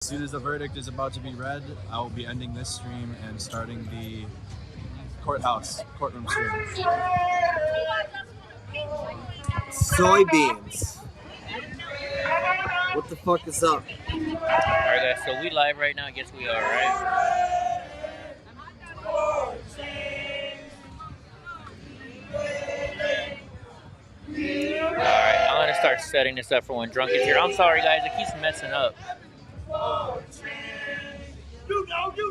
As soon as the verdict is about to be read, I will be ending this stream and starting the courtroom stream. Soybeans. What the fuck is up? Alright guys, so we live right now. I guess we are, right? Alright, I'm gonna start setting this up for when Drunk is here. I'm sorry guys, it keeps messing up. You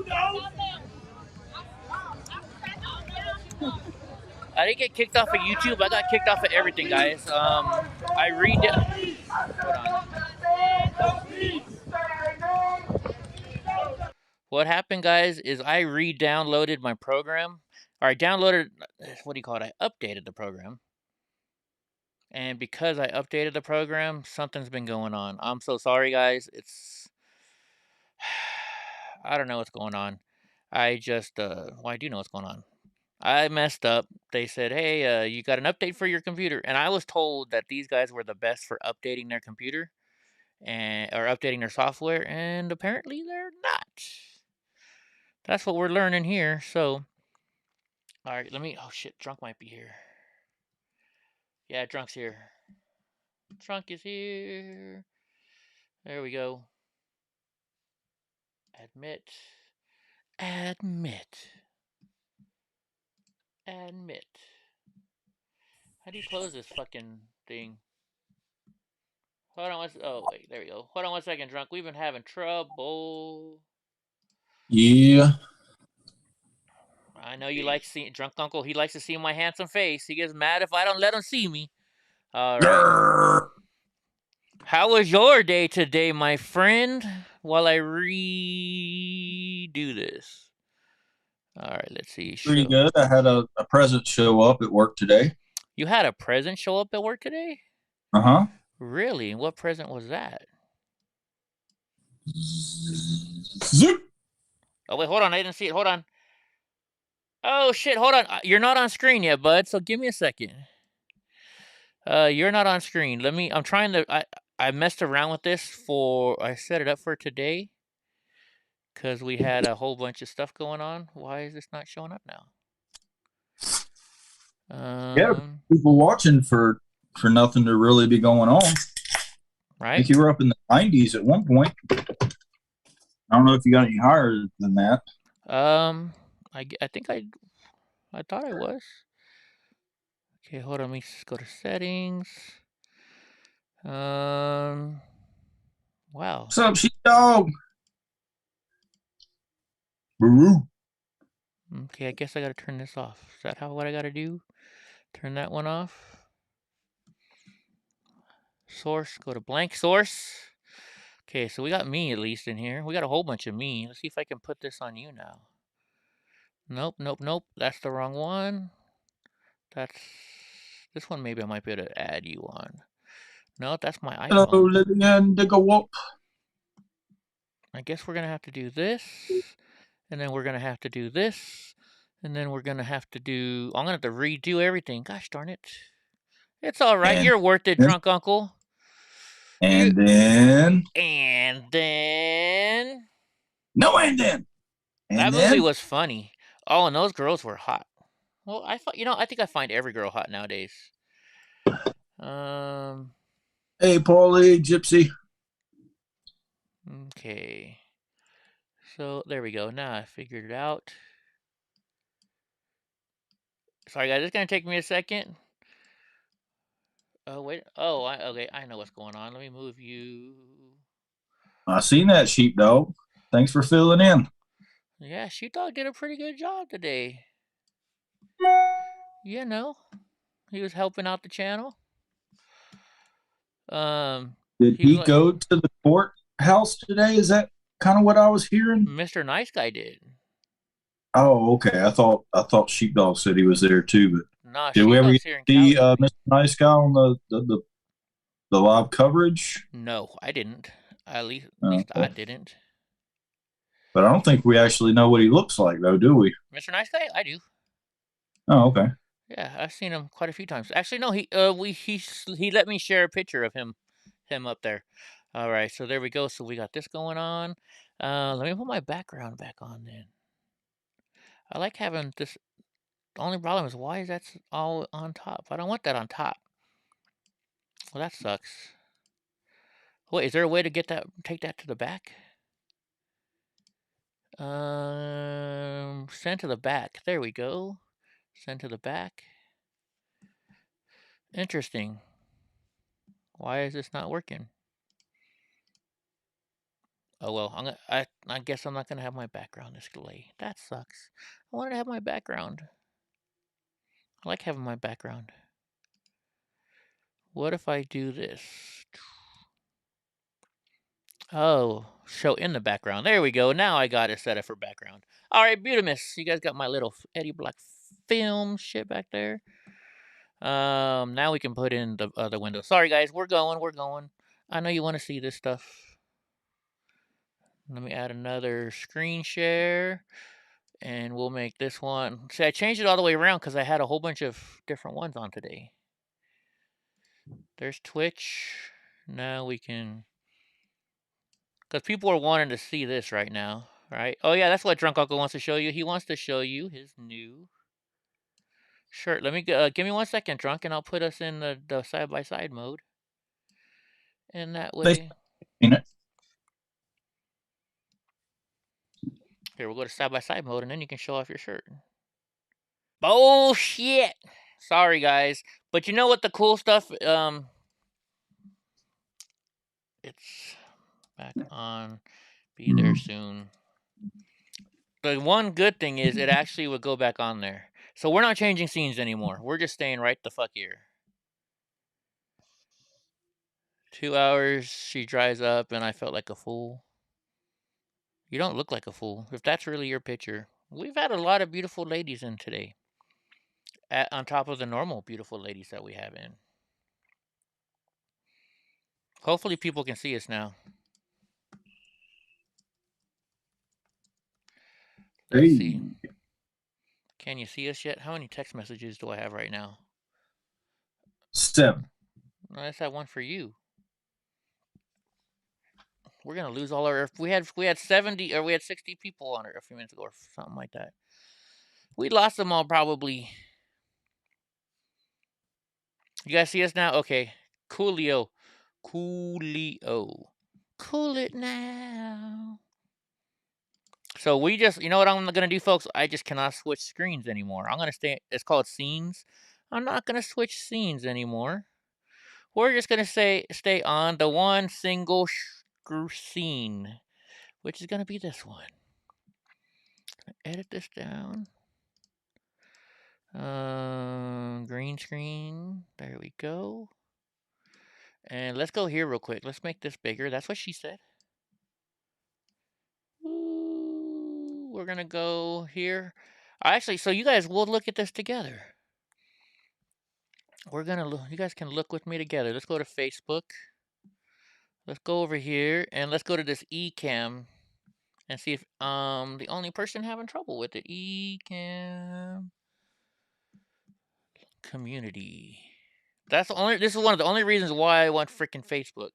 know. I didn't get kicked off of YouTube. I got kicked off of everything, guys. I read it. Hold on. What happened, guys, is I re-downloaded my program. Or I downloaded, what do you call it? I updated the program. And because I updated the program, something's been going on. I'm so sorry, guys. It's... I don't know what's going on. I just, well, I do know what's going on. I messed up. They said, hey, you got an update for your computer. And I was told that these guys were the best for updating their computer or updating their software. And apparently they're not. That's what we're learning here. So, all right, let me, oh shit, Drunk might be here. Yeah, Drunk's here. Drunk is here. There we go. Admit. How do you close this fucking thing? Hold on, oh wait, there we go. Hold on 1 second, Drunk. We've been having trouble. Yeah. I know you like seeing Drunk Uncle. He likes to see my handsome face. He gets mad if I don't let him see me. All right. How was your day today, my friend? While I redo this. All right, let's see. Pretty good. I had a present show up at work today. You had a present show up at work today? Uh-huh. Really? What present was that? Zoop. Oh, wait, hold on. I didn't see it. Hold on. Oh, shit. Hold on. You're not on screen yet, bud, so give me a second. You're not on screen. I'm trying to... I messed around with this I set it up for today. Because we had a whole bunch of stuff going on. Why is this not showing up now? Yeah, people watching for nothing to really be going on. Right? I think you were up in the 90s at one point. I don't know if you got any higher than that. I think I thought I was. Okay, hold on. Let me just go to settings. Wow. What's up, sheepdog? Boo. Okay, I guess I gotta turn this off. Is that what I gotta do? Turn that one off. Source, go to blank source. Okay, so we got me at least in here. We got a whole bunch of me. Let's see if I can put this on you now. Nope. That's the wrong one. This one maybe I might be able to add you on. No, that's my iPhone. Hello, Lillian Digga-Whoop. I guess we're gonna have to do this. And then we're gonna have to do this. And then we're gonna have to do... I'm gonna have to redo everything. Gosh darn it. It's alright. You're worth it, Drunk Uncle. And then... No, and then... That movie was funny. Oh, and those girls were hot. Well, I think I find every girl hot nowadays. Hey, Paulie, Gypsy. Okay. So, there we go. Now I figured it out. Sorry, guys. It's going to take me a second. Oh, wait. Oh, okay. I know what's going on. Let me move you. I seen that, sheepdog. Thanks for filling in. Yeah, sheepdog did a pretty good job today. You know, he was helping out the channel. Did he go to the courthouse today? Is that kind of what I was hearing? Mr. Nice Guy did. Oh, okay. I thought Sheepdog said he was there too, but nah, did we ever see Mr. Nice Guy on the live coverage? No, I didn't. At least I didn't. But I don't think we actually know what he looks like, though, do we? Mr. Nice Guy, I do. Oh, okay. Yeah, I've seen him quite a few times. Actually, no, he let me share a picture of him up there. All right, so there we go. So we got this going on. Let me put my background back on then. I like having this. The only problem is why is that all on top? I don't want that on top. Well, that sucks. Wait, is there a way to get that, take that to the back? Send to the back. There we go. Send to the back. Interesting. Why is this not working? Oh well, I guess I'm not gonna have my background display. That sucks. I wanted to have my background. I like having my background. What if I do this? Oh, show in the background. There we go. Now I got it set up for background. All right, Beautimus. You guys got my little Eddie Block film shit back there. Now we can put in the other window. Sorry, guys. We're going. I know you want to see this stuff. Let me add another screen share. And we'll make this one. See, I changed it all the way around because I had a whole bunch of different ones on today. There's Twitch. Now we can... Because people are wanting to see this right now, right? Oh, yeah, that's what Drunk Uncle wants to show you. He wants to show you his new shirt. Let me... give me 1 second, Drunk, and I'll put us in the side-by-side mode. And that way... Here, we'll go to side-by-side mode, and then you can show off your shirt. Bullshit! Sorry, guys. But you know what the cool stuff... It's back on. Be there soon. The one good thing is it actually would go back on there. So we're not changing scenes anymore. We're just staying right the fuck here. 2 hours, she dries up, and I felt like a fool. You don't look like a fool. If that's really your picture. We've had a lot of beautiful ladies in today. On top of the normal beautiful ladies that we have in. Hopefully people can see us now. Let's see. Can you see us yet? How many text messages do I have right now? 7. No, that's that one for you. We're gonna lose all our. We had 70 or we had 60 people on it a few minutes ago or something like that. We lost them all probably. You guys see us now? Okay. Coolio. Cool it now. So we just, you know what I'm gonna do, folks? I just cannot switch screens anymore. I'm gonna stay. It's called scenes. I'm not gonna switch scenes anymore. We're just gonna stay on the one single scene, which is gonna be this one. Edit this down. Green screen. There we go. And let's go here real quick. Let's make this bigger. That's what she said. Ooh, we're gonna go here. Actually, so you guys will look at this together. We're gonna look. You guys can look with me together. Let's go to Facebook. Let's go over here and let's go to this eCam and see if the only person having trouble with it. eCam community. That's the only. This is one of the only reasons why I want freaking Facebook,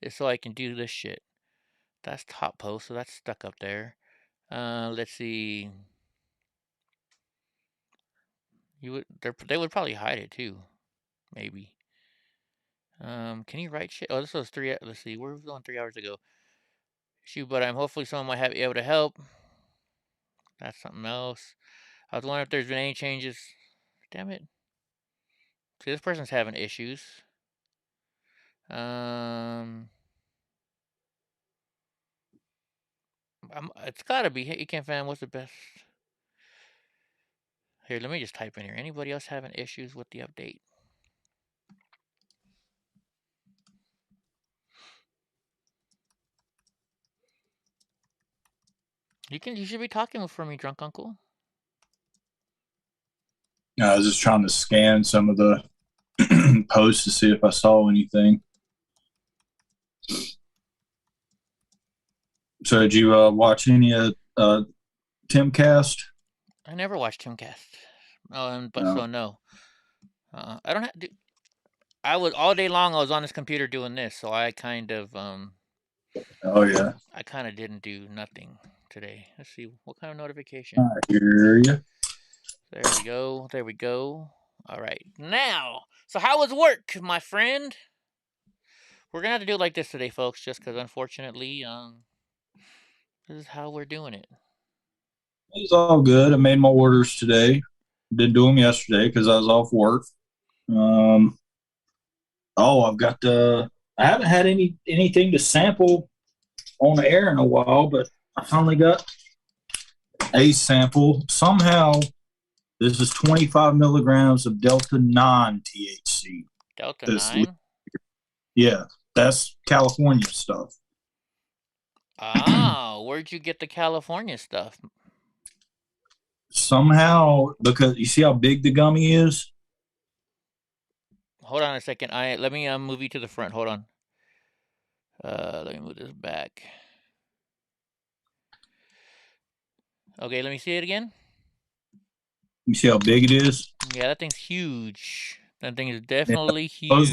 is so I can do this shit. That's top post, so that's stuck up there. Let's see. They would probably hide it too, maybe. Can you write shit? Oh, this was 3. Let's see, where was we going 3 hours ago? Shoot, but I'm hopefully someone might be able to help. That's something else. I was wondering if there's been any changes. Damn it. See, this person's having issues. It's gotta be. Hey, Ecam fan, what's the best? Here, let me just type in here. Anybody else having issues with the update? You should be talking for me, Drunk Uncle. I was just trying to scan some of the posts to see if I saw anything. So did you watch any of Timcast? I never watched Timcast. Oh, but no. So no. I don't have. I was all day long. I was on this computer doing this, so I kind of Oh yeah. I kind of didn't do nothing today. Let's see what kind of notification. I hear you. There we go. There we go. All right. Now, so how was work, my friend? We're gonna have to do it like this today, folks, just because unfortunately, this is how we're doing it. It's all good. I made my orders today. Didn't do them yesterday because I was off work. I've got the. I haven't had anything to sample on the air in a while, but I finally got a sample. Somehow, this is 25 milligrams of Delta 9 THC. Delta This, 9? yeah, that's California stuff. Oh, where'd you get the California stuff? Somehow, because you see how big the gummy is? Hold on a second. Let me move you to the front. Hold on. Let me move this back. Okay, let me see it again. You see how big it is? Yeah, that thing's huge. That thing is definitely huge.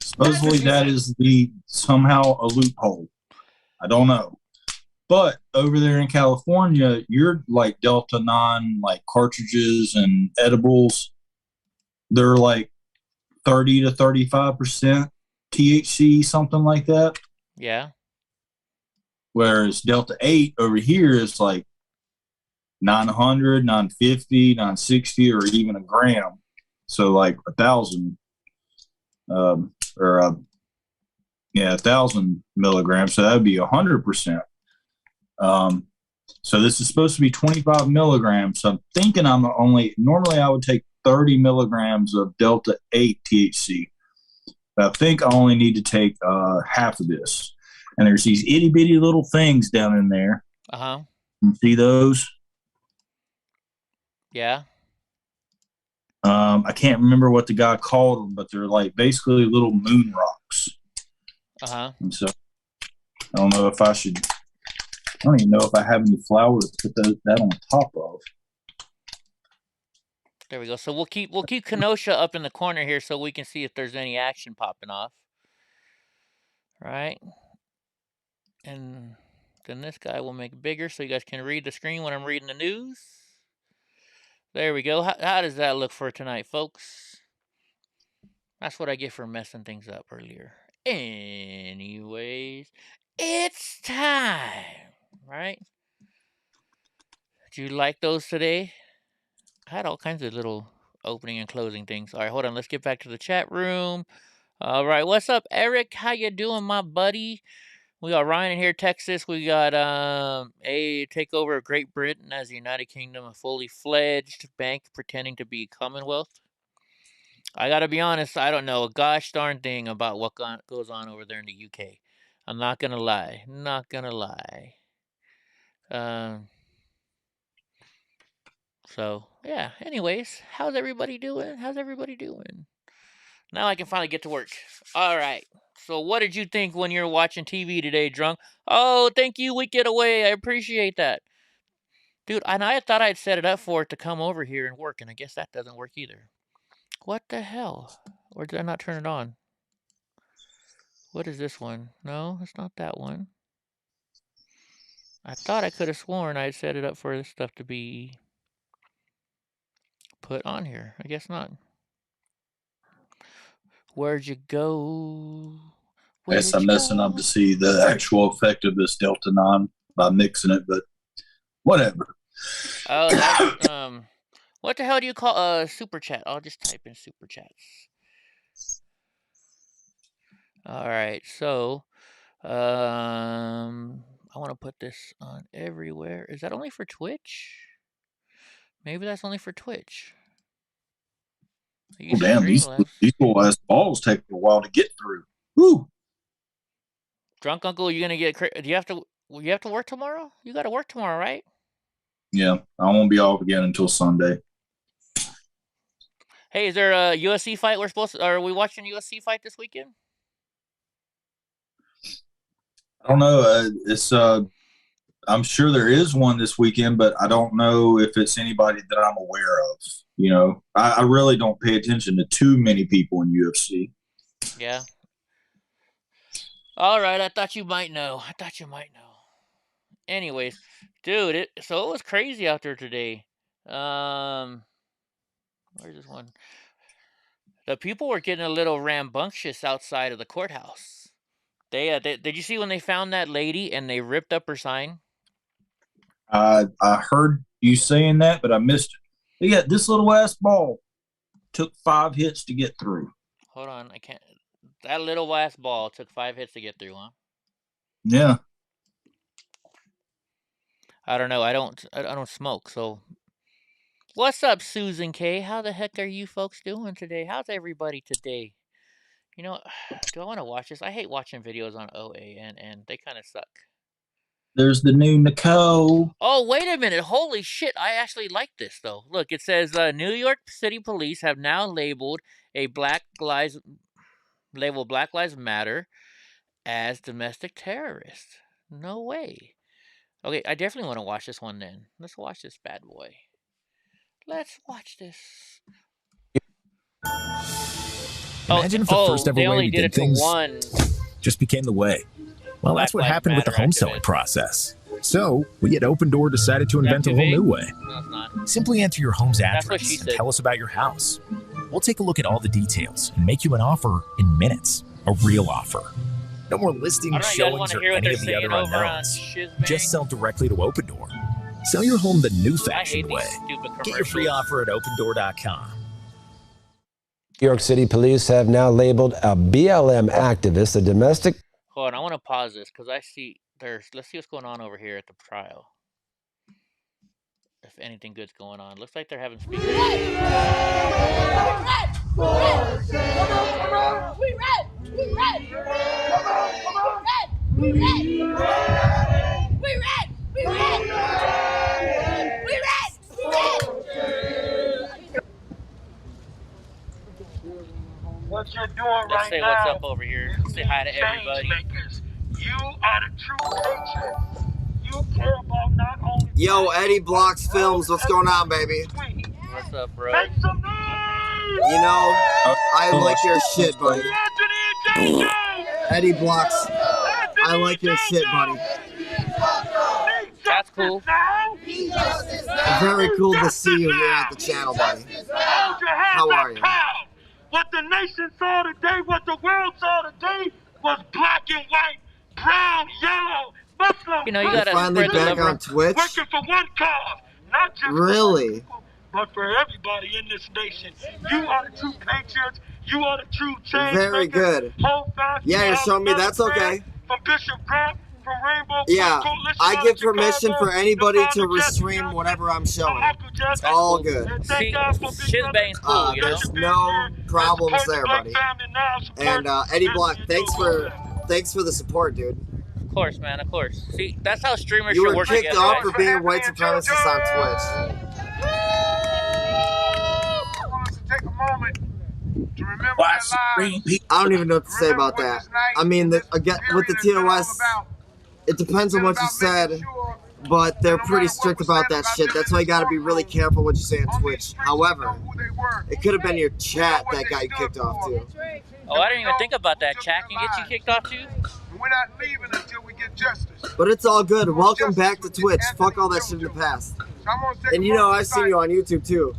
Supposedly that is somehow a loophole. I don't know. But over there in California, you're like Delta 9, like cartridges and edibles, they're like 30 to 35% THC, something like that. Yeah. Whereas Delta 8 over here is like 900, 950, 960, or even a gram. So like 1,000, or 1,000 milligrams. So that would be 100%. So this is supposed to be 25 milligrams. So I'm thinking normally I would take 30 milligrams of Delta 8 THC. But I think I only need to take half of this. And there's these itty bitty little things down in there. Uh-huh. You see those? Yeah. I can't remember what the guy called them, but they're like basically little moon rocks. Uh-huh. And so I don't know if I should. I don't even know if I have any flour to put that on top of. There we go. So we'll keep Kenosha up in the corner here so we can see if there's any action popping off. Right? And then this guy will make it bigger so you guys can read the screen when I'm reading the news. There we go. How does that look for tonight, folks? That's what I get for messing things up earlier. Anyways, it's time, right? Do you like those today? I had all kinds of little opening and closing things. All right, hold on. Let's get back to the chat room. All right, what's up, Eric? How you doing, my buddy? We got Ryan in here, Texas. We got a takeover of Great Britain as the United Kingdom, a fully fledged bank pretending to be Commonwealth. I gotta be honest, I don't know a gosh darn thing about what goes on over there in the UK. I'm not gonna lie. Not gonna lie. So yeah. Anyways, how's everybody doing? How's everybody doing? Now I can finally get to work. All right. So what did you think when you were watching TV today, drunk? Oh, thank you, Week Getaway. I appreciate that. Dude, and I thought I'd set it up for it to come over here and work, and I guess that doesn't work either. What the hell? Or did I not turn it on? What is this one? No, it's not that one. I thought I could have sworn I had set it up for this stuff to be put on here. I guess not. Where'd you go? I guess I'm messing up to see the actual effect of this Delta 9 by mixing it, but whatever. Oh, that's, what the hell do you call super chat? I'll just type in super chats. All right, so I want to put this on everywhere. Is that only for Twitch? Maybe that's only for Twitch. Oh, damn, these little ass balls take a while to get through. Woo! Drunk Uncle, you gonna get? Do you have to work tomorrow? You got to work tomorrow, right? Yeah, I won't be off again until Sunday. Hey, is there a UFC fight we're supposed to? Are we watching a UFC fight this weekend? I don't know. It's I'm sure there is one this weekend, but I don't know if it's anybody that I'm aware of. You know, I really don't pay attention to too many people in UFC. Yeah. All right, I thought you might know. Anyways, dude, so it was crazy out there today. Where's this one? The people were getting a little rambunctious outside of the courthouse. They did you see when they found that lady and they ripped up her sign? I heard you saying that, but I missed it. Yeah, this little ass ball took 5 hits to get through. Hold on, I can't. That little ass ball took 5 hits to get through, huh? Yeah. I don't know. I don't smoke, so. What's up, Susan K? How the heck are you folks doing today? How's everybody today? You know, do I want to watch this? I hate watching videos on OA, and they kind of suck. There's the new Nicole. Oh, wait a minute. Holy shit. I actually like this, though. Look, it says New York City police have now labeled Black Lives Matter as domestic terrorists. No way. Okay, I definitely want to watch this one then. Let's watch this bad boy. Let's watch this. Imagine if the first ever way we did things just became the way. Well, that's what happened with the home selling process. So, we at Open Door decided to invent a whole new way. No, it's not. Simply enter your home's address and tell us about your house. We'll take a look at all the details and make you an offer in minutes. A real offer. No more listings, showings, or any of the other unknowns. Just sell directly to Open Door. Sell your home the new fashioned way. Get your free offer at opendoor.com. New York City police have now labeled a BLM activist a domestic. Hold on, I want to pause this because I see let's see what's going on over here at the trial. If anything good's going on. Looks like they're having speakers. We What you're doing Let's right say now, what's up over here. Say hi to everybody. You are the true patriots. You care about not only. Yo, EddieBlockFilms, what's going on, baby? What's up, bro? Make some noise! You know, I like your shit, buddy. EddieBlocks, I like your shit, buddy. That's cool. Very cool to see you here at the channel, buddy. How are you? What the nation saw today, what the world saw today, was black and white, brown, yellow, Muslim. You know, you gotta finally spread the back love on Twitch. Working for one cause, not just Really? for but for everybody in this nation. You are the true patriots. You are the true change Very makers. good. Hold fast. Yeah, you're showing me that's okay. From Bishop Grant, from Rainbow. Yeah, Listen I out give Chicago, permission for anybody to Chicago, restream Jessica, whatever I'm showing. Uncle Jessica. It's all good. And See, thank God for Big shit Brother. bang's cool, you know? There's no problems there, buddy. And Eddie Block, thanks for the support, dude. Of course, man, of course. See, that's how streamers You should were work kicked together. off Right? for being a white supremacist on Twitch. I want us to take a moment to remember White their lives. supreme people. I don't even know what to say about that. I mean, again, with the TOS, it depends on what you said, but they're pretty strict about that shit. That's why you gotta be really careful what you say on Twitch. However, it could have been your chat that got you kicked off too. Oh, I didn't even think about that. Chat can get you kicked off too? We're not leaving until we get justice. But it's all good. Welcome back to Twitch. Fuck all that shit in the past. And you know, I've seen you on YouTube too.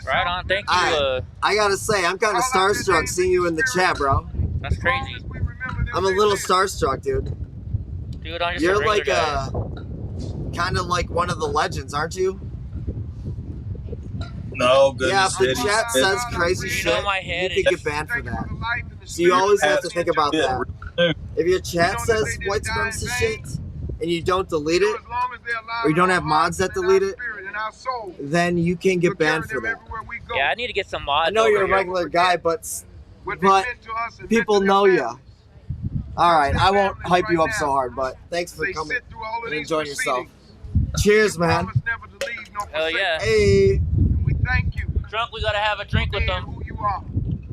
Right on, thank you. I gotta say, I'm kind of starstruck seeing you in the chat, bro. That's crazy. I'm a little starstruck, dude. Dude, I'm just You're a like guy. kind of like one of the legends, aren't you? No, goodness. Yeah, if the Eddie. chat says crazy You shit, know my head you is- could get banned for that. So you always have to think about that. If your chat says white supremacist shit and you don't delete it, or you don't have mods that delete it, then you can get banned for that. Yeah, I need to get some mods. I know you're a over here. regular guy, but people know you. All right, I won't hype you up so hard, but thanks for coming and enjoying yourself. Cheers, man. Hell yeah. Hey. We thank you. Drunk, we gotta have a drink with them. Who you are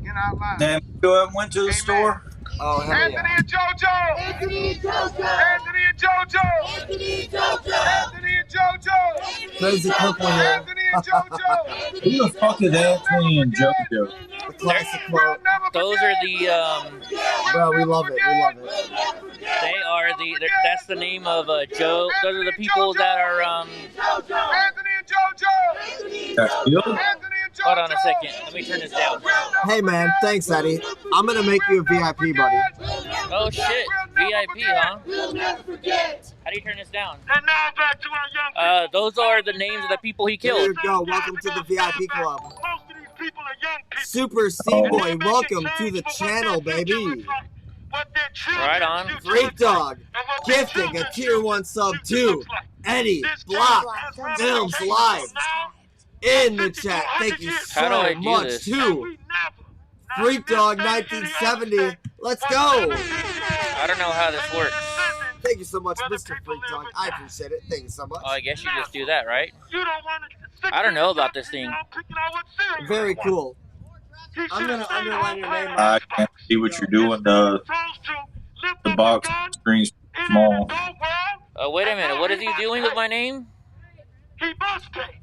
in our lives. Damn, you went to the store. Oh, hell Anthony yeah. and JoJo. Anthony and JoJo. Anthony and JoJo. Anthony and JoJo. Anthony and JoJo. Crazy couple here. Anthony and JoJo. Who the fuck is Anthony and JoJo? The classic quote. Those are the Bro, we love it. We love it. they are the that's the name of Joe. Those are the people that are Anthony and JoJo. That's Bill? Anthony and JoJo. Hold on a second. Let me turn this down. Hey, man. Thanks, Eddie. I'm going to make you a VIP, buddy. Oh shit, VIP, huh? We'll never forget. How do you turn this down? And now back to our young people. Those are the names of the people he There killed. you go. Welcome to the VIP club. Most of these people are young people. Super C-Boy, welcome to the channel, baby. Right on. Freak Dog, gifting a tier 1 sub to Eddie Block Films Live in the chat. Thank you How do I so do much this? to Freak Dog 1970. Let's go. I don't know how this works. Thank you so much, Mr. Freak Dog. I appreciate it. Thank you so much. Oh, I guess you just do that, right? You don't want to I don't know about this thing. Very cool. I'm gonna underline your name. I can't see what you're doing. The box screen's small. Wait a minute. What is he doing with my name? He must pay.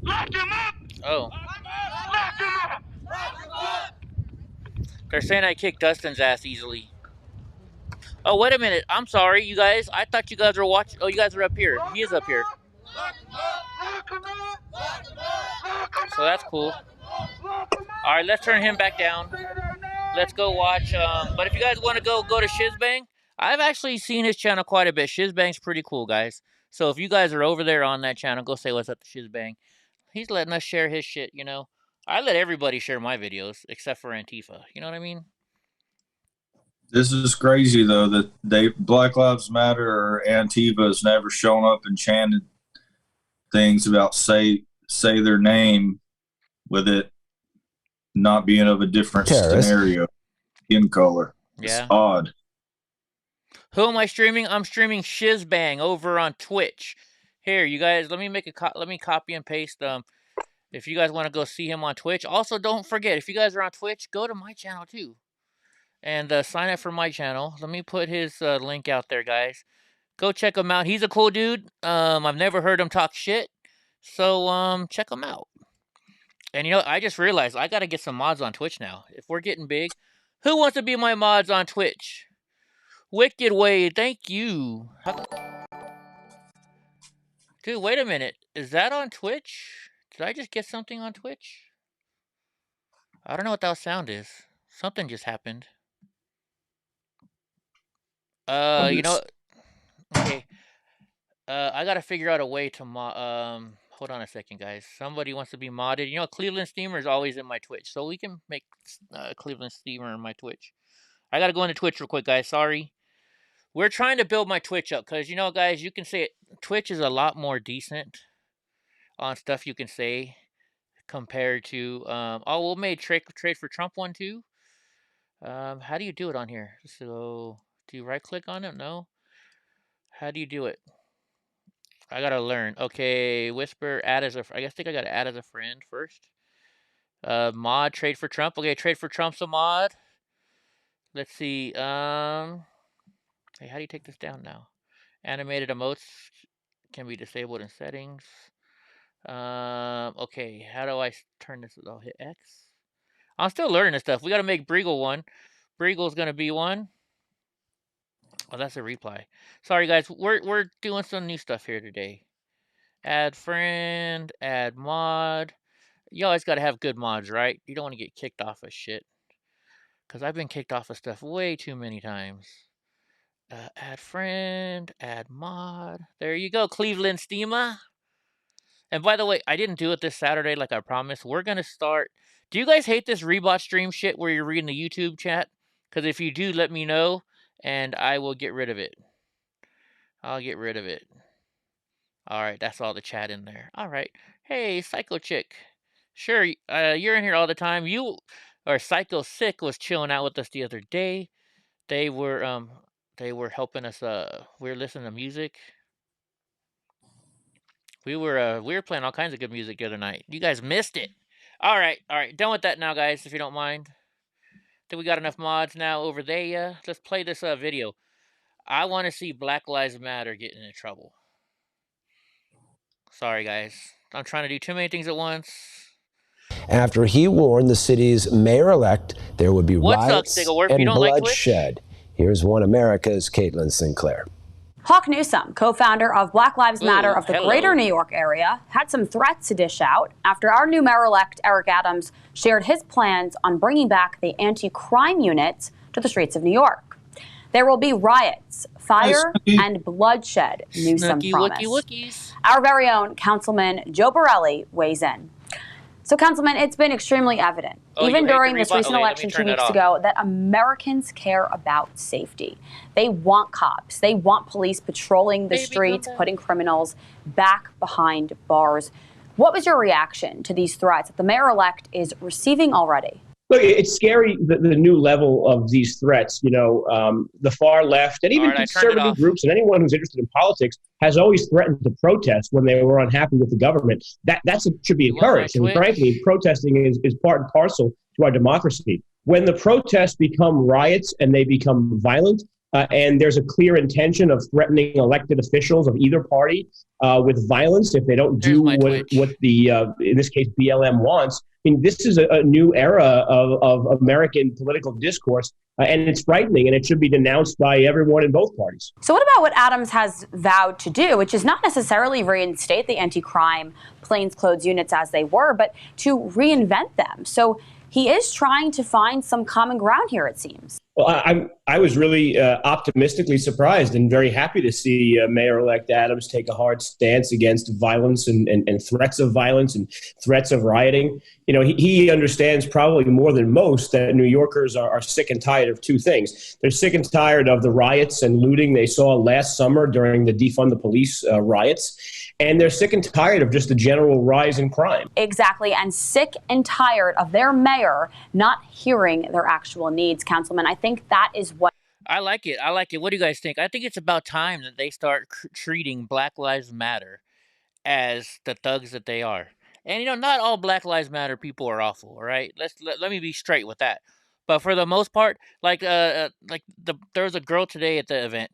Lock him up. Oh, Lock him up. they're saying I kicked Dustin's ass easily. Oh, wait a minute. I'm sorry, you guys. I thought you guys were watching. Oh, you guys are up here. He is up here. So that's cool. All right, let's turn him back down. Let's go watch. But if you guys want to go to Shizbang, I've actually seen his channel quite a bit. Shizbang's pretty cool, guys. So if you guys are over there on that channel, go say what's up to Shizbang. He's letting us share his shit, you know. I let everybody share my videos except for Antifa. You know what I mean? This is crazy though that Black Lives Matter or Antifa has never shown up and chanted things about say their name with it not being of a different scenario, skin color. Yeah. It's odd. Who am I streaming? I'm streaming Shizbang over on Twitch. Here, you guys, let me copy and paste if you guys want to go see him on Twitch. Also, don't forget, if you guys are on Twitch, go to my channel too. And sign up for my channel. Let me put his link out there, guys. Go check him out. He's a cool dude. I've never heard him talk shit. So check him out. And you know, I just realized I gotta get some mods on Twitch now. If we're getting big, who wants to be my mods on Twitch? Wicked Wade, thank you. Dude, wait a minute. Is that on Twitch? Did I just get something on Twitch? I don't know what that sound is. Something just happened. You know, okay. I gotta figure out a way to hold on a second, guys. Somebody wants to be modded. You know, Cleveland Steamer is always in my Twitch, so we can make Cleveland Steamer in my Twitch. I gotta go into Twitch real quick, guys. Sorry. We're trying to build my Twitch up because, you know, guys, you can say Twitch is a lot more decent on stuff you can say compared to we'll make trade for Trump one too. How do you do it on here? So do you right click on it? No. How do you do it? I gotta learn. Okay, whisper, add as a. I think I gotta add as a friend first. Mod, trade for Trump. Okay, trade for Trump's a mod. Let's see. Hey, how do you take this down now? Animated emotes can be disabled in settings. Okay, how do I turn this? I'll hit X. I'm still learning this stuff. We gotta make Breagle one. Breagle's gonna be one. Oh, that's a reply. Sorry, guys. We're doing some new stuff here today. Add friend, add mod. You always got to have good mods, right? You don't want to get kicked off of shit. Because I've been kicked off of stuff way too many times. Add friend, add mod. There you go, Cleveland Steamer. And by the way, I didn't do it this Saturday like I promised. We're going to start. Do you guys hate this Rebot stream shit where you're reading the YouTube chat? Because if you do, let me know. And I will get rid of it. I'll get rid of it. Alright, that's all the chat in there. Alright. Hey, Psycho Chick. Sure, you're in here all the time. Psycho Sick was chilling out with us the other day. They were helping us, we were listening to music. We were playing all kinds of good music the other night. You guys missed it. Alright, done with that now, guys, if you don't mind. think we got enough mods now over there. Yeah, let's play this video. I want to see Black Lives Matter getting in trouble. Sorry, guys. I'm trying to do too many things at once. After he warned the city's mayor-elect there would be riots and bloodshed. Here's One America's Caitlin Sinclair. Hawk Newsome, co-founder of Black Lives Matter of the greater New York area, had some threats to dish out after our new mayor-elect Eric Adams shared his plans on bringing back the anti-crime unit to the streets of New York. There will be riots, fire, and bloodshed, Newsome promised. Our very own Councilman Joe Borelli weighs in. So, Councilman, it's been extremely evident, even during this recent election 2 weeks ago, that Americans care about safety. They want cops. They want police patrolling the streets, putting criminals back behind bars. What was your reaction to these threats that the mayor-elect is receiving already? Look, it's scary, the new level of these threats. You know, the far left and even conservative groups and anyone who's interested in politics has always threatened to protest when they were unhappy with the government. That should be encouraged. And frankly, protesting is part and parcel to our democracy. When the protests become riots and they become violent, and there's a clear intention of threatening elected officials of either party with violence if they don't do what the, in this case, BLM wants. I mean, this is a new era of American political discourse, and it's frightening, and it should be denounced by everyone in both parties. So what about what Adams has vowed to do, which is not necessarily reinstate the anti-crime plainclothes units as they were, but to reinvent them? So he is trying to find some common ground here, it seems. Well, I was really optimistically surprised and very happy to see Mayor-elect Adams take a hard stance against violence and threats of violence and threats of rioting. You know, he understands probably more than most that New Yorkers are sick and tired of two things. They're sick and tired of the riots and looting they saw last summer during the Defund the Police riots. And they're sick and tired of just the general rise in crime. Exactly, and sick and tired of their mayor not hearing their actual needs, Councilman. I think that is what... I like it. I like it. What do you guys think? I think it's about time that they start treating Black Lives Matter as the thugs that they are. And, you know, not all Black Lives Matter people are awful, all right? Let me be straight with that. But for the most part, there was a girl today at the event.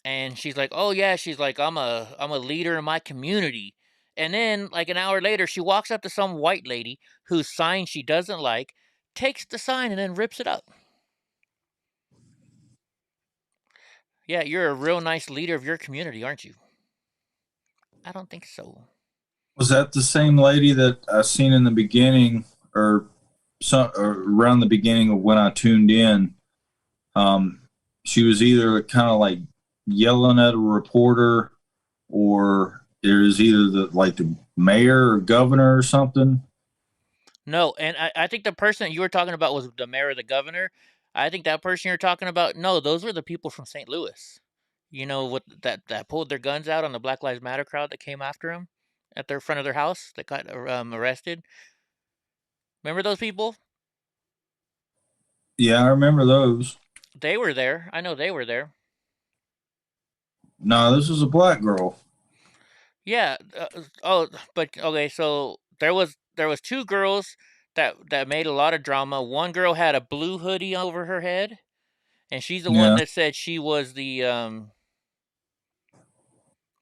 And she's like, oh, yeah, she's like, I'm a leader in my community. And then, like, an hour later, she walks up to some white lady whose sign she doesn't like, takes the sign, and then rips it up. Yeah, you're a real nice leader of your community, aren't you? I don't think so. Was that the same lady that I seen in the beginning or around the beginning of when I tuned in? She was either kind of like yelling at a reporter, or there's either the mayor or governor or something. No, and I think the person you were talking about was the mayor or the governor. I think that person you're talking about, no, those were the people from St. Louis. You know, what that pulled their guns out on the Black Lives Matter crowd that came after them at their front of their house that got arrested. Remember those people? Yeah, I remember those. They were there. I know they were there. No, this was a black girl. Yeah. But okay. So there was two girls that made a lot of drama. One girl had a blue hoodie over her head, and she's the one that said she was the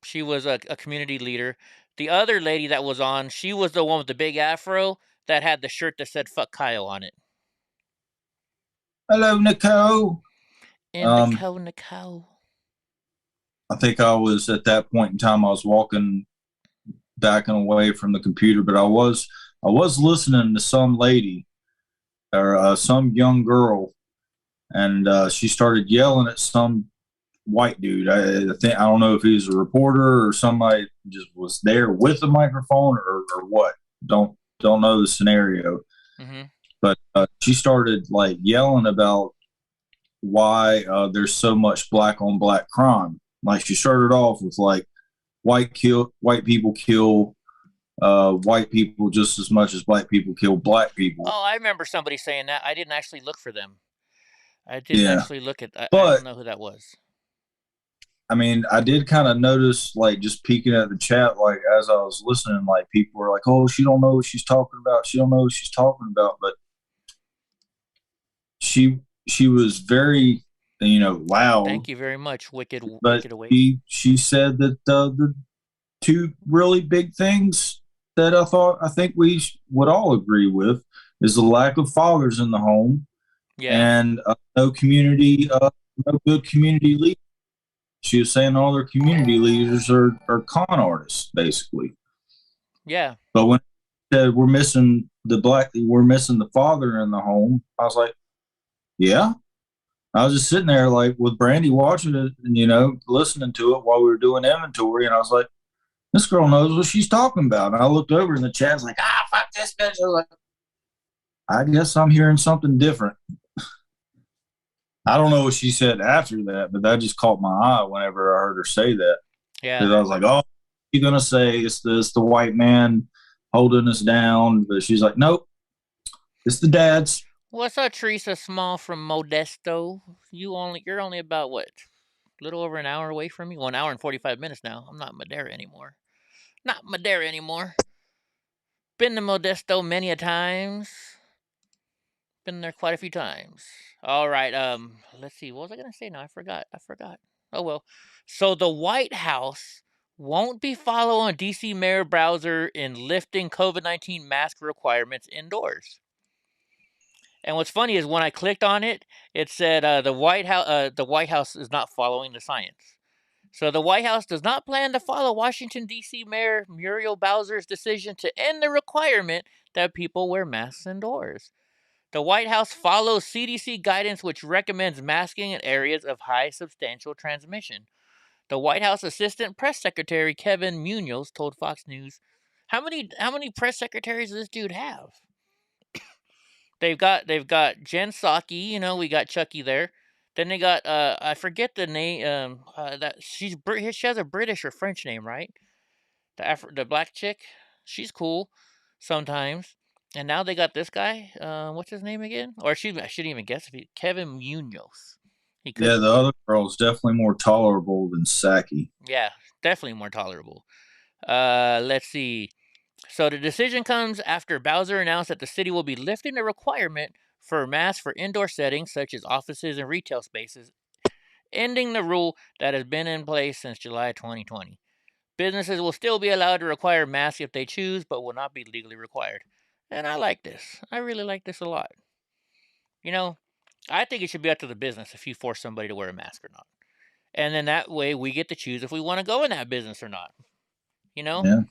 she was a community leader. The other lady that was on, she was the one with the big afro that had the shirt that said "Fuck Kyle" on it. Hello, Nicole. And Nicole. I think I was at that point in time, I was walking back and away from the computer, but I was listening to some lady or some young girl, and she started yelling at some white dude. I don't know if he was a reporter or somebody just was there with a microphone or what. Don't know the scenario. Mm-hmm. But she started like yelling about why there's so much black on black crime. Like she started off with like white people kill white people just as much as black people kill black people. Oh, I remember somebody saying that. I didn't actually look for them. I didn't actually look at. I don't know who that was. I mean, I did kind of notice, like, just peeking at the chat, like, as I was listening, like, people were like, oh, she don't know what she's talking about. She don't know what she's talking about. But she was very, loud. Thank you very much, Wicked. But Wicked Awake. she said that the two really big things that I think we would all agree with is the lack of fathers in the home, and no good community leaders. She was saying all their community leaders are con artists, basically. Yeah. But when she said we're missing the father in the home, I was like, yeah. I was just sitting there like with Brandy watching it and, listening to it while we were doing inventory. And I was like, this girl knows what she's talking about. And I looked over in the chat, I was like, fuck this bitch. I was like, I guess I'm hearing something different. I don't know what she said after that, but that just caught my eye whenever I heard her say that. Yeah. Because I was like, oh, you're going to say it's the white man holding us down. But she's like, nope, it's the dads. What's up, Teresa Small from Modesto? You're only about what? A little over an hour away from me? 1 hour and 45 minutes now. I'm not Madera anymore. Been to Modesto many a times. Been there quite a few times. All right, let's see. What was I going to say now? I forgot. Oh, well. So the White House won't be following D.C. Mayor Bowser in lifting COVID-19 mask requirements indoors. And what's funny is when I clicked on it, it said the White House is not following the science. So the White House does not plan to follow Washington, D.C. Mayor Muriel Bowser's decision to end the requirement that people wear masks indoors. The White House follows CDC guidance, which recommends masking in areas of high substantial transmission. The White House Assistant Press Secretary Kevin Munoz told Fox News, "How many press secretaries does this dude have?" They've got Jen Psaki, we got Chucky there. Then they got I forget the name. That she has a British or French name, right? The black chick, she's cool sometimes. And now they got this guy. What's his name again? Or I shouldn't even guess Kevin Munoz. Yeah, the other girl's definitely more tolerable than Psaki. Yeah, definitely more tolerable. Let's see. So the decision comes after Bowser announced that the city will be lifting the requirement for masks for indoor settings such as offices and retail spaces, ending the rule that has been in place since July 2020. Businesses will still be allowed to require masks if they choose, but will not be legally required. And I like this. I really like this a lot. I think it should be up to the business if you force somebody to wear a mask or not. And then that way we get to choose if we want to go in that business or not. Yeah.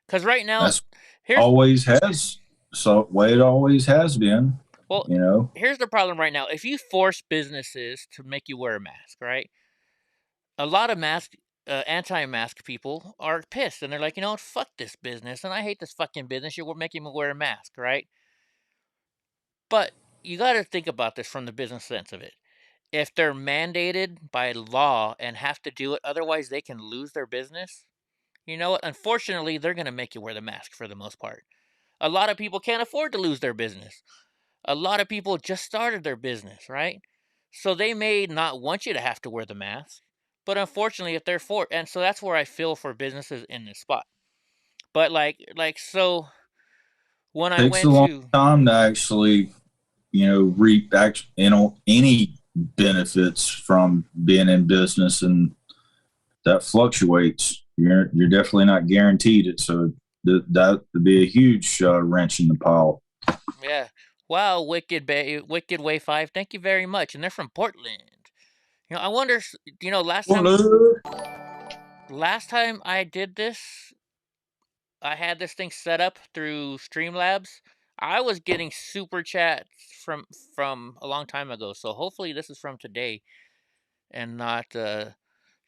Because right now, it always has been. Well, here's the problem right now. If you force businesses to make you wear a mask, right? A lot of anti-mask people are pissed, and they're like, fuck this business, and I hate this fucking business. You're making me wear a mask, right? But you got to think about this from the business sense of it. If they're mandated by law and have to do it, otherwise they can lose their business. You know what? Unfortunately, they're going to make you wear the mask for the most part. A lot of people can't afford to lose their business. A lot of people just started their business, right? So they may not want you to have to wear the mask. But unfortunately, if they're and so that's where I feel for businesses in this spot. But so when I went to... It takes a long time to actually, reap any benefits from being in business, and that fluctuates. You're definitely not guaranteed it, so that would be a huge wrench in the pile. Yeah. Wow, Wicked Way 5, thank you very much. And they're from Portland. I wonder, last time I did this, I had this thing set up through Streamlabs. I was getting super chats from a long time ago, so hopefully this is from today and not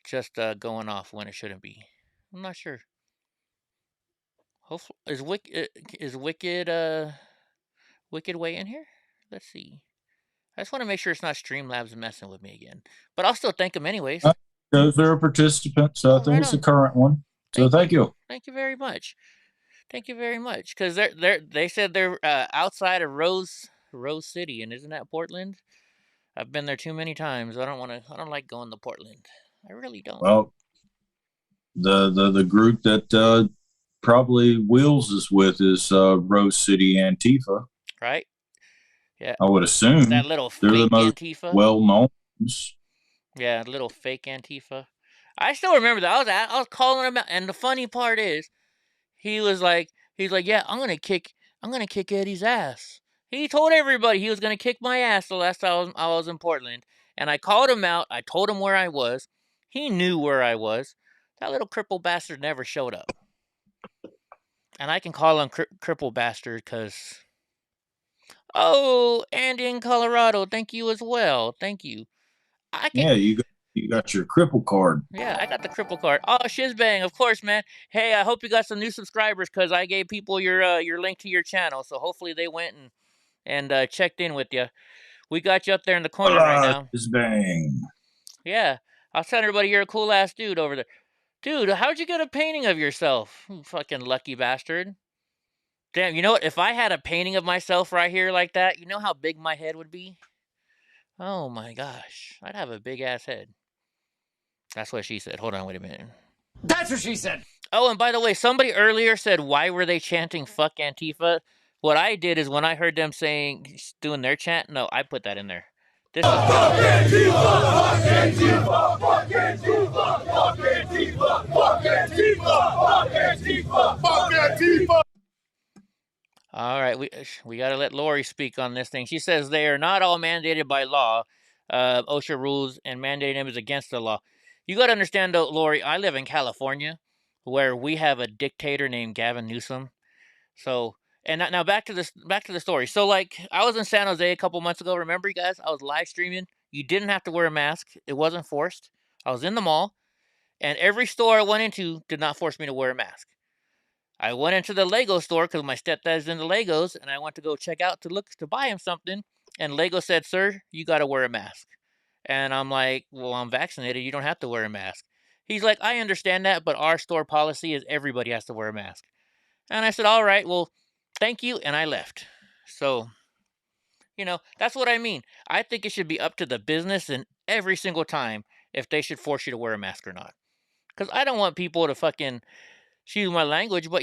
just going off when it shouldn't be. I'm not sure. Hopefully, is Wicked Way in here? Let's see. I just want to make sure it's not Streamlabs messing with me again. But I'll still thank them anyways. They're a participant, so I think it's the current one. So thank you. Thank you very much. Thank you very much. Because they said they're outside of Rose City, and isn't that Portland? I've been there too many times. I don't like going to Portland. I really don't. Well, the group that probably Wheels is with is Rose City Antifa. Right. Yeah. I would assume that little they're the fake most Antifa. well-known. Yeah, little fake Antifa. I still remember that. I was calling him out, and the funny part is, he's like, yeah, I'm gonna kick Eddie's ass. He told everybody he was gonna kick my ass the last time I was in Portland, and I called him out. I told him where I was. He knew where I was. That little cripple bastard never showed up. And I can call him cripple bastard because. Oh, and in Colorado, thank you as well. Thank you. Yeah, you got your cripple card. Yeah, I got the cripple card. Oh, shizbang, of course, man. Hey, I hope you got some new subscribers because I gave people your link to your channel, so hopefully they went and checked in with you. We got you up there in the corner right now. Shizbang. Yeah, I was telling everybody you're a cool ass dude over there. Dude, how'd you get a painting of yourself? You fucking lucky bastard. Damn, you know what? If I had a painting of myself right here like that, you know how big my head would be? Oh my gosh, I'd have a big ass head. That's what she said. Hold on, wait a minute. That's what she said. Oh, and by the way, somebody earlier said, why were they chanting fuck Antifa? What I did is when I heard them doing their chant, no, I put that in there. This is fuck Antifa, fuck Antifa, fuck Antifa, fuck Antifa, fuck Antifa, fuck Antifa, fuck Antifa. All right, we got to let Lori speak on this thing. She says they are not all mandated by law. OSHA rules, and mandating them is against the law. You got to understand, though, Lori, I live in California, where we have a dictator named Gavin Newsom. So, and now back to the story. So, like, I was in San Jose a couple months ago. Remember, you guys? I was live streaming. You didn't have to wear a mask. It wasn't forced. I was in the mall, and every store I went into did not force me to wear a mask. I went into the Lego store because my stepdad's into Legos, and I went to go check out to buy him something. And Lego said, "Sir, you got to wear a mask." And I'm like, "Well, I'm vaccinated. You don't have to wear a mask." He's like, "I understand that, but our store policy is everybody has to wear a mask." And I said, "All right, well, thank you." And I left. So, that's what I mean. I think it should be up to the business and every single time if they should force you to wear a mask or not. Because I don't want people to fucking, excuse my language, but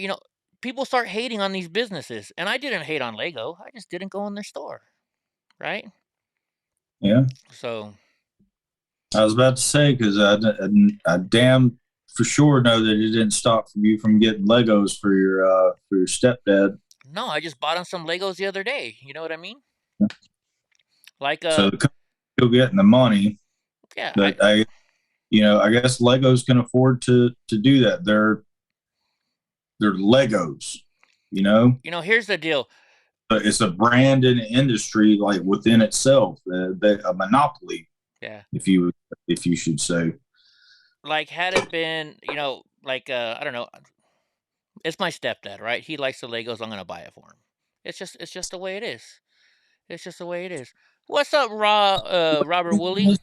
people start hating on these businesses. And I didn't hate on Lego. I just didn't go in their store. Right? Yeah. So. I was about to say, because I damn for sure know that it didn't stop you from getting Legos for your stepdad. No, I just bought him some Legos the other day. You know what I mean? Like so still getting the money. Yeah. But I guess Legos can afford to do that. They're Legos. Here's the deal. But it's a brand in the industry, like within itself, a monopoly. Yeah. If you should say. Like, had it been, I don't know, it's my stepdad, right? He likes the Legos. I'm gonna buy it for him. It's just the way it is. It's just the way it is. What's up, Robert Woolley?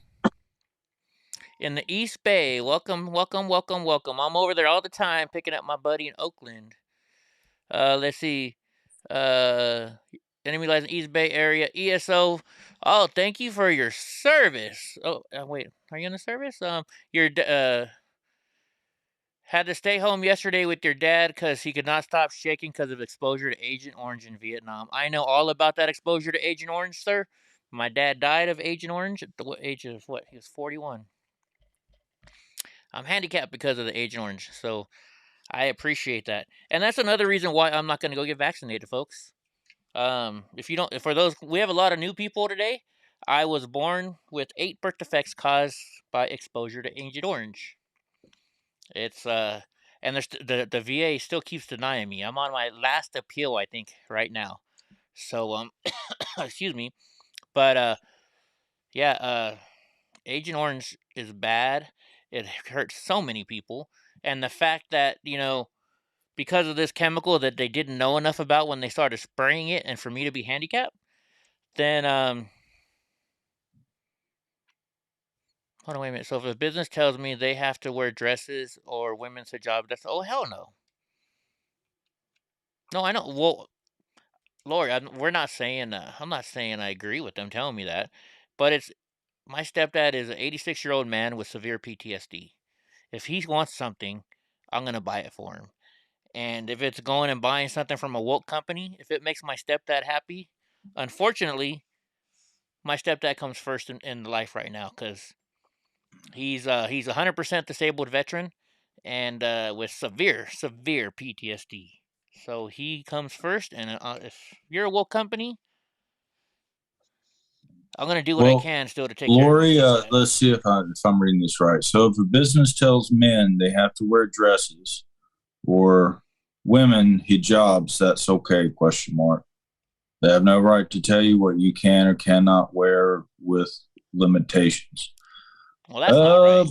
In the East Bay. Welcome, welcome, welcome, welcome. I'm over there all the time picking up my buddy in Oakland. Let's see. Enemy lies in East Bay area. ESO. Oh, thank you for your service. Oh, wait. Are you in the service? Had to stay home yesterday with your dad because he could not stop shaking because of exposure to Agent Orange in Vietnam. I know all about that exposure to Agent Orange, sir. My dad died of Agent Orange at the age of what? He was 41. I'm handicapped because of the Agent Orange, so I appreciate that. And that's another reason why I'm not going to go get vaccinated, folks. We have a lot of new people today. I was born with 8 birth defects caused by exposure to Agent Orange. It's and the VA still keeps denying me. I'm on my last appeal, I think, right now. So excuse me, but Agent Orange is bad. It hurts so many people, and the fact that because of this chemical that they didn't know enough about when they started spraying it, and for me to be handicapped, then hold on, wait a minute. So if a business tells me they have to wear dresses or women's hijab, that's hell no. No, I know. Well, Lori, we're not saying. I'm not saying I agree with them telling me that, but it's my stepdad is an 86-year-old man with severe PTSD. If he wants something, I'm gonna buy it for him. And if it's going and buying something from a woke company, if it makes my stepdad happy, Unfortunately, my stepdad comes first in life right now because he's 100% disabled veteran and with severe PTSD. So he comes first, and if you're a woke company, I'm gonna do what I can still to take Lori, care of let's see if I'm reading this right. So if a business tells men they have to wear dresses or women hijabs, that's okay? ? They have no right to tell you what you can or cannot wear with limitations. Well, that's not right.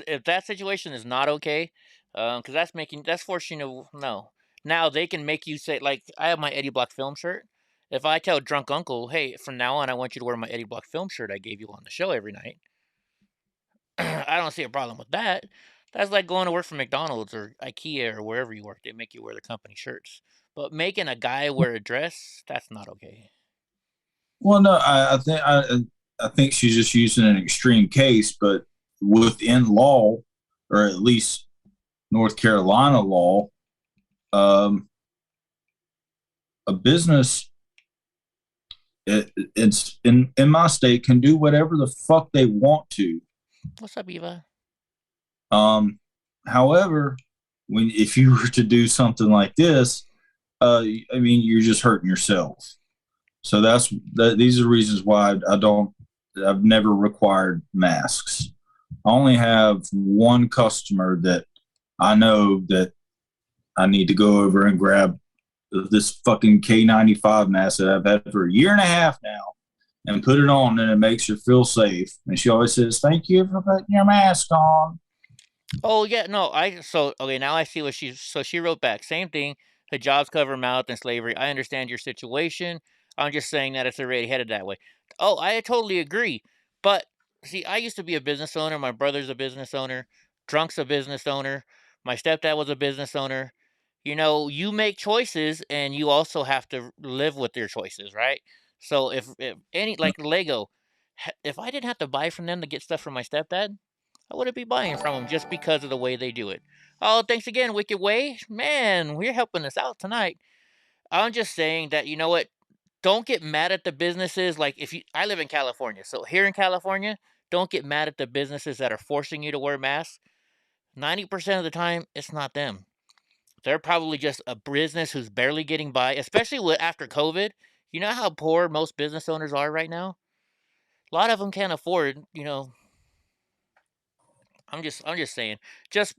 If that situation is not okay, because that's forcing you to no. Now they can make you say, like, I have my Eddie Block film shirt. If I tell drunk uncle, hey, from now on I want you to wear my Eddie Block film shirt I gave you on the show every night, I don't see a problem with that. That's like going to work for McDonald's or IKEA or wherever you work. They make you wear the company shirts. But making a guy wear a dress, that's not okay. Well, no, I think she's just using an extreme case, but within law, or at least North Carolina law, a business it's in my state can do whatever the fuck they want to. What's up, Eva? However, if you were to do something like this, I mean, you're just hurting yourself. So these are reasons why I've never required masks. I only have one customer that I know that I need to go over and grab this fucking K95 mask that I've had for a year and a half now and put it on, and it makes her feel safe. And she always says, "Thank you for putting your mask on." Oh yeah, no, okay, now I see what she wrote back. Same thing. Hijabs cover mouth and slavery. I understand your situation. I'm just saying that it's already headed that way. Oh, I totally agree. But see, I used to be a business owner. My brother's a business owner. Drunk's a business owner. My stepdad was a business owner. You know, you make choices, and you also have to live with your choices, right? So if any like Lego, if I didn't have to buy from them to get stuff from my stepdad, I wouldn't be buying from them just because of the way they do it. Oh, thanks again, Wicked Way. Man, we're helping us out tonight. I'm just saying that, you know what? Don't get mad at the businesses. Like, I live in California. So here in California, don't get mad at the businesses that are forcing you to wear masks. 90% of the time, it's not them. They're probably just a business who's barely getting by, especially after COVID. You know how poor most business owners are right now? A lot of them can't afford, I'm just saying. Just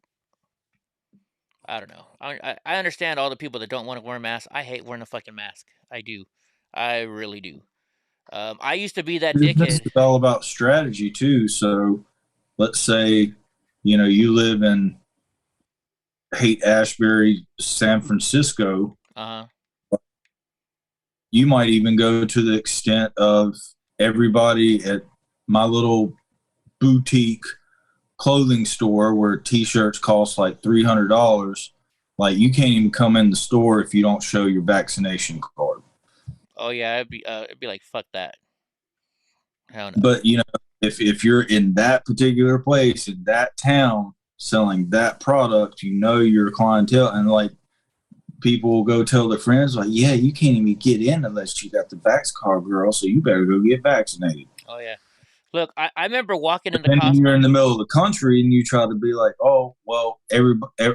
I don't know. I understand all the people that don't want to wear masks. I hate wearing a fucking mask. I do. I really do. I used to be that Business dickhead. is all about strategy too. So let's say, you live in Haight-Ashbury, San Francisco. You might even go to the extent of everybody at my little boutique clothing store where t-shirts cost like $300. Like, you can't even come in the store if you don't show your vaccination card. Oh yeah, it'd be like, fuck that. Hell no. But if you're in that particular place in that town selling that product, your clientele, and like people will go tell their friends, like, yeah, you can't even get in unless you got the vax card, girl, so you better go get vaccinated. Oh yeah. Look, I remember walking into Costco. Costco. You're in the middle of the country and you try to be like, oh, well,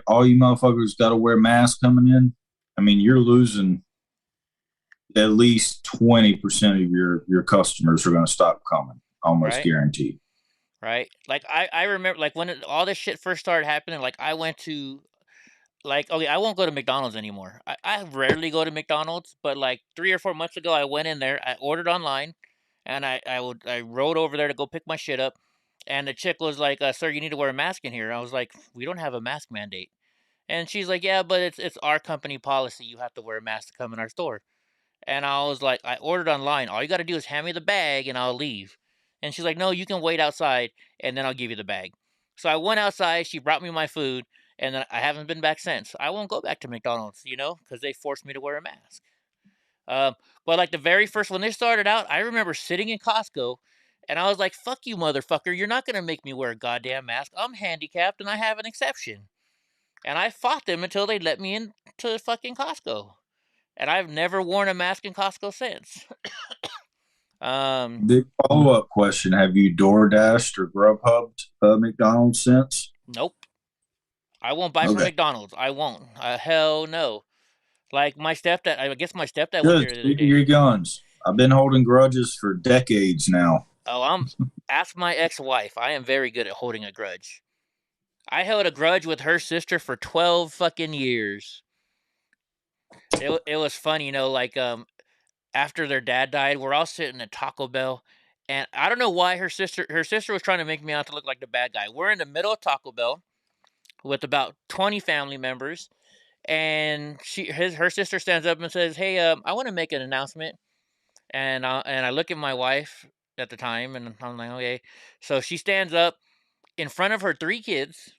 all you motherfuckers got to wear masks coming in. I mean, you're losing at least 20% of your customers are going to stop coming, almost guaranteed. Right. Like I remember, like when all this shit first started happening, like I went to, like, okay, I won't go to McDonald's anymore. I rarely go to McDonald's, but like 3 or 4 months ago, I went in there, I ordered online, and I rode over there to go pick my shit up, and the chick was like, "Sir, you need to wear a mask in here." I was like, "We don't have a mask mandate," and she's like, "Yeah, but it's our company policy. You have to wear a mask to come in our store." And I was like, "I ordered online. All you got to do is hand me the bag, and I'll leave." And she's like, "No, you can wait outside, and then I'll give you the bag." So I went outside. She brought me my food. And then I haven't been back since. I won't go back to McDonald's, because they forced me to wear a mask. But like the very first, when they started out, I remember sitting in Costco, and I was like, "Fuck you, motherfucker! You're not gonna make me wear a goddamn mask. I'm handicapped, and I have an exception." And I fought them until they let me into fucking Costco. and I've never worn a mask in Costco since. The follow-up question: have you DoorDashed or Grubhubbed McDonald's since? Nope. I won't buy from McDonald's. I won't. Hell no. Like my stepdad, I guess my stepdad was here the other day. Your guns. I've been holding grudges for decades now. Oh, ask my ex-wife. I am very good at holding a grudge. I held a grudge with her sister for 12 fucking years. It was funny, you know, like after their dad died, we're all sitting at Taco Bell, and I don't know why her sister was trying to make me out to look like the bad guy. We're in the middle of Taco Bell with about 20 family members, and her sister stands up and says, "Hey, I want to make an announcement." And I look at my wife at the time, and I'm like, "Okay." So she stands up in front of her 3 kids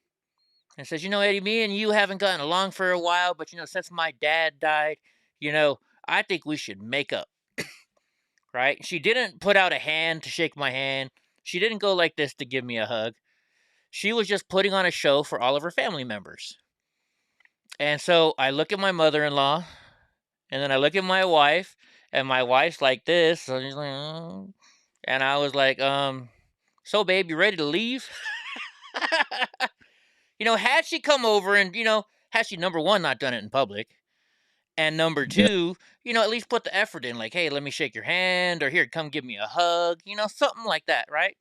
and says, "You know, Eddie, me and you haven't gotten along for a while, but, you know, since my dad died, you know, I think we should make up." Right? She didn't put out a hand to shake my hand. She didn't go like this to give me a hug. She was just putting on a show for all of her family members. And so I look at my mother-in-law, and then I look at my wife, and my wife's like this. So she's like, oh. And I was like, so babe, you ready to leave? You know, had she come over and, you know, had she, number one, not done it in public, and number two, you know, at least put the effort in, like, hey, let me shake your hand, or here, come give me a hug, you know, something like that, right?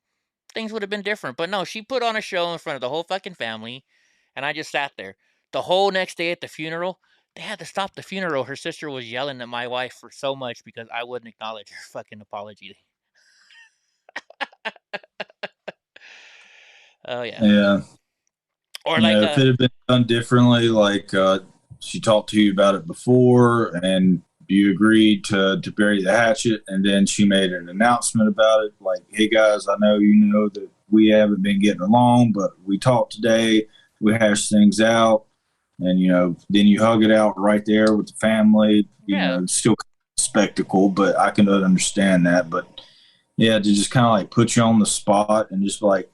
Things would have been different. But no, she put on a show in front of the whole fucking family, and I just sat there. The whole next day at the funeral, they had to stop the funeral. Her sister was yelling at my wife for so much because I wouldn't acknowledge her fucking apology. Oh, yeah. Yeah. Or like, if it had been done differently, like she talked to you about it before and you agreed to bury the hatchet, and then she made an announcement about it, like, hey guys, I know you know that we haven't been getting along, but we talked today, we hashed things out, and, you know, then you hug it out right there with the family. You know, it's still a spectacle, but I can understand that. But yeah, to just kind of like put you on the spot and just like,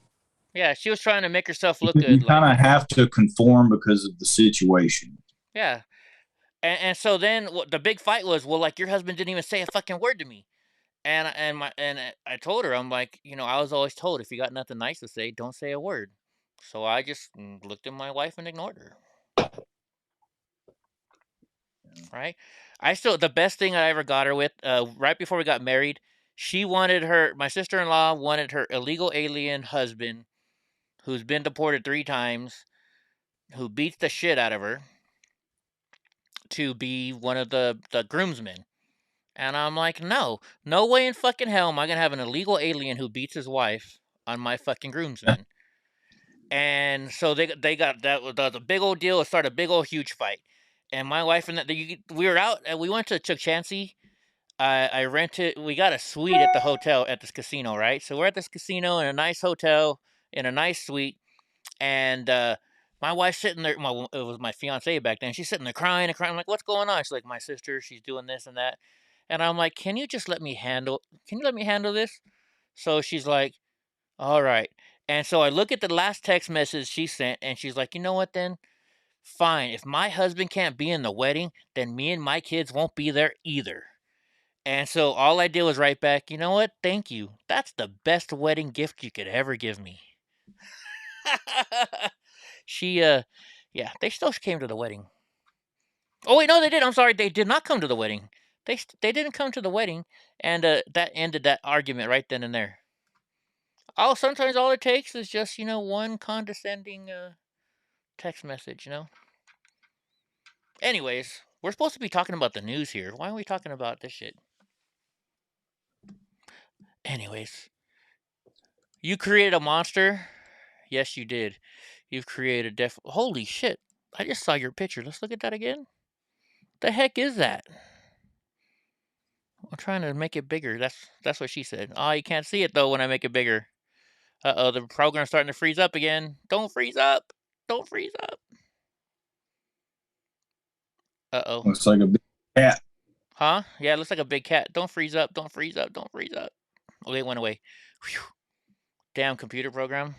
yeah, she was trying to make herself look good. You kind of have to conform because of the situation. Yeah. And so then the big fight was, well, like, your husband didn't even say a fucking word to me. And I told her, I'm like, you know, I was always told, if you got nothing nice to say, don't say a word. So I just looked at my wife and ignored her. Right? The best thing I ever got her with, right before we got married, my sister-in-law wanted her illegal alien husband, who's been deported 3 times, who beats the shit out of her, to be one of the groomsmen. And I'm like, no way in fucking hell am I gonna have an illegal alien who beats his wife on my fucking groomsmen. And so they got that was a big old deal. It started a big old huge fight. And my wife and we were out, and we went to Chukchansi. We got a suite at the hotel at this casino, right? So we're at this casino in a nice hotel in a nice suite, and my wife's sitting there. It was my fiance back then. She's sitting there crying. I'm like, what's going on? She's like, my sister, she's doing this and that. And I'm like, can you let me handle this? So she's like, all right. And so I look at the last text message she sent, and she's like, you know what then? Fine. If my husband can't be in the wedding, then me and my kids won't be there either. And so all I did was write back, you know what? Thank you. That's the best wedding gift you could ever give me. Yeah, they still came to the wedding. Oh, wait, no, they did. I'm sorry. They did not come to the wedding. They didn't come to the wedding, and that ended that argument right then and there. Sometimes all it takes is just, you know, one condescending text message, you know? Anyways, we're supposed to be talking about the news here. Why are we talking about this shit? Anyways, you created a monster? Yes, you did. You've created holy shit. I just saw your picture. Let's look at that again. The heck is that? I'm trying to make it bigger. That's what she said. Oh, you can't see it, though, when I make it bigger. Uh-oh, the program's starting to freeze up again. Don't freeze up. Don't freeze up. Uh-oh. Looks like a big cat. Huh? Yeah, it looks like a big cat. Don't freeze up. Don't freeze up. Don't freeze up. Oh, it went away. Whew. Damn computer program.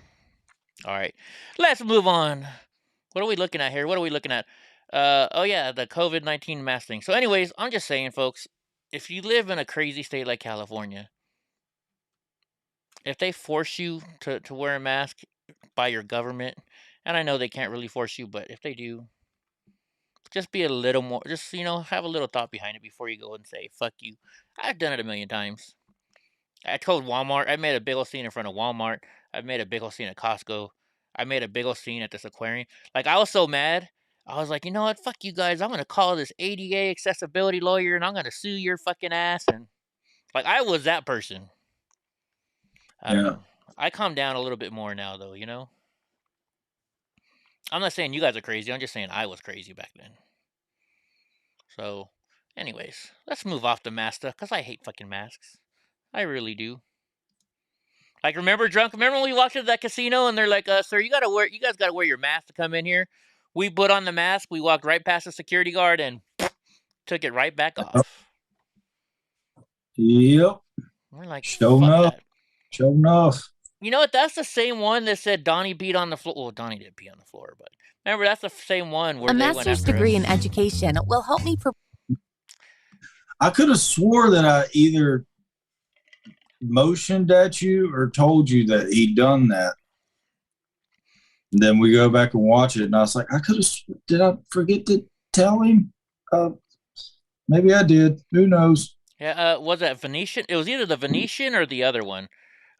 All right. Let's move on. What are we looking at here? What are we looking at? Oh yeah, the COVID-19 mask thing. So, anyways, I'm just saying, folks, if you live in a crazy state like California, if they force you to wear a mask by your government, and I know they can't really force you, but if they do, just be a little more, just, have a little thought behind it before you go and say, fuck you. I've done it a million times. I told Walmart, I made a big old scene in front of Walmart. I've made a big old scene at Costco. I made a big old scene at this aquarium. Like, I was so mad. I was like, you know what? Fuck you guys. I'm going to call this ADA accessibility lawyer and I'm going to sue your fucking ass. And, like, I was that person. I don't know. I calm down a little bit more now, though, I'm not saying you guys are crazy. I'm just saying I was crazy back then. So, anyways, let's move off the mask stuff because I hate fucking masks. I really do. Like, remember when we walked into that casino and they're like, sir, you guys gotta wear your mask to come in here. We put on the mask, we walked right past the security guard and took it right back off. Yep. We're like, show enough. You know what? That's the same one that said Donnie peed on the floor. Well, Donnie didn't pee on the floor, but remember, that's the same one where a master's degree in education will help me. I could have swore that I either motioned at you or told you that he'd done that. And then we go back and watch it, and I was like, did I forget to tell him? Maybe I did. Who knows? Yeah, was that Venetian? It was either the Venetian or the other one.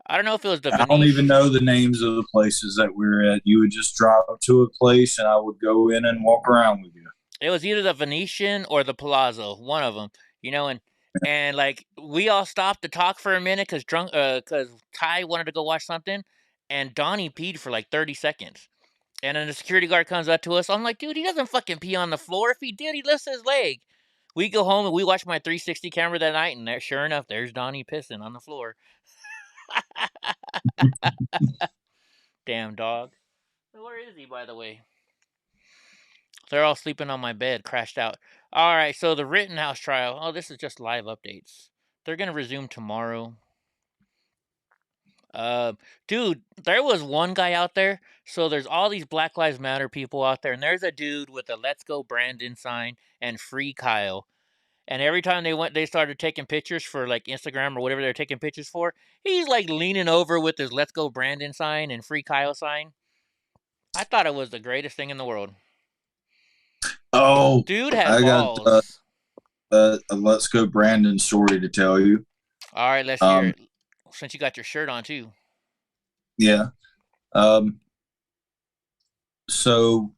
I don't know if it was the Venetian. I don't even know the names of the places that we were at. You would just drive up to a place, and I would go in and walk around with you. It was either the Venetian or the Palazzo, one of them, and like we all stopped to talk for a minute because Ty wanted to go watch something, and Donnie peed for like 30 seconds, and then the security guard comes up to us. I'm like, dude, he doesn't fucking pee on the floor. If he did, he lifts his leg. We go home and we watch my 360 camera that night, and there, sure enough, there's Donnie pissing on the floor. Damn dog. Where is he, by the way? They're all sleeping on my bed, crashed out. All right, so the Rittenhouse trial. Oh, this is just live updates. They're going to resume tomorrow. Dude, there was one guy out there. So there's all these Black Lives Matter people out there. And there's a dude with a Let's Go Brandon sign and Free Kyle. And every time they started taking pictures for like Instagram or whatever they're taking pictures for, he's like leaning over with his Let's Go Brandon sign and Free Kyle sign. I thought it was the greatest thing in the world. Oh, dude had balls. Got a Let's Go Brandon story to tell you. All right, let's hear it. Since you got your shirt on too. Yeah. So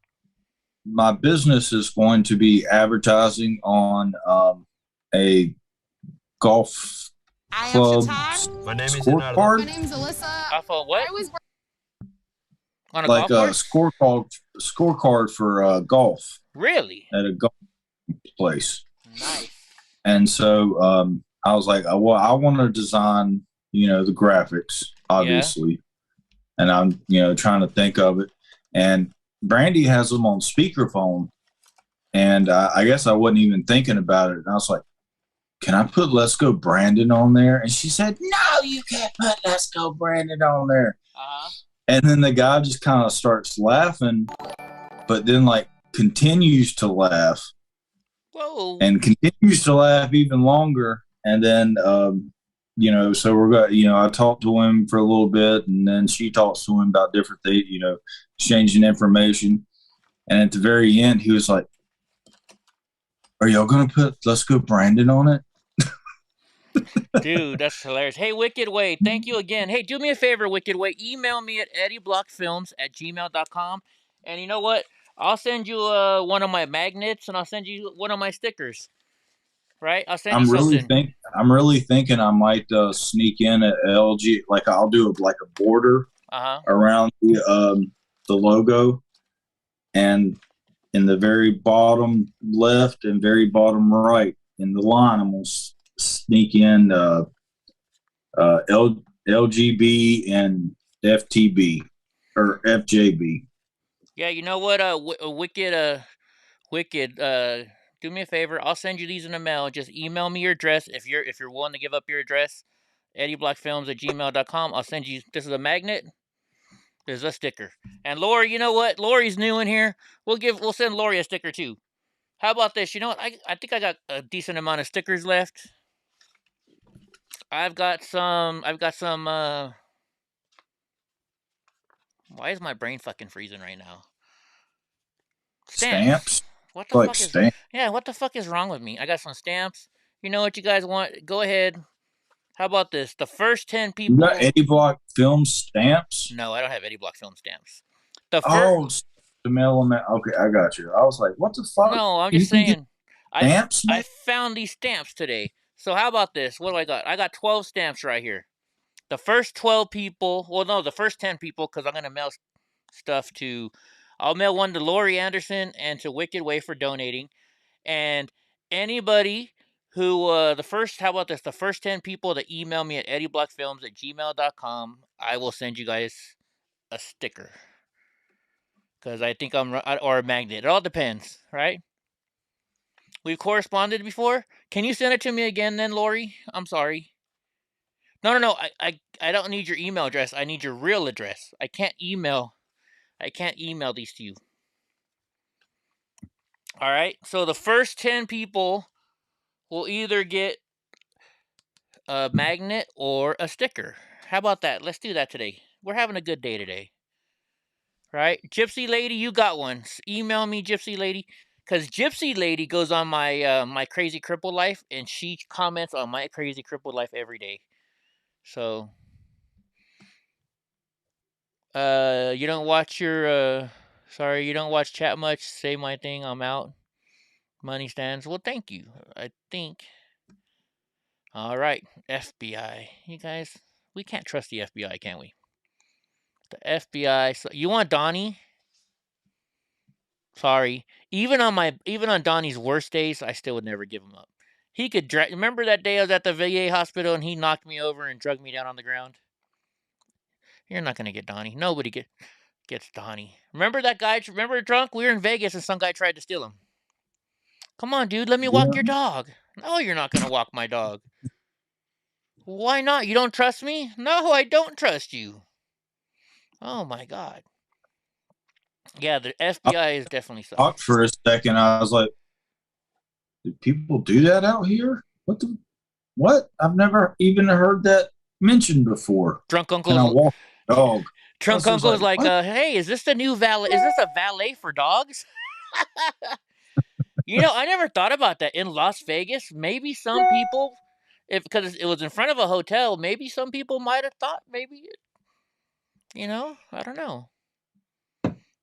my business is going to be advertising on a golf club scorecard. My name's Alyssa. Off of what? On a like golf course? Scorecard for golf. Really? At a golf place. Nice. And so I was like, well, I want to design, the graphics, obviously. Yeah. And I'm, trying to think of it. And Brandy has them on speakerphone. And I guess I wasn't even thinking about it. And I was like, can I put Let's Go Brandon on there? And she said, no, you can't put Let's Go Brandon on there. Uh-huh. And then the guy just kind of starts laughing, but then like continues to laugh. Whoa. And continues to laugh even longer. And then, so we're going, I talked to him for a little bit, and then she talks to him about different things, exchanging information. And at the very end, he was like, are y'all going to put Let's Go Brandon on it? Dude, that's hilarious. Hey, Wicked Way, thank you again. Hey, do me a favor, Wicked Way. Email me at EddieBlockFilms@gmail.com. And you know what? I'll send you one of my magnets, and I'll send you one of my stickers. Right? I'll send you something. I'm really thinking I might sneak in at LG. Like I'll do a border around the logo, and in the very bottom left and very bottom right in the line, I'm gonna sneak in LGB and FTB or FJB. Yeah, you know what? Wicked. Do me a favor. I'll send you these in the mail. Just email me your address if you're willing to give up your address. EddieBlockFilms@gmail.com. I'll send you. This is a magnet. There's a sticker. And Lori, you know what? Lori's new in here. We'll send Lori a sticker too. How about this? You know what? I think I got a decent amount of stickers left. I've got some. Why is my brain fucking freezing right now? Stamps. What the fuck is? Yeah, what the fuck is wrong with me? I got some stamps. You know what you guys want? Go ahead. How about this? The first 10 people. You got EddieBlockFilms stamps? No, I don't have EddieBlockFilm stamps. To mail them out. Okay, I got you. I was like, what the fuck? No, I'm just saying. I found these stamps today. So how about this? What do I got? I got 12 stamps right here. The first 12 people. Well, no, the first 10 people, because I'm gonna mail stuff to. I'll mail one to Lori Anderson and to Wicked Way for donating, and anybody who how about this? The first 10 people that email me at EddieBlockFilms@gmail.com, I will send you guys a sticker. Because I think or a magnet. It all depends, right? We've corresponded before. Can you send it to me again then, Lori? I'm sorry. No. I don't need your email address. I need your real address. I can't email these to you. All right. So the first 10 people will either get a magnet or a sticker. How about that? Let's do that today. We're having a good day today. Right? Gypsy Lady, you got one. Email me, Gypsy Lady. Because Gypsy Lady goes on my my Crazy Crippled Life, and she comments on my Crazy Crippled Life every day. So, you don't watch your, you don't watch chat much. Say my thing, I'm out. Money stands. Well, thank you. I think. All right, FBI. You guys, we can't trust the FBI, can we? The FBI. So you want Donnie? Sorry. Even on Donnie's worst days, I still would never give him up. He could remember that day I was at the VA hospital and he knocked me over and dragged me down on the ground? You're not gonna get Donnie. Nobody gets Donnie. Remember that guy? Remember drunk? We were in Vegas and some guy tried to steal him. Come on, dude, let me walk your dog. No, you're not gonna walk my dog. Why not? You don't trust me? No, I don't trust you. Oh my God. Yeah, the FBI is definitely something. For a second, I was like, "Did people do that out here? What? I've never even heard that mentioned before." Drunk Uncle. And I walked the dog. Drunk Uncle's like, "Hey, is this the new valet? Is this a valet for dogs?" You know, I never thought about that. In Las Vegas, maybe some people, because it was in front of a hotel, maybe some people might have thought maybe, I don't know.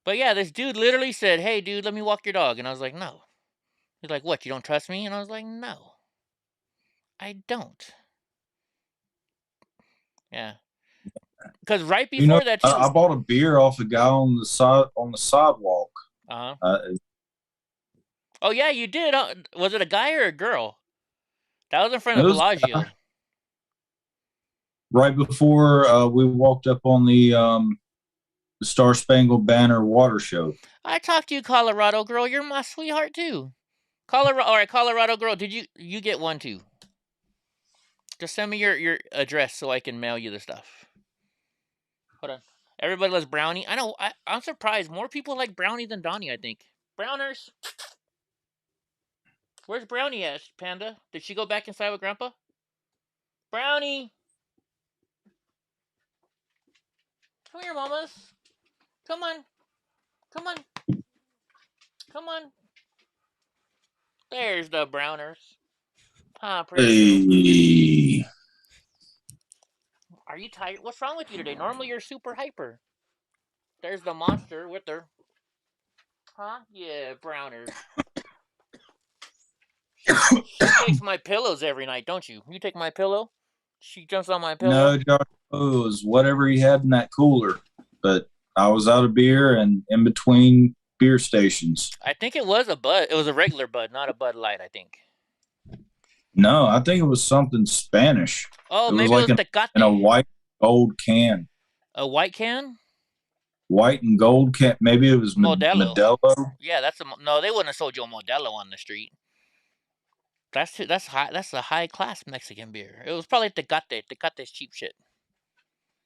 But yeah, this dude literally said, "Hey, dude, let me walk your dog." And I was like, "No." He's like, "What, you don't trust me?" And I was like, "No, I don't." Yeah. Because right before that, I bought a beer off a guy on the sidewalk. Oh yeah, you did. Was it a guy or a girl? That was in front of Bellagio. Right before we walked up on the Star Spangled Banner water show. I talked to you, Colorado girl. You're my sweetheart too. All right, Colorado girl. Did you get one too? Just send me your address so I can mail you the stuff. Hold on. Everybody loves Brownie. I know. I'm surprised. More people like Brownie than Donnie, I think. Browners. Where's Brownie at, Panda? Did she go back inside with Grandpa? Brownie. Come here, mamas. Come on. Come on. Come on. There's the Browners. Hey. Are you tired? What's wrong with you today? Normally you're super hyper. There's the monster with her. Huh? Yeah, Browners. She takes my pillows every night, don't you? You take my pillow? She jumps on my pillow? No, Josh, it was whatever he had in that cooler. But I was out of beer and in between beer stations. I think it was a Bud. It was a regular Bud, not a Bud Light, I think. No, I think it was something Spanish. Oh, maybe it was Tecate. In a white gold can. A white can? White and gold can. Maybe it was Modelo. Yeah, no. They wouldn't have sold you a Modelo on the street. That's high. That's a high class Mexican beer. It was probably Tecate. Tecate's cheap shit.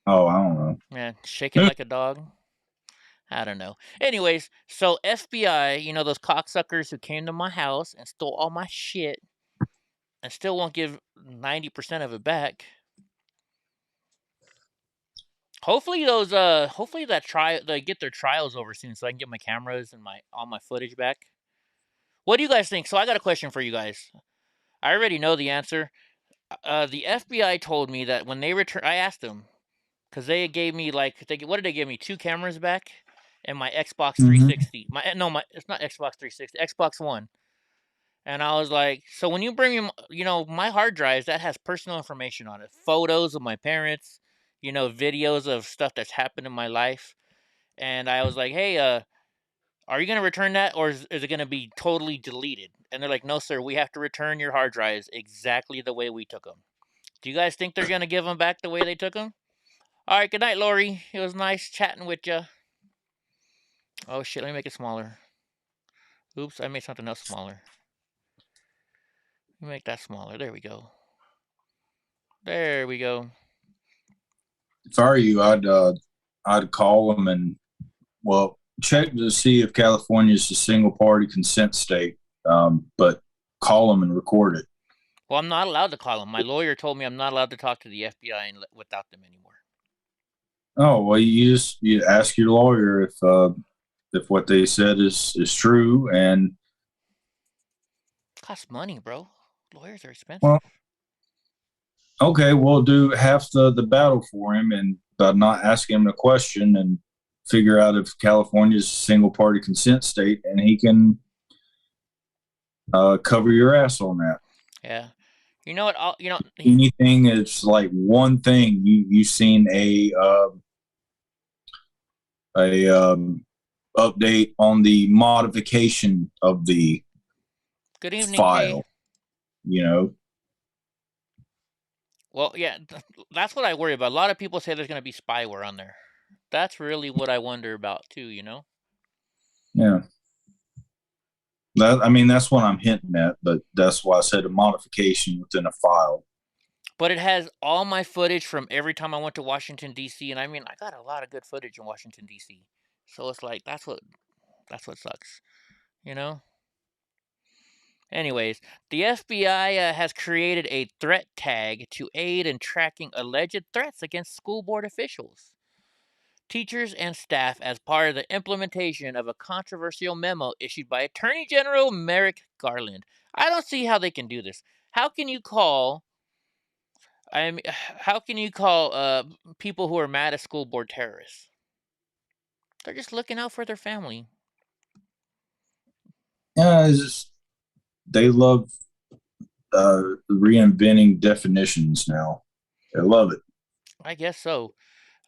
Oh, I don't know. Yeah, shaking like a dog. I don't know. Anyways, so FBI, you know, those cocksuckers who came to my house and stole all my shit and still won't give 90% of it back. Hopefully hopefully they get their trials over soon so I can get my cameras and all my footage back. What do you guys think? So I got a question for you guys. I already know the answer. The FBI told me that when they return, I asked them, because they gave me what did they give me? 2 cameras back and my Xbox 360. It's not Xbox 360, Xbox One. And I was like, so when you bring me, you know, my hard drives, that has personal information on it. Photos of my parents, you know, videos of stuff that's happened in my life. And I was like, hey, are you going to return that or is it going to be totally deleted? And they're like, no, sir, we have to return your hard drives exactly the way we took them. Do you guys think they're going to give them back the way they took them? All right, good night, Lori. It was nice chatting with you. Oh, shit, let me make it smaller. Oops, I made something else smaller. Let me make that smaller. There we go. There we go. If I were you, I'd call them and, well, check to see if California is a single-party consent state, but call them and record it. Well, I'm not allowed to call them. My lawyer told me I'm not allowed to talk to the FBI without them anymore. Oh, well, you ask your lawyer if what they said is true, and it costs money, bro. Lawyers are expensive. Well, okay, we'll do half the battle for him, and by not asking him a question and figure out if California is a single-party consent state, and he can cover your ass on that. Yeah. You know what? Anything is like one thing you've seen a update on the modification of the Good evening, file. Kay. You know. Well, yeah, that's what I worry about. A lot of people say there's going to be spyware on there. That's really what I wonder about too. You know. Yeah. That's what I'm hinting at, but that's why I said a modification within a file. But it has all my footage from every time I went to Washington, D.C., and I got a lot of good footage in Washington, D.C., so it's like, that's what sucks, you know? Anyways, the FBI has created a threat tag to aid in tracking alleged threats against school board officials, teachers, and staff as part of the implementation of a controversial memo issued by Attorney General Merrick Garland. I don't see how they can do this. How can you call people who are mad at school board terrorists? They're just looking out for their family. Yeah, they love reinventing definitions now. They love it. I guess so.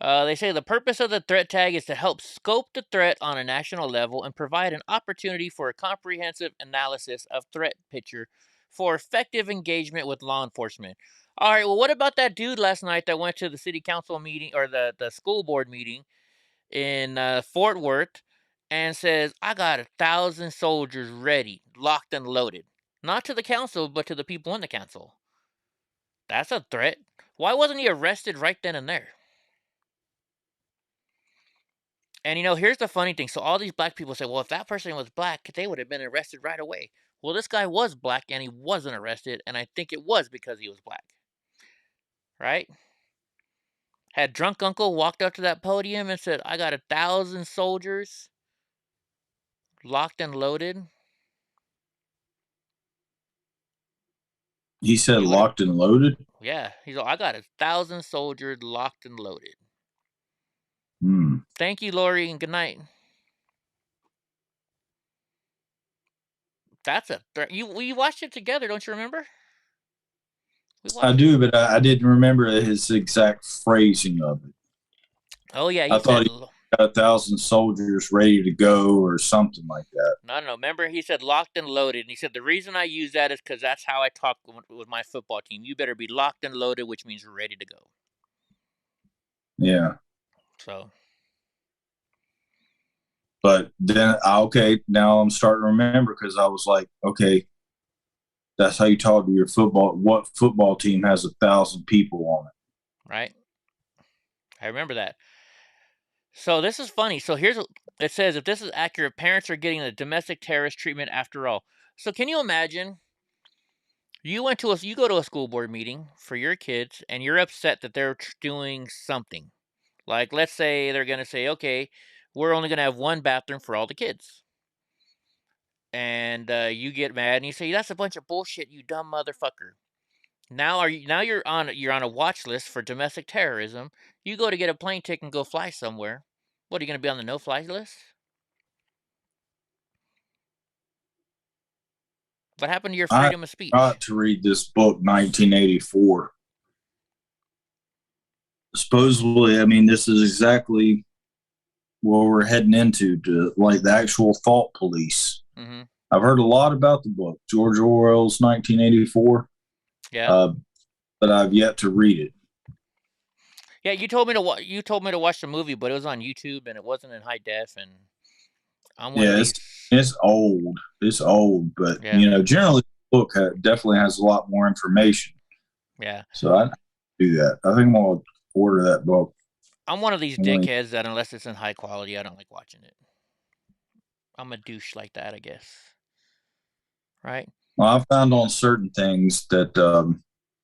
They say the purpose of the threat tag is to help scope the threat on a national level and provide an opportunity for a comprehensive analysis of threat picture for effective engagement with law enforcement. All right, well, what about that dude last night that went to the city council meeting or the school board meeting in Fort Worth and says, I got 1,000 soldiers ready, locked and loaded. Not to the council, but to the people in the council. That's a threat. Why wasn't he arrested right then and there? And, here's the funny thing. So all these black people say, well, if that person was black, they would have been arrested right away. Well, this guy was black and he wasn't arrested, and I think it was because he was black. Right? Had drunk uncle walked up to that podium and said, I got 1,000 soldiers locked and loaded. He said locked and loaded? Yeah. He's like, I got 1,000 soldiers locked and loaded. Thank you, Lori, and good night. That's a threat. We watched it together, don't you remember? I do, but I didn't remember his exact phrasing of it. Oh, yeah. I thought he got 1,000 soldiers ready to go or something like that. No. Remember, he said locked and loaded. And he said, the reason I use that is because that's how I talk with my football team. You better be locked and loaded, which means ready to go. Yeah. So. But then, now I'm starting to remember because I was like, okay, that's how you talk to your football. What football team has 1,000 people on it? Right. I remember that. So this is funny. So here's what it says: if this is accurate, parents are getting the domestic terrorist treatment after all. So can you imagine? You go to a school board meeting for your kids, and you're upset that they're doing something. Like, let's say they're gonna say, okay, we're only gonna have one bathroom for all the kids, and you get mad and you say, that's a bunch of bullshit, you dumb motherfucker. Now you're on a watch list for domestic terrorism. You go to get a plane ticket and go fly somewhere. What, are you going to be on the no-fly list? What happened to your freedom of speech? I got to read this book, 1984. Supposedly, I mean, this is exactly what we're heading into, to like the actual thought police. Mm-hmm. I've heard a lot about the book, George Orwell's 1984. Yeah. But I've yet to read it. Yeah, you told me to watch the movie, but it was on YouTube and it wasn't in high def, and it's old. It's old, but generally the book definitely has a lot more information. Yeah. So I do that. I think I'm gonna order that book. I'm one of these dickheads that unless it's in high quality, I don't like watching it. I'm a douche like that, I guess. Right? Well, I found on certain things that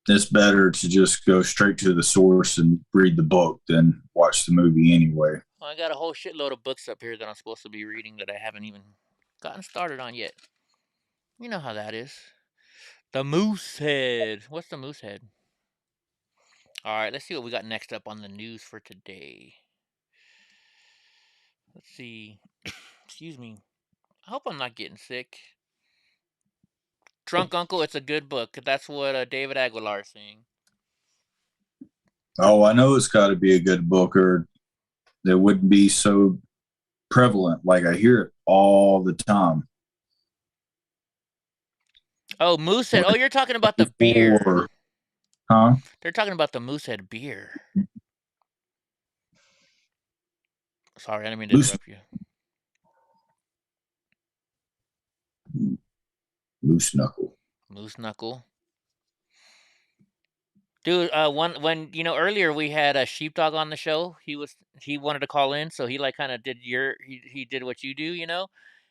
it's better to just go straight to the source and read the book than watch the movie anyway. Well, I got a whole shitload of books up here that I'm supposed to be reading that I haven't even gotten started on yet. You know how that is. The Moosehead. What's the Moosehead? All right, let's see what we got next up on the news for today. Let's see. Excuse me. I hope I'm not getting sick. Drunk Uncle, it's a good book. That's what David Aguilar is saying. Oh, I know it's got to be a good book, or that wouldn't be so prevalent. Like, I hear it all the time. Oh, Moosehead. Oh, you're talking about the beer. Huh? They're talking about the Moosehead beer. Sorry, I didn't mean to interrupt you. Moose Knuckle. Moose Knuckle. Dude, earlier we had a Sheepdog on the show. He wanted to call in, so he like kind of did he did what you do,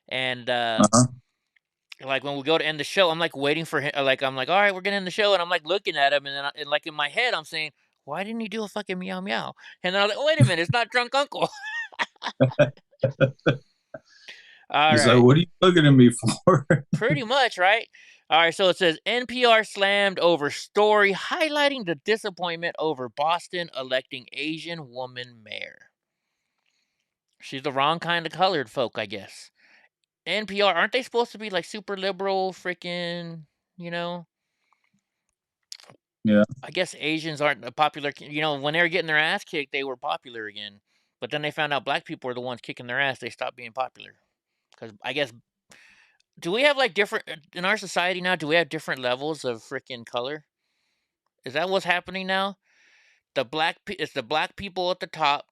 and like when we go to end the show, I'm like waiting for him. Like I'm like, all right, we're gonna end the show, and I'm like looking at him, and then and like in my head, I'm saying, why didn't he do a fucking meow meow? And then I was like, wait a minute, it's not Drunk Uncle. All right. Like, what are you looking at me for? Pretty much, right? All right, so it says NPR slammed over story highlighting the disappointment over Boston electing Asian woman mayor. She's the wrong kind of colored folk, I guess. NPR, aren't they supposed to be like super liberal, freaking, Yeah. I guess Asians aren't a popular, when they were getting their ass kicked, they were popular again. But then they found out black people were the ones kicking their ass. They stopped being popular. Because I guess, do we have like different, in our society now, do we have different levels of freaking color? Is that what's happening now? It's the black people at the top,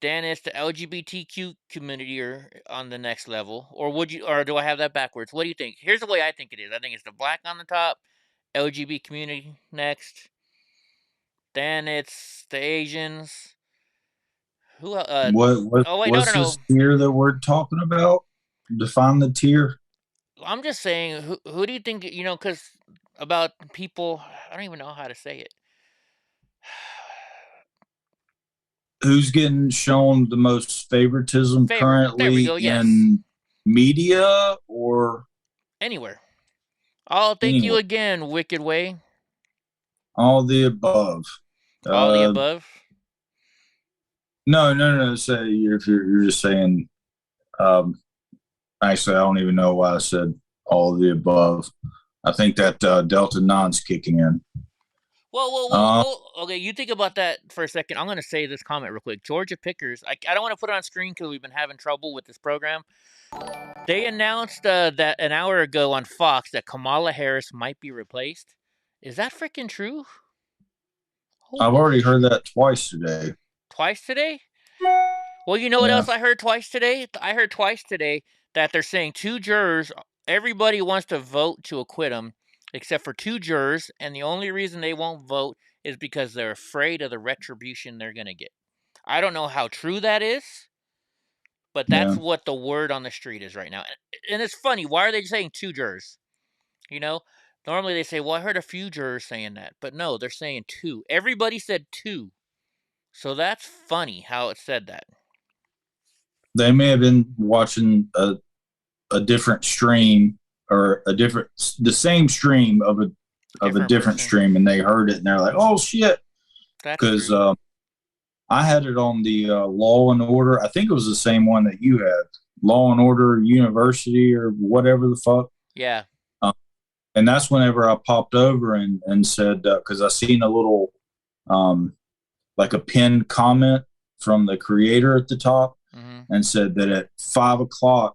then it's the LGBTQ community on the next level. Or do I have that backwards? What do you think? Here's the way I think it is. I think it's the black on the top, LGBT community next, then it's the Asians. Who? What's this tier that we're talking about? Define the tier. I'm just saying, who do you think, because about people, I don't even know how to say it. Who's getting shown the most favoritism currently in media or anywhere? Oh, thank you again, Wicked Way. All the above. All the above? No. Say if you're just saying. Actually, I don't even know why I said all of the above. I think that Delta 9's kicking in. Well, okay, you think about that for a second. I'm going to say this comment real quick. Georgia Pickers, I don't want to put it on screen because we've been having trouble with this program. They announced that an hour ago on Fox that Kamala Harris might be replaced. Is that freaking true? I've already heard that twice today. Twice today? Well, you know what else I heard twice today? I heard twice today that they're saying 2 jurors, everybody wants to vote to acquit them, except for 2 jurors, and the only reason they won't vote is because they're afraid of the retribution they're going to get. I don't know how true that is, but that's what the word on the street is right now. And it's funny. Why are they saying 2 jurors? You know, normally they say, well, I heard a few jurors saying that. But no, they're saying 2. Everybody said 2. So that's funny how it said that. They may have been watching a different stream or the same stream of a different stream, and they heard it and they're like, oh shit. Because I had it on the Law and Order. I think it was the same one that you had, Law and Order University or whatever the fuck. Yeah. And that's whenever I popped over and said, because I seen a little, like a pinned comment from the creator at the top, and said that at 5 o'clock,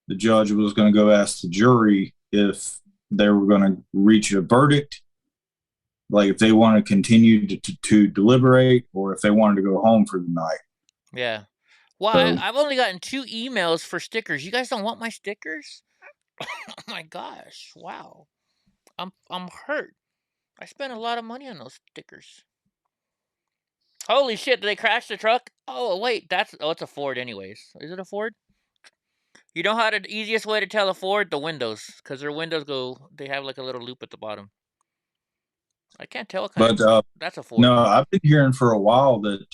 the judge was going to go ask the jury if they were going to reach a verdict, like if they want to continue to deliberate or if they wanted to go home for the night. Yeah. Well, so, I've only gotten 2 emails for stickers. You guys don't want my stickers? Oh my gosh! Wow, I'm hurt. I spent a lot of money on those stickers. Holy shit! Did they crash the truck? Oh wait, it's a Ford anyways. Is it a Ford? You know how the easiest way to tell a Ford? The windows, because their windows they have like a little loop at the bottom. I can't tell. That's a Ford. No, I've been hearing for a while that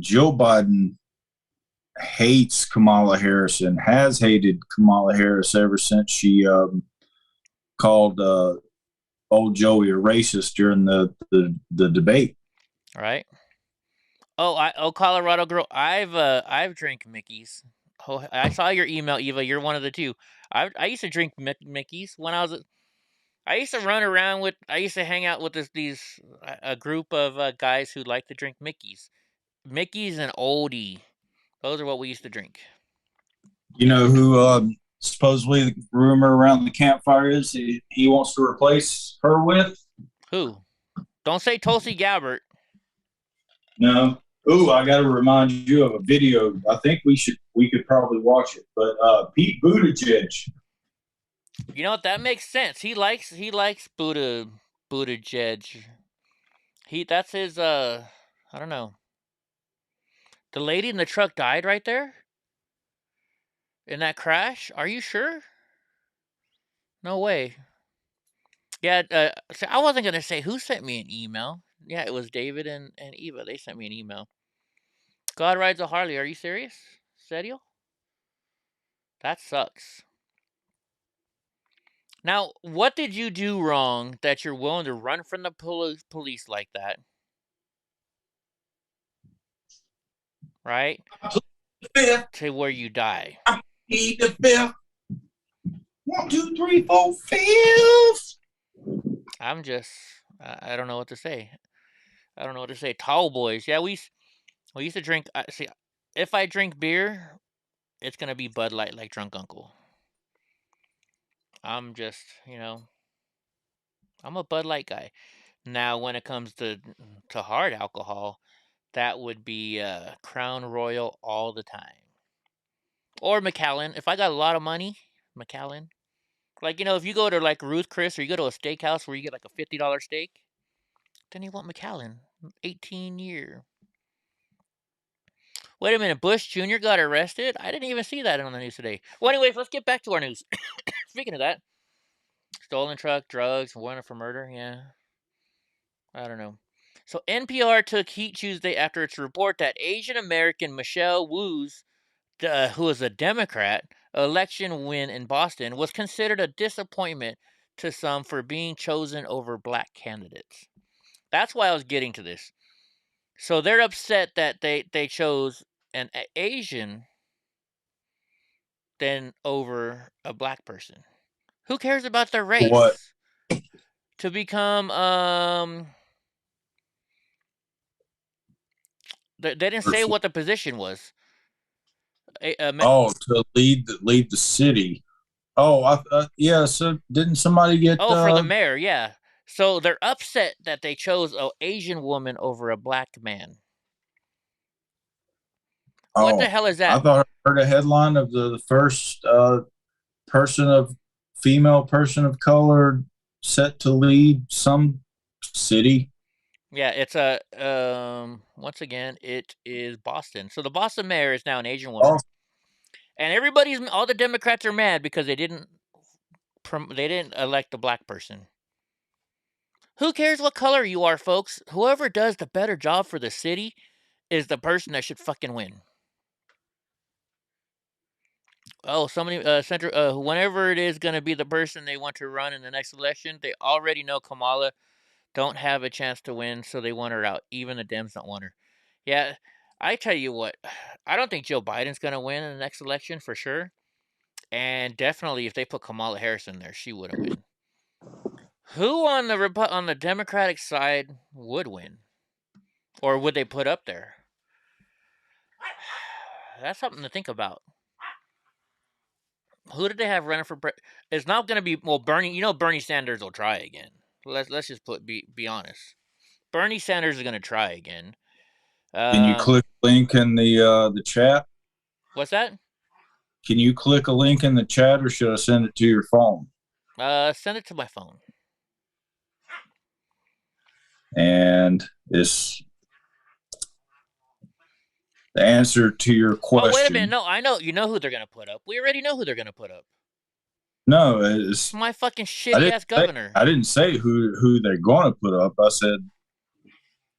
Joe Biden hates Kamala Harris and has hated Kamala Harris ever since she called old Joey a racist during the debate. Right. Oh, Colorado girl. I've drank Mickey's. Oh, I saw your email, Eva. You're one of the 2. I used to drink Mickey's when I was. I used to run around with. I used to hang out with a group of guys who like to drink Mickey's. Mickey's and Oldie. Those are what we used to drink. You know who supposedly the rumor around the campfire is he wants to replace her with? Who? Don't say Tulsi Gabbard. No. Ooh, I got to remind you of a video. I think we could probably watch it. But Pete Buttigieg. You know what? That makes sense. He likes Buttigieg. That's his. I don't know. The lady in the truck died right there? In that crash? Are you sure? No way. Yeah, so I wasn't going to say who sent me an email. Yeah, it was David and Eva. They sent me an email. God rides a Harley. Are you serious? Serio? That sucks. Now, what did you do wrong that you're willing to run from the police like that? Right? To where you die. I need the fifth. 1, 2, 3, 4, 5. I'm just, I don't know what to say. I don't know what to say. Tall boys. Yeah, we used to drink. See, if I drink beer, it's going to be Bud Light like Drunk Uncle. I'm just, I'm a Bud Light guy. Now, when it comes to hard alcohol, that would be Crown Royal all the time. Or Macallan. If I got a lot of money, Macallan. Like, if you go to like Ruth Chris or you go to a steakhouse where you get like a $50 steak, then you want Macallan. 18-year. Wait a minute, Bush Jr. got arrested? I didn't even see that on the news today. Well, anyways, let's get back to our news. Speaking of that, stolen truck, drugs, warrant for murder, yeah. I don't know. So NPR took heat Tuesday after its report that Asian American Michelle Wu's, who is a Democrat, election win in Boston was considered a disappointment to some for being chosen over black candidates. That's why I was getting to this. So they're upset that they chose an Asian than over a black person. Who cares about their race? What? To become they didn't say what the position was. To lead the city. Oh, yeah. So didn't somebody get? Oh, for the mayor, yeah. So they're upset that they chose an Asian woman over a black man. What the hell is that? I thought I heard a headline of the first female person of color set to lead some city. Yeah, it's once again, it is Boston. So the Boston mayor is now an Asian woman, and all the Democrats are mad because they didn't elect a black person. Who cares what color you are, folks? Whoever does the better job for the city is the person that should fucking win. Oh, somebody, whenever it is going to be the person they want to run in the next election, they already know Kamala don't have a chance to win, so they want her out. Even the Dems don't want her. Yeah, I tell you what, I don't think Joe Biden's going to win in the next election for sure. And definitely, if they put Kamala Harris in there, she wouldn't win. Who on the Democratic side would win, or would they put up there? That's something to think about. Who did they have running for president? It's not going to be Bernie. You know Bernie Sanders will try again. Let's just be honest. Bernie Sanders is going to try again. Can you click a link in the chat? What's that? Can you click a link in the chat, or should I send it to your phone? Send it to my phone. And it's the answer to your question. Oh, wait a minute. No, I know. You know who they're going to put up. We already know who they're going to put up. No, it's my fucking shitty-ass governor. I didn't say who they're going to put up. I said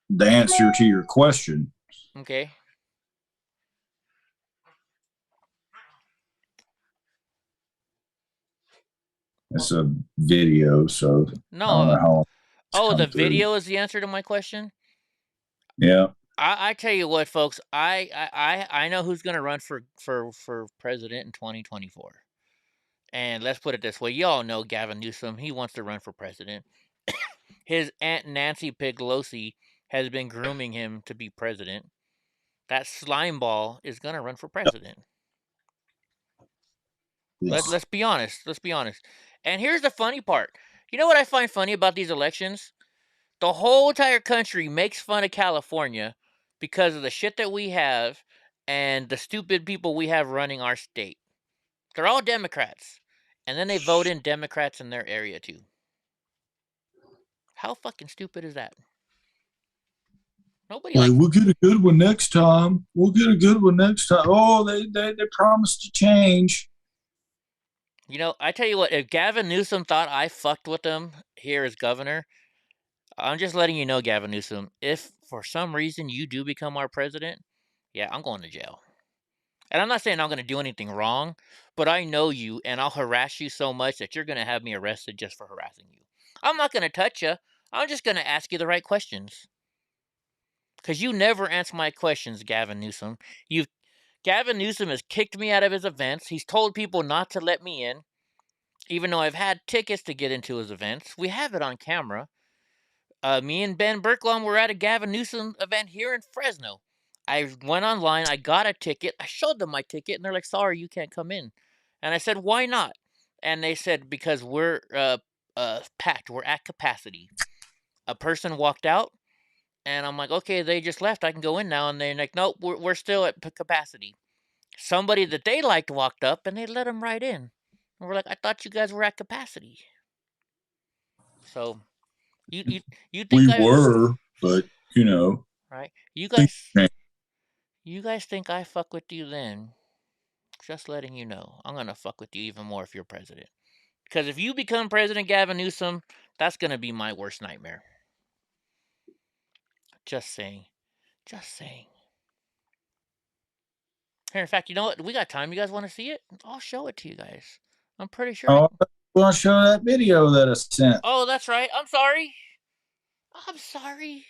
the answer to your question. Okay. It's a video, so no. I don't know how the video is the answer to my question? Yeah. I tell you what, folks. I know who's going to run for president in 2024. And let's put it this way. Y'all know Gavin Newsom. He wants to run for president. His Aunt Nancy Pelosi has been grooming him to be president. That slimeball is going to run for president. Yes. Let's be honest. Let's be honest. And here's the funny part. You know what I find funny about these elections? The whole entire country makes fun of California because of the shit that we have and the stupid people we have running our state. They're all Democrats. And then they vote in Democrats in their area, too. How fucking stupid is that? Nobody we'll get a good one next time. We'll get a good one next time. Oh, they promised to change. You know, I tell you what, if Gavin Newsom thought I fucked with him here as governor, I'm just letting you know, Gavin Newsom, if for some reason you do become our president, yeah, I'm going to jail. And I'm not saying I'm going to do anything wrong, but I know you, and I'll harass you so much that you're going to have me arrested just for harassing you. I'm not going to touch you. I'm just going to ask you the right questions. Because you never answer my questions, Gavin Newsom. Gavin Newsom has kicked me out of his events. He's told people not to let me in, even though I've had tickets to get into his events. We have it on camera. Me and Ben Berklum were at a Gavin Newsom event here in Fresno. I went online, I got a ticket, I showed them my ticket, and they're like, sorry, you can't come in. And I said, why not? And they said, because we're packed, we're at capacity. A person walked out, and I'm like, okay, they just left, I can go in now. And they're like, nope, we're still at capacity. Somebody that they liked walked up, and they let them right in. And we're like, I thought you guys were at capacity. So, you think we were, but, you know. Right? You guys think I fuck with you then? Just letting you know. I'm going to fuck with you even more if you're president. Because if you become President Gavin Newsom, that's going to be my worst nightmare. Just saying. Just saying. Here, in fact, you know what? We got time. You guys want to see it? I'll show it to you guys. I'm pretty sure. Oh, I want to show that video that I sent. Oh, that's right. I'm sorry. I'm sorry.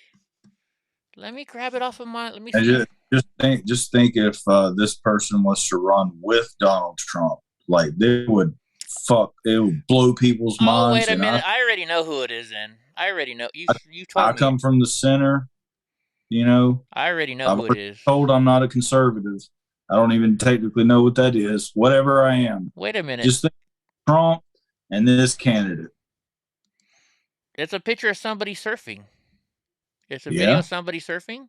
Let me grab it off of my. Let me see. Just think if this person was to run with Donald Trump, like it would blow people's minds. Oh, wait a minute. I already know who it is. Then I already know. You told me. I come from the center. You know. I already know who it is. Told I'm not a conservative. I don't even technically know what that is. Whatever I am. Wait a minute. Just think Trump and this candidate. It's a picture of somebody surfing. It's a video of somebody surfing?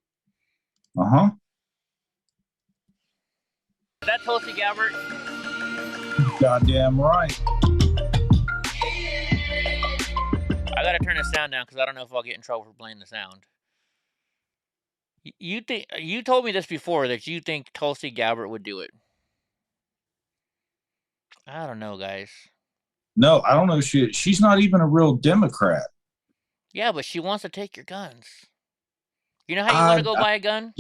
Uh-huh. Is that Tulsi Gabbard? Goddamn right. I gotta turn the sound down because I don't know if I'll get in trouble for playing the sound. You think you told me this before that you think Tulsi Gabbard would do it. I don't know, guys. No, I don't know. She's not even a real Democrat. Yeah, but she wants to take your guns. You know how you want to go buy a gun?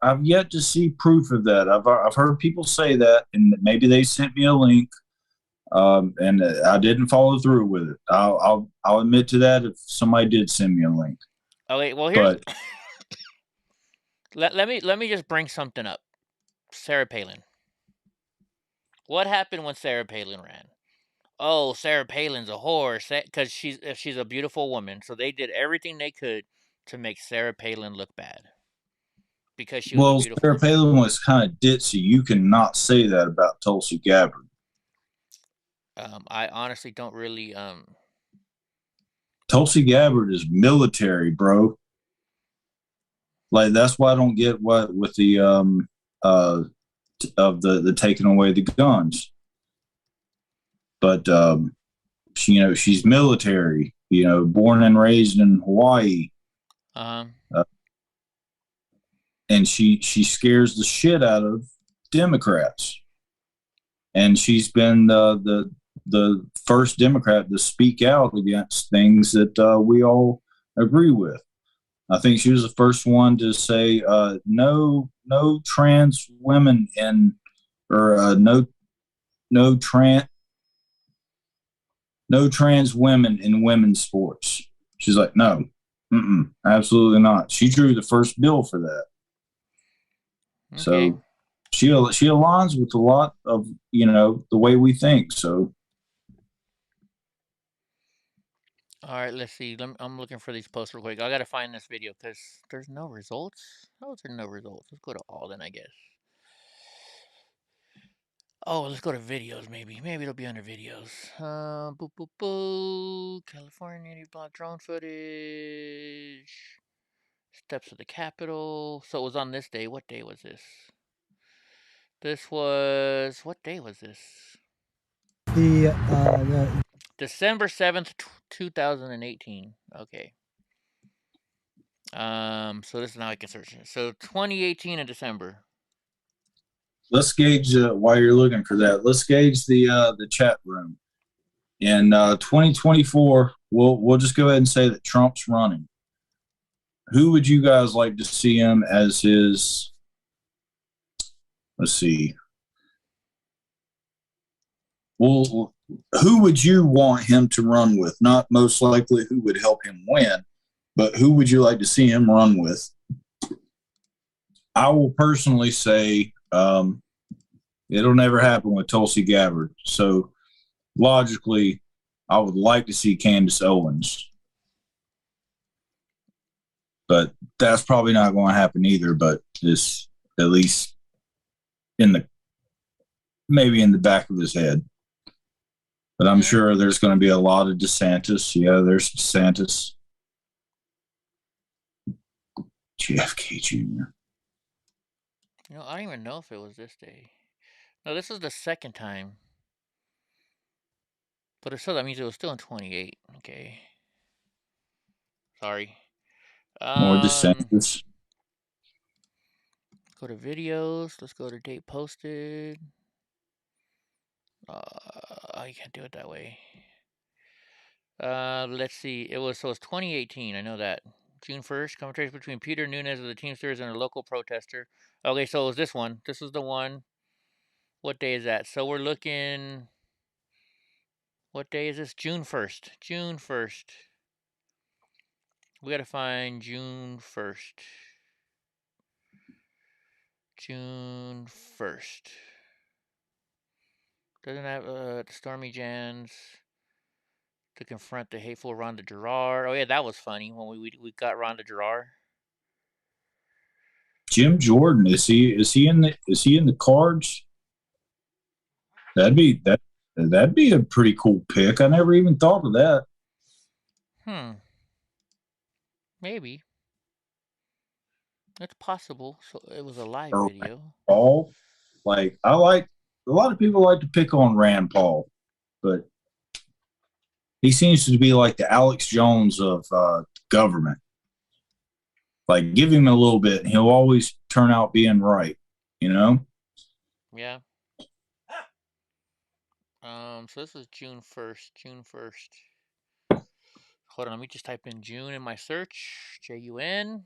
I've yet to see proof of that. I've heard people say that, and maybe they sent me a link, and I didn't follow through with it. I'll admit to that if somebody did send me a link. Okay, well here's let me just bring something up. Sarah Palin. What happened when Sarah Palin ran? Oh, Sarah Palin's a whore because she's a beautiful woman. So they did everything they could to make Sarah Palin look bad because she was a beautiful Sarah woman. Palin was kind of ditzy. You cannot say that about Tulsi Gabbard. I honestly don't really. Tulsi Gabbard is military, bro. Like that's why I don't get what with the of the taking away the guns. But she's military. Born and raised in Hawaii. And she scares the shit out of Democrats. And she's been the first Democrat to speak out against things that we all agree with. I think she was the first one to say no trans women no trans women in women's sports. She's like, no, absolutely not. She drew the first bill for that. Okay. So she aligns with a lot of the way we think. So. All right, let's see. I'm looking for these posts real quick. I gotta find this video because there's no results. How is there no results? Let's go to all then, I guess. Oh, let's go to videos, maybe. Maybe it'll be under videos. Boo, boo, boo. California, EddieBlock drone footage. Steps of the Capitol. So it was on this day. What day was this? What day was this? The December 7th, 2018. Okay. So this is how I can search it. So 2018 in December. Let's gauge while you're looking for that. Let's gauge the chat room. In 2024, we'll just go ahead and say that Trump's running. Who would you guys like to see him as his? Let's see. Well, who would you want him to run with? Not most likely who would help him win, but who would you like to see him run with? I will personally say it'll never happen with Tulsi Gabbard. So logically, I would like to see Candace Owens. But that's probably not going to happen either, but it's at least maybe in the back of his head. But I'm sure there's going to be a lot of DeSantis. Yeah, there's DeSantis. JFK Jr. I don't even know if it was this day. No, this is the second time. But that means it was still in 28. Okay. Sorry. More DeSantis. Go to videos. Let's go to date posted. You can't do it that way. Let's see. It was 2018. I know that. June 1st, conversation between Peter Nunes of the Teamsters and a local protester. Okay, so it was this one. This was the one. What day is that? So we're looking. What day is this? June 1st. June 1st. We gotta find June 1st. June 1st. Doesn't have Stormy Jans to confront the hateful Rhonda Gerard. Oh yeah, that was funny when we got Rhonda Gerard. Jim Jordan, is he in the cards? That'd be a pretty cool pick. I never even thought of that. Maybe. It's possible. So it was a live video. Paul, a lot of people like to pick on Rand Paul, but he seems to be like the Alex Jones of government. Like, give him a little bit. He'll always turn out being right, you know? Yeah. So this is June 1st. June 1st. Hold on, let me just type in June in my search. Jun.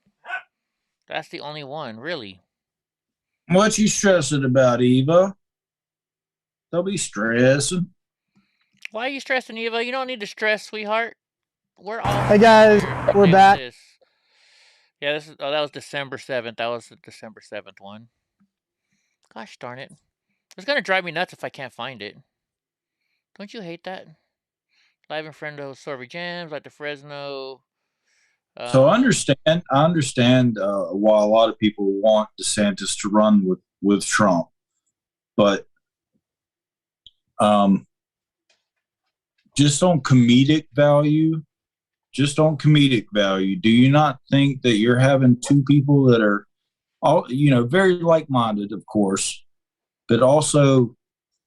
That's the only one, really. What you stressing about, Eva? Don't be stressing. Why are you stressing, Eva? You don't need to stress, sweetheart. We're all. Hey guys, we're back. Yeah, this is. Oh, that was December 7th. That was the December 7th one. Gosh darn it! It's gonna drive me nuts if I can't find it. Don't you hate that? Live in Friendo, Sorby Jams, like the Fresno. So I understand why a lot of people want DeSantis to run with Trump, but just on comedic value, do you not think that you're having two people that are all, very like-minded, of course, but also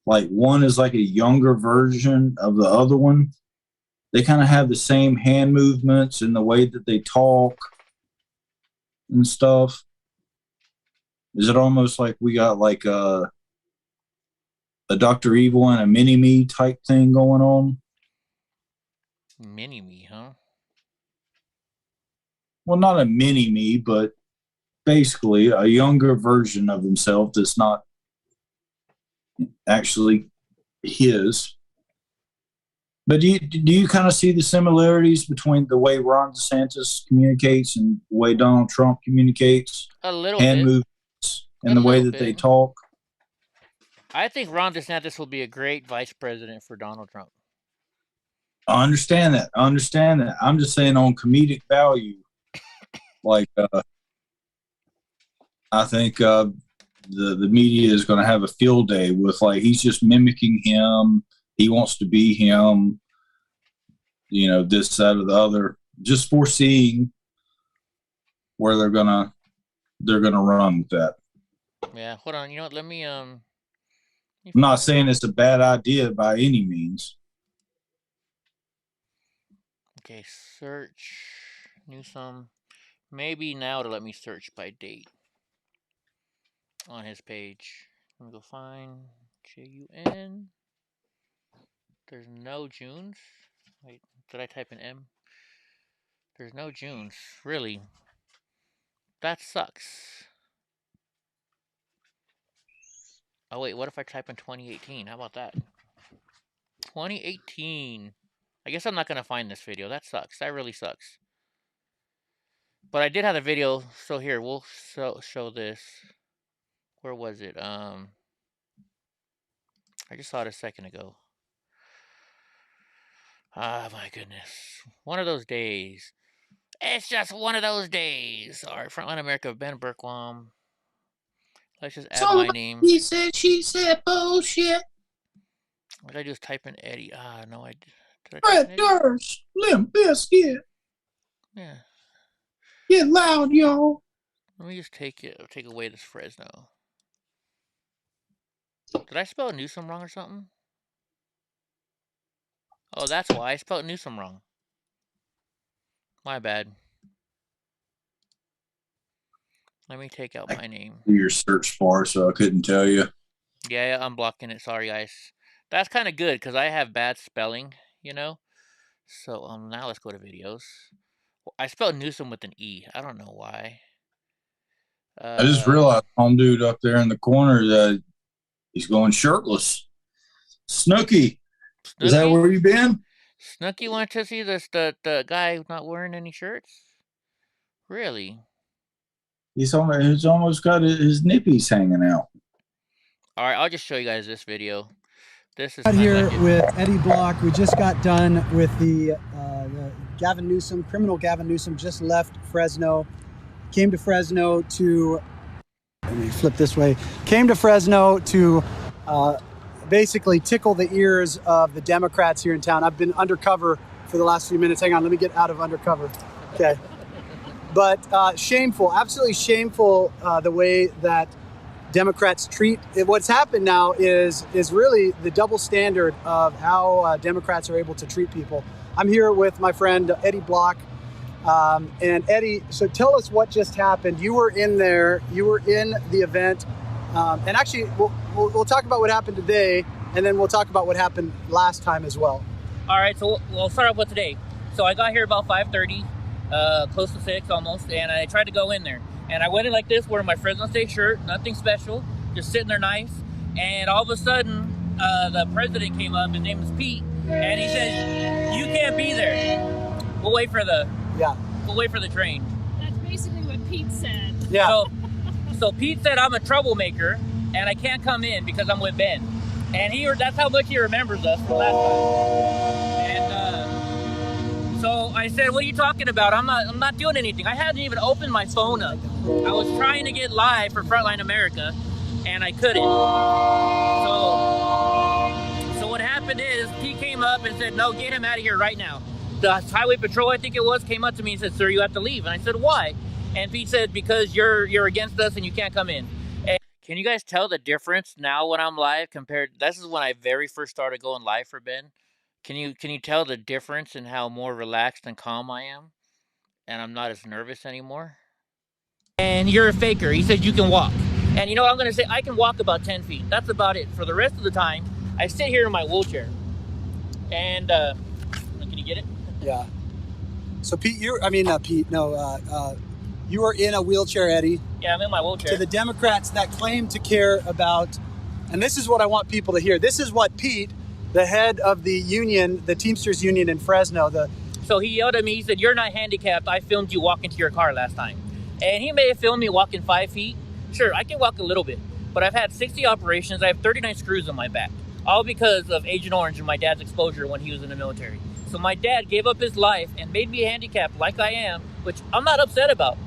like one is like a younger version of the other one? They kind of have the same hand movements and the way that they talk and stuff. Is it almost like we got like a Dr. Evil and a mini-me type thing going on? Mini-me, huh? Well, not a mini-me, but basically a younger version of himself that's not actually his. But do you kind of see the similarities between the way Ron DeSantis communicates and the way Donald Trump communicates? A little hand bit. Movements and the way that they talk? I think Ron DeSantis will be a great vice president for Donald Trump. I understand that. I'm just saying on comedic value, like I think the media is going to have a field day with, like, he's just mimicking him. He wants to be him, this, that, or the other, just foreseeing where they're gonna run with that. Yeah, hold on. You know what? Let me I'm not saying it's a bad idea by any means. Okay, search Newsom. Maybe now to let me search by date on his page. Let me go find Jun. There's no Junes. Wait, did I type in M? There's no Junes. Really? That sucks. Oh wait, what if I type in 2018? How about that? 2018. I guess I'm not gonna find this video. That sucks. That really sucks. But I did have a video. So here, we'll show this. Where was it? I just saw it a second ago. Ah, my goodness. One of those days. It's just one of those days. All right, Frontline America, Ben Berkwam. Let's just add my name. He said, she said, bullshit. What did I just type in Eddie? Ah, no, did I Red Durst, Limp Bizkit. Yeah. Get loud, y'all. Let me just take away this Fresno. Did I spell Newsom wrong or something? Oh, that's why I spelled Newsom wrong. My bad. Let me take out my name. Your search bar, so I couldn't tell you. Yeah, I'm blocking it. Sorry, guys. That's kind of good because I have bad spelling, So now let's go to videos. I spelled Newsom with an E. I don't know why. I just realized some dude up there in the corner that he's going shirtless. Snooky. Is that where you been? Snooky went to see the guy not wearing any shirts? Really? He's almost got his nippies hanging out. All right, I'll just show you guys this video. This is here with Eddie Block. We just got done with the Gavin Newsom, criminal Gavin Newsom just left Fresno. Came to Fresno to, let me flip this way. Came to Fresno to basically tickle the ears of the Democrats here in town. I've been undercover for the last few minutes. Hang on, let me get out of undercover. Okay. But shameful, absolutely shameful the way that Democrats treat. What's happened now is really the double standard of how Democrats are able to treat people. I'm here with my friend Eddie Block. And Eddie, so tell us what just happened. You were in there. You were in the event. And actually, we'll talk about what happened today, and then we'll talk about what happened last time as well. All right, so we'll start off with today. So I got here about 5:30, close to 6 almost, and I tried to go in there. And I went in like this, wearing my Fresno State shirt, nothing special, just sitting there nice. And all of a sudden, the president came up, his name is Pete, and he said, "You can't be there. We'll wait for the train." That's basically what Pete said. Yeah. So Pete said I'm a troublemaker and I can't come in because I'm with Ben. And that's how much he remembers us from last time. And so I said, "What are you talking about? I'm not doing anything." I hadn't even opened my phone up. I was trying to get live for Frontline America and I couldn't. So what happened is Pete came up and said, "No, get him out of here right now." The highway patrol, I think it was, came up to me and said, "Sir, you have to leave." And I said, "Why?" And Pete said, "Because you're against us and you can't come in." And can you guys tell the difference now when I'm live compared? This is when I very first started going live for Ben. Can you tell the difference in how more relaxed and calm I am, and I'm not as nervous anymore? And you're a faker. He said you can walk, and you know what I'm gonna say? I can walk about 10 feet. That's about it. For the rest of the time, I sit here in my wheelchair. And can you get it? Yeah. So Pete, you were in a wheelchair, Eddie. Yeah, I'm in my wheelchair. To the Democrats that claim to care about, and this is what I want people to hear. This is what Pete, the head of the union, the Teamsters union in Fresno, So he yelled at me, he said, "You're not handicapped. I filmed you walking to your car last time." And he may have filmed me walking 5 feet. Sure, I can walk a little bit, but I've had 60 operations. I have 39 screws on my back, all because of Agent Orange and my dad's exposure when he was in the military. So my dad gave up his life and made me handicapped like I am, which I'm not upset about.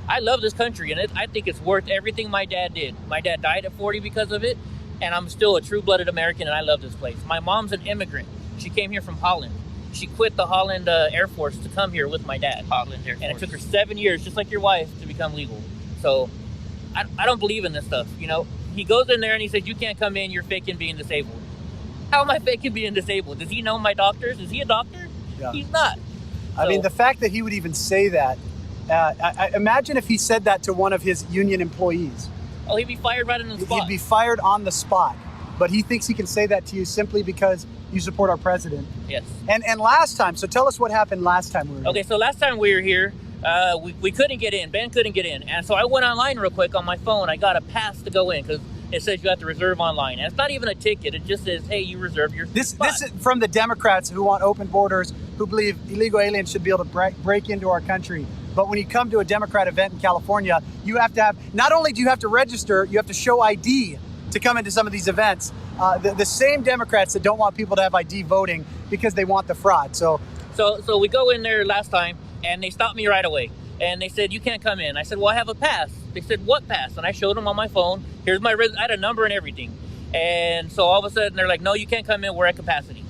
I love this country, and I think it's worth everything my dad did. My dad died at 40 because of it, and I'm still a true-blooded American, and I love this place. My mom's an immigrant. She came here from Holland. She quit the Holland Air Force to come here with my dad. Holland Air Force. And it took her 7 years, just like your wife, to become legal. So I don't believe in this stuff, you know? He goes in there and he says, "You can't come in, you're faking being disabled." How am I faking being disabled? Does he know my doctors? Is he a doctor? Yeah. He's not. I mean, the fact that he would even say that, I imagine if he said that to one of his union employees. Oh, he'd be fired right on the spot. He'd be fired on the spot. But he thinks he can say that to you simply because you support our president. Yes. And last time, so tell us what happened last time we were here. Okay, so last time we were here, we couldn't get in. Ben couldn't get in. And so I went online real quick on my phone. I got a pass to go in because it says you have to reserve online. And it's not even a ticket. It just says, "Hey, you reserved your spot." This is from the Democrats who want open borders, who believe illegal aliens should be able to break into our country. But when you come to a Democrat event in California, you have to have, not only do you have to register, you have to show ID to come into some of these events. The same Democrats that don't want people to have ID voting because they want the fraud. So we go in there last time, and they stopped me right away. And they said, "You can't come in." I said, "Well, I have a pass." They said, "What pass?" And I showed them on my phone. Here's my I had a number and everything. And so all of a sudden, they're like, "No, you can't come in. We're at capacity."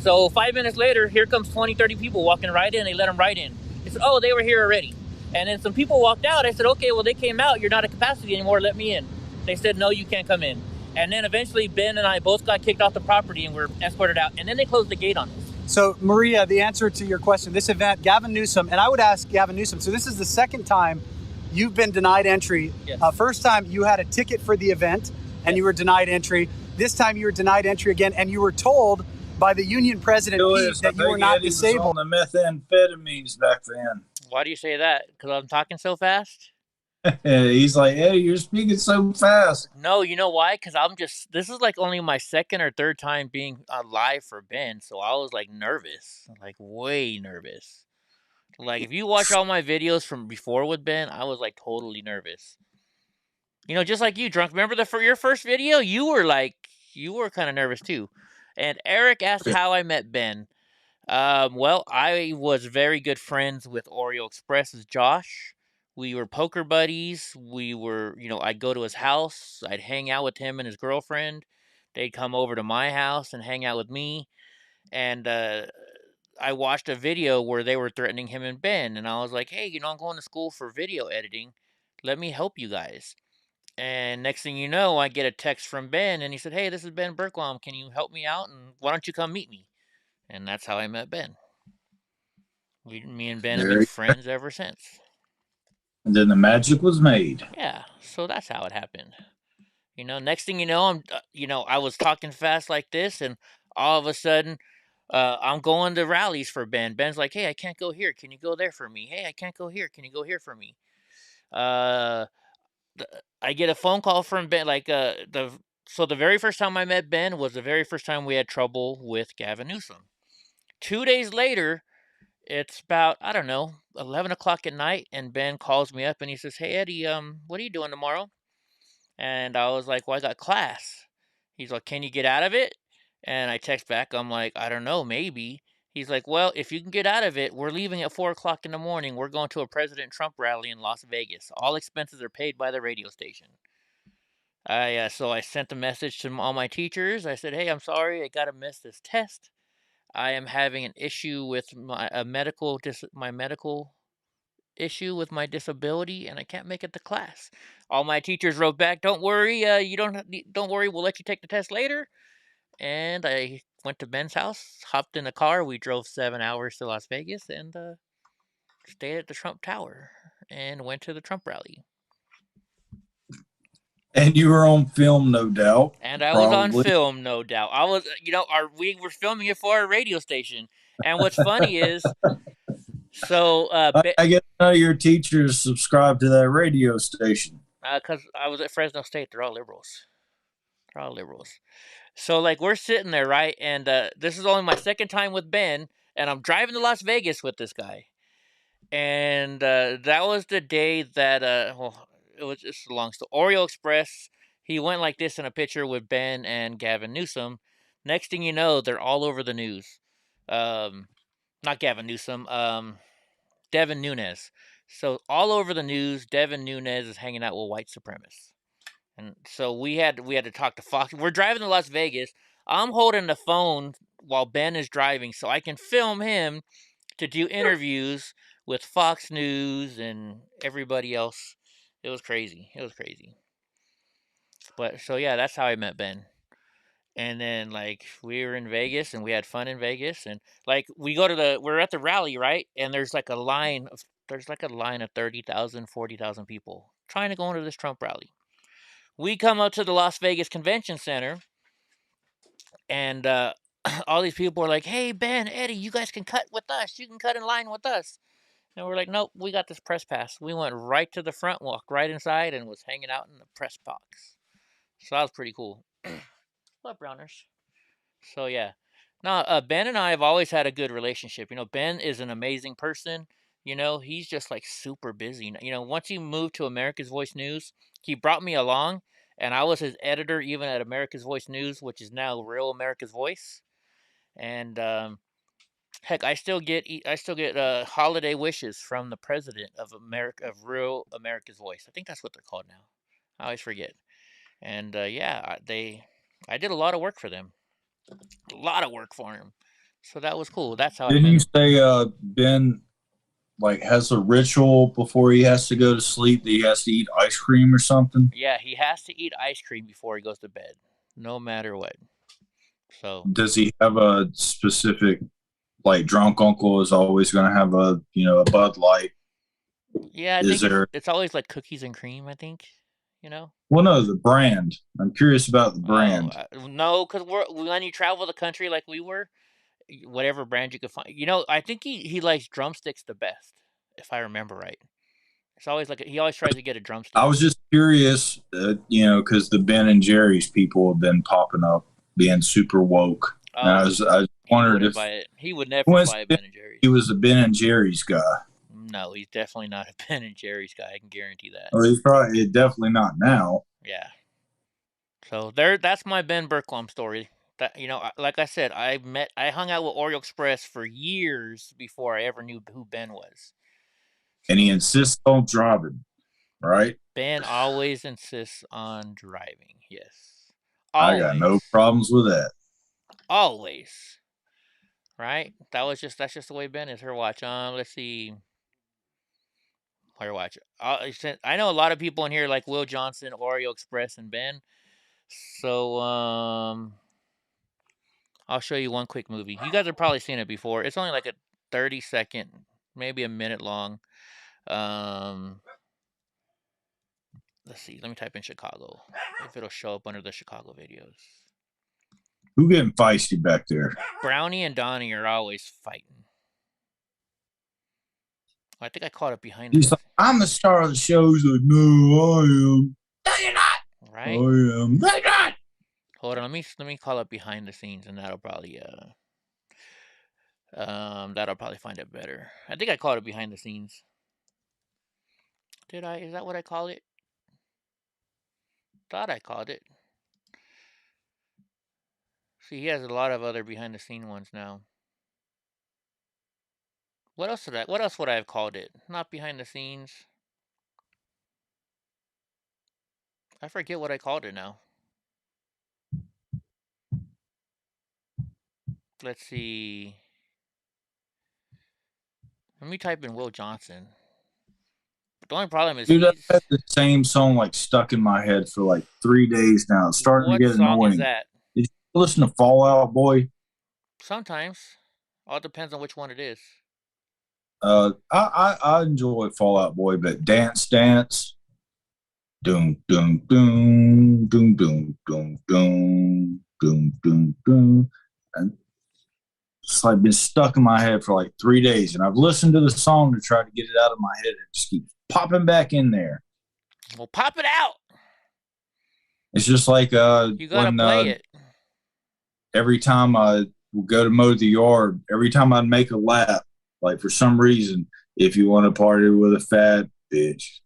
So 5 minutes later, here comes 20, 30 people walking right in. They let them right in. They said, "Oh, they were here already." And then some people walked out. I said, "Okay, well, they came out. You're not at capacity anymore. Let me in." They said, "No, you can't come in." And then eventually Ben and I both got kicked off the property and were escorted out. And then they closed the gate on us. So Maria, the answer to your question, this event, Gavin Newsom, and I would ask Gavin Newsom, so this is the second time you've been denied entry. Yes. First time you had a ticket for the event and you were denied entry. This time you were denied entry again, and you were told by the union president Pete that you were not disabled. On the methamphetamines back then. Why do you say that? Because I'm talking so fast? He's like, "Eddie, you're speaking so fast." No, you know why? Because this is like only my second or third time being live for Ben, so I was like nervous, like way nervous. Like if you watch all my videos from before with Ben, I was like totally nervous. You know, just like you, Drunk. Remember your first video? You were kind of nervous too. And Eric asked how I met Ben. Well, I was very good friends with Oreo Express's Josh. We were poker buddies. We were, I'd go to his house. I'd hang out with him and his girlfriend. They'd come over to my house and hang out with me. And I watched a video where they were threatening him and Ben. And I was like, "Hey, I'm going to school for video editing. Let me help you guys." And next thing you know, I get a text from Ben. And he said, "Hey, this is Ben Berklom. Can you help me out? And why don't you come meet me?" And that's how I met Ben. Me and Ben have been friends ever since. And then the magic was made. Yeah, so that's how it happened. You know, next thing you know, I was talking fast like this, and all of a sudden, I'm going to rallies for Ben. Ben's like, "Hey, I can't go here. Can you go there for me? Hey, I can't go here. Can you go here for me?" I get a phone call from Ben. So the very first time I met Ben was the very first time we had trouble with Gavin Newsom. 2 days later, it's about, I don't know, 11 o'clock at night, and Ben calls me up and he says, "Hey, Eddie, what are you doing tomorrow?" And I was like, "Well, I got class." He's like, "Can you get out of it?" And I text back, I'm like, "I don't know, maybe." He's like, "Well, if you can get out of it, we're leaving at 4 o'clock in the morning. We're going to a President Trump rally in Las Vegas. All expenses are paid by the radio station." So I sent a message to all my teachers. I said, "Hey, I'm sorry, I got to miss this test. I am having an issue with my medical issue with my disability, and I can't make it to class." All my teachers wrote back, "Don't worry, don't worry. We'll let you take the test later." And I went to Ben's house, hopped in a car. We drove 7 hours to Las Vegas and stayed at the Trump Tower and went to the Trump rally. And you were on film, no doubt. And I was on film, no doubt. I was, we were filming it for our radio station. And what's funny is, so I guess none of your teachers subscribe to that radio station. Because I was at Fresno State. They're all liberals. So, like, we're sitting there, right? And this is only my second time with Ben, and I'm driving to Las Vegas with this guy. And that was the day that, it was just a long story. Oreo Express, he went like this in a picture with Ben and Gavin Newsom. Next thing you know, they're all over the news. Not Gavin Newsom, Devin Nunes. So all over the news, Devin Nunes is hanging out with white supremacists. And so we had to talk to Fox. We're driving to Las Vegas. I'm holding the phone while Ben is driving so I can film him to do interviews with Fox News and everybody else. It was crazy. But so yeah, that's how I met Ben. And then, like, we were in Vegas and we had fun in Vegas, and like we're at the rally, right? And there's like a line of 30,000, 40,000 people trying to go into this Trump rally. We come up to the Las Vegas Convention Center, and all these people are like, "Hey, Ben, Eddie, you guys can cut with us. You can cut in line with us." And we're like, "Nope, we got this press pass." We went right to the front, walked right inside, and was hanging out in the press box. So that was pretty cool. What, Browners? So yeah. No, Ben and I have always had a good relationship. Ben is an amazing person. He's just like super busy. Once he moved to America's Voice News, he brought me along, and I was his editor even at America's Voice News, which is now Real America's Voice. And heck, I still get holiday wishes from the president of Real America's Voice. I think that's what they're called now. I always forget. And I did a lot of work for them. A lot of work for him. So that was cool. That's how Didn't you say Ben has a ritual before he has to go to sleep that he has to eat ice cream or something? Yeah, he has to eat ice cream before he goes to bed, no matter what. So does he have a specific, drunk uncle is always going to have a Bud Light? Yeah, I think it's always like cookies and cream, I think. Well, no, the brand. I'm curious about the brand. No, because when you travel the country like we were, whatever brand you could find. I think he likes drumsticks the best, if I remember right. It's always he always tries to get a drumstick. I was just curious, because the Ben and Jerry's people have been popping up, being super woke. And I was wondering if he would never buy a Ben and Jerry's. He was a Ben and Jerry's guy. No, he's definitely not a Ben and Jerry's guy. I can guarantee that. Well, he's definitely not now. Yeah. So that's my Ben Berklum story. That like I said, I hung out with Oreo Express for years before I ever knew who Ben was. And he insists on driving, right? Ben always insists on driving. Yes. Always. I got no problems with that. Always. Right? That's just the way Ben is. Her watch. Let's see. Her watch. I know a lot of people in here like Will Johnson, Oreo Express, and Ben. So I'll show you one quick movie. You guys have probably seen it before. It's only like a 30-second maybe a minute long. Let's see. Let me type in Chicago. If it'll show up under the Chicago videos. Who getting feisty back there? Brownie and Donnie are always fighting. I think I caught it behind. He's like, I'm the star of the show. He's like, no, I am. No, you're not. Right? I am. No, you're not. Hold on. Let me call it behind the scenes, and that'll probably find it better. I think I called it behind the scenes. Did I? Is that what I call it? Thought I called it. See, he has a lot of other behind the scene ones now. What else would I have called it? Not behind the scenes. I forget what I called it now. Let's see. Let me type in Will Johnson. But the only problem is, dude, I've had the same song like stuck in my head for like 3 days now. It's starting to get annoying. What song is that? Did you listen to Fall Out Boy? Sometimes. All depends on which one it is. I enjoy Fall Out Boy, but Dance Dance. Doom, doom, doom, doom, doom, doom, doom, doom, doom, doom. And it's like been stuck in my head for like 3 days, and I've listened to the song to try to get it out of my head. It just keeps popping back in there. Well, pop it out. It's just like you gotta play it. Every time I would go to mow the yard, every time I'd make a lap, like for some reason, if you want to party with a fat bitch,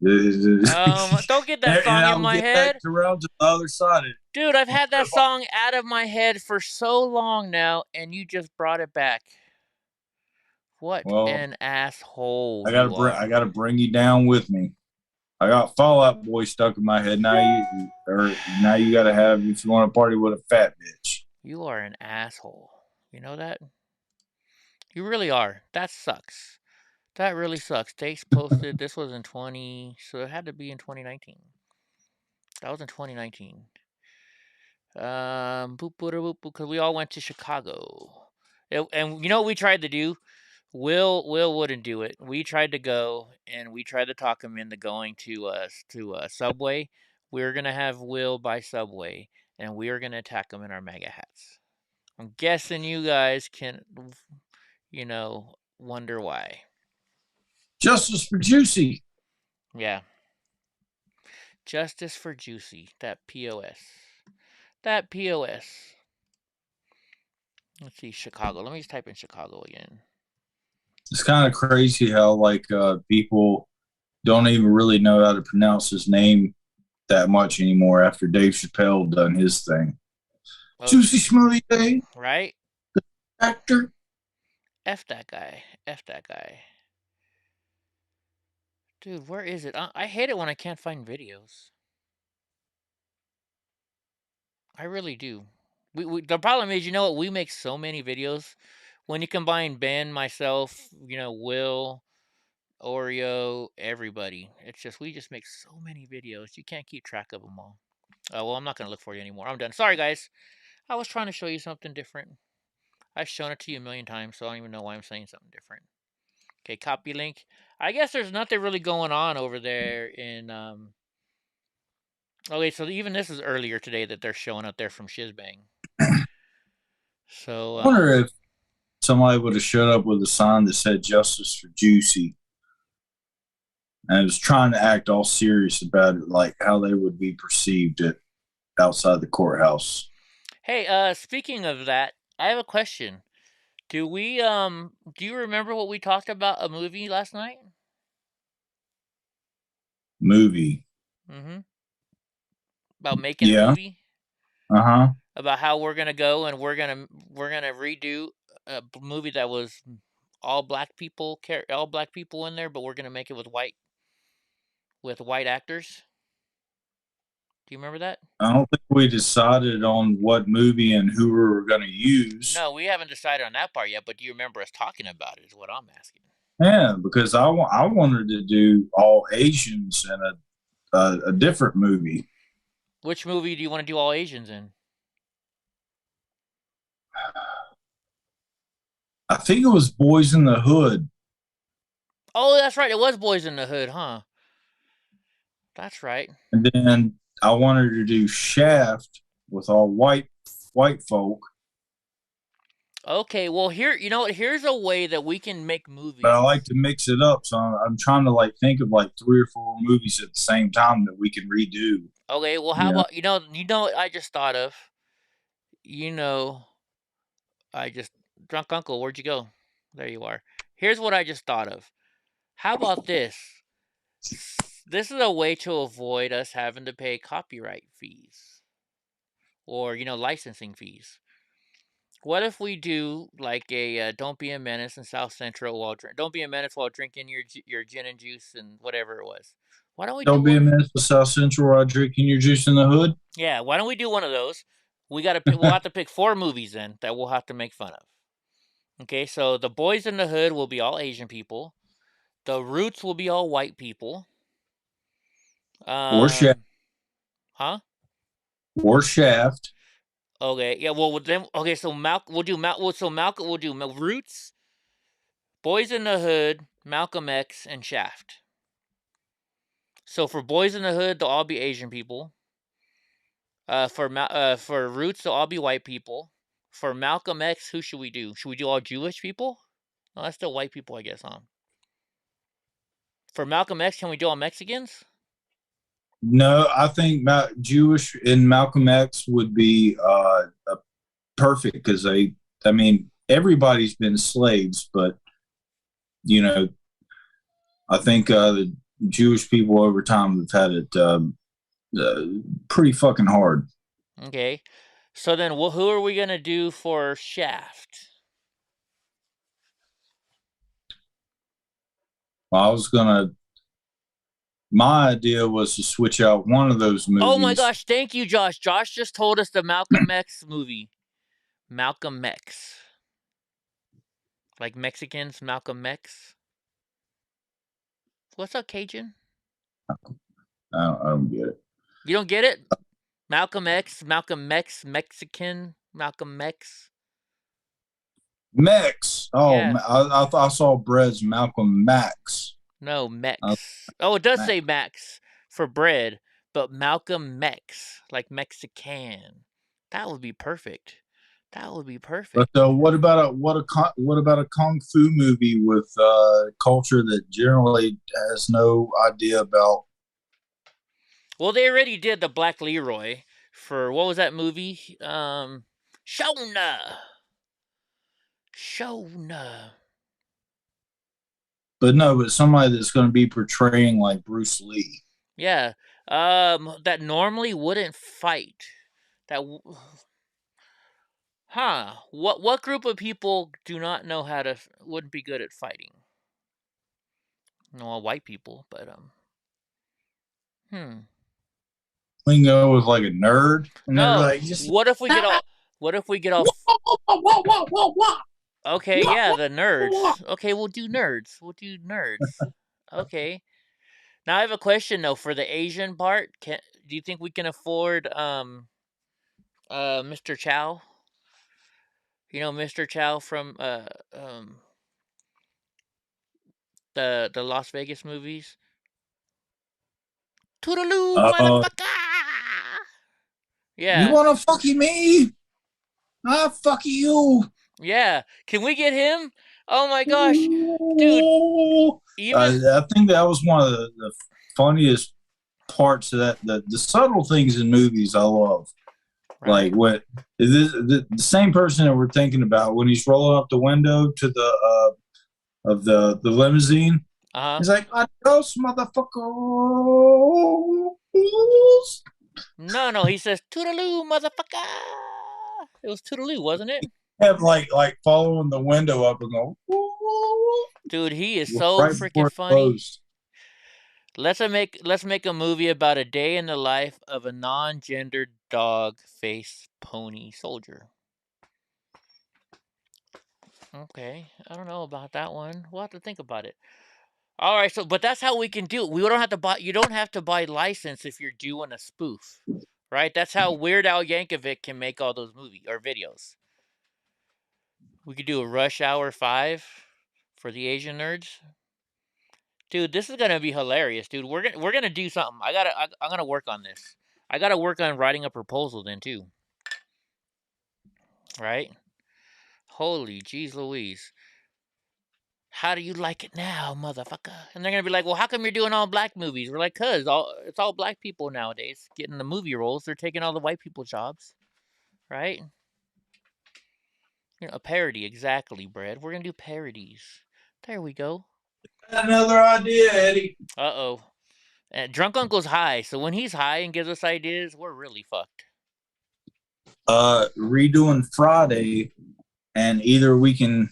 don't get that song in my head. Around to the other side of it. Dude, I've had that song out of my head for so long now, and you just brought it back. What an asshole! I gotta bring you down with me. I got Fall Out Boy stuck in my head. Now you gotta have, if you want to party with a fat bitch. You are an asshole. You know that? You really are. That sucks. That really sucks. Dates posted. This was in 20, so it had to be in 2019. That was in 2019. Because we all went to Chicago. And you know what we tried to do? Will wouldn't do it. We tried to go, and we tried to talk him into going to Subway. We were gonna have Will buy Subway, and we were gonna attack him in our MAGA hats. I'm guessing you guys can, wonder why. Justice for Juicy. Yeah. Justice for Juicy. That POS. That POS. Let's see, Chicago. Let me just type in Chicago again. It's kind of crazy how like people don't even really know how to pronounce his name that much anymore after Dave Chappelle done his thing. Oh, Juicy Smoothie Day. Right? The actor. F that guy. F that guy. Dude, where is it? I hate it when I can't find videos. I really do. The problem is, you know what? We make so many videos. When you combine Ben, myself, Will, Oreo, everybody. It's just, we just make so many videos. You can't keep track of them all. Well, I'm not going to look for you anymore. I'm done. Sorry, guys. I was trying to show you something different. I've shown it to you a million times, so I don't even know why I'm saying something different. Okay, copy link. I guess there's nothing really going on over there in... Okay, so even this is earlier today that they're showing up there from Shizbang. So... I wonder if somebody would have showed up with a sign that said Justice for Juicy and was trying to act all serious about it, like how they would be perceived outside the courthouse. Hey, speaking of that, I have a question. Do you remember what we talked about a movie last night? Movie. Mm-hmm. About making a movie? Uh-huh. About how we're gonna go and we're gonna redo a movie that was all black people in there, but we're gonna make it with white actors. Do you remember that? I don't think we decided on what movie and who we were going to use. No, we haven't decided on that part yet, but do you remember us talking about it is what I'm asking. Yeah, because I wanted to do all Asians in a different movie. Which movie do you want to do all Asians in? I think it was Boys in the Hood. Oh, that's right. It was Boys in the Hood, huh? That's right. And then I wanted to do Shaft with all white folk. Okay, well here, you know what? Here's a way that we can make movies. But I like to mix it up, so I'm trying to like think of like 3 or 4 movies at the same time that we can redo. Okay, well how about you know what I just thought of? Drunk Uncle, where'd you go? There you are. Here's what I just thought of. How about this? This is a way to avoid us having to pay copyright fees or licensing fees. What if we do like a "Don't Be a Menace" in South Central while don't be a menace while drinking your gin and juice and whatever it was. Why don't we Don't be a menace to South Central while drinking your juice in the hood? Yeah, why don't we do one of those? We'll have to pick 4 movies then that we'll have to make fun of. Okay, so the Boys in the Hood will be all Asian people. The Roots will be all white people. Or Shaft. Huh? Or Shaft. Okay, yeah. Well, then so we'll do Roots, Boys in the Hood, Malcolm X, and Shaft. So for Boys in the Hood, they'll all be Asian people. For Roots, they'll all be white people. For Malcolm X, who should we do? Should we do all Jewish people? No, that's still white people, I guess, huh? For Malcolm X, can we do all Mexicans? No, I think Jewish in Malcolm X would be perfect because everybody's been slaves, but I think the Jewish people over time have had it pretty fucking hard. Okay, so then who are we gonna do for Shaft? Well, my idea was to switch out one of those movies. Oh my gosh, thank you, Josh. Josh just told us the Malcolm X movie. Malcolm X. Like Mexicans, Malcolm X. What's up, Cajun? I don't get it. You don't get it? Malcolm X, Mexican, Malcolm X. Mex. Oh, yeah. I saw Bread's Malcolm Max. No, Mex. It does say Max for bread, but Malcolm Mex, like Mexican. That would be perfect. That would be perfect. But what about a kung fu movie with culture that generally has no idea about? Well, they already did the Black Leroy for what was that movie? Shona. But somebody that's going to be portraying like Bruce Lee. Yeah. That normally wouldn't fight. What group of people do not know wouldn't be good at fighting? No, white people, but We can go with like a nerd. And no. What if we get all? Okay, yeah, the nerds. Okay, we'll do nerds. Okay. Now I have a question though for the Asian part. Do you think we can afford Mr. Chow? You know Mr. Chow from the Las Vegas movies? Toodaloo, motherfucker! Yeah. You wanna fuck me? I'll fuck you. Yeah. Can we get him? Oh my gosh, dude! I think that was one of the funniest parts of that. The subtle things in movies I love. Right. Like what is this, the same person that we're thinking about when he's rolling up the window to the limousine. He's like, "Adios, motherfucker." No, he says "Toodaloo, motherfucker." It was Toodaloo, wasn't it? Have like following the window up and go. Dude, he is so freaking funny. Let's make a movie about a day in the life of a non-gendered dog face pony soldier. Okay, I don't know about that one. We'll have to think about it. All right, but that's how we can do it. You don't have to buy license if you're doing a spoof, right? That's how Weird Al Yankovic can make all those movies or videos. We could do a Rush Hour 5 for the Asian nerds. Dude, this is gonna be hilarious, dude. We're gonna do something. I'm gonna work on this. I gotta work on writing a proposal then too. Right? Holy jeez Louise. How do you like it now, motherfucker? And they're gonna be like, well, how come you're doing all black movies? We're like, cause it's all black people nowadays getting the movie roles. They're taking all the white people jobs, right? You know, a parody, exactly, Brad. We're gonna do parodies. There we go. Another idea, Eddie. Uh-oh. Drunk Uncle's high, so when he's high and gives us ideas, we're really fucked. Redoing Friday, and either we can,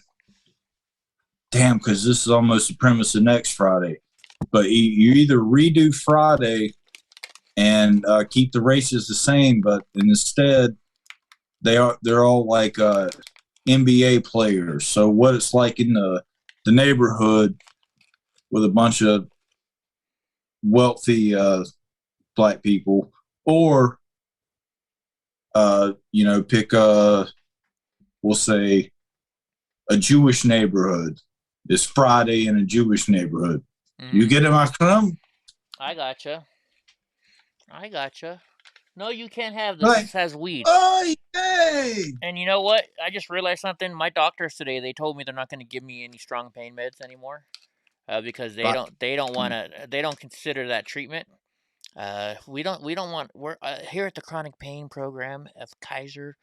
because this is almost the premise of next Friday, but you either redo Friday and keep the races the same, but instead they're all like NBA players. So what it's like in the neighborhood with a bunch of wealthy black people, or pick we'll say a Jewish neighborhood. It's Friday in a Jewish neighborhood. You get my crumb? I gotcha. No, you can't have this. This has weed. Oh, yay! And you know what? I just realized something. My doctors today, they told me they're not going to give me any strong pain meds anymore, because they don't consider that treatment. We don't want. We're here at the Chronic Pain Program of Kaiser.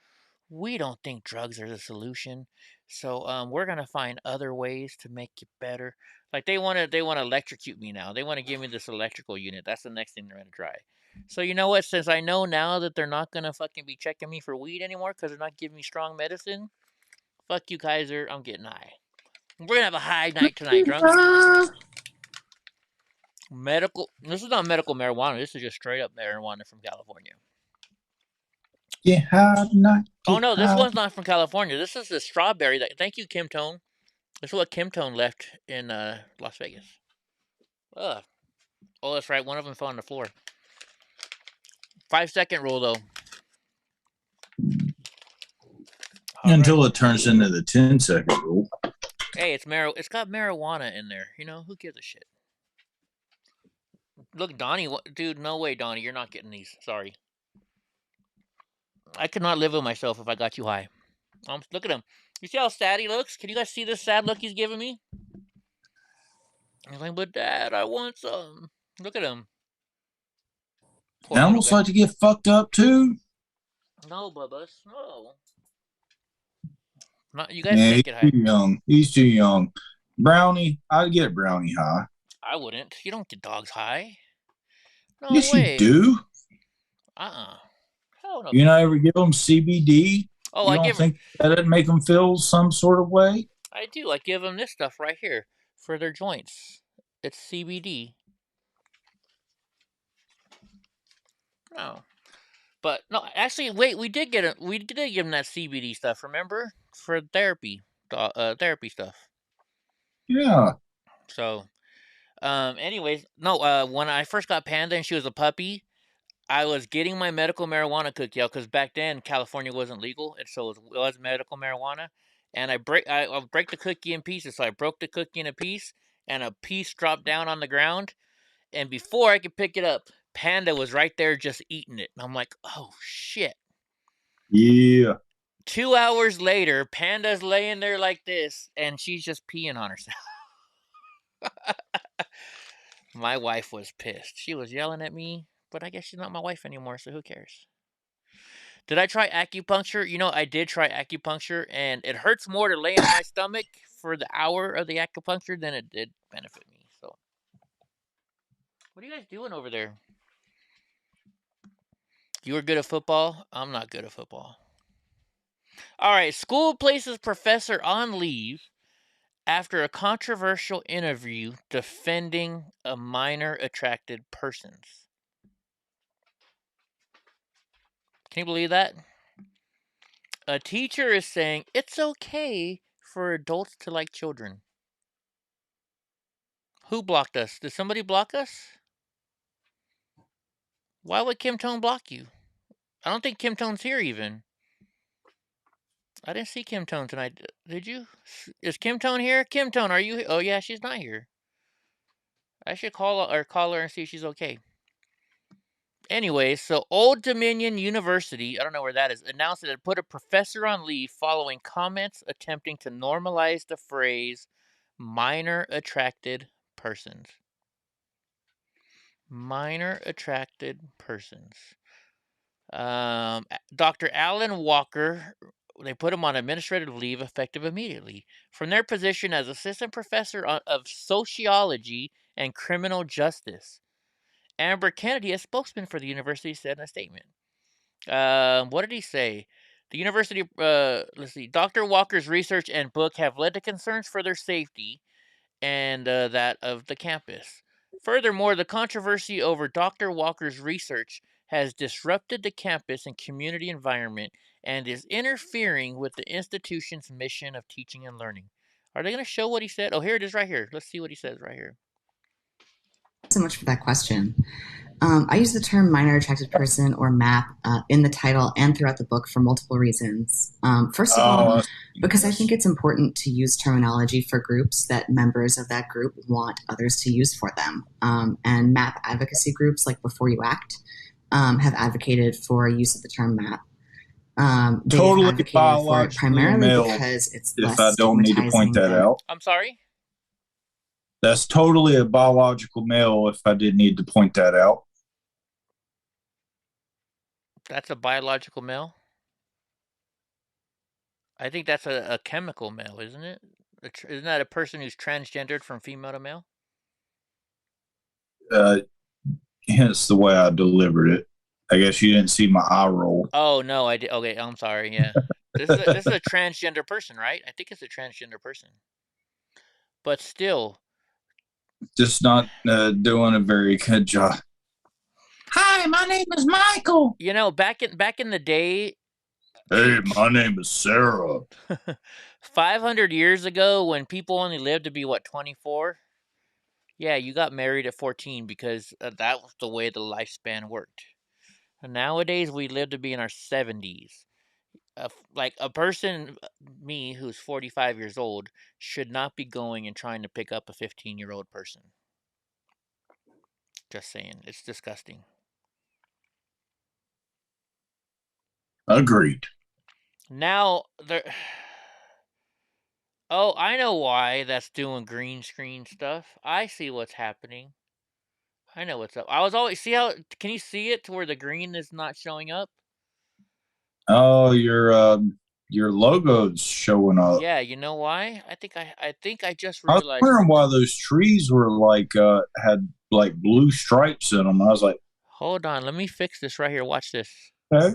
We don't think drugs are the solution. So we're gonna find other ways to make you better. Like they wanna electrocute me now. They wanna give me this electrical unit. That's the next thing they're gonna try. So you know what? Since I know now that they're not gonna fucking be checking me for weed anymore because they're not giving me strong medicine, fuck you, Kaiser. I'm getting high. We're gonna have a high night tonight, drunk. Medical. This is not medical marijuana. This is just straight up marijuana from California. Oh no, this one's not from California. This is the strawberry. Thank you, Kim Tone. This is what Kim Tone left in Las Vegas. Ugh. Oh, that's right. One of them fell on the floor. 5-second rule, though. Until it turns into the 10-second rule. Hey, it's got marijuana in there. You know, who gives a shit? Look, Donnie, dude, no way, Donnie. You're not getting these. Sorry. I could not live with myself if I got you high. Look at him. You see how sad he looks? Can you guys see this sad look he's giving me? He's like, but Dad, I want some. Look at him. I almost like to get fucked up too. No, Bubba, no. Not you guys take it high. He's too young. He's too young. Brownie, I'd get Brownie high. I wouldn't. You don't get dogs high. No yes, way. You do. Hell no. You not ever give them CBD? Oh, you don't think that'd make them feel some sort of way? I do. I give them this stuff right here for their joints. It's CBD. No, but no. Actually, wait. We did give them that CBD stuff. Remember, for therapy stuff. Yeah. So, anyways, no. When I first got Panda and she was a puppy, I was getting my medical marijuana cookie out because back then California wasn't legal, and so it was medical marijuana. And I break the cookie in pieces. So I broke the cookie in a piece, and a piece dropped down on the ground. And before I could pick it up, Panda was right there just eating it. And I'm like, oh shit. Yeah. 2 hours later, Panda's laying there like this, and she's just peeing on herself. My wife was pissed. She was yelling at me, but I guess she's not my wife anymore, so who cares? Did I try acupuncture? You know, I did try acupuncture, and it hurts more to lay on my stomach for the hour of the acupuncture than it did benefit me. So, what are you guys doing over there? You were good at football? I'm not good at football. All right, school places professor on leave after a controversial interview defending a minor attracted persons. Can you believe that? A teacher is saying it's okay for adults to like children. Who blocked us? Did somebody block us? Why would Kim Tone block you? I don't think Kim Tone's here even. I didn't see Kim Tone tonight. Did you? Is Kim Tone here? Kim Tone, are you? Oh yeah, she's not here. I should call her and see if she's okay. Anyway, so Old Dominion University, I don't know where that is, announced that it put a professor on leave following comments attempting to normalize the phrase minor attracted persons. Minor attracted persons. Dr. Alan Walker, they put him on administrative leave effective immediately from their position as assistant professor of sociology and criminal justice. Amber Kennedy, a spokesman for the university, said in a statement. What did he say? The university, let's see, Dr. Walker's research and book have led to concerns for their safety and that of the campus. Furthermore, the controversy over Dr. Walker's research has disrupted the campus and community environment and is interfering with the institution's mission of teaching and learning. Are they going to show what he said? Oh, here it is right here. Let's see what he says right here. So much for that question. I use the term minor attracted person or MAP in the title and throughout the book for multiple reasons. First of all, because I think it's important to use terminology for groups that members of that group want others to use for them. And MAP advocacy groups like Before You Act have advocated for use of the term MAP. Totally advocated for it primarily because it's less if I don't need to point that out. I'm sorry? That's totally a biological male if I did need to point that out. That's a biological male? I think that's a chemical male, isn't it? Isn't that a person who's transgendered from female to male? Hence the way I delivered it. I guess you didn't see my eye roll. Oh, no, I did. Okay, I'm sorry, yeah. This is a transgender person, right? I think it's a transgender person. But still. Just not doing a very good job. Hi, my name is Michael. You know, back in the day. Hey, my name is Sarah. 500 years ago, when people only lived to be, what, 24? Yeah, you got married at 14 because that was the way the lifespan worked. And nowadays, we live to be in our 70s. Like a person, me, who's 45 years old, should not be going and trying to pick up a 15-year-old person. Just saying. It's disgusting. Agreed. Now, oh, I know why that's doing green screen stuff. I see what's happening. I know what's up. I was always, see how, can you see it to where the green is not showing up? Oh, your logo's showing up. Yeah, you know why? I think I just realized. I was wondering why those trees were like had like blue stripes in them. I was like, hold on, let me fix this right here. Watch this. Okay.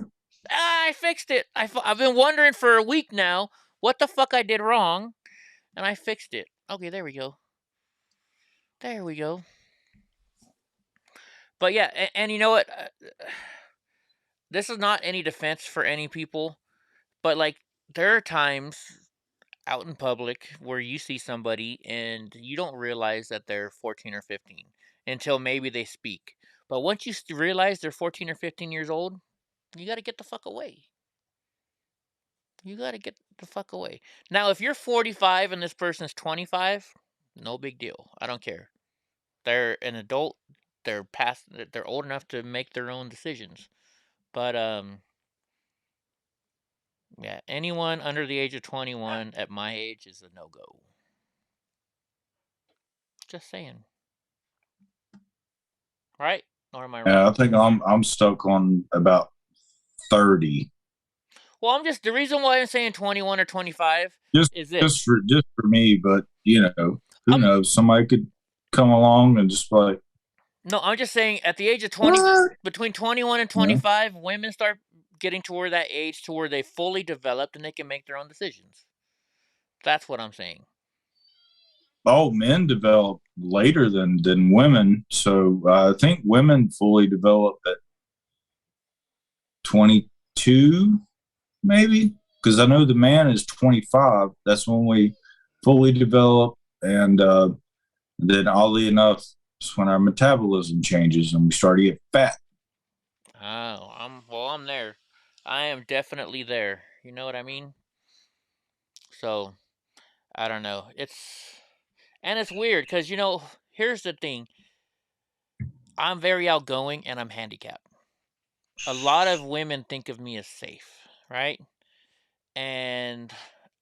I fixed it. I've been wondering for a week now what the fuck I did wrong, and I fixed it. Okay, there we go. There we go. But yeah, and you know what? This is not any defense for any people, but like there are times out in public where you see somebody and you don't realize that they're 14 or 15 until maybe they speak. But once you realize they're 14 or 15 years old, you got to get the fuck away. You got to get the fuck away. Now, if you're 45 and this person's 25, no big deal. I don't care. They're an adult. They're old enough to make their own decisions. But yeah, anyone under the age of 21 at my age is a no-go. Just saying. Right? Or am I wrong? Yeah, I think I'm stuck on about 30. Well, the reason why I'm saying 21 or 25 is this. Just for me, but you know, who knows? Somebody could come along and just like. No, I'm just saying at the age of 20, between 21 and 25, women start getting toward that age to where they fully developed and they can make their own decisions. That's what I'm saying. Oh, men develop later than women. So I think women fully develop at 22, maybe. Because I know the man is 25. That's when we fully develop. And then oddly enough, it's when our metabolism changes and we start to get fat. Oh, I'm there. I am definitely there. You know what I mean? So, I don't know. It's weird because, you know, here's the thing. I'm very outgoing and I'm handicapped. A lot of women think of me as safe, right? And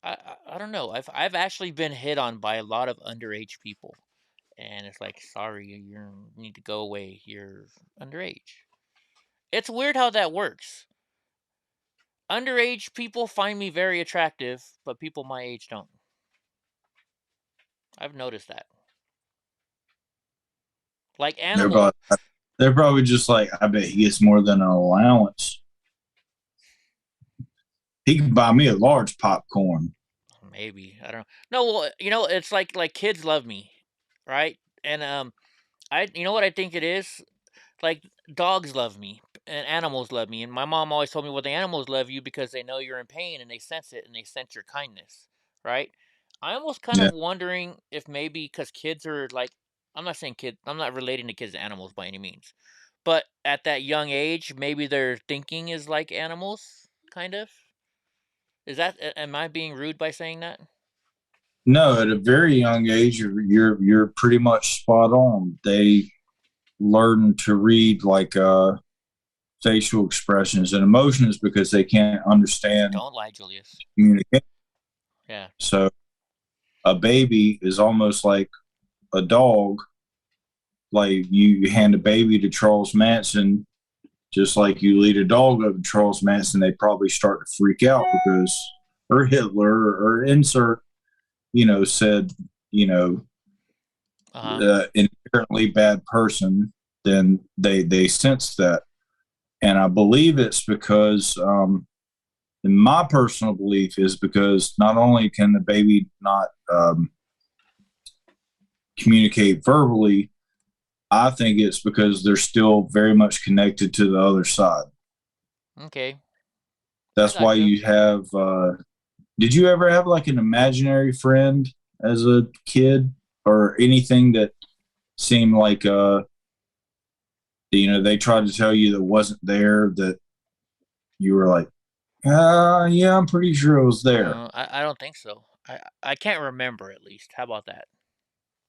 I don't know. I've actually been hit on by a lot of underage people, and it's like, sorry, you need to go away. You're underage. It's weird how that works. Underage people find me very attractive, but people my age don't. I've noticed that. Like animals. They're probably just like, I bet he gets more than an allowance. He can buy me a large popcorn. Maybe. I don't know. No, well, it's like kids love me, right? And you know what I think it is? Like dogs love me and animals love me. And my mom always told me, well, the animals love you because they know you're in pain and they sense it and they sense your kindness, right? I almost kind of wondering if maybe because kids are like, I'm not saying kids, I'm not relating to kids to animals by any means, but at that young age, maybe their thinking is like animals, kind of. Is that, am I being rude by saying that? No, at a very young age, you're pretty much spot on. They learn to read like facial expressions and emotions because they can't understand. Don't lie, Julius. Communication. Yeah. So a baby is almost like a dog. Like you hand a baby to Charles Manson, just like you lead a dog up to Charles Manson, they probably start to freak out because, or Hitler, or insert, said, inherently bad person, then they sense that. And I believe it's because, in my personal belief, is because not only can the baby not communicate verbally, I think it's because they're still very much connected to the other side. Okay. That's why you have, did you ever have like an imaginary friend as a kid or anything that seemed like, they tried to tell you that wasn't there, that you were like, yeah, I'm pretty sure it was there. I don't think so. I can't remember, at least. How about that?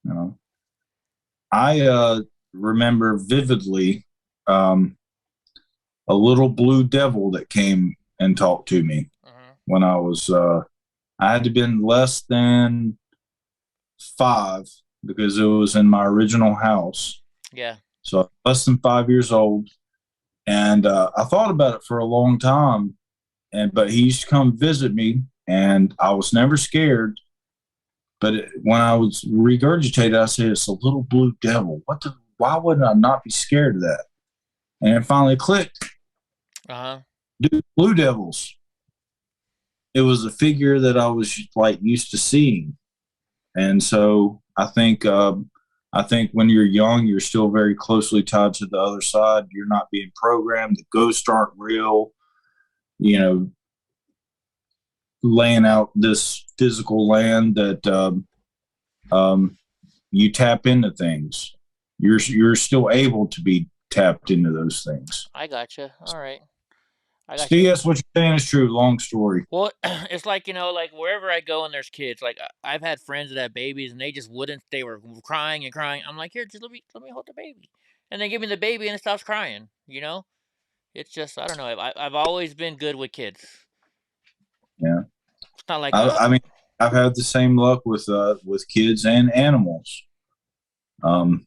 No. I remember vividly a little blue devil that came and talked to me when I was, I had to been less than 5 because it was in my original house. Yeah. So less than 5 years old. And I thought about it for a long time. But he used to come visit me, and I was never scared. But when I was regurgitated, I said, it's a little blue devil. Why would I not be scared of that? And it finally clicked. Dude, blue devils. It was a figure that I was like used to seeing. And so I think when you're young, you're still very closely tied to the other side. You're not being programmed. The ghosts aren't real. Laying out this physical land that you tap into things. You're still able to be tapped into those things. I gotcha. All right. Steve, yes, what you're saying is true. Long story. Well, it's like, like wherever I go and there's kids, like I've had friends that have babies and they just wouldn't, they were crying and crying. I'm like, here, just let me hold the baby. And they give me the baby and it stops crying, It's just, I don't know. I've always been good with kids. Yeah. It's not like I mean, I've had the same luck with kids and animals. I've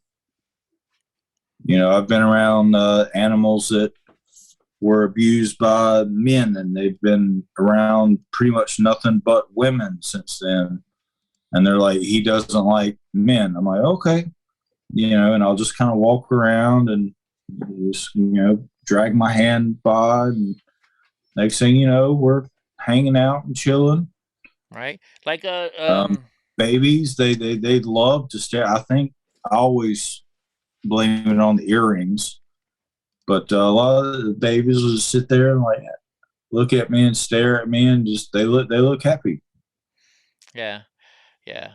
been around animals that were abused by men, and they've been around pretty much nothing but women since then. And they're like, he doesn't like men. I'm like, okay, and I'll just kind of walk around and just, drag my hand by, and next thing you know, we're hanging out and chilling. Right. Like babies, they love to stare. I think I always blame it on the earrings. But a lot of the babies will just sit there and like look at me and stare at me, and just they look happy. Yeah. I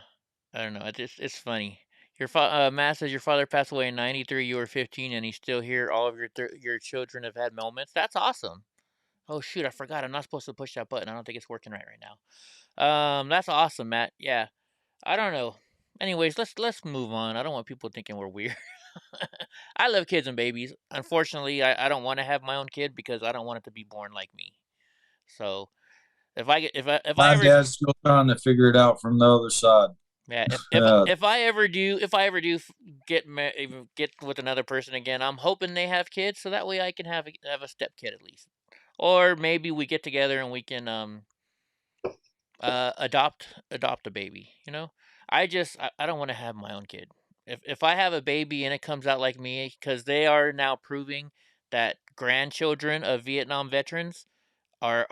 don't know. It's funny. Matt says your father passed away in '93. You were 15, and he's still here. All of your children have had moments. That's awesome. Oh shoot, I forgot. I'm not supposed to push that button. I don't think it's working right now. That's awesome, Matt. Yeah. I don't know. Anyways, let's move on. I don't want people thinking we're weird. I love kids and babies. Unfortunately, I don't want to have my own kid because I don't want it to be born like me. So if I My ever dad's still trying to figure it out from the other side. yeah, if I ever do get with another person again, I'm hoping they have kids so that way I can have a step kid at least, or maybe we get together and we can adopt a baby. You know, I don't want to have my own kid. If I have a baby and it comes out like me, because they are now proving that grandchildren of Vietnam veterans are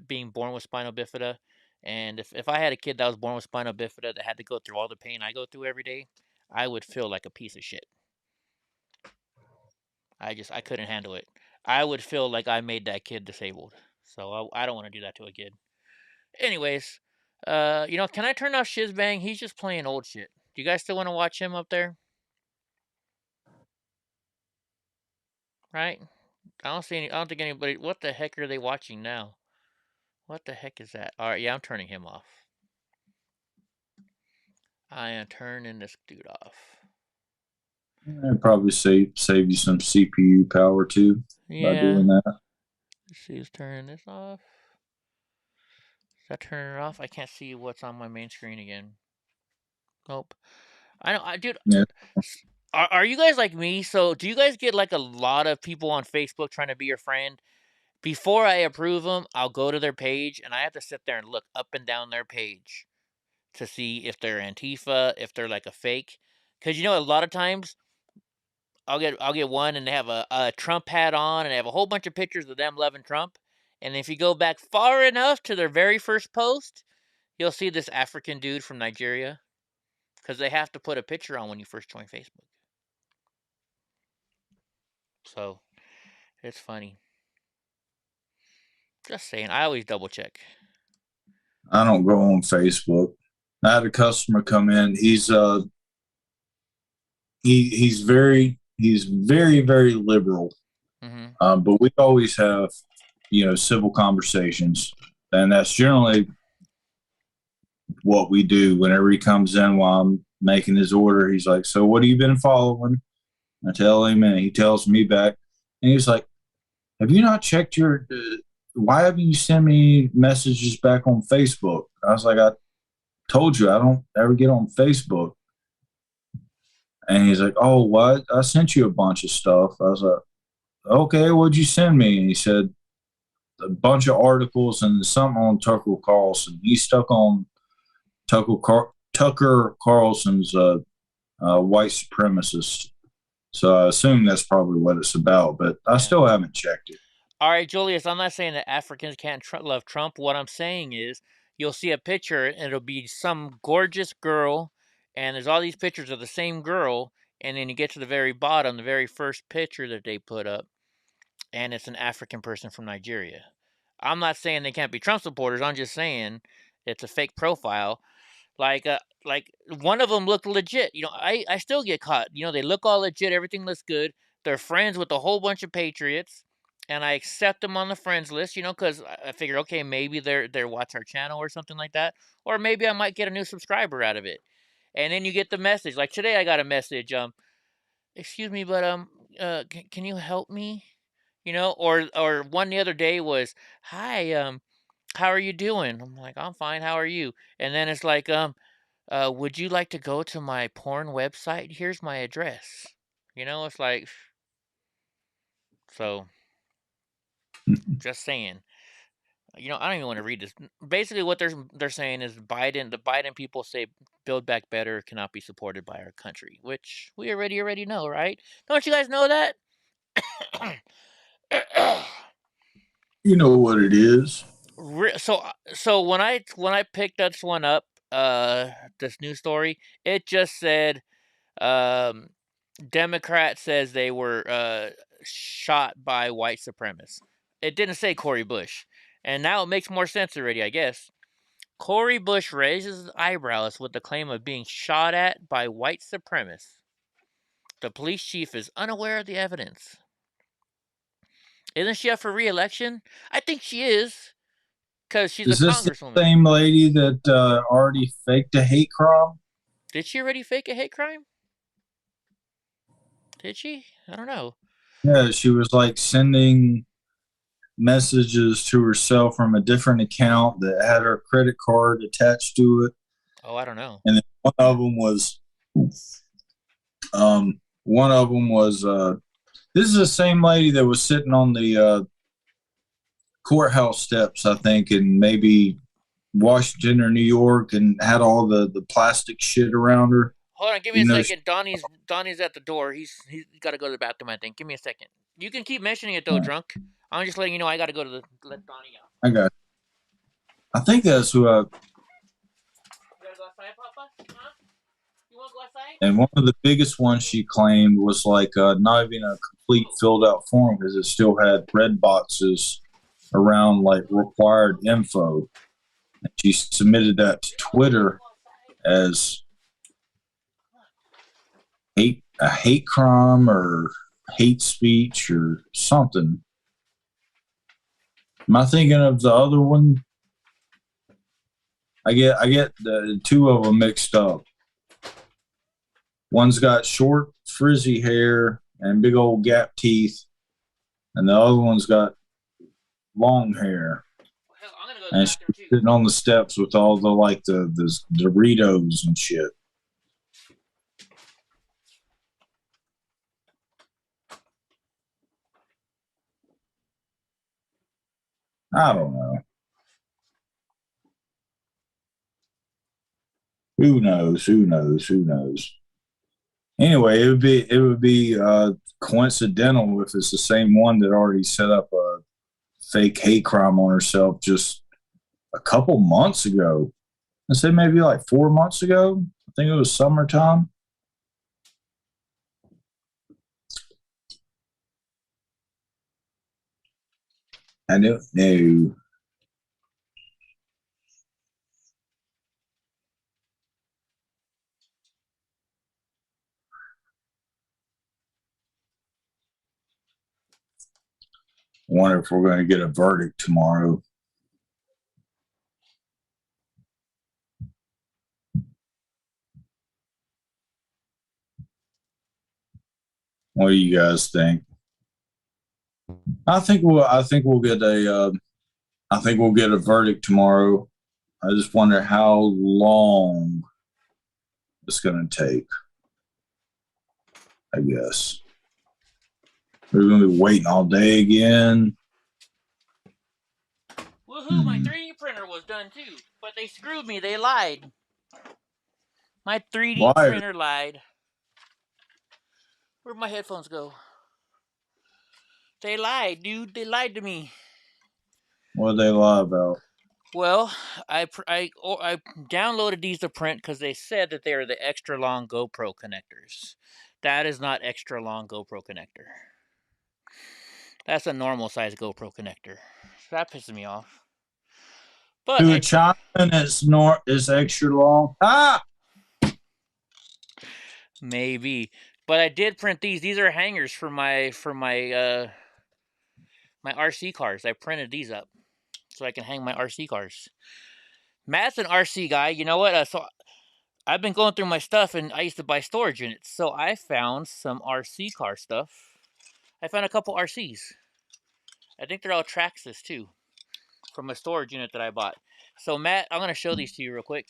being born with spinal bifida, and if I had a kid that was born with spinal bifida that had to go through all the pain I go through every day, I would feel like a piece of shit. I couldn't handle it. I would feel like I made that kid disabled. So I don't want to do that to a kid. Anyways, can I turn off Shizbang? He's just playing old shit. Do you guys still want to watch him up there? Right? I don't think anybody. What the heck are they watching now? What the heck is that? All right, yeah, I'm turning him off. I am turning this dude off. I'd probably save you some CPU power too by doing that. Let's see who's turning this off. Is that turning it off? I can't see what's on my main screen again. Nope. Dude. Yeah. Are you guys like me? So do you guys get like a lot of people on Facebook trying to be your friend? Before I approve them, I'll go to their page and I have to sit there and look up and down their page to see if they're Antifa, if they're like a fake. Because a lot of times I'll get one and they have a Trump hat on and they have a whole bunch of pictures of them loving Trump. And if you go back far enough to their very first post, you'll see this African dude from Nigeria. Because they have to put a picture on when you first join Facebook. So, it's funny. Just saying, I always double check. I don't go on Facebook. I had a customer come in. He's very very liberal. Mm-hmm. But we always have civil conversations, and that's generally what we do whenever he comes in while I'm making his order. He's like, "So what have you been following?" I tell him, and he tells me back, and he's like, "Have you not checked your why haven't you sent me messages back on Facebook?" I was like, "I told you I don't ever get on Facebook." And he's like, "Oh, what? I sent you a bunch of stuff." I was like, "Okay, what'd you send me?" And he said a bunch of articles and something on Tucker Carlson. He's stuck on Tucker Carlson's white supremacist. So I assume that's probably what it's about, but I still haven't checked it. All right, Julius, I'm not saying that Africans can't love Trump. What I'm saying is you'll see a picture and it'll be some gorgeous girl, and there's all these pictures of the same girl, and then you get to the very bottom, the very first picture that they put up, and it's an African person from Nigeria. I'm not saying they can't be Trump supporters. I'm just saying it's a fake profile. Like one of them looked legit. I still get caught. They look all legit. Everything looks good. They're friends with a whole bunch of patriots, and I accept them on the friends list. Because I figure, okay, maybe they're watch our channel or something like that, or maybe I might get a new subscriber out of it. And then you get the message. Like today, I got a message. Excuse me, but can you help me? Or one the other day was, hi, how are you doing? I'm like, I'm fine. How are you? And then it's like, would you like to go to my porn website? Here's my address. It's like, so, just saying. I don't even want to read this. Basically, what they're saying is the Biden people say Build Back Better cannot be supported by our country, which we already know, right? Don't you guys know that? You know what it is. So when I picked this one up, this news story, it just said, Democrat says they were shot by white supremacists. It didn't say Cori Bush, and now it makes more sense already, I guess. Cori Bush raises eyebrows with the claim of being shot at by white supremacists. The police chief is unaware of the evidence. Isn't she up for re-election? I think she is, because she's a congresswoman. Is this the same lady that already faked a hate crime? Did she already fake a hate crime? Did she? I don't know. Yeah, she was like sending messages to herself from a different account that had her credit card attached to it. Oh, I don't know. And then one of them was this is the same lady that was sitting on the courthouse steps, I think, in maybe Washington or New York, and had all the plastic shit around her. Hold on, give me a second. Donnie's at the door. He's got to go to the bathroom, I think. Give me a second. You can keep mentioning it though, drunk. I'm just letting you know I got to go to let Donnie out. I got it. I think that's who I. You gotta go outside, Papa? Huh? You want to go outside? And one of the biggest ones she claimed was like not even a complete filled out form, because it still had red boxes around like required info. And she submitted that to Twitter as a hate crime or hate speech or something. Am I thinking of the other one? I get the two of them mixed up. One's got short, frizzy hair and big old gap teeth, and the other one's got long hair. And she's sitting on the steps with all the the Doritos and shit. I don't know. Who knows? Who knows? Who knows? Anyway, it would be coincidental if it's the same one that already set up a fake hate crime on herself just a couple months ago. I'd say maybe like 4 months ago. I think it was summertime. I don't know. Wonder if we're going to get a verdict tomorrow. What do you guys think? I think we'll get a verdict tomorrow. I just wonder how long it's going to take. I guess we're going to be waiting all day again. Woohoo! My 3D printer was done too, but they screwed me. They lied. My 3D printer lied. Where'd my headphones go? They lied, dude. They lied to me. What did they lie about? Well, I downloaded these to print because they said that they are the extra long GoPro connectors. That is not extra long GoPro connector. That's a normal size GoPro connector. That pisses me off. But to a child is extra long. Maybe. But I did print these. These are hangers for my my RC cars. I printed these up so I can hang my RC cars. Matt's an RC guy. You know what? So I've been going through my stuff, and I used to buy storage units. So I found some RC car stuff. I found a couple RCs. I think they're all Traxxas too, from a storage unit that I bought. So Matt, I'm gonna show these to you real quick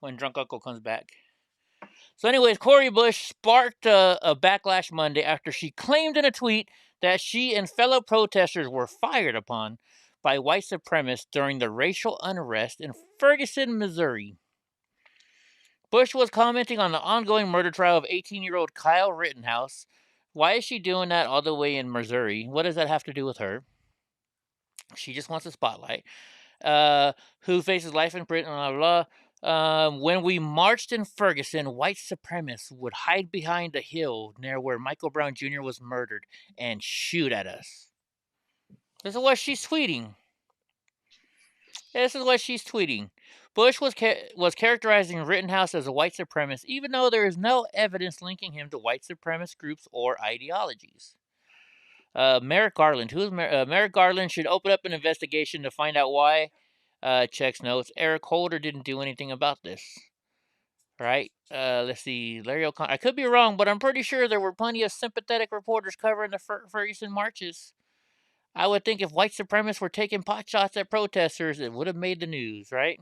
when Drunk Uncle comes back. So anyways, Cori Bush sparked a backlash Monday after she claimed in a tweet that she and fellow protesters were fired upon by white supremacists during the racial unrest in Ferguson, Missouri. Bush was commenting on the ongoing murder trial of 18-year-old Kyle Rittenhouse. Why is she doing that all the way in Missouri? What does that have to do with her? She just wants a spotlight. Who faces life in prison, blah, blah, blah. When we marched in Ferguson, white supremacists would hide behind a hill near where Michael Brown Jr. was murdered and shoot at us. This is what she's tweeting. This is what she's tweeting. Bush was characterizing Rittenhouse as a white supremacist, even though there is no evidence linking him to white supremacist groups or ideologies. Merrick Garland. Who is Merrick Garland? Should open up an investigation to find out why. Checks notes. Eric Holder didn't do anything about this. Right? Let's see. Larry O'Connor. I could be wrong, but I'm pretty sure there were plenty of sympathetic reporters covering the Ferguson marches. I would think if white supremacists were taking pot shots at protesters, it would have made the news, right?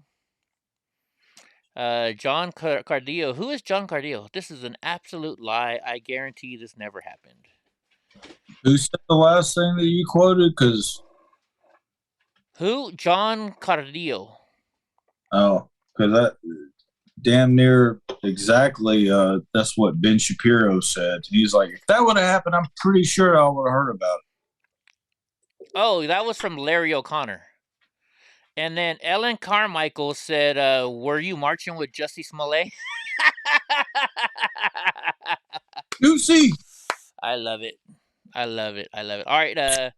John Cardillo. Who is John Cardillo? This is an absolute lie. I guarantee this never happened. Who said the last thing that you quoted? Because who? John Cardillo. Oh, because that damn near exactly. That's what Ben Shapiro said. He's like, if that would have happened, I'm pretty sure I would have heard about it. Oh, that was from Larry O'Connor. And then Ellen Carmichael said, were you marching with Jussie Smollett? Juicy. I love it. I love it. I love it. All right.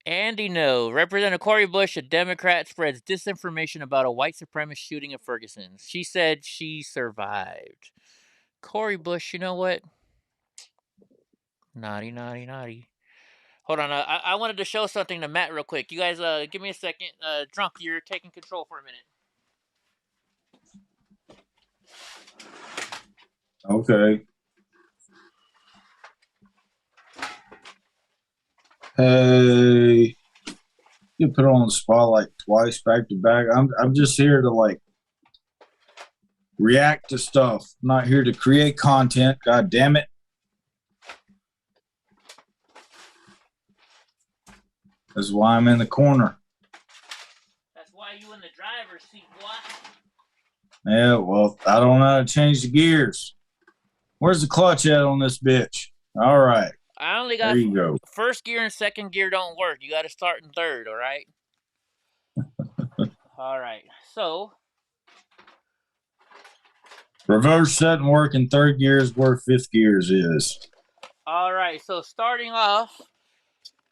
Andy No. Representative Cori Bush, a Democrat, spreads disinformation about a white supremacist shooting at Ferguson. She said she survived. Cori Bush, you know what? Naughty, naughty, naughty. Hold on. I wanted to show something to Matt real quick. You guys, give me a second. Drunk, you're taking control for a minute. Okay. Hey, you put on the spotlight twice back to back. I'm just here to like react to stuff. I'm not here to create content. God damn it. That's why I'm in the corner. That's why you in the driver's seat, boy. Yeah, well, I don't know how to change the gears. Where's the clutch at on this bitch? All right. I only got there you go. First gear and second gear don't work. You got to start in third, all right? All right. So. Reverse doesn't work in third gear is where fifth gears is. All right. So starting off,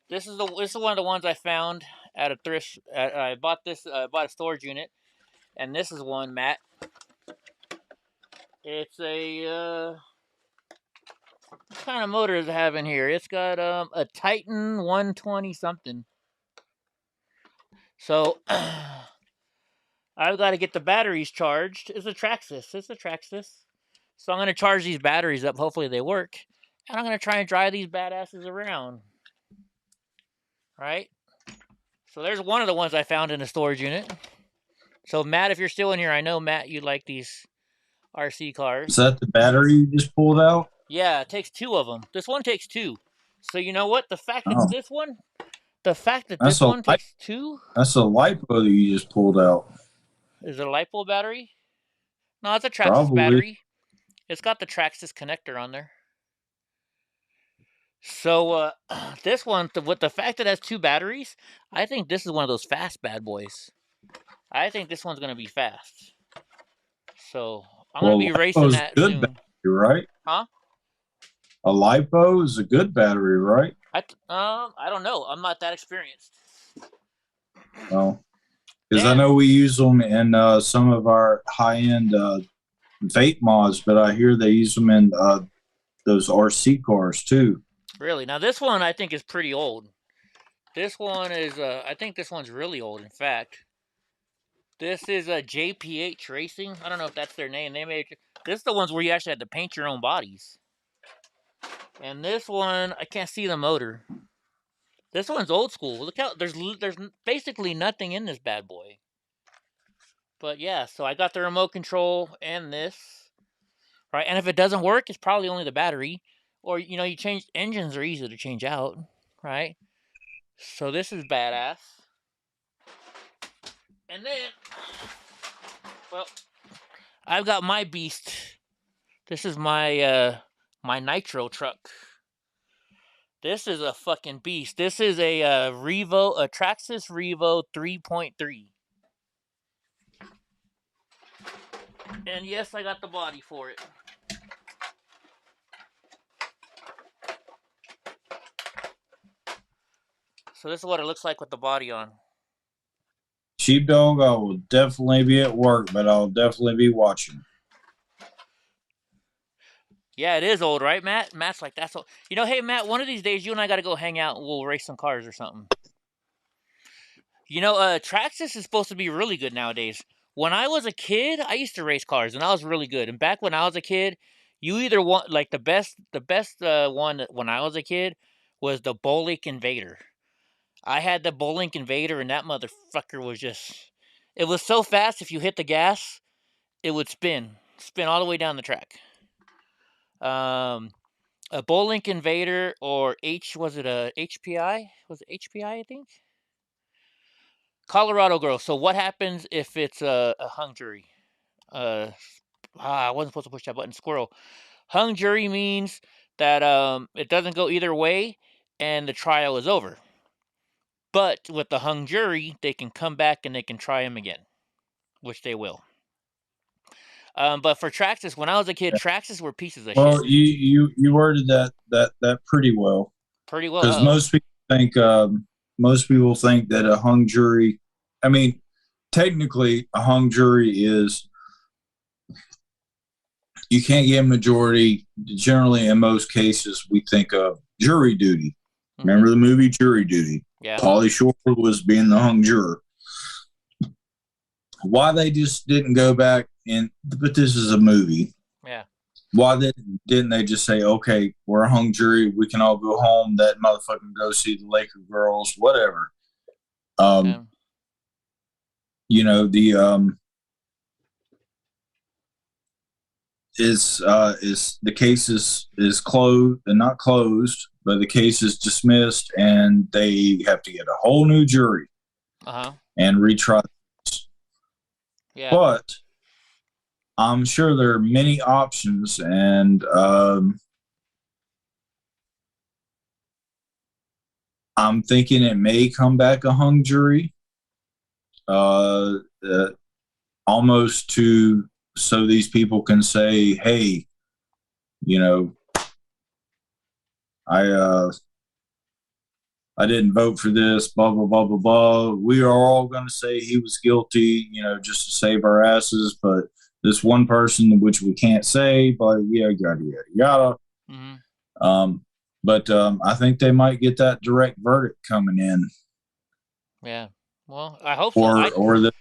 this is one of the ones I found at a thrift. I bought a storage unit, and this is one, Matt. It's a what kind of motor does it have in here? It's got a Titan 120 something. So I've got to get the batteries charged. It's a Traxxas. So I'm going to charge these batteries up. Hopefully they work. And I'm going to try and drive these badasses around. Right? So there's one of the ones I found in the storage unit. So Matt, if you're still in here, I know, Matt, you like these RC cars. Is that the battery you just pulled out? Yeah, it takes two of them. This one takes two. So you know what? The fact that this one takes two. That's a LiPo that you just pulled out. Is it a LiPo battery? No, it's a Traxxas battery. It's got the Traxxas connector on there. So this one, with the fact that it has two batteries, I think this is one of those fast bad boys. I think this one's going to be fast. So I'm going to be racing that good soon. Battery, right? Huh? A LiPo is a good battery, right? I don't know. I'm not that experienced. Well, because I know we use them in some of our high-end vape mods, but I hear they use them in those RC cars too. Really? Now this one I think is pretty old. This one is I think this one's really old. In fact, this is a JPH Racing. I don't know if that's their name. This is the ones where you actually had to paint your own bodies. And this one, I can't see the motor. This one's old school. Look how there's basically nothing in this bad boy. But yeah, so I got the remote control and this. Right, and if it doesn't work, it's probably only the battery. Or, you know, engines are easy to change out, right? So this is badass. And then, well, I've got my beast. This is my my nitro truck. This is a fucking beast. This is a Traxxas Revo 3.3. And yes, I got the body for it. So this is what it looks like with the body on. Sheepdog, I will definitely be at work, but I'll definitely be watching. Yeah, it is old, right, Matt? Matt's like, that's old. You know, hey, Matt, one of these days you and I got to go hang out and we'll race some cars or something. You know, Traxxas is supposed to be really good nowadays. When I was a kid, I used to race cars, and I was really good. And back when I was a kid, you either want like the best one when I was a kid was the Bolink Invader. I had the Bolink Invader, and that motherfucker was just. It was so fast. If you hit the gas, it would spin all the way down the track. A Bolink Invader or was it a HPI? Was it HPI? I think. Colorado Girl. So what happens if it's a hung jury? I wasn't supposed to push that button. Squirrel. Hung jury means that it doesn't go either way, and the trial is over. But with the hung jury, they can come back and they can try him again, which they will. But for Traxxas, when I was a kid, Traxxas were pieces of shit. Well, you worded that pretty well. Pretty well. Because most people think that a hung jury. I mean, technically, a hung jury is you can't get a majority. Generally, in most cases, we think of jury duty. Mm-hmm. Remember the movie Jury Duty? Yeah. Pauly Shore was being the hung juror. Why they just didn't go back but this is a movie. Yeah. Why didn't they just say, okay, we're a hung jury, we can all go home, that motherfucker can go see the Laker girls, whatever. You know, the the case is closed and not closed, but the case is dismissed and they have to get a whole new jury and retry. Yeah. But I'm sure there are many options, and I'm thinking it may come back a hung jury, almost so these people can say, hey, you know, I didn't vote for this, blah, blah, blah, blah, blah. We are all going to say he was guilty, you know, just to save our asses. But this one person, which we can't say, but yada, yada, yada. Mm-hmm. But I think they might get that direct verdict coming in. Yeah. Well, I hope so.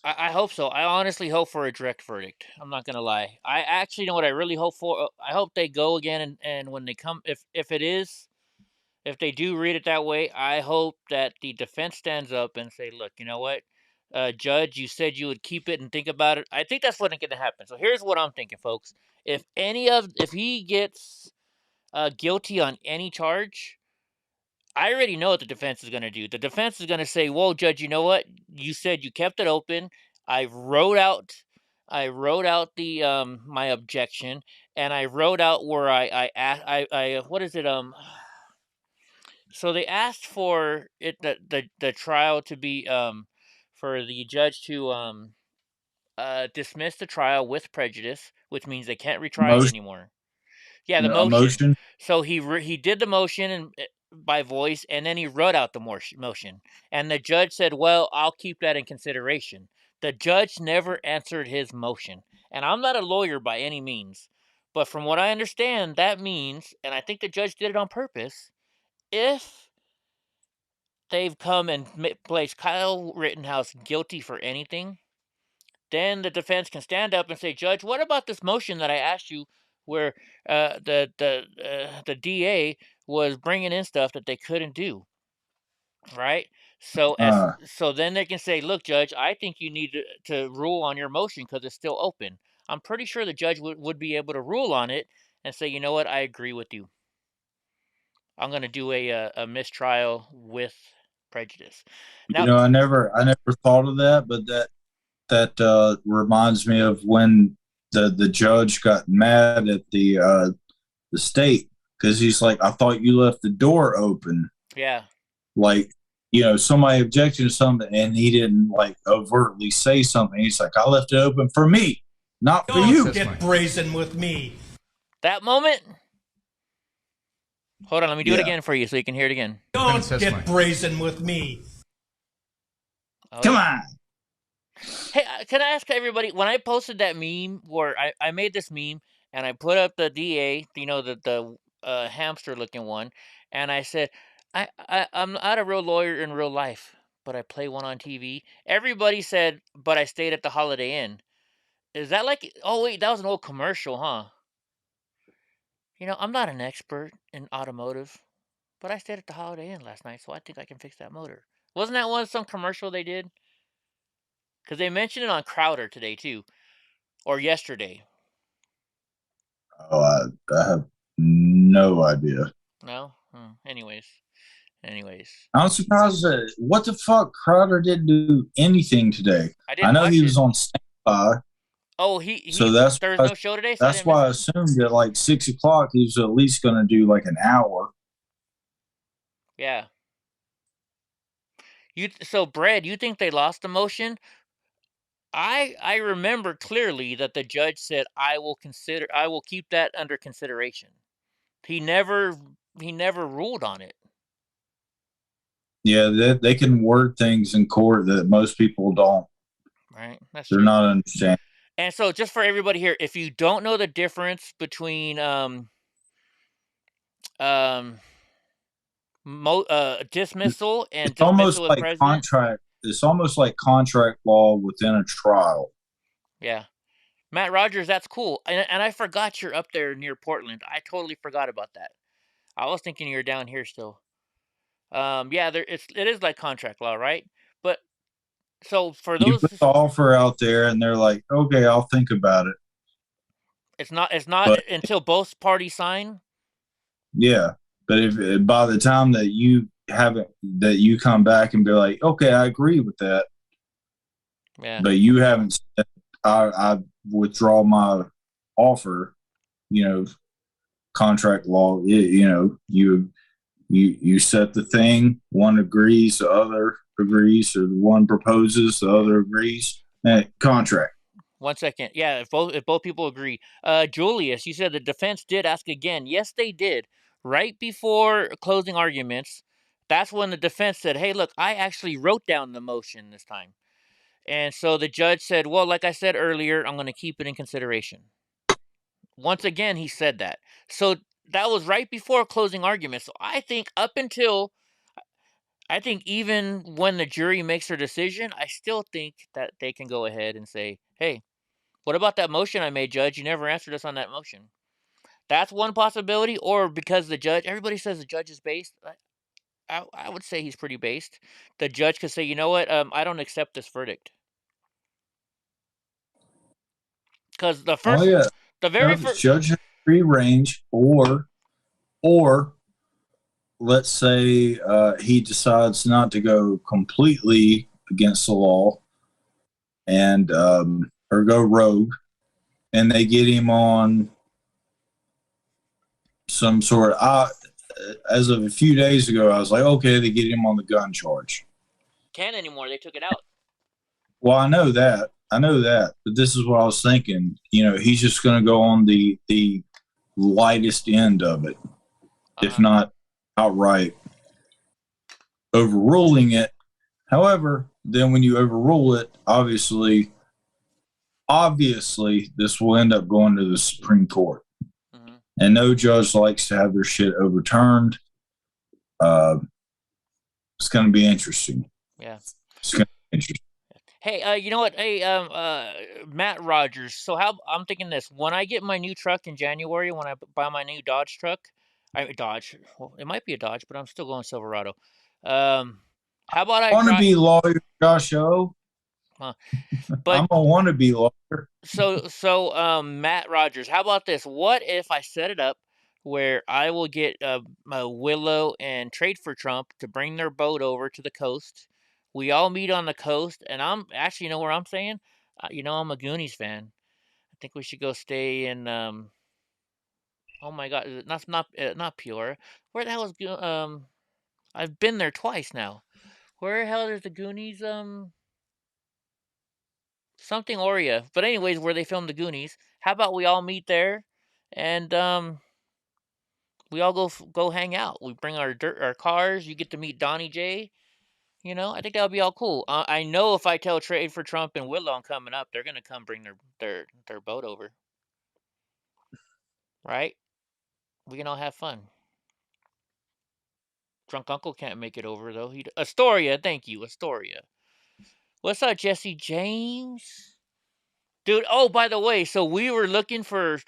I hope so. I honestly hope for a direct verdict. I'm not going to lie. I actually know what I really hope for. I hope they go again, and when they come, if they do read it that way, I hope that the defense stands up and say, look, you know what, Judge, you said you would keep it and think about it. I think that's what's going to happen. So here's what I'm thinking, folks. If he gets guilty on any charge, I already know what the defense is going to do. The defense is going to say, well, Judge, you know what? You said you kept it open. I wrote out the my objection, and I wrote out where I what is it So they asked for it the trial to be for the judge to dismiss the trial with prejudice, which means they can't retry it anymore. Yeah, the motion. So he did the motion and by voice, and then he wrote out the motion, and the judge said, "Well, I'll keep that in consideration." The judge never answered his motion, and I'm not a lawyer by any means, but from what I understand, that means, and I think the judge did it on purpose, if they've come and placed Kyle Rittenhouse guilty for anything, then the defense can stand up and say, Judge, what about this motion that I asked you where the DA was bringing in stuff that they couldn't do, right? So so then they can say, look, Judge, I think you need to rule on your motion because it's still open. I'm pretty sure the judge would be able to rule on it and say, you know what, I agree with you. I'm going to do a mistrial with prejudice. Now, you know, I never thought of that, but that reminds me of when the judge got mad at the state because he's like, I thought you left the door open. Yeah. Like, you know, somebody objected to something and he didn't like overtly say something. He's like, I left it open for me, not for you. Don't get brazen with me. That moment. Hold on, let me do it again for you so you can hear it again. Don't get brazen with me. Oh, come on. Hey, can I ask everybody, when I posted that meme where I made this meme and I put up the DA, you know, the hamster looking one, and I said, I'm not a real lawyer in real life, but I play one on TV. Everybody said, but I stayed at the Holiday Inn. Is that like, oh wait, that was an old commercial, huh? You know, I'm not an expert in automotive, but I stayed at the Holiday Inn last night, so I think I can fix that motor. Wasn't that some commercial they did? Because they mentioned it on Crowder today too, or yesterday. Oh, I have no idea. No? Anyways. I'm surprised that what the fuck Crowder didn't do anything today. I know he was on standby. Oh, so there was no show today. So that's why I assumed at like 6 o'clock he was at least going to do like an hour. Yeah. So Brad, you think they lost the motion? I remember clearly that the judge said I will keep that under consideration. He never ruled on it. Yeah, they can word things in court that most people don't. Right. That's They're true. not understanding. And so just for everybody here, if you don't know the difference between dismissal and it's almost dismissal of like president. Contract. It's almost like contract law within a trial. Yeah. Matt Rogers, that's cool. And I forgot you're up there near Portland. I totally forgot about that. I was thinking you're down here still. Yeah, it is like contract law, right? But so for those, you put the offer out there, and they're like, "Okay, I'll think about it." It's not until both parties sign. Yeah, but if by the time that you come back and be like, "Okay, I agree with that," yeah, but you haven't said, I withdraw my offer. You know, contract law. You set the thing. One agrees, the other agrees, or one proposes, the other agrees. Contract. 1 second. Yeah, if both people agree. Julius, you said the defense did ask again. Yes, they did. Right before closing arguments, that's when the defense said, "Hey, look, I actually wrote down the motion this time." And so the judge said, "Well, like I said earlier, I'm going to keep it in consideration." Once again, he said that. So that was right before closing arguments. So I think even when the jury makes their decision, I still think that they can go ahead and say, "Hey, what about that motion I made, Judge? You never answered us on that motion." That's one possibility. Or because everybody says the judge is based. I would say he's pretty based. The judge could say, "You know what? I don't accept this verdict." Because the very first judge has free range, or let's say he decides not to go completely against the law and or go rogue, and they get him on some sort of. As of a few days ago, I was like, okay, they get him on the gun charge. Can't anymore. They took it out. Well, I know that, but this is what I was thinking. He's just going to go on the lightest end of it, if not outright overruling it. However, then when you overrule it, obviously, this will end up going to the Supreme Court. Mm-hmm. And no judge likes to have their shit overturned. It's going to be interesting. Yeah. It's going to be interesting. Hey, you know what? Hey, Matt Rogers. So I'm thinking this. When I get my new truck in January, when I buy my new Dodge truck, well, it might be a Dodge, but I'm still going Silverado. How about I want to be lawyer, Josh O? But I'm a wannabe lawyer. So, Matt Rogers, how about this? What if I set it up where I will get Willow and Trade for Trump to bring their boat over to the coast? We all meet on the coast, and I'm actually, you know where I'm staying? I'm a Goonies fan. I think we should go stay in. Oh my God, not Peoria. Where the hell is I've been there twice now. Where the hell is the Goonies? Something Oria. But anyways, where they filmed the Goonies. How about we all meet there, and we all go hang out. We bring our cars. You get to meet Donnie J. I think that would be all cool. I know if I tell Trade for Trump and Willow I'm coming up, they're gonna come bring their boat over. Right? We can all have fun. Drunk Uncle can't make it over though. Astoria, thank you, Astoria. What's up, Jesse James? Dude, oh, by the way, so we were looking for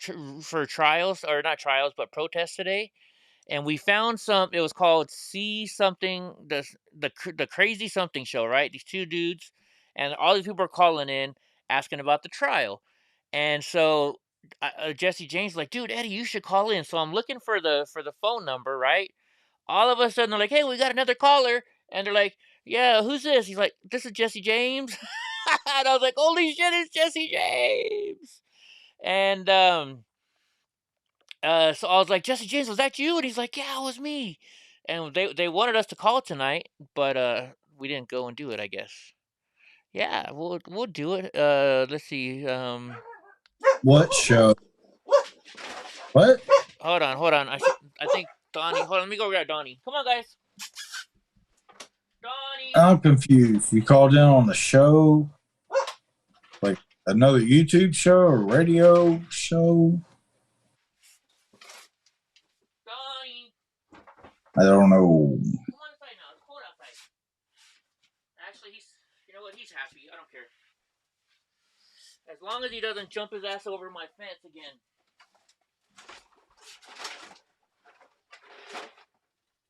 trials, or not trials, but protests today, and we found some. It was called See Something, the Crazy Something Show, right? These two dudes, and all these people are calling in asking about the trial, and so Jesse James was like, dude, Eddie, you should call in. So I'm looking for the phone number, right? All of a sudden, they're like, hey, we got another caller, and they're like, yeah, who's this? He's like, this is Jesse James. And I was like, holy shit, it's Jesse James. And so I was like, Jesse James, was that you? And he's like, yeah, it was me. And they wanted us to call tonight, but we didn't go and do it, I guess. Yeah, we'll do it. Let's see. What show? What? Hold on. I think Donnie. Hold on, let me go grab Donnie. Come on, guys. Donnie. I'm confused. You called in on the show, like another YouTube show or radio show? Donnie. I don't know. Come on inside now. It's cold outside. Actually, you know what? He's happy. I don't care. As long as he doesn't jump his ass over my fence again.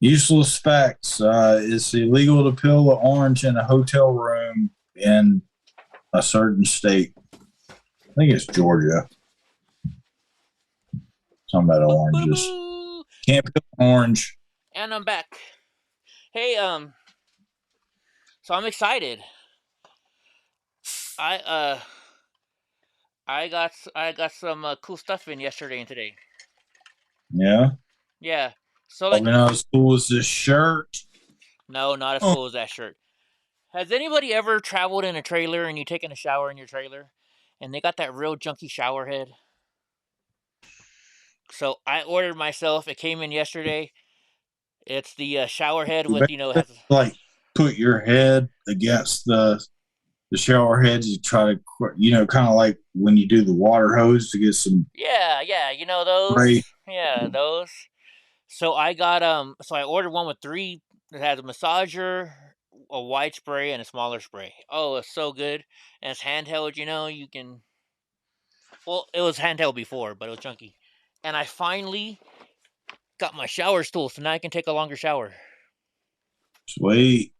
Useless facts. It's illegal to peel an orange in a hotel room in a certain state. I think it's Georgia. Something about oranges. Can't peel an orange. And I'm back. Hey, so I'm excited. I got some cool stuff in yesterday and today. Yeah. Yeah. So like, not as cool as this shirt. No, not as cool as that shirt. Has anybody ever traveled in a trailer and you taken a shower in your trailer, and they got that real junky shower head? So I ordered myself. It came in yesterday. It's the shower head with has like put your head against the shower head to try to kind of like when you do the water hose to get some. Yeah, those. Spray. Yeah, those. So I got so I ordered one with 3. It has a massager, a wide spray, and a smaller spray. Oh, it's so good. And it's handheld, you can. Well, it was handheld before, but it was junky. And I finally got my shower stool, so now I can take a longer shower. Sweet.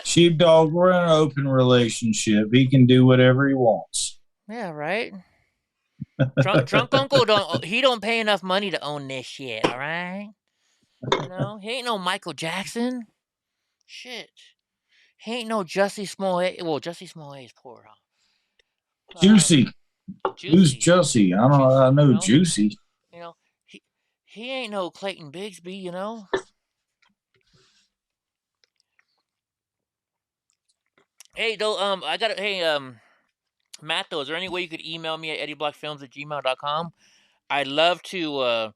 Sheepdog, we're in an open relationship. He can do whatever he wants. Yeah, right. Drunk Uncle don't pay enough money to own this shit. All right. He ain't no Michael Jackson. Shit. He ain't no Jussie Smollett. Well, Jussie Smollett is poor, huh? Juicy. Who's Jussie? I don't know. I know Juicy. He ain't no Clayton Bigsby, Hey, though, Matt, though, is there any way you could email me at EddieBlockFilms@gmail.com? I'd love to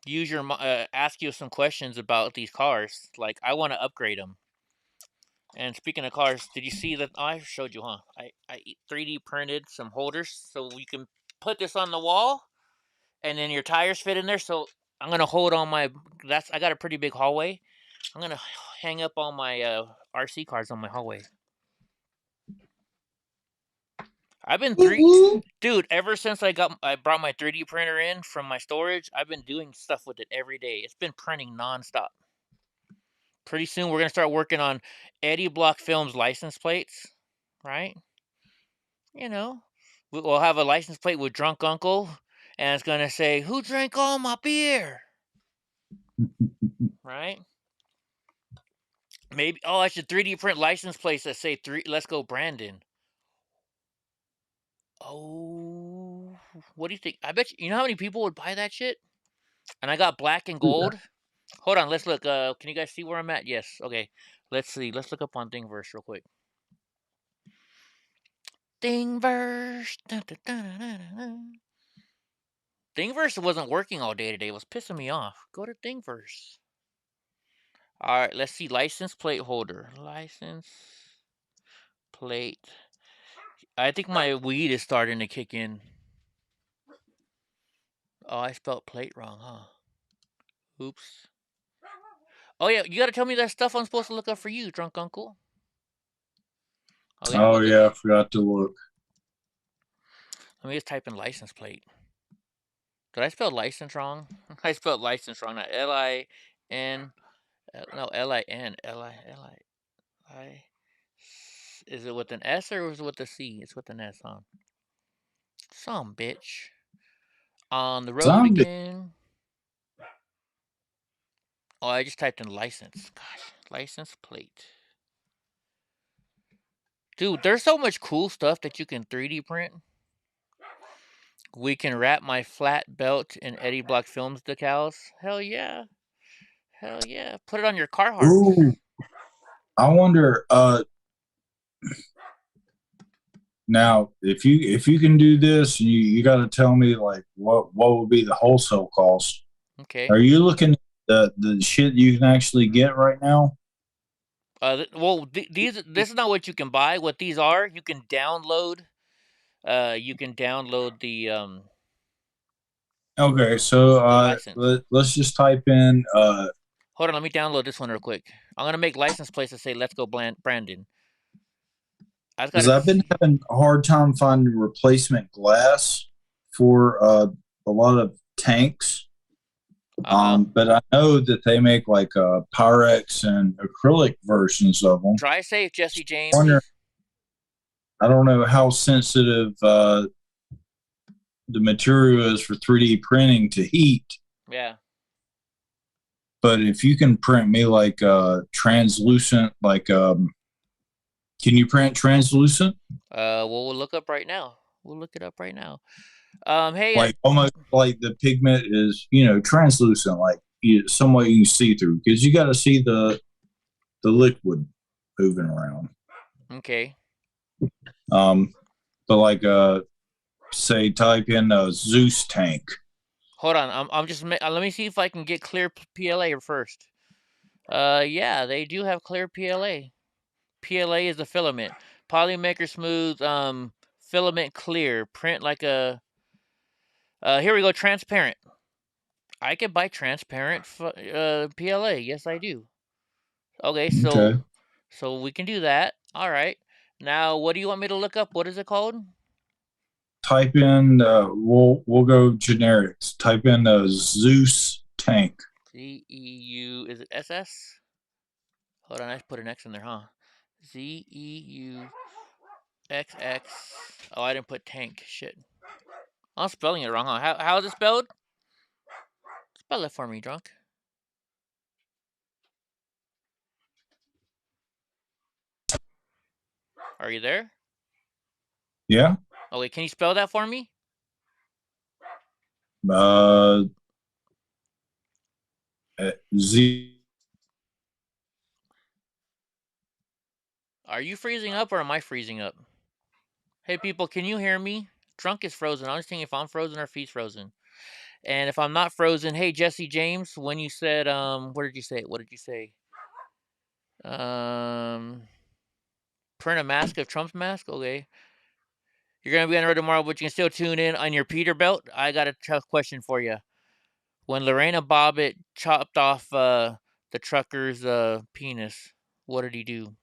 use your ask you some questions about these cars. Like, I want to upgrade them. And speaking of cars, did you see that? Oh, I showed you, huh? I 3D printed some holders so you can put this on the wall, and then your tires fit in there. So I'm gonna hold on my. I got a pretty big hallway. I'm gonna hang up all my RC cars on my hallway. I've been dude, ever since I brought my 3D printer in from my storage, I've been doing stuff with it every day. It's been printing nonstop. Pretty soon we're gonna start working on EddieBlockFilms license plates, right? We'll have a license plate with Drunk Uncle, and it's gonna say, "Who drank all my beer?" Right? Maybe. Oh, I should 3D print license plates that say Let's go, Brandon. Oh, what do you think? I bet you know how many people would buy that shit? And I got black and gold. Yeah. Hold on, let's look. Can you guys see where I'm at? Yes. Okay. Let's see. Let's look up on Thingiverse real quick. Thingiverse. Thingiverse wasn't working all day today. It was pissing me off. Go to Thingiverse. All right. Let's see. License plate holder. License plate. I think my weed is starting to kick in. Oh, I spelled plate wrong, huh? Oops. Oh yeah, you gotta tell me that stuff I'm supposed to look up for you, drunk uncle. Okay, oh yeah, I forgot to look. Let me just type in license plate. Did I spell license wrong? I spelled license wrong. Not L-I-N. No, L-I-N. L-I. Is it with an S or is it with a C? It's with an S, huh? Some bitch. On the road again. Oh, I just typed in license. Gosh, license plate. Dude, there's so much cool stuff that you can 3D print. We can wrap my flat belt in EddieBlockFilms decals. Hell yeah. Hell yeah. Put it on your Carhartt. Ooh. I wonder, now if you can do this, you got to tell me like what would be the wholesale cost. Okay. Are you looking at the shit you can actually get right now? Well, this is not what you can buy. What these are, you can download. You can download the Okay, so let's just type in. Hold on, let me download this one real quick. I'm gonna make license plates that say "Let's go, Brandon." Because I've been having a hard time finding replacement glass for a lot of tanks. But I know that they make like Pyrex and acrylic versions of them. Try safe, Jesse James. I don't know how sensitive the material is for 3D printing to heat. Yeah. But if you can print me like translucent, like can you print translucent? We'll look up right now. We'll look it up right now. Hey, like almost like the pigment is, translucent, like somewhat you can see through, because you got to see the liquid moving around. Okay. But like say type in a Zeus tank. Hold on, I'm just let me see if I can get clear PLA first. Yeah, they do have clear PLA. PLA is the filament. Polymaker smooth, filament clear. Print like a. Here we go. Transparent. I can buy transparent PLA. Yes, I do. Okay, so we can do that. All right. Now, what do you want me to look up? What is it called? Type in. We'll go generics. Type in a Zeus tank. ZEU. Is it SS? Hold on, I put an X in there, huh? ZEU XX. Oh, I didn't put tank. Shit. I'm spelling it wrong, huh? How is it spelled? Spell it for me, drunk. Are you there? Yeah. Oh wait, can you spell that for me? Z. Are you freezing up or am I freezing up? Hey people, can you hear me? Drunk is frozen. I'm just thinking if I'm frozen or if he's frozen. And if I'm not frozen, hey Jesse James, when you said what did you say? What did you say? Print a mask of Trump's mask? Okay. You're gonna be on the road tomorrow, but you can still tune in on your Peterbilt. I got a tough question for you. When Lorena Bobbitt chopped off the trucker's penis, what did he do?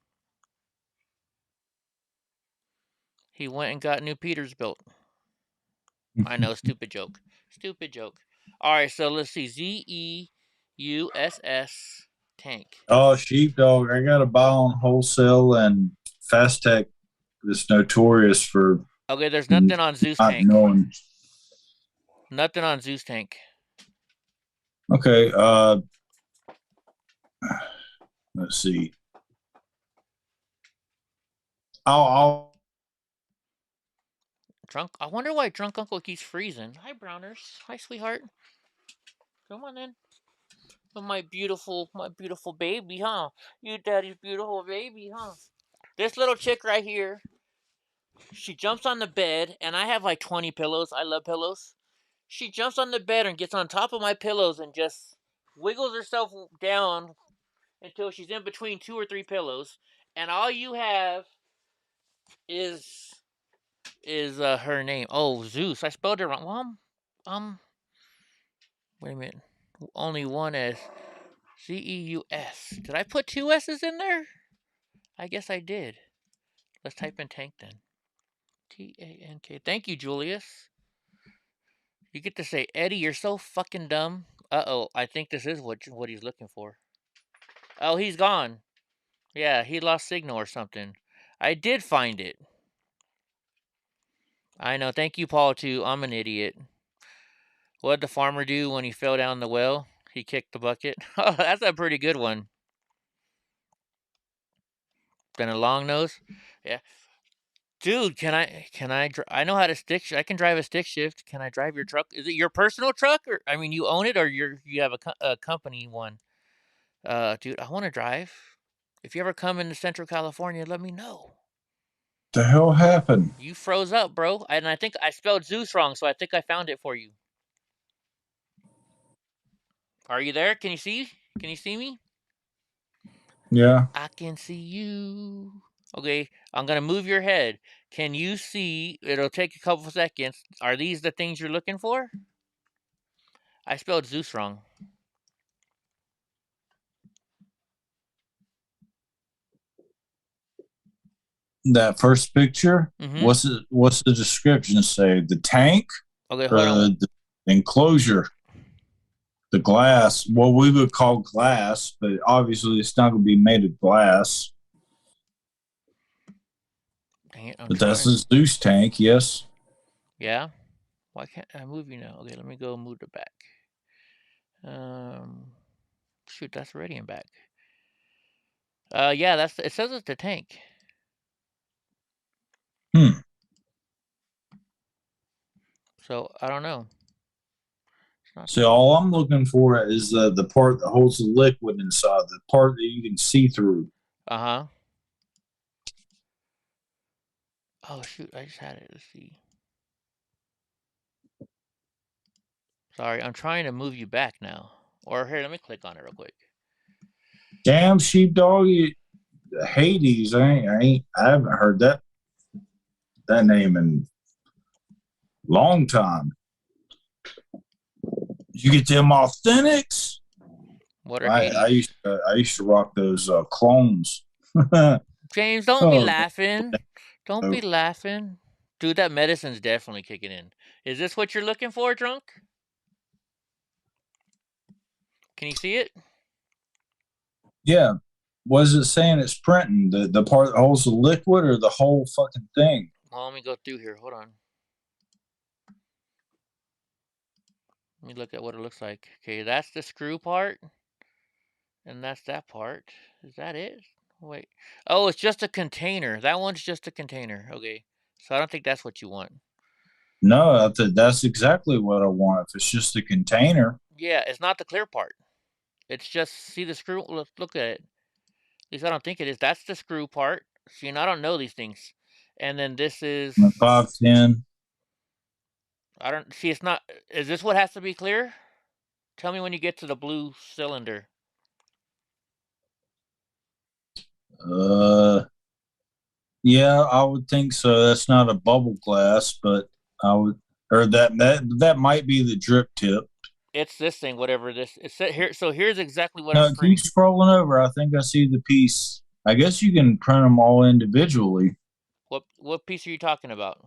He went and got new Peterbilt. I know, stupid joke. Stupid joke. All right, so let's see. ZEUSS tank. Oh, sheepdog! I got to buy on wholesale, and Fast Tech is notorious for. Okay, there's nothing on Zeus tank. Knowing. Nothing on Zeus tank. Okay. Let's see. I'll. Drunk. I wonder why drunk uncle keeps freezing. Hi, Browners. Hi, sweetheart. Come on in. My beautiful baby, huh? You daddy's beautiful baby, huh? This little chick right here, she jumps on the bed, and I have like 20 pillows. I love pillows. She jumps on the bed and gets on top of my pillows and just wiggles herself down until she's in between 2 or 3 pillows. And all you have is her name. Oh, Zeus. I spelled it wrong. Well, wait a minute. Only one S. Zeus. Did I put 2 S's in there? I guess I did. Let's type in tank then. T-A-N-K. Thank you, Julius. You get to say, Eddie, you're so fucking dumb. Uh-oh, I think this is what he's looking for. Oh, he's gone. Yeah, he lost signal or something. I did find it. I know. Thank you, Paul, too. I'm an idiot. What did the farmer do when he fell down the well? He kicked the bucket. Oh, that's a pretty good one. Been a long nose? Yeah. Dude, I know how to stick shift. I can drive a stick shift. Can I drive your truck? Is it your personal truck? Or, I mean, you own it or you have a company one? Dude, I want to drive. If you ever come into Central California, let me know. The hell happened? You froze up, bro. And I think I spelled Zeus wrong, so I think I found it for you. Are you there? Can you see? Can you see me? Yeah. I can see you. Okay, I'm going to move your head. Can you see? It'll take a couple seconds. Are these the things you're looking for? I spelled Zeus wrong. That first picture, what's the description say? The tank? Okay, hold on. The enclosure, the glass, what we would call glass, but obviously it's not going to be made of glass. Dang it, but that's the Zeus tank, yes. Yeah? Why can't I move you now? Okay, let me go move it back. Shoot, that's already in back. Yeah, it says it's the tank. So, I don't know. So all I'm looking for is the part that holds the liquid inside, the part that you can see through. Uh-huh. Oh, shoot, I just had it. Let's see. Sorry, I'm trying to move you back now. Or here, let me click on it real quick. Damn sheepdog, Hades. I haven't heard that name in a long time. You get them authentics. What are Hades? I used to rock those clones. James, don't be laughing. Don't be laughing. Dude, that medicine's definitely kicking in. Is this what you're looking for, drunk? Can you see it? Yeah. What is it saying it's printing? The part that holds the liquid or the whole fucking thing? Well, let me go through here. Hold on. Let me look at what it looks like. Okay, that's the screw part. And that's that part. Is that it? Wait. Oh, it's just a container. That one's just a container. Okay. So I don't think that's what you want. No, that's exactly what I want. If it's just a container. Yeah, it's not the clear part. It's just, see the screw? Look at it. At least I don't think it is. That's the screw part. See, and I don't know these things. And then this is 510. I don't see. It's not. Is this what has to be clear? Tell me when you get to the blue cylinder. Yeah, I would think so. That's not a bubble glass, but I would, or that might be the drip tip. It's this thing, whatever this. It's here. So here's exactly what No, I'm printing. keep scrolling over. I think I see the piece. I guess you can print them all individually. What piece are you talking about?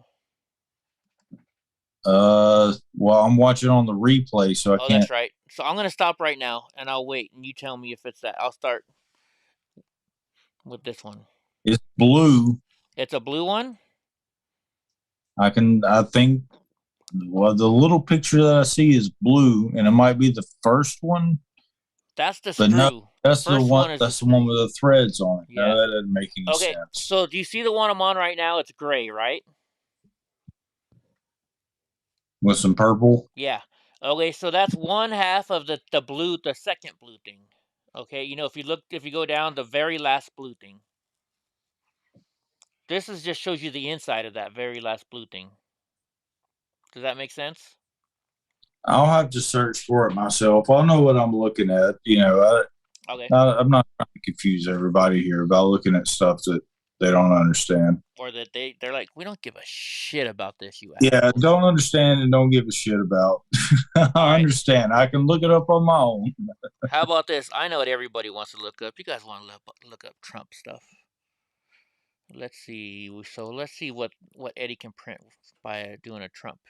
Well, I'm watching on the replay, so I can't. That's right. So I'm gonna stop right now, and I'll wait, and you tell me if it's that. I'll start with this one. It's blue. It's a blue one? I think, well, the little picture that I see is blue, and it might be the first one. That's the screw. No, that's the one. That's the one with the threads on it. Yeah. No, that doesn't make any sense. So do you see the one I'm on right now? It's gray, right? With some purple? Yeah. Okay, so that's one half of the blue, the second blue thing. Okay, you know, if you go down the very last blue thing. This just shows you the inside of that very last blue thing. Does that make sense? I'll have to search for it myself. I'll know what I'm looking at. You know, okay. I'm not trying to confuse everybody here about looking at stuff that They don't understand. Or that they're like, we don't give a shit about this, you Yeah, assholes. don't understand and don't give a shit about. I understand. I can look it up on my own. How about this? I know what everybody wants to look up. You guys want to look up Trump stuff. Let's see. So let's see what Eddie can print by doing a Trump.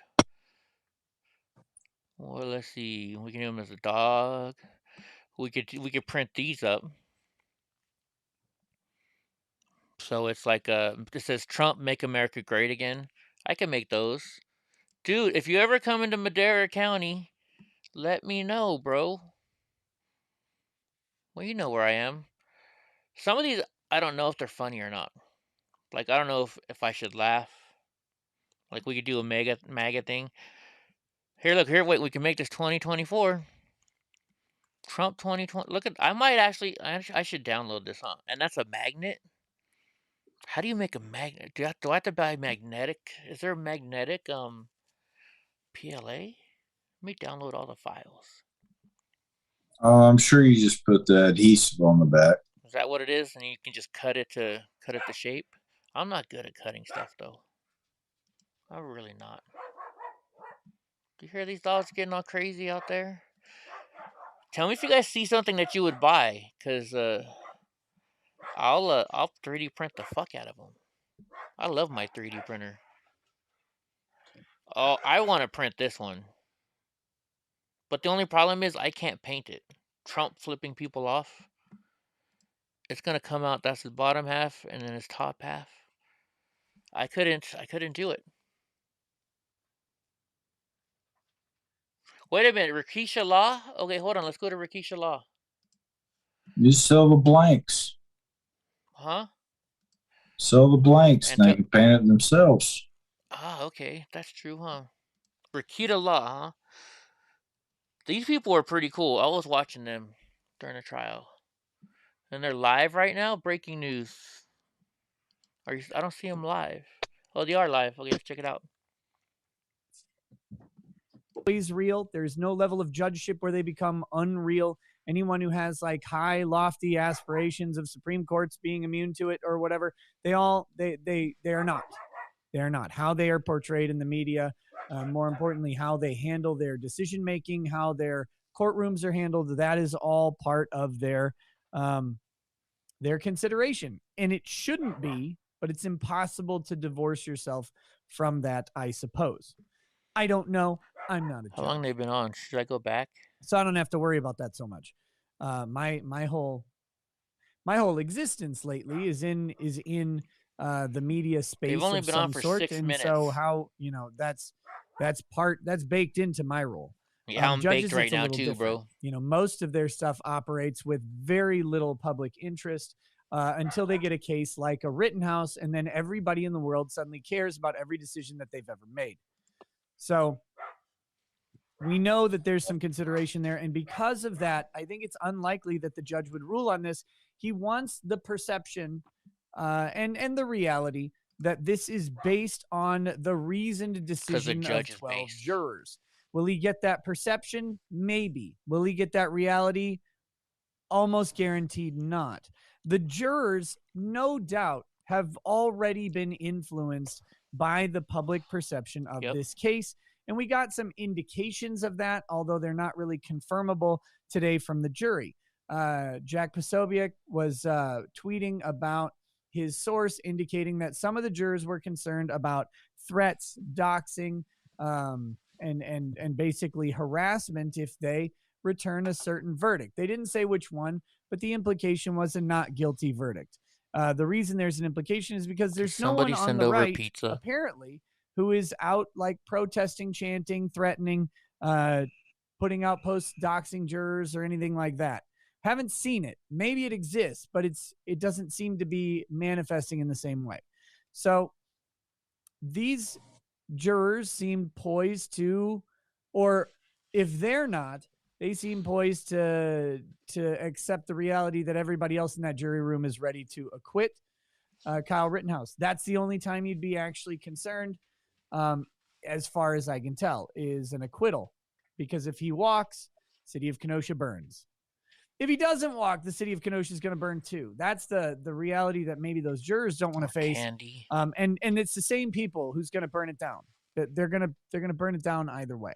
Well, let's see. We can do him as a dog. We could print these up. So it's like it says Trump make America great again. I can make those. Dude, if you ever come into Madera County, let me know, bro. Well, you know where I am. Some of these I don't know if they're funny or not. Like I don't know if I should laugh. Like we could do a MAGA thing. Here, look, here, wait, we can make this 2024. Trump 2020. Look at, I should download this, huh? And that's a magnet? How do you make a magnet? Do I have to buy magnetic? Is there a magnetic, PLA? Let me download all the files. I'm sure you just put the adhesive on the back. Is that what it is? And you can just cut it to shape? I'm not good at cutting stuff, though. I'm really not. Do you hear these dogs getting all crazy out there? Tell me if you guys see something that you would buy, because I'll 3D print the fuck out of them. I love my 3D printer. Oh, I want to print this one. But the only problem is I can't paint it. Trump flipping people off. It's going to come out, that's his bottom half, and then his top half. I couldn't do it. Wait a minute, Rakisha Law? Okay, hold on, let's go to Rakisha Law. You sell the blanks. Huh? Sell the blanks, and they can paint it themselves. Ah, okay, that's true, huh? Rakita Law, huh? These people are pretty cool. I was watching them during the trial. And they're live right now? Breaking news. I don't see them live. Oh, they are live. Okay, let's check it out. Always real. There's no level of judgeship where they become unreal. Anyone who has like high, lofty aspirations of Supreme Courts being immune to it or whatever, they are not. They are not. How they are portrayed in the media, more importantly, how they handle their decision making, how their courtrooms are handled, that is all part of their consideration. And it shouldn't be, but it's impossible to divorce yourself from that, I suppose. I don't know. I'm not a judge. How long they've been on? Should I go back? So I don't have to worry about that so much. My whole existence lately is in the media space. They've only been on for 6 minutes. So how, that's baked into my role. Yeah, I'm judges, baked right now too, different. bro. Most of their stuff operates with very little public interest until they get a case like a Rittenhouse, and then everybody in the world suddenly cares about every decision that they've ever made. So we know that there's some consideration there. And because of that, I think it's unlikely that the judge would rule on this. He wants the perception and the reality that this is based on the reasoned decision of 12 jurors. Will he get that perception? Maybe. Will he get that reality? Almost guaranteed not. The jurors, no doubt, have already been influenced by the public perception of this case. And we got some indications of that, although they're not really confirmable today from the jury. Jack Posobiec was tweeting about his source indicating that some of the jurors were concerned about threats, doxing, and basically harassment if they return a certain verdict. They didn't say which one, but the implication was a not guilty verdict. The reason there's an implication is because there's no one on the right, apparently, who is out like protesting, chanting, threatening, putting out posts, doxing jurors or anything like that. Haven't seen it. Maybe it exists, but it doesn't seem to be manifesting in the same way. So these jurors seem poised to, or if they're not, they seem poised to accept the reality that everybody else in that jury room is ready to acquit Kyle Rittenhouse. That's the only time you'd be actually concerned, as far as I can tell, is an acquittal. Because if he walks, city of Kenosha burns. If he doesn't walk, the city of Kenosha is going to burn too. That's the reality that maybe those jurors don't want to face. Candy. And it's the same people who's going to burn it down. They're gonna burn it down either way.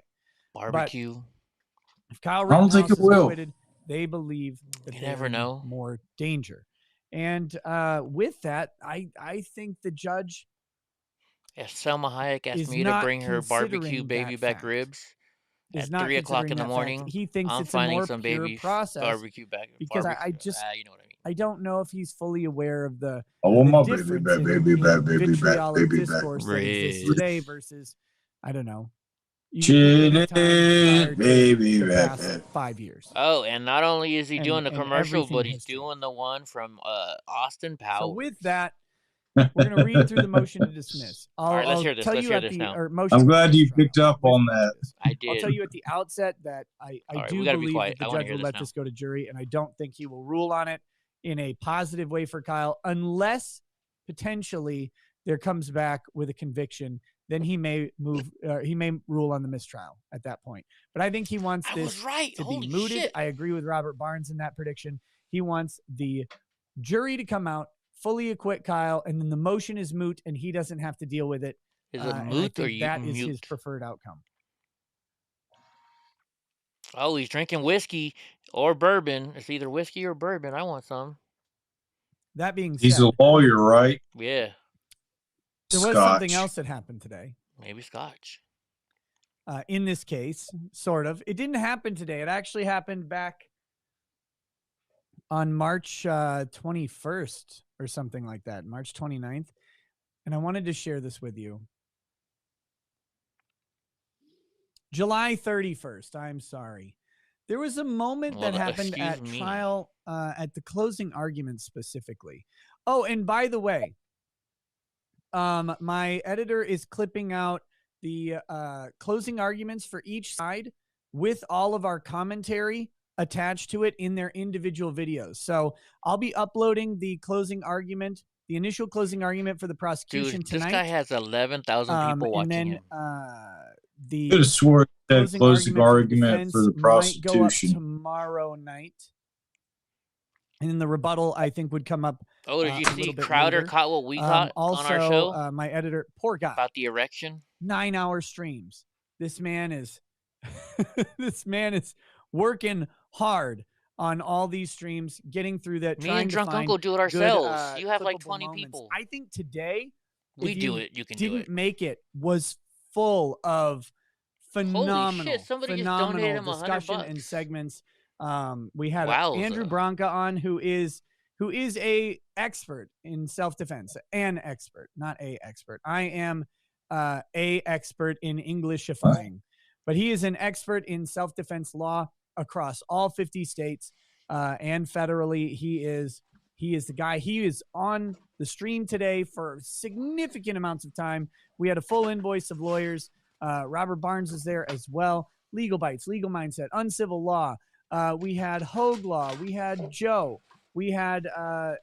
Barbecue. But if Kyle I don't think Rittenhouse it is will. acquitted, they believe that You they're never in know. more danger. And with that, I think the judge If Selma Hayek asked is me to not bring her barbecue considering baby that back fact. ribs Is at not 3 o'clock in the considering that fact. morning, He thinks I'm it's a finding more some pure baby process barbecue back. because barbecue. I just You know what I mean. I don't know if he's fully aware of the I want my difference baby back, in, baby back, baby back, vitriolic baby back. discourse that exists Ribs. today versus, I don't know, Chili, any time prior to baby the back. past 5 years. Oh, and not only is he And- doing the and commercial, everything but he's history. doing the one from Austin Powers. So with that, we're going to read through the motion to dismiss. All right, let's I'll hear this. tell Let's you hear at this the now. or motion I'm to glad you mistrial picked up with on that. prejudice. I did. I'll tell you at the outset that I All right, do we gotta be believe quiet. that I the wanna judge hear will this let now. this go to jury, and I don't think he will rule on it in a positive way for Kyle, unless potentially there comes back with a conviction. Then he may rule on the mistrial at that point. But I think he wants I this was right. to Holy be mooted. shit. I agree with Robert Barnes in that prediction. He wants the jury to come out, fully acquit Kyle, and then the motion is moot, and he doesn't have to deal with it. Is it And I moot or think that is his mute? preferred outcome. Oh, he's drinking whiskey or bourbon. It's either whiskey or bourbon. I want some. That being said, He's a lawyer, right? Yeah, there was Scotch. something else that happened today. maybe scotch. In this case, sort of. It didn't happen today. It actually happened back on March 21st or something like that, March 29th. And I wanted to share this with you. July 31st. I'm sorry. There was a moment that happened at trial, at the closing argument specifically. Oh, and by the way, my editor is clipping out the closing arguments for each side with all of our commentary attached to it in their individual videos. So I'll be uploading the closing argument, the initial closing argument for the prosecution tonight. This guy has 11,000 people watching and then, him. The Could have swore that closing argument for the might go up prosecution. tomorrow night. And then the rebuttal, I think, would come up. Oh, did you a see little bit Crowder later. caught what we caught also, on our show? My editor, poor guy. About the erection? 9-hour streams. This man is working hard on all these streams, getting through that. Me and Drunk Uncle do it ourselves. You have like 20 people. I think today, We do it. You can do didn't it. make it, was full of phenomenal, Holy shit, somebody just phenomenal donated him discussion $100. and segments. We had Wowza. Andrew Branca on, who is a expert in self-defense, an expert, not a expert. I am a expert in Englishifying, but he is an expert in self-defense law across all 50 states and federally. He is the guy. He is on the stream today for significant amounts of time. We had a full invoice of lawyers. Robert Barnes is there as well. Legal Bites, Legal Mindset, Uncivil Law. We had Hogue Law. We had Joe. We had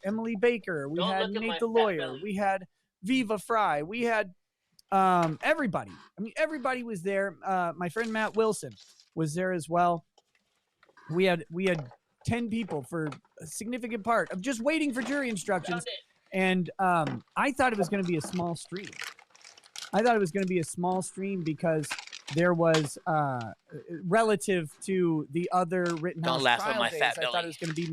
Emily Baker. We had Nate the Lawyer. We had Viva Fry. We had everybody. I mean, everybody was there. My friend Matt Wilson was there as well. We had 10 people for a significant part of just waiting for jury instructions. And I thought it was going to be a small stream. Because there was, relative to the other Rittenhouse trial days, I thought it was going to be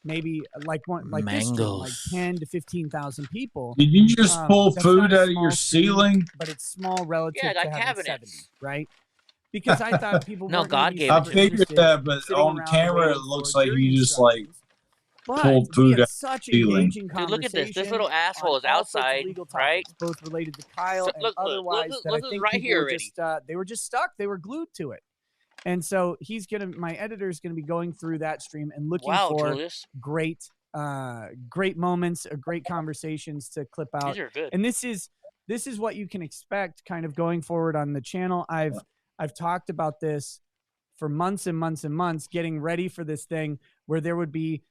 maybe like this stream, like 10 to 15,000 people. Did you just pull That's food not a out of small your stream, ceiling? but it's small relative Yeah, to like having 70, cabinets. right? Because I thought people No, weren't gonna God be gave I it super to me. figured interested that, but sitting on around camera it waiting looks for like jury you just like But pulled we food had out such of the ceiling. engaging Dude, look at this. This conversation little on asshole is all sorts of outside, legal right? topics, both related to Kyle So, and look, otherwise, that I this is think right people here were already. just they were just stuck. They were glued to it. And so my editor is gonna be going through that stream and looking Wow, for Julius. great moments, great conversations to clip out. These are good. And this is what you can expect kind of going forward on the channel. I've talked about this for months and months and months, getting ready for this thing where there would be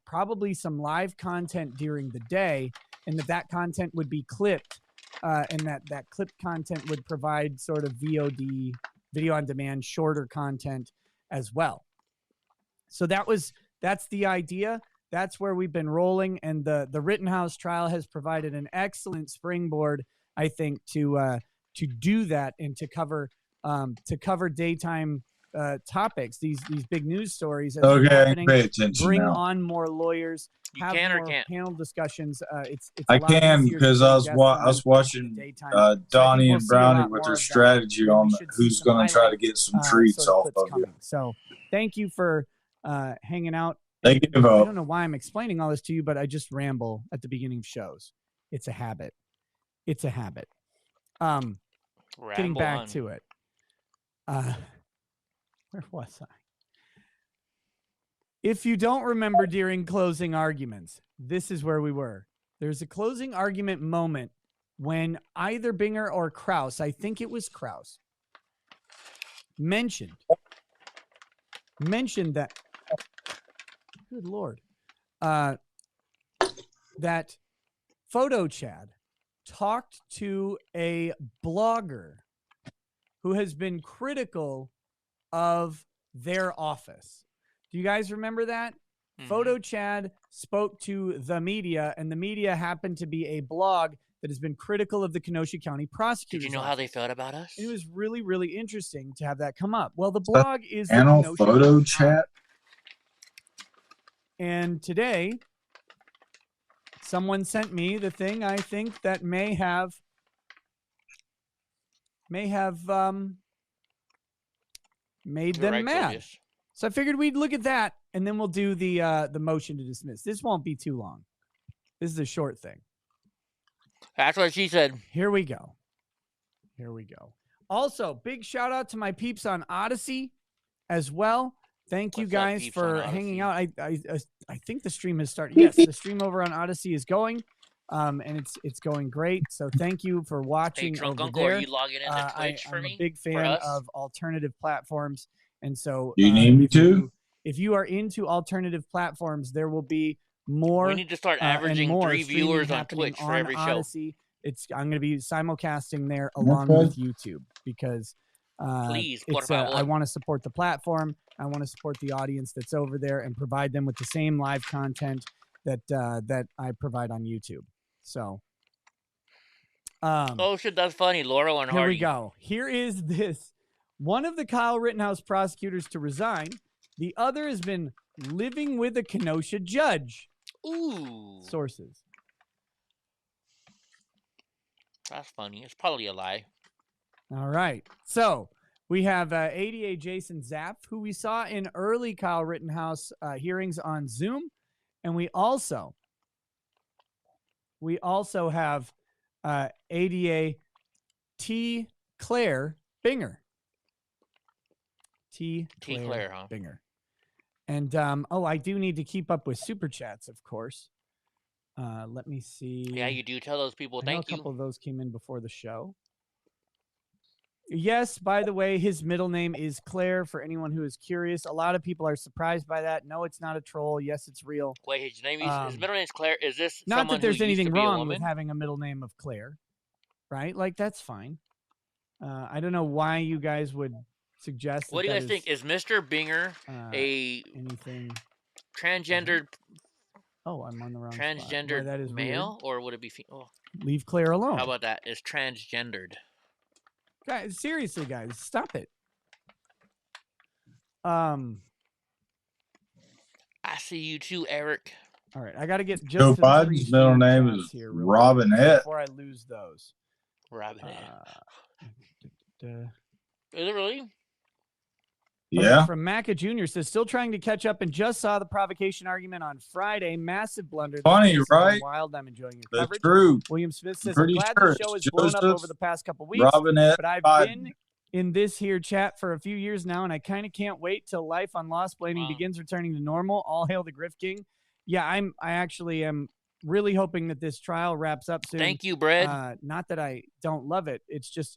probably some live content during the day, and that content would be clipped, and that clipped content would provide sort of VOD, video on demand, shorter content as well. So that's the idea. That's where we've been rolling, and the Rittenhouse trial has provided an excellent springboard, I think, to do that and to cover daytime topics, these big news stories. As they're happening, pay attention bring now. on more lawyers. You have can or more can't? panel discussions. It's I a lot can easier to because bring I was guests on watching daytime. So I think Donnie we'll and see a Brownie lot with more their of that. strategy And we on should see who's some going to try to highlight, get some treats sort of off clips of coming. it. So thank you for hanging out. They give I up. don't know why I'm explaining all this to you, but I just ramble at the beginning of shows. It's a habit. It's a habit. Getting back to it. Where was I? If you don't remember during closing arguments, this is where we were. There's a closing argument moment when either Binger or Krause, I think it was Krause, mentioned that, good Lord, that Photo Chad talked to a blogger who has been critical of their office. Do you guys remember that? Mm-hmm. Photo Chad spoke to the media, and the media happened to be a blog that has been critical of the Kenosha County prosecutor's Did you know office. how they felt about us? And it was really, really interesting to have that come up. Well, the blog is the Anal Kenosha Photo County Chat. And today, someone sent me the thing I think that may have made them mad. So I figured we'd look at that, and then we'll do the motion to dismiss. This won't be too long. This is a short thing. That's what she said. Here we go. Also, big shout out to my peeps on Odyssey as well. Thank you guys for hanging out. I think the stream has started. Yes, the stream over on Odyssey is going, and it's going great. So thank you for watching. Hey, Drunk over Uncle, there. are you logging into Twitch for me? I'm a big fan of alternative platforms, and so do you need me to? If you are into alternative platforms, there will be more. We need to start averaging 3 viewers on Twitch for every show. Odyssey. I'm going to be simulcasting there along with YouTube because please, I want to support the platform. I want to support the audience that's over there and provide them with the same live content that I provide on YouTube. So, oh shit, that's funny, Laurel and Hardy. Here we go. Here is this. One of the Kyle Rittenhouse prosecutors to resign. The other has been living with a Kenosha judge. Ooh. Sources. That's funny. It's probably a lie. All right. So we have ADA Jason Zapp, who we saw in early Kyle Rittenhouse hearings on Zoom. And we also have ADA T. Claire Binger. T. Claire huh? Binger. And, I do need to keep up with super chats, of course. Let me see. Yeah, you do. Tell those people thank you. A couple of those came in before the show. Yes, by the way, his middle name is Claire, for anyone who is curious. A lot of people are surprised by that. No, it's not a troll. Yes, it's real. Wait, his middle name is Claire. Is this not that there's anything wrong with having a middle name of Claire, right? Like, that's fine. I don't know why you guys would suggest. What do you guys think? Is Mr. Binger anything transgendered? Oh, I'm on the wrong transgendered that is male, weird. or would it be female? Leave Claire alone. How about that? Is transgendered? Guys, seriously, guys, stop it. I see you too, Eric. All right, I got to get just Joe Biden's middle name is Robinette. Before I lose those. Robinette. Is it really? Yeah. From Macca Jr. says, still trying to catch up and just saw the provocation argument on Friday. Massive blunder. Funny, right? Wild. I'm enjoying your That's coverage. true. William Smith says, I'm I'm glad sure the show has it's blown up Joseph over the past couple weeks. Robinette but I've Biden. been in this here chat for a few years now, and I kind of can't wait till life on Lost Blading begins returning to normal. All hail the Griff King. Yeah, I actually am really hoping that this trial wraps up soon. Thank you, Brad. Not that I don't love it. It's just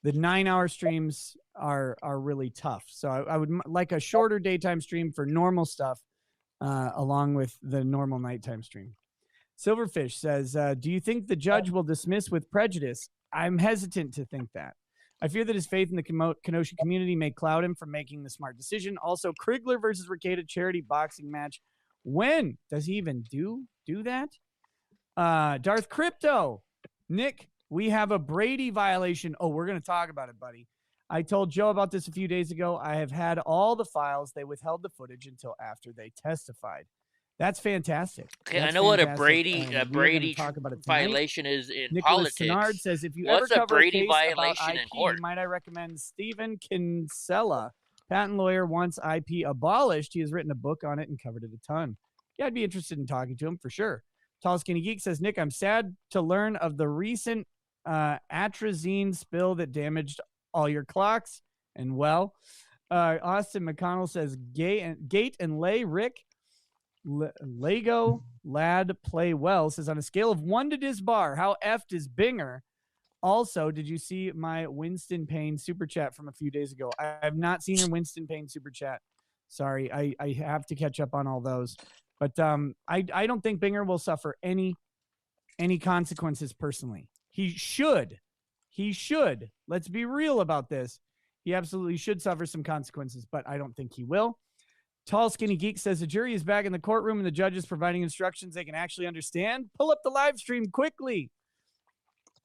the 9-hour streams are really tough. So I would like a shorter daytime stream for normal stuff, along with the normal nighttime stream. Silverfish says, do you think the judge will dismiss with prejudice? I'm hesitant to think that. I fear that his faith in the Kenosha community may cloud him from making the smart decision. Also, Krigler versus Rekieta charity boxing match. When does he even do that? Darth Crypto. Nick, we have a Brady violation. Oh, we're going to talk about it, buddy. I told Joe about this a few days ago. I have had all the files. They withheld the footage until after they testified. That's fantastic. Okay, That's I know what a fantastic. Brady talk about it violation is in Nicholas politics. Sinard says, if you What's ever a cover Brady a case violation about in IP, court? might I recommend Stephen Kinsella, patent lawyer, wants IP abolished. He has written a book on it and covered it a ton. Yeah, I'd be interested in talking to him for sure. Tall Skinny Geek says, Nick, I'm sad to learn of the recent atrazine spill that damaged all your clocks. And well, Austin McConnell says, Gate and Lay Rick Lego lad play well. Says, on a scale of 1 to disbar, how effed is Binger? Also, did you see my Winston Payne super chat from a few days ago? I have not seen your Winston Payne super chat. Sorry, I have to catch up on all those. But I don't think Binger will suffer any consequences personally. He should. Let's be real about this. He absolutely should suffer some consequences, but I don't think he will. Tall Skinny Geek says the jury is back in the courtroom and the judge is providing instructions they can actually understand. Pull up the live stream quickly.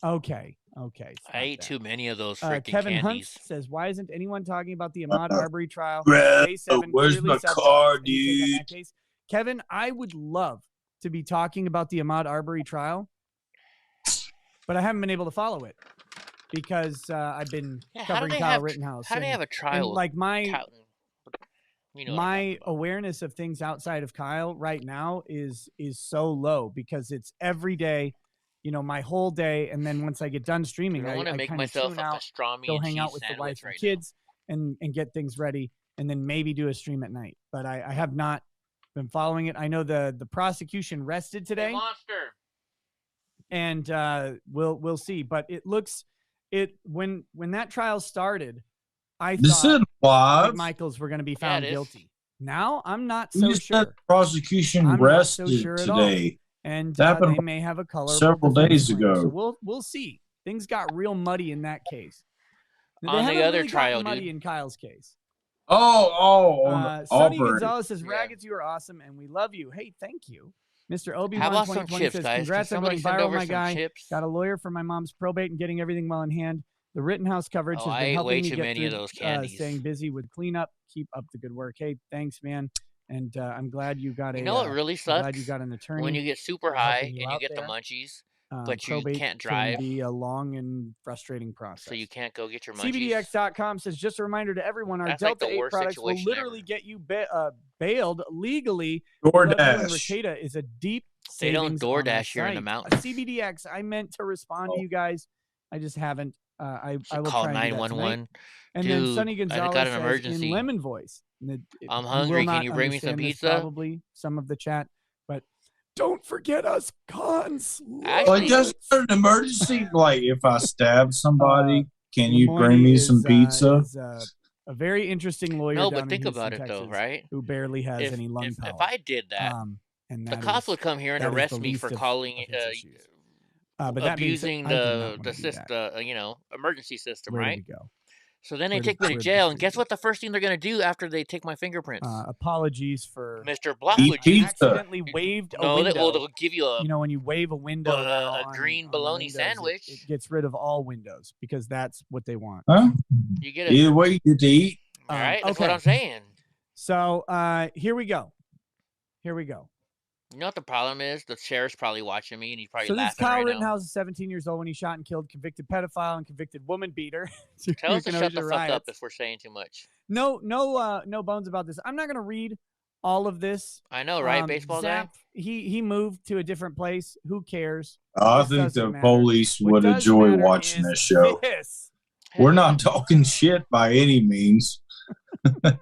Okay. I ate too many of those freaking Kevin candies. Hunt says, why isn't anyone talking about the Ahmaud Arbery trial? Bro, J7 where's clearly my suspect car, in any take on dude? that case. Kevin, I would love to be talking about the Ahmaud Arbery trial, but I haven't been able to follow it because I've been covering Kyle Rittenhouse. How do they have a trial? And like my my awareness of things outside of Kyle right now is so low because it's every day, my whole day, and then once I get done streaming, I want to make kind of myself tune a out, pastrami go and hang cheese out with the wife sandwich and right kids, and get things ready, and then maybe do a stream at night. But I have not been following it. I know the prosecution rested today, monster, and we'll see. But it looks when that trial started, I thought Mike Michaels were going to be found guilty. Now I'm not so sure. Prosecution I'm rested not so sure today. And happened they may have a colorful several days defense claim. ago. So we'll see. Things got real muddy in that case. They On the haven't other really trial, gotten muddy dude. in Kyle's case. On Sonny Auburn. Gonzalez says, Raggeds, you are awesome, and we love you. Hey, thank you. Mr. Obi-Wan How about some 2020 chips, says, guys? congrats Can on going somebody send viral, over my some guy. chips? Got a lawyer for my mom's probate and getting everything well in hand. The Rittenhouse coverage Oh, has I been ate helping way me too get many through of those candies. staying busy with cleanup. Keep up the good work. Hey, thanks, man. And I'm glad you got You know what really I'm glad sucks? you got an attorney. When you get super high and you get the munchies, but you probate can't drive. Can be a long and frustrating process. So you can't go get your munchies. CBDX.com says, just a reminder to everyone, our That's like Delta the 8 worst products will situation literally get you bailed legally. DoorDash. And Rekieta is a deep They don't savings on DoorDash here in the site. mountains. CBDX, I meant to respond to you guys. I just haven't. I will call try and do that 911. tonight. And then Sonny Dude, I Gonzalez got an says emergency. in lemon voice. I'm hungry. Can you bring me some pizza? Probably some of the chat, but don't forget us cons. Like, just an emergency. Like, if I stab somebody, can you bring me some pizza? Is a very interesting lawyer. No, down but think in Houston, about it Texas, though, right? Who barely has any lung power. If I did that, and the cops would come here and arrest me for calling but that abusing the system, emergency system, Where right? did we go? So then they take me to jail, and guess what? The first thing they're going to do after they take my fingerprints? Apologies for Mr. Blockwood. You accidentally waved a window. They'll give you a when you wave a window, a green bologna windows, sandwich. It gets rid of all windows because that's what they want. Huh? You get either way you get to eat. All right, that's what I'm saying. So here we go. You know what the problem is? The sheriff's probably watching me, and he's probably so laughing this Kyle right Rittenhouse is 17 years old when he shot and killed convicted pedophile and convicted woman beater. Tell us to shut the fuck riots. up if we're saying too much. No bones about this. I'm not going to read all of this. I know, right? Baseball Zap, guy? He moved to a different place. Who cares? I think the police would enjoy watching this show. We're not talking shit by any means. We're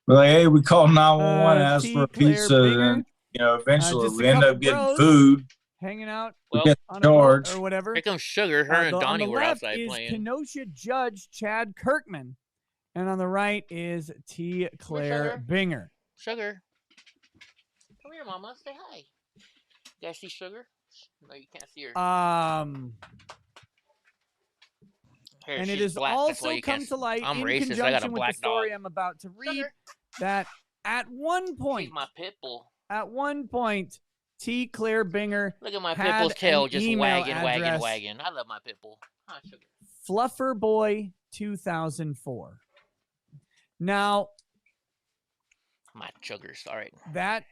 like, hey, we call 911, ask for a pizza, and eventually we end up getting food. Hanging out we get on charged or whatever. Here comes Sugar. Her and Donnie were outside is playing. Kenosha Judge Chad Kirkman, and on the right is T. Claire Binger. Sugar, come here, Mama. Say hi. You guys see Sugar? No, you can't see her. Here, and it she's has black. That's why also you come can't. to light I'm in racist. I got a conjunction with black the story dog. I'm about to read that at one point, She's my pit bull. at one point, T. Claire Binger Look at my pit had bull's tail an just email wagging. I love my pit bull. Hi, sugar. Flufferboy 2004. Now, my sugars. All right. That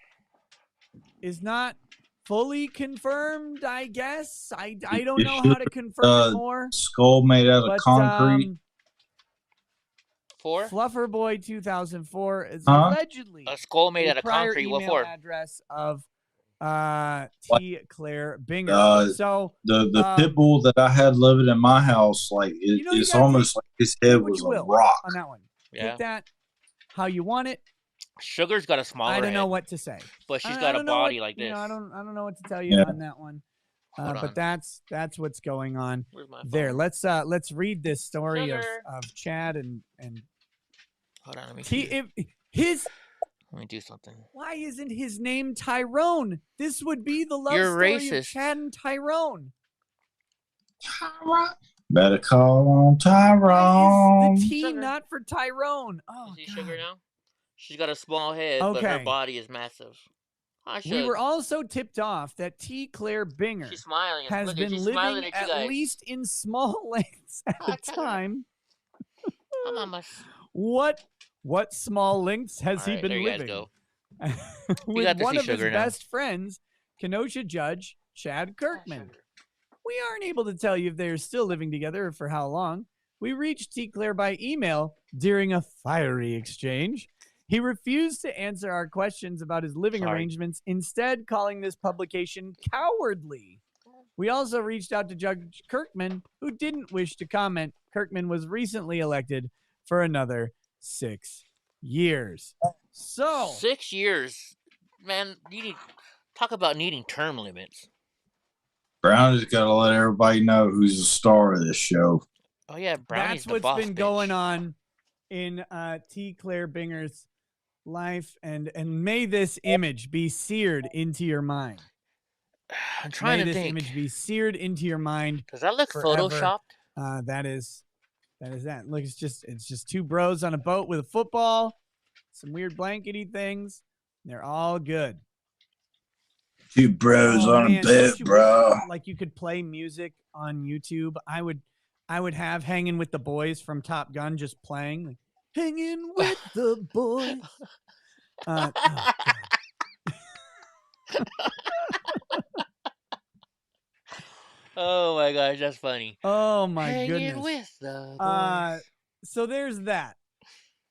is not fully confirmed, I guess. I don't know how to confirm it more. Skull made out of concrete. Flufferboy 2004 is allegedly a skull made out of prior concrete. What email for? address of T. Claire Binger. So the pit bull that I had living in my house, like it's almost like his head was a rock on that one. Yeah. Take that how you want it. Sugar's got a smaller I don't know head, what to say, but she's got a body like this. You know, I don't know what to tell you on that one. But that's what's going on there. Let's read this story of Chad and hold on, let me see. Let me do something. Why isn't his name Tyrone? This would be the love You're story racist. of Chad and Tyrone. Better call on Tyrone. Why is the T not for Tyrone? Oh, see Sugar now? She's got a small head, but her body is massive. We were also tipped off that T. Claire Binger has been living at least in small lengths at the time. What small lengths has he been living? With one of his best friends, Kenosha Judge Chad Kirkman. We aren't able to tell you if they're still living together or for how long. We reached T. Claire by email during a fiery exchange. He refused to answer our questions about his living arrangements, instead calling this publication cowardly. We also reached out to Judge Kirkman, who didn't wish to comment. Kirkman was recently elected for another 6 years. So 6 years, man. Talk about needing term limits. Brownie's got to let everybody know who's the star of this show. Oh yeah, Brownie's that's what's been going on in T. Claire Binger's life, and may this image be seared into your mind. I'm trying to think. May this image be seared into your mind. Does that look forever. photoshopped? That is that. Look, it's just two bros on a boat with a football, some weird blankety things. They're all good. Two bros on a bed, bro. Like you could play music on YouTube. I would have Hanging with the Boys from Top Gun just playing. Like, Hanging with the Boys. Oh my gosh, that's funny. Oh my Hanging goodness. With the boys. So there's that.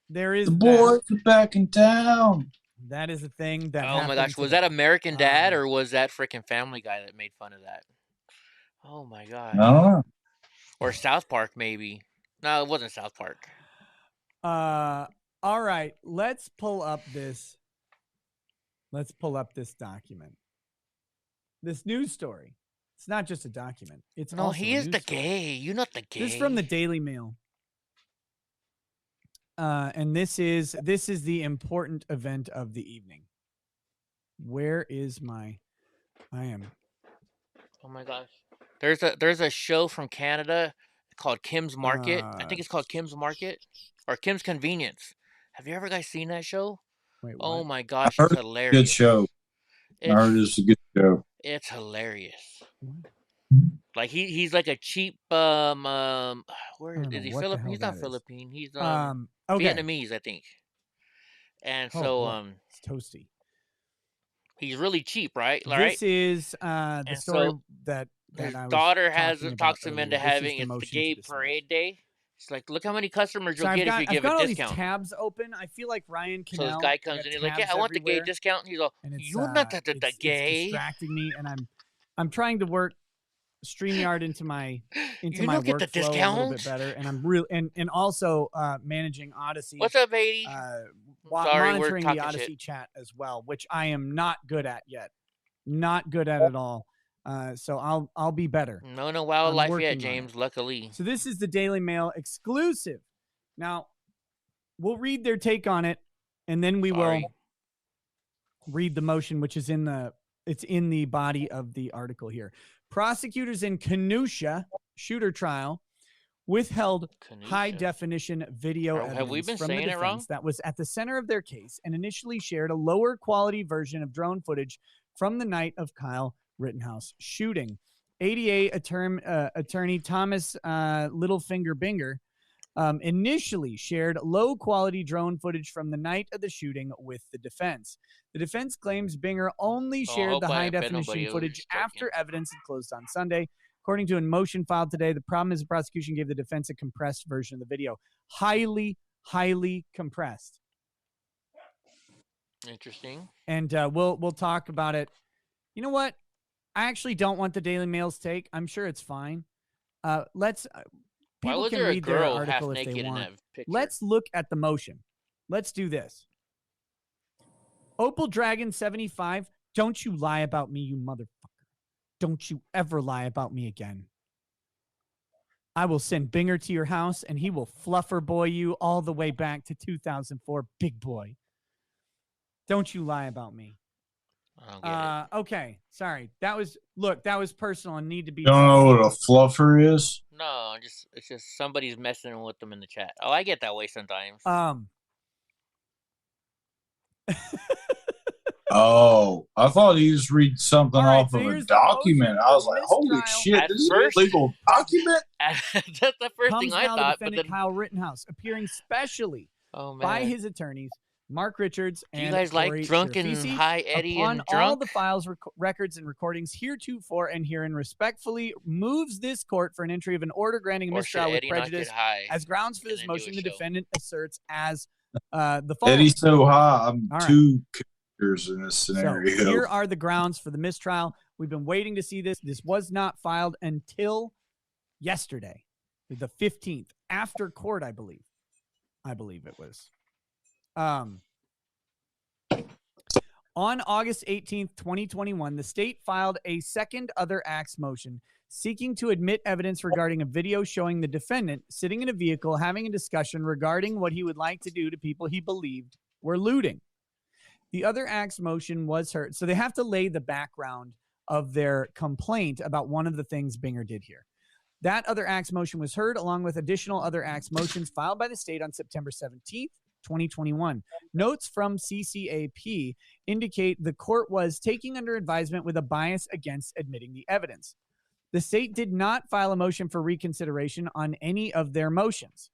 There is the boys are back in town. That is a thing that. Oh my gosh, was that American Dad or was that freaking Family Guy that made fun of that? Oh my gosh. No. Or South Park maybe. No, it wasn't South Park. All right, let's pull up this document. This news story. It's not just a document. It's no, also he is the gay. You're not the gay. This is from the Daily Mail. And this is the important event of the evening. Where is my? I am. Oh my gosh. There's a show from Canada called Kim's Market. I think it's called Kim's Market or Kim's Convenience. Have you ever guys seen that show? Wait, oh my gosh, it's hilarious. Good show. I heard it's a good show. It's hilarious. Like he's like a cheap where is he? Philippine? He's not Philippine. He's Vietnamese, I think. And it's toasty. He's really cheap, right? This is the story that his I was daughter talks him earlier. into having it's the gay parade day. It's like, look how many customers you'll get if you give a discount. I've got all these tabs open. I feel like Ryan Canal. So this guy comes in, he's like, yeah, I want the gay discount. And he's like, you're not the gay. It's distracting me, and I'm trying to work StreamYard into my workflow a little bit better, and I'm really and also managing Odyssey. What's up, 80? Sorry, monitoring the Odyssey chat as well, which I am not good at yet. Not good at all. So I'll be better. No wildlife yet, James. Luckily. So this is the Daily Mail exclusive. Now, we'll read their take on it, and then we will read the motion, which is in the body of the article here. Prosecutors in Kenosha shooter trial withheld high-definition video evidence have we been from the saying it wrong? defense that was at the center of their case and initially shared a lower-quality version of drone footage from the night of Kyle Rittenhouse shooting. ADA attorney Thomas Littlefinger Binger initially shared low-quality drone footage from the night of the shooting with the defense. The defense claims Binger only shared the high-definition footage after evidence had closed on Sunday. According to a motion filed today, the problem is the prosecution gave the defense a compressed version of the video. Highly, highly compressed. Interesting. And we'll talk about it. You know what? I actually don't want the Daily Mail's take. I'm sure it's fine. People can read their article if they want. Let's look at the motion. Let's do this. Opal Dragon 75, don't you lie about me, you motherfucker. Don't you ever lie about me again. I will send Binger to your house, and he will fluffer boy you all the way back to 2004, big boy. Don't you lie about me. Okay, sorry. That was personal and need to be. You don't know what a fluffer is? No, it's just somebody's messing with them in the chat. Oh, I get that way sometimes. Oh, I thought he was reading something off of a document. I was like, holy shit, this is a legal document? That's the first thing I thought. But then Kyle Rittenhouse appearing specially by his attorneys, Mark Richards and you guys Corey like drunken Sherfisi, high Eddie upon and drunk? all the files, records, and recordings heretofore and herein respectfully moves this court for an entry of an order granting a mistrial with prejudice as grounds for this motion. The defendant asserts as the following. Eddie's so high, I'm two characters in this scenario. So here are the grounds for the mistrial. We've been waiting to see this. This was not filed until yesterday, the 15th, after court, I believe. I believe it was. On August 18th, 2021, the state filed a second other acts motion seeking to admit evidence regarding a video showing the defendant sitting in a vehicle having a discussion regarding what he would like to do to people he believed were looting. The other acts motion was heard. So they have to lay the background of their complaint about one of the things Binger did here. That other acts motion was heard along with additional other acts motions filed by the state on September 17th. 2021. Notes from CCAP indicate the court was taking under advisement with a bias against admitting the evidence. The state did not file a motion for reconsideration on any of their motions.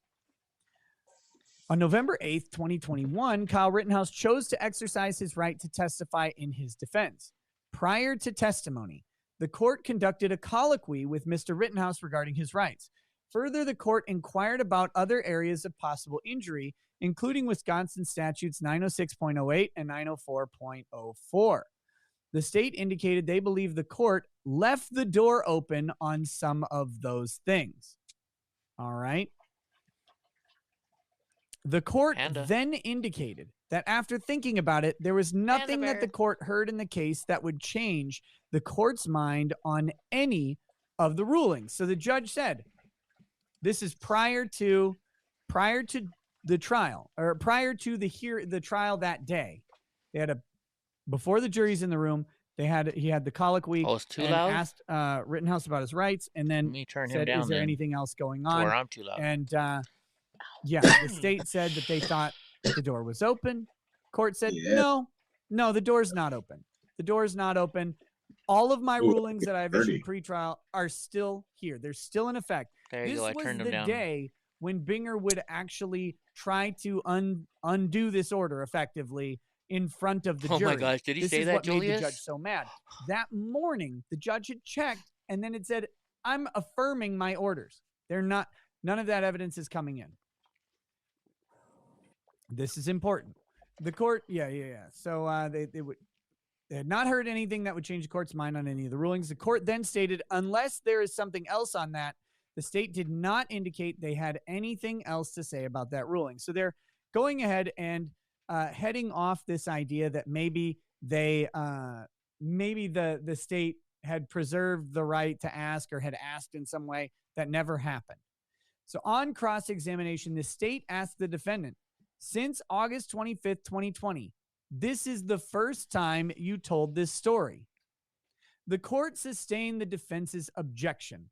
On November 8th, 2021, Kyle Rittenhouse chose to exercise his right to testify in his defense. Prior to testimony, the court conducted a colloquy with Mr. Rittenhouse regarding his rights. Further, the court inquired about other areas of possible injury, including Wisconsin statutes 906.08 and 904.04. The state indicated they believe the court left the door open on some of those things. All right. The court then indicated that after thinking about it, there was nothing that the court heard in the case that would change the court's mind on any of the rulings. So the judge said, this is prior to the trial, or prior to the trial that day. They had before the jury's in the room, he had the colloquy and asked Rittenhouse about his rights, and then said, is there anything else going on? Or I'm too loud. And the state said that they thought the door was open. Court said, no, the door's not open. The door's not open. All of my rulings that I've issued pre-trial are still here. They're still in effect. This was the day when Binger would actually try to undo this order effectively in front of the jury. Oh my gosh, did he say that, Julius? This is what made the judge so mad. That morning, the judge had checked, and then it said, I'm affirming my orders. None of that evidence is coming in. This is important. The court, So they had not heard anything that would change the court's mind on any of the rulings. The court then stated, unless there is something else on that, the state did not indicate they had anything else to say about that ruling. So they're going ahead and heading off this idea that maybe the state had preserved the right to ask or had asked in some way. That never happened. So on cross-examination, the state asked the defendant, since August 25th, 2020, this is the first time you told this story. The court sustained the defense's objection.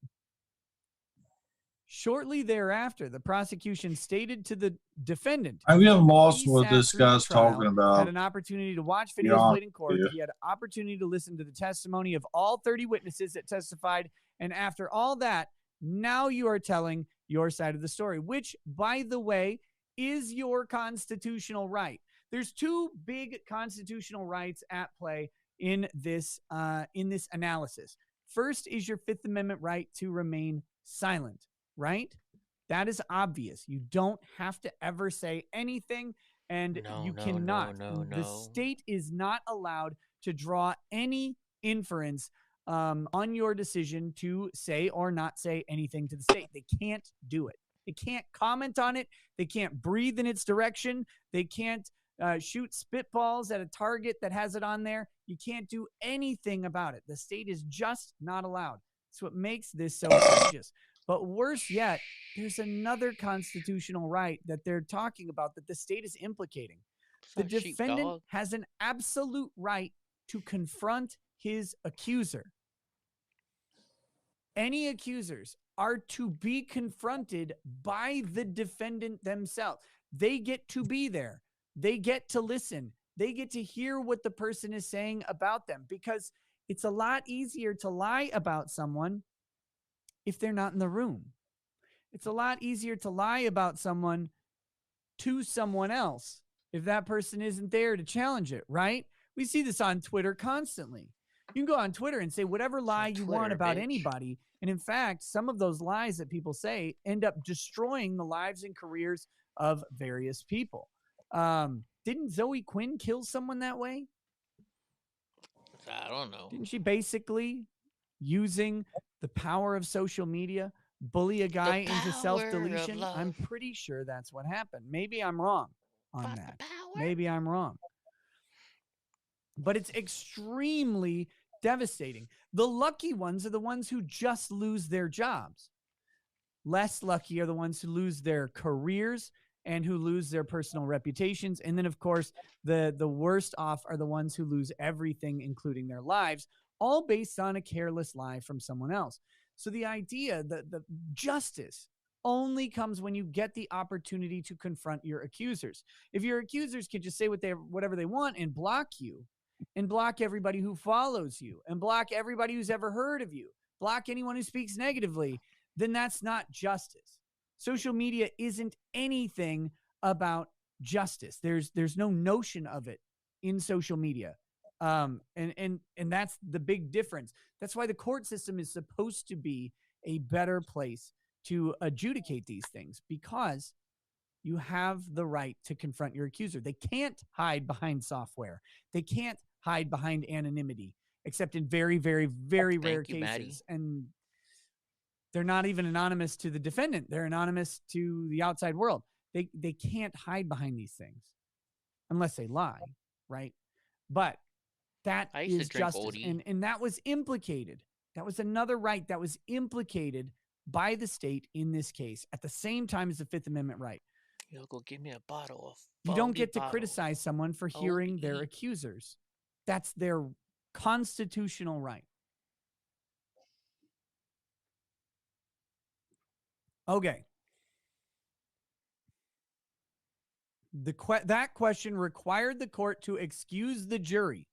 Shortly thereafter, the prosecution stated to the defendant, I have lost he what sat this through the guy's trial, talking about. had an opportunity to watch Yeah. videos played in court. He had an opportunity to listen to the testimony of all 30 witnesses that testified. And after all that, now you are telling your side of the story, which, by the way, is your constitutional right. There's two big constitutional rights at play in this analysis. First is your Fifth Amendment right to remain silent, right? That is obvious. You don't have to ever say anything, and you cannot. The state is not allowed to draw any inference on your decision to say or not say anything to the state. They can't do it. They can't comment on it. They can't breathe in its direction. They can't shoot spitballs at a target that has it on there. You can't do anything about it. The state is just not allowed. That's what makes this so egregious. But worse yet, there's another constitutional right that they're talking about that the state is implicating. The defendant has an absolute right to confront his accuser. Any accusers are to be confronted by the defendant themselves. They get to be there. They get to listen. They get to hear what the person is saying about them, because it's a lot easier to lie about someone if they're not in the room. It's a lot easier to lie about someone to someone else if that person isn't there to challenge it, right? We see this on Twitter constantly. You can go on Twitter and say whatever lie you want about anybody. And in fact, some of those lies that people say end up destroying the lives and careers of various people. Didn't Zoe Quinn kill someone that way? I don't know. Didn't she basically, using the power of social media, bully a guy into self-deletion? I'm pretty sure that's what happened. Maybe I'm wrong on that. Maybe I'm wrong. But it's extremely devastating. The lucky ones are the ones who just lose their jobs. Less lucky are the ones who lose their careers and who lose their personal reputations. And then, of course, the worst off are the ones who lose everything, including their lives, all based on a careless lie from someone else. So the idea that the justice only comes when you get the opportunity to confront your accusers. If your accusers can just say whatever they want and block you, and block everybody who follows you, and block everybody who's ever heard of you, block anyone who speaks negatively, then that's not justice. Social media isn't anything about justice. There's no notion of it in social media. And that's the big difference. That's why the court system is supposed to be a better place to adjudicate these things, because you have the right to confront your accuser. They can't hide behind software. They can't hide behind anonymity, except in very, very, very rare cases. Maddie. And they're not even anonymous to the defendant. They're anonymous to the outside world. They can't hide behind these things unless they lie, right? But that is justice. And that was implicated. That was another right that was implicated by the state in this case at the same time as the Fifth Amendment right. You'll go give me a bottle of You don't get to criticize someone for hearing their accusers. That's their constitutional right. Okay. That question required the court to excuse the jury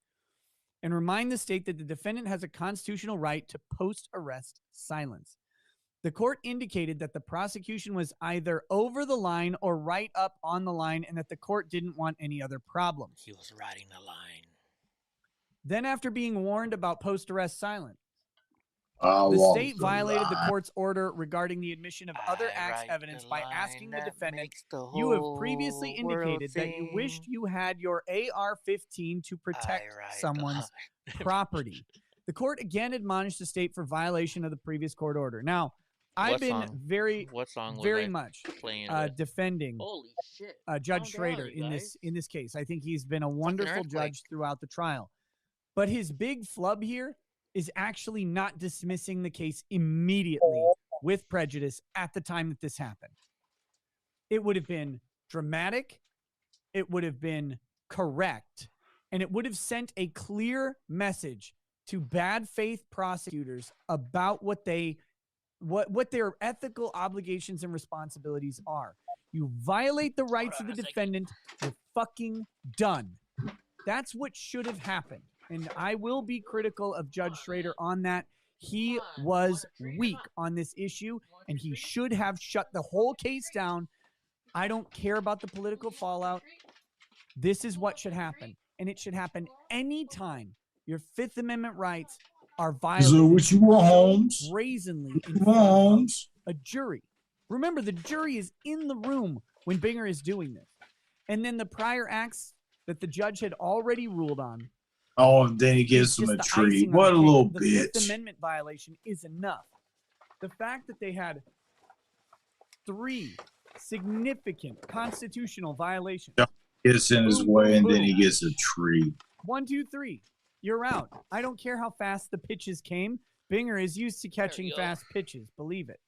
and remind the state that the defendant has a constitutional right to post-arrest silence. The court indicated that the prosecution was either over the line or right up on the line, and that the court didn't want any other problems. He was riding the line. Then, after being warned about post-arrest silence, the state violated the court's order regarding the admission of other acts evidence by asking the defendant, you have previously indicated that you wished you had your AR-15 to protect someone's property. The court again admonished the state for violation of the previous court order. Now, I've been very much defending Judge Schrader in this case. I think he's been a wonderful judge throughout the trial. But his big flub here is actually not dismissing the case immediately with prejudice at the time that this happened. It would have been dramatic, it would have been correct, and it would have sent a clear message to bad faith prosecutors about what they what their ethical obligations and responsibilities are. You violate the rights of the defendant, you're fucking done. That's what should have happened. And I will be critical of Judge Schrader on that. He was weak on this issue, and he should have shut the whole case down. I don't care about the political fallout. This is what should happen. And it should happen anytime your Fifth Amendment rights are violated. So what you want, Holmes? Brazenly in front of a jury. Remember, the jury is in the room when Binger is doing this. And then the prior acts that the judge had already ruled on. Oh, and then he gives him a treat. What a little bitch. The Fifth Amendment violation is enough. The fact that they had 3 significant constitutional violations. Gets in his way, and then he gets a treat. 1, 2, 3. You're out. I don't care how fast the pitches came. Binger is used to catching fast pitches. Believe it.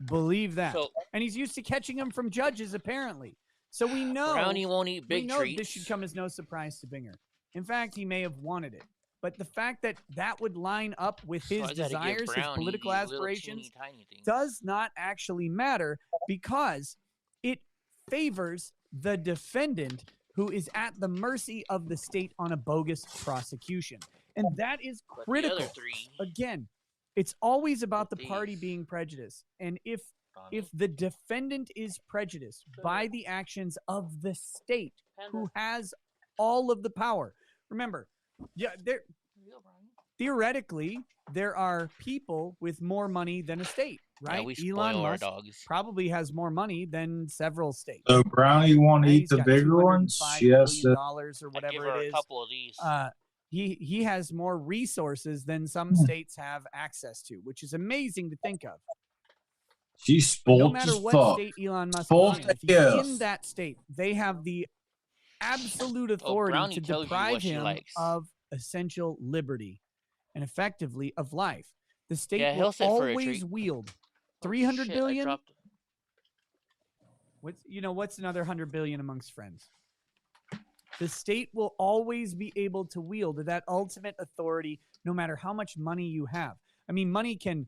Believe that. And he's used to catching them from judges, apparently. So we know Brownie won't eat big treats. This should come as no surprise to Binger. In fact, he may have wanted it. But the fact that that would line up with his desires, his political aspirations, does not actually matter because it favors the defendant who is at the mercy of the state on a bogus prosecution. And that is critical. Again, it's always about the party being prejudiced. And if the defendant is prejudiced by the actions of the state who has all of the power. Remember, theoretically, there are people with more money than a state, right? Yeah, Elon Musk probably has more money than several states. So Brownie want to eat the bigger ones? Yes. $2 or whatever it is. A couple of these. He has more resources than some states have access to, which is amazing to think of. She's spoiled no matter what state Elon Musk is in, if he's in that state, they have the absolute authority to deprive him of essential liberty and effectively of life. The state will always wield $300 billion. What's another $100 billion amongst friends? The state will always be able to wield that ultimate authority, no matter how much money you have. I mean, money can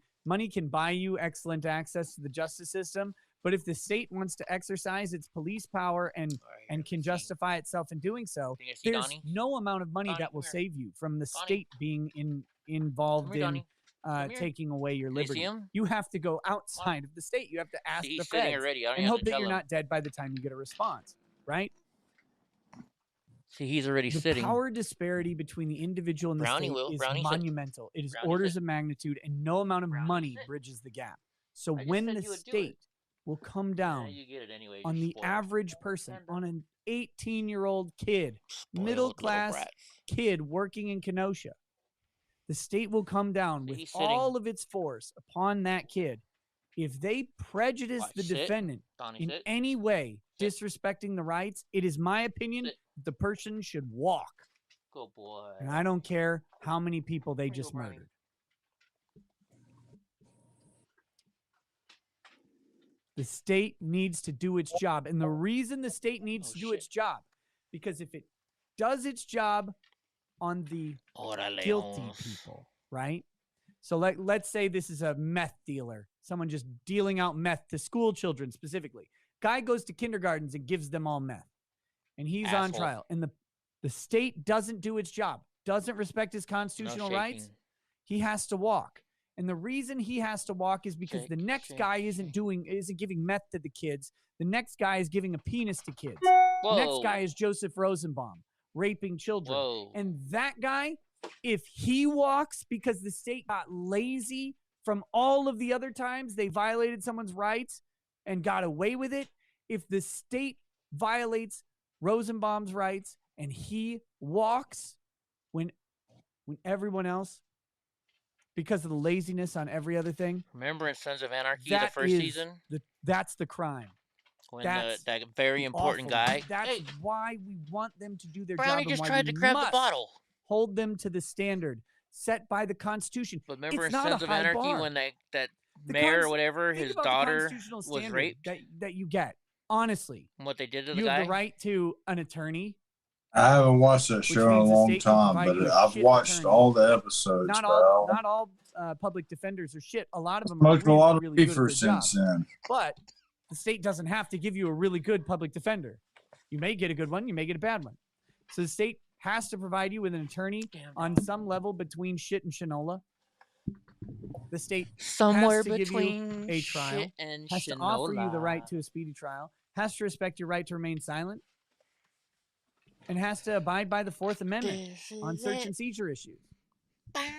buy you excellent access to the justice system, but if the state wants to exercise its police power and can justify itself in doing so, there's no amount of money that will save you from the state being involved in taking away your liberty. You have to go outside of the state. You have to ask the feds and hope that you're not dead by the time you get a response, right? See, he's already sitting. The power disparity between the individual and the state is monumental. It is orders of magnitude, and no amount of money bridges the gap. So when the state will come down on the average person, on an 18-year-old kid, middle-class kid working in Kenosha, the state will come down with all of its force upon that kid. If they prejudice the defendant in any way, disrespecting the rights, it is my opinion the person should walk. Good boy. And I don't care how many people they just murdered. The state needs to do its job. And the reason the state needs to do its job, because if it does its job on the guilty people, right? So let's say this is a meth dealer, someone just dealing out meth to school children specifically. Guy goes to kindergartens and gives them all meth. And he's on trial. And the state doesn't do its job, doesn't respect his constitutional rights. He has to walk. And the reason he has to walk is because the next guy isn't giving meth to the kids. The next guy is giving a penis to kids. Whoa. The next guy is Joseph Rosenbaum, raping children. Whoa. And that guy, if he walks because the state got lazy from all of the other times they violated someone's rights and got away with it, if the state violates Rosenbaum's rights and he walks when everyone else, because of the laziness on every other thing. Remember in Sons of Anarchy, the first season? That's the crime. When that very important guy. That's why we want them to do their Brownie job. Just tried to grab the bottle. Hold them to the standard set by the Constitution. But remember in Sons of Anarchy when that mayor or whatever, his daughter was raped? That you get. Honestly. And what they did to the guy? You have the right to an attorney. I haven't watched that show in a long time, but I've watched all the episodes. Not all public defenders are shit. A lot of them are Smoked a lot of really good at reefer their job. since then. But the state doesn't have to give you a really good public defender. You may get a good one, you may get a bad one. So the state has to provide you with an attorney on some level between shit and shinola. The state somewhere has to between give you a trial, shit and has to offer you the right to a speedy trial, has to respect your right to remain silent, and has to abide by the Fourth Amendment on search and seizure issues.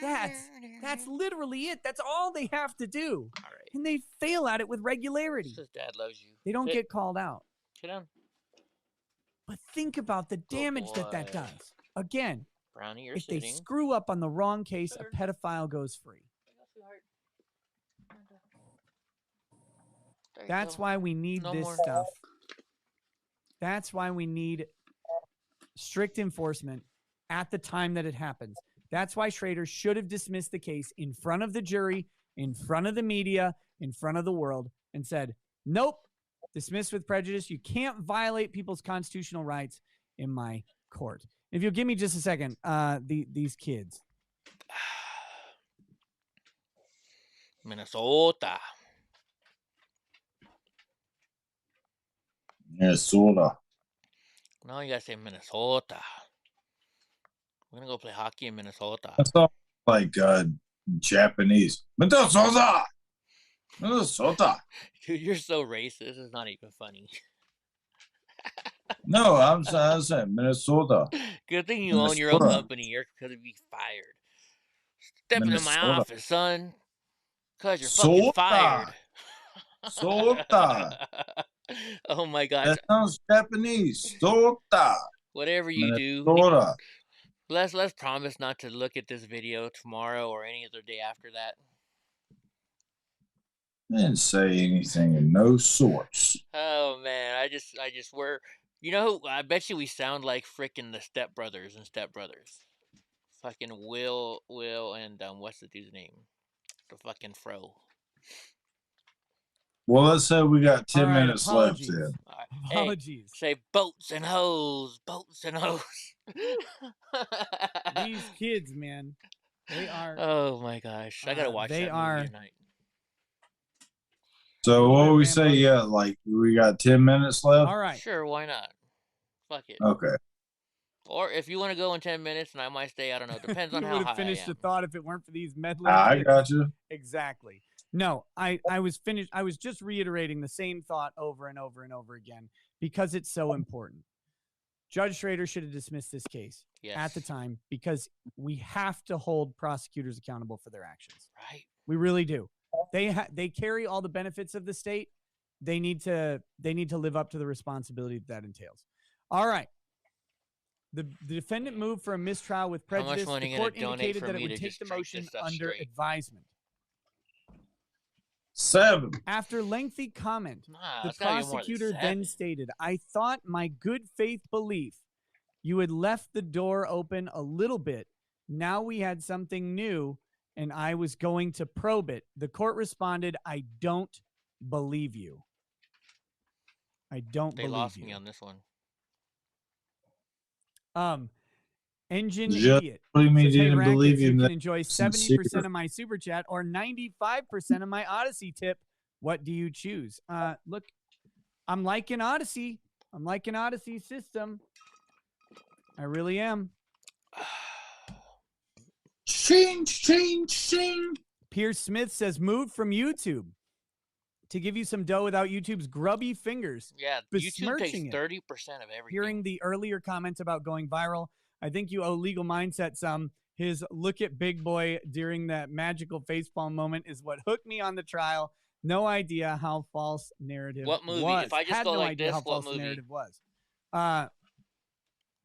That's literally it. That's all they have to do. All right. And they fail at it with regularity. Says Dad loves you. They don't get called out. Sit down. But think about the damage that does. Again, Brownie, you're if sitting. they screw up on the wrong case, a pedophile goes free. That's why we need this stuff. That's why we need strict enforcement at the time that it happens. That's why Schrader should have dismissed the case in front of the jury, in front of the media, in front of the world, and said, nope, dismiss with prejudice. You can't violate people's constitutional rights in my court. If you'll give me just a second, these kids. Minnesota. Minnesota. No, you gotta say Minnesota. We're gonna go play hockey in Minnesota. That's all like Japanese. Minnesota. Minnesota. Dude, you're so racist. It's not even funny. No, I'm saying Minnesota. Good thing you own your own company. You're gonna be fired. Stepping in my office, son. Cause you're fucking fired. Sota. Oh my gosh. That sounds Japanese. Sota. Whatever you do. Minnesota. Let's promise not to look at this video tomorrow or any other day after that. I didn't say anything of no sorts. Oh man, I just you know, I bet you we sound like frickin' the Step Brothers and Step Brothers. Fucking Will and what's the dude's name? The fucking fro. Well, let's say we got 10 minutes left then. Apologies. Hey, say boats and hoes. Boats and hoes. These kids, man. They are. Oh my gosh. I gotta watch that movie tonight. So what we say? Yeah, like we got 10 minutes left. All right. Sure, why not? Fuck it. Okay. Or if you want to go in 10 minutes and I might stay, I don't know. Depends on how high I am. You would have finished the thought if it weren't for these meddling I kids. got you. Exactly. No, I was finished. I was just reiterating the same thought over and over and over again because it's so important. Judge Schrader should have dismissed this case at the time because we have to hold prosecutors accountable for their actions. Right. We really do. They carry all the benefits of the state. They need to live up to the responsibility that entails. All right. The defendant moved for a mistrial with prejudice. The court indicated that it would take the motion under advisement. 7. After lengthy comment, the prosecutor then stated, I thought my good faith belief you had left the door open a little bit. Now we had something new and I was going to probe it. The court responded, I don't believe you. I don't believe you. They lost me on this one. Engine Just idiot. me Says, didn't believe you you. can enjoy 70% of my super chat or 95% of my Odyssey tip. What do you choose? Look, I'm liking Odyssey. I'm liking Odyssey system. I really am. Ching. Pierce Smith says, moved from YouTube to give you some dough without YouTube's grubby fingers. Yeah, YouTube takes 30% of everything. Hearing the earlier comments about going viral, I think you owe Legal Mindset some. His look at Big Boy during that magical facepalm moment is what hooked me on the trial. No idea how false narrative What movie? was. If I just Had go no like idea this, how what false movie? narrative was.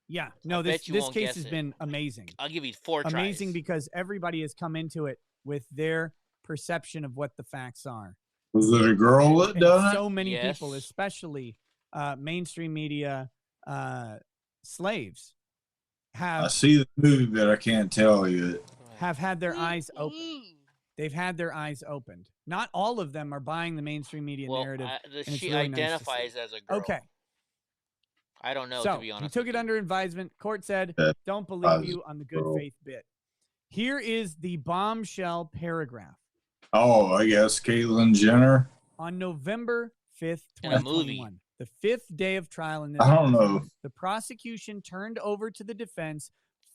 Yeah, no, I this bet you won't case guess has it. been amazing. I'll give you 4 tries. Amazing because everybody has come into it with their perception of what the facts are. Was it a girl that And done it? so many people, especially mainstream media slaves, I have see the movie, but I can't tell you. have had their eyes opened. They've had their eyes opened. Not all of them are buying the mainstream media narrative. and it's She really nice to identifies see. as a girl. Okay. I don't know, So to be honest. he took it under advisement. Court said, don't believe you on the good faith bit. Here is the bombshell paragraph. Oh, I guess Caitlyn Jenner. On November 5th, 2021, the 5th day of trial in this I don't case, know. the prosecution turned over to the defense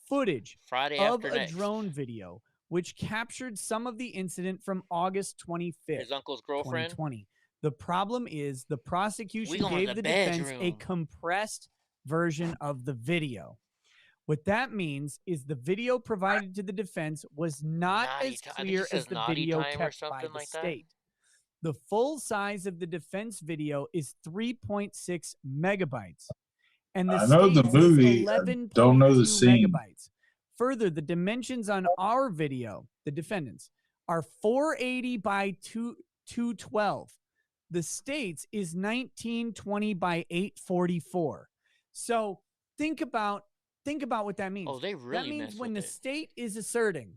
footage Friday of after a next. drone video which captured some of the incident from August 25th, His uncle's girlfriend. 2020. The problem is the prosecution going gave to the the defense a bedroom. compressed version of the video. What that means is the video provided to the defense was not Naughty as ti- I think clear it says as the naughty video time or kept by something the like that. state. The full size of the defense video is 3.6 megabytes. And the I know the state's movie. is I 11.2 don't know the scene. megabytes. Further, the dimensions on our video, the defendants, are 480 by 212. The state's is 1920 by 844. So think about what that means. Oh, they really that means mess when with the it. state is asserting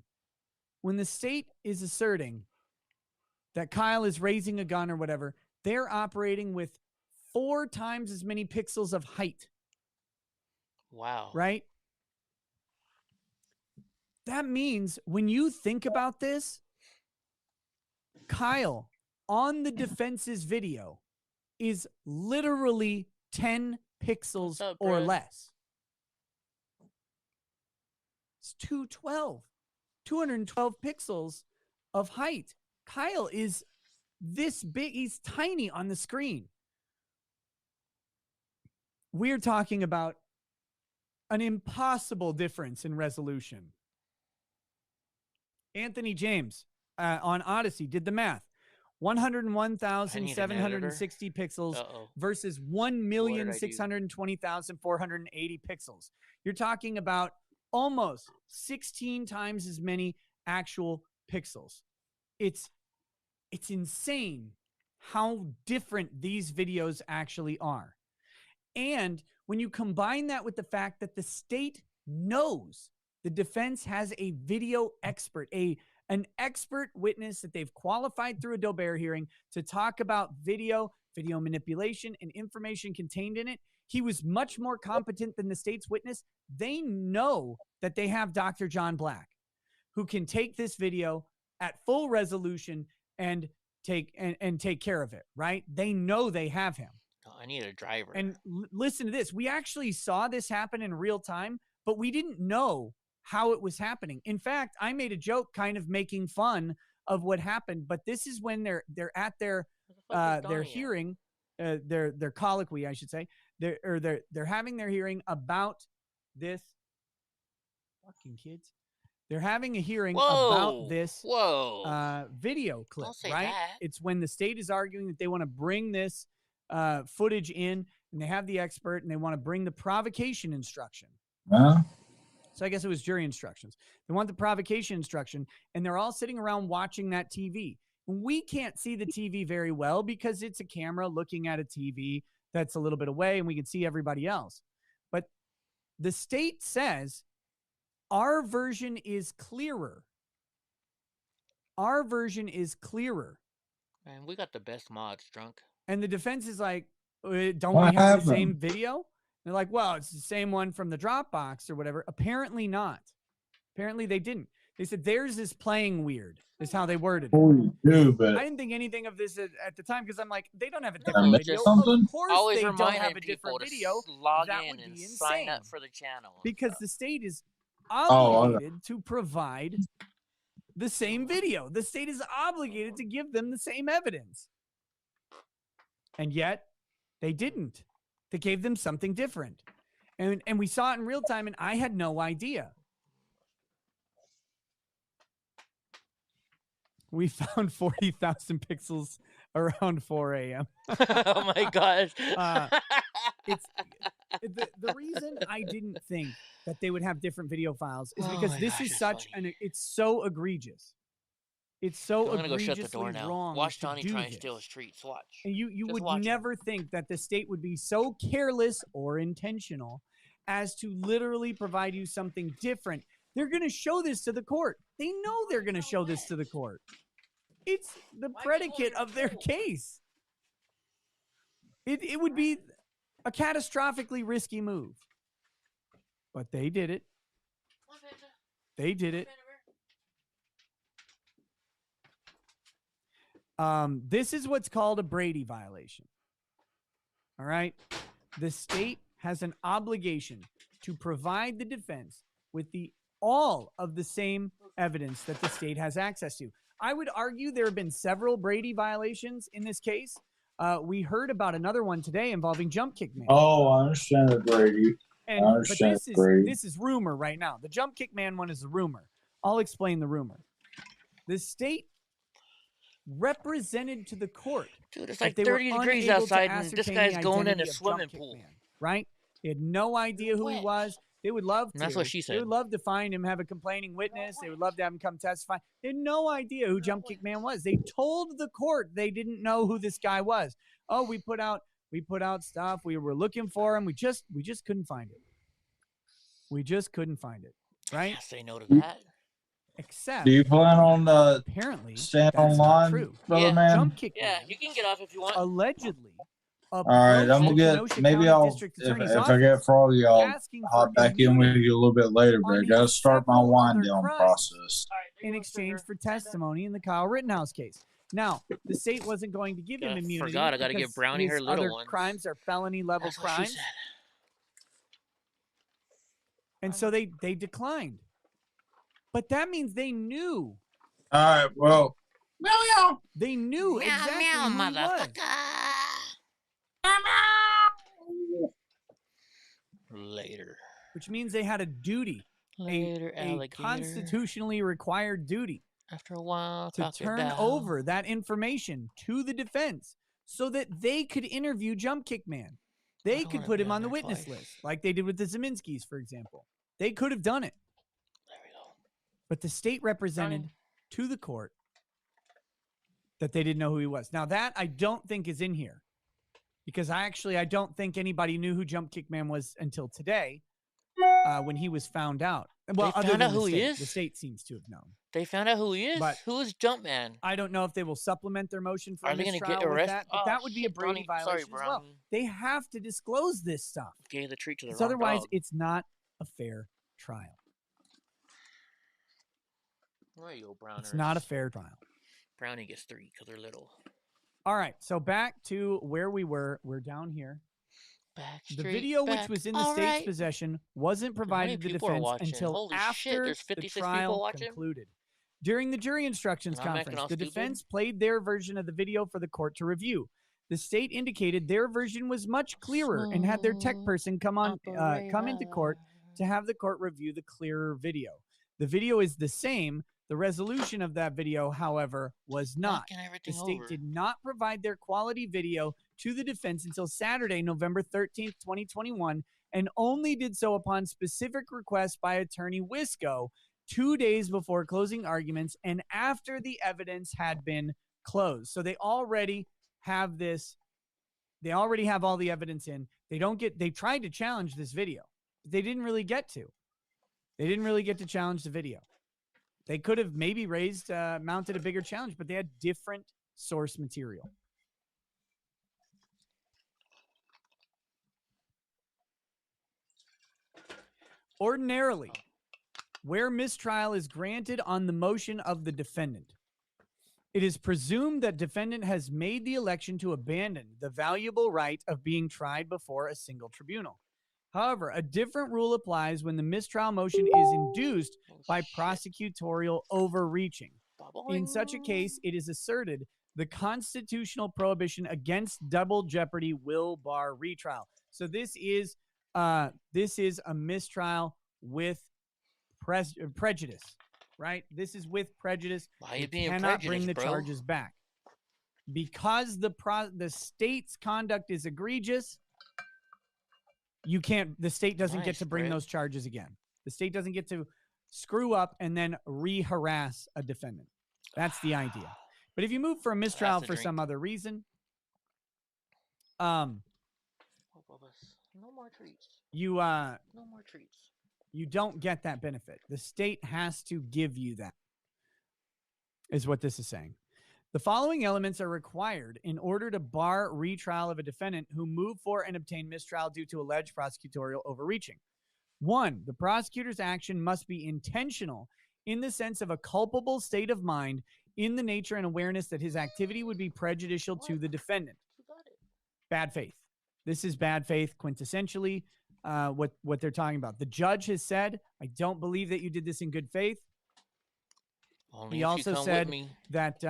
that Kyle is raising a gun or whatever, they're operating with 4 times as many pixels of height. Wow. Right? That means when you think about this, Kyle on the defense's video is literally 10 pixels up, or Brad? less. It's 212 pixels of height. Kyle is this big. He's tiny on the screen. We're talking about an impossible difference in resolution. Anthony James on Odyssey did the math. 101,760 pixels versus 1,620,480 pixels. You're talking about almost 16 times as many actual pixels. It's insane how different these videos actually are. And when you combine that with the fact that the state knows the defense has a video expert, an expert witness that they've qualified through a Daubert hearing to talk about video manipulation, and information contained in it. He was much more competent than the state's witness. They know that they have Dr. John Black, who can take this video at full resolution and take care of it, right? They know they have him. Oh, I need a driver. And listen to this. We actually saw this happen in real time, but we didn't know how it was happening. In fact, I made a joke kind of making fun of what happened, but this is when they're at their hearing, their colloquy, I should say. They're having their hearing about this. Fucking kids. They're having a hearing about this video clip, right? That. It's when the state is arguing that they want to bring this footage in, and they have the expert, and they want to bring the provocation instruction. So I guess it was jury instructions. They want the provocation instruction, and they're all sitting around watching that TV. We can't see the TV very well because it's a camera looking at a TV that's a little bit away, and we can see everybody else. But the state says our version is clearer. Our version is clearer. Man, we got the best mods, drunk. And the defense is like, don't we have the same video? They're like, well, it's the same one from the Dropbox or whatever. Apparently not. Apparently they didn't. They said theirs is playing weird, is how they worded it. But I didn't think anything of this at the time because I'm like, they don't have a I different missed video. something? Of course Always they don't reminding have a people different to video. log That in would and be sign insane. up for the channel. Because the state is obligated to provide the same video. The state is obligated to give them the same evidence. And yet, they didn't. They gave them something different. And we saw it in real time, and I had no idea. We found 40,000 pixels around 4 a.m. Oh, my gosh. It's the reason I didn't think that they would have different video files is because this is such it's so egregious. It's so I'm gonna go shut the egregiously door now. wrong. Watch to Donnie do try and this. steal his treats. Watch. And you Just would watch never think that the state would be so careless or intentional as to literally provide you something different. They're going to show this to the court. They know they're going to show this to the court. It's the predicate of their case. It would be A catastrophically risky move. But they did it. They did it. This is what's called a Brady violation. All right. The state has an obligation to provide the defense with all of the same evidence that the state has access to. I would argue there have been several Brady violations in this case. We heard about another one today involving Jump Kick Man. Oh, I understand the Brady. But this is rumor right now. The Jump Kick Man one is a rumor. I'll explain the rumor. The state represented to the court. Dude, it's like 30 degrees outside and this guy's going in a swimming pool. Right? They had no idea who he was. They would love to. That's what she said. They would love to find him, have a complaining witness. They would love to have him come testify. They had no idea who Jump Kick Man was. They told the court they didn't know who this guy was. Oh, we put out stuff. We were looking for him. We just couldn't find it. We just couldn't find it. Right? I can't say no to that. Except, do you plan on apparently staying online, brother man? Jump Kick Man, you can get off if you want. Allegedly. All right, I'm gonna get. Maybe I'll if I get froggy, I'll hop back in with you a little bit later. But I gotta start my wind down process. In exchange for testimony in the Kyle Rittenhouse case. Now, the state wasn't going to give him immunity. Forgot, I gotta give Brownie her little one. Crimes are felony level crimes, and so they declined. But that means they knew. All right, well, they knew exactly who he was. Later. Which means they had a duty, a constitutionally required duty. After a while, to turn over that information to the defense so that they could interview Jump Kick Man. They could put him on the witness list, like they did with the Zeminskis, for example. They could have done it. There we go. But the state represented to the court that they didn't know who he was. Now, that I don't think is in here. Because I don't think anybody knew who Jump Kick Man was until today, when he was found out. Well, they found out who he is? The state seems to have known. They found out who he is? But who is Jump Man? I don't know if they will supplement their motion for Are they going to get with arrested? that, but that would be a Brady violation as well. They have to disclose this stuff. Gave the treat to the wrong otherwise, dog. it's not a fair trial. There you go, Browners. It's not a fair trial. Brownie gets 3 because they're little. All right, so back to where we were. We're down here. The video, which was in the state's possession, wasn't provided to the defense until after the trial concluded. During the jury instructions conference, the defense played their version of the video for the court to review. The state indicated their version was much clearer and had their tech person come into court to have the court review the clearer video. The video is the same. The resolution of that video, however, was not. The state did not provide their quality video to the defense until Saturday, November 13th, 2021, and only did so upon specific request by Attorney Wisco 2 days before closing arguments and after the evidence had been closed. So they already have this. They already have all the evidence in. They tried to challenge this video, but they didn't really get to. They didn't really get to challenge the video. They could have maybe mounted a bigger challenge, but they had different source material. Ordinarily, where mistrial is granted on the motion of the defendant, it is presumed that defendant has made the election to abandon the valuable right of being tried before a single tribunal. However, a different rule applies when the mistrial motion is induced by prosecutorial overreaching. In such a case, it is asserted the constitutional prohibition against double jeopardy will bar retrial. So this is a mistrial with prejudice, right? This is with prejudice. Why you being cannot bring the charges back because the state's conduct is egregious. You can't. The state doesn't get to bring those charges again. The state doesn't get to screw up and then re-harass a defendant. That's the idea. But if you move for a mistrial for some other reason, no more treats. No more treats. You don't get that benefit. The state has to give you that. Is what this is saying. The following elements are required in order to bar retrial of a defendant who moved for and obtained mistrial due to alleged prosecutorial overreaching. 1, the prosecutor's action must be intentional in the sense of a culpable state of mind in the nature and awareness that his activity would be prejudicial to the defendant. Bad faith. This is bad faith, quintessentially, what they're talking about. The judge has said, I don't believe that you did this in good faith. Only he if also you come said with me. that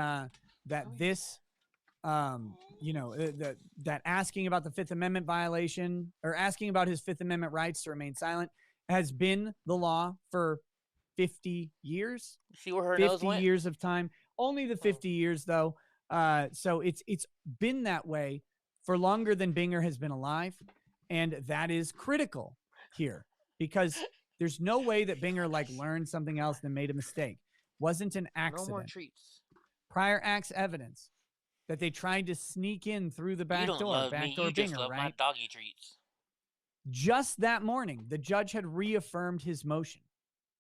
this, that asking about the Fifth Amendment violation or asking about his Fifth Amendment rights to remain silent has been the law for 50 years. See where her 50 nose went? years of time. Only the 50 years, though. So it's been that way for longer than Binger has been alive, and that is critical here because there's no way that Binger learned something else and made a mistake. Wasn't an accident. No more treats. Prior acts evidence that they tried to sneak in through the back you don't door. love Back me. door You just Binger, love my right? doggy treats. Just that morning, the judge had reaffirmed his motion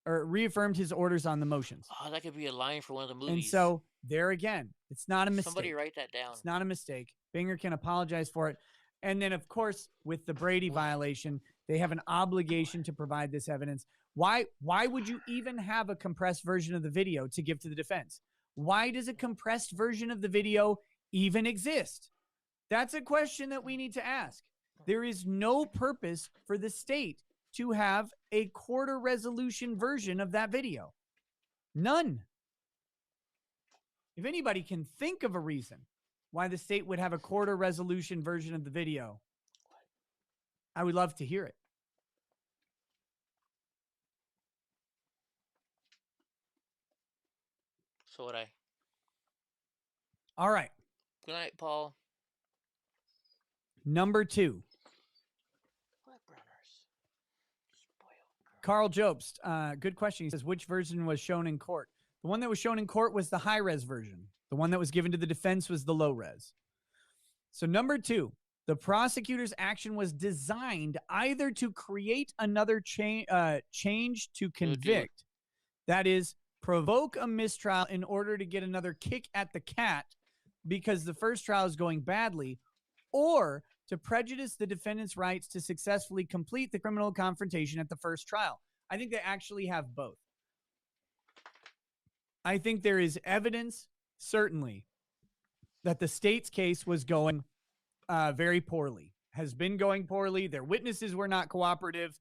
or reaffirmed his orders on the motions. Oh, that could be a line for one of the movies. And so there again, it's not a mistake. Somebody write that down. It's not a mistake. Binger can apologize for it. And then, of course, with the Brady violation, they have an obligation to provide this evidence. Why would you even have a compressed version of the video to give to the defense? Why does a compressed version of the video even exist? That's a question that we need to ask. There is no purpose for the state to have a quarter resolution version of that video. None. If anybody can think of a reason why the state would have a quarter resolution version of the video, I would love to hear it. So would I. All right. Good night, Paul. Number 2. Carl Jobst, good question. He says, which version was shown in court? The one that was shown in court was the high-res version. The one that was given to the defense was the low-res. So number 2, the prosecutor's action was designed either to create another change to convict, that is, provoke a mistrial in order to get another kick at the cat because the first trial is going badly, or to prejudice the defendant's rights to successfully complete the criminal confrontation at the first trial. I think they actually have both. I think there is evidence, certainly, that the state's case was going very poorly, has been going poorly. Their witnesses were not cooperative.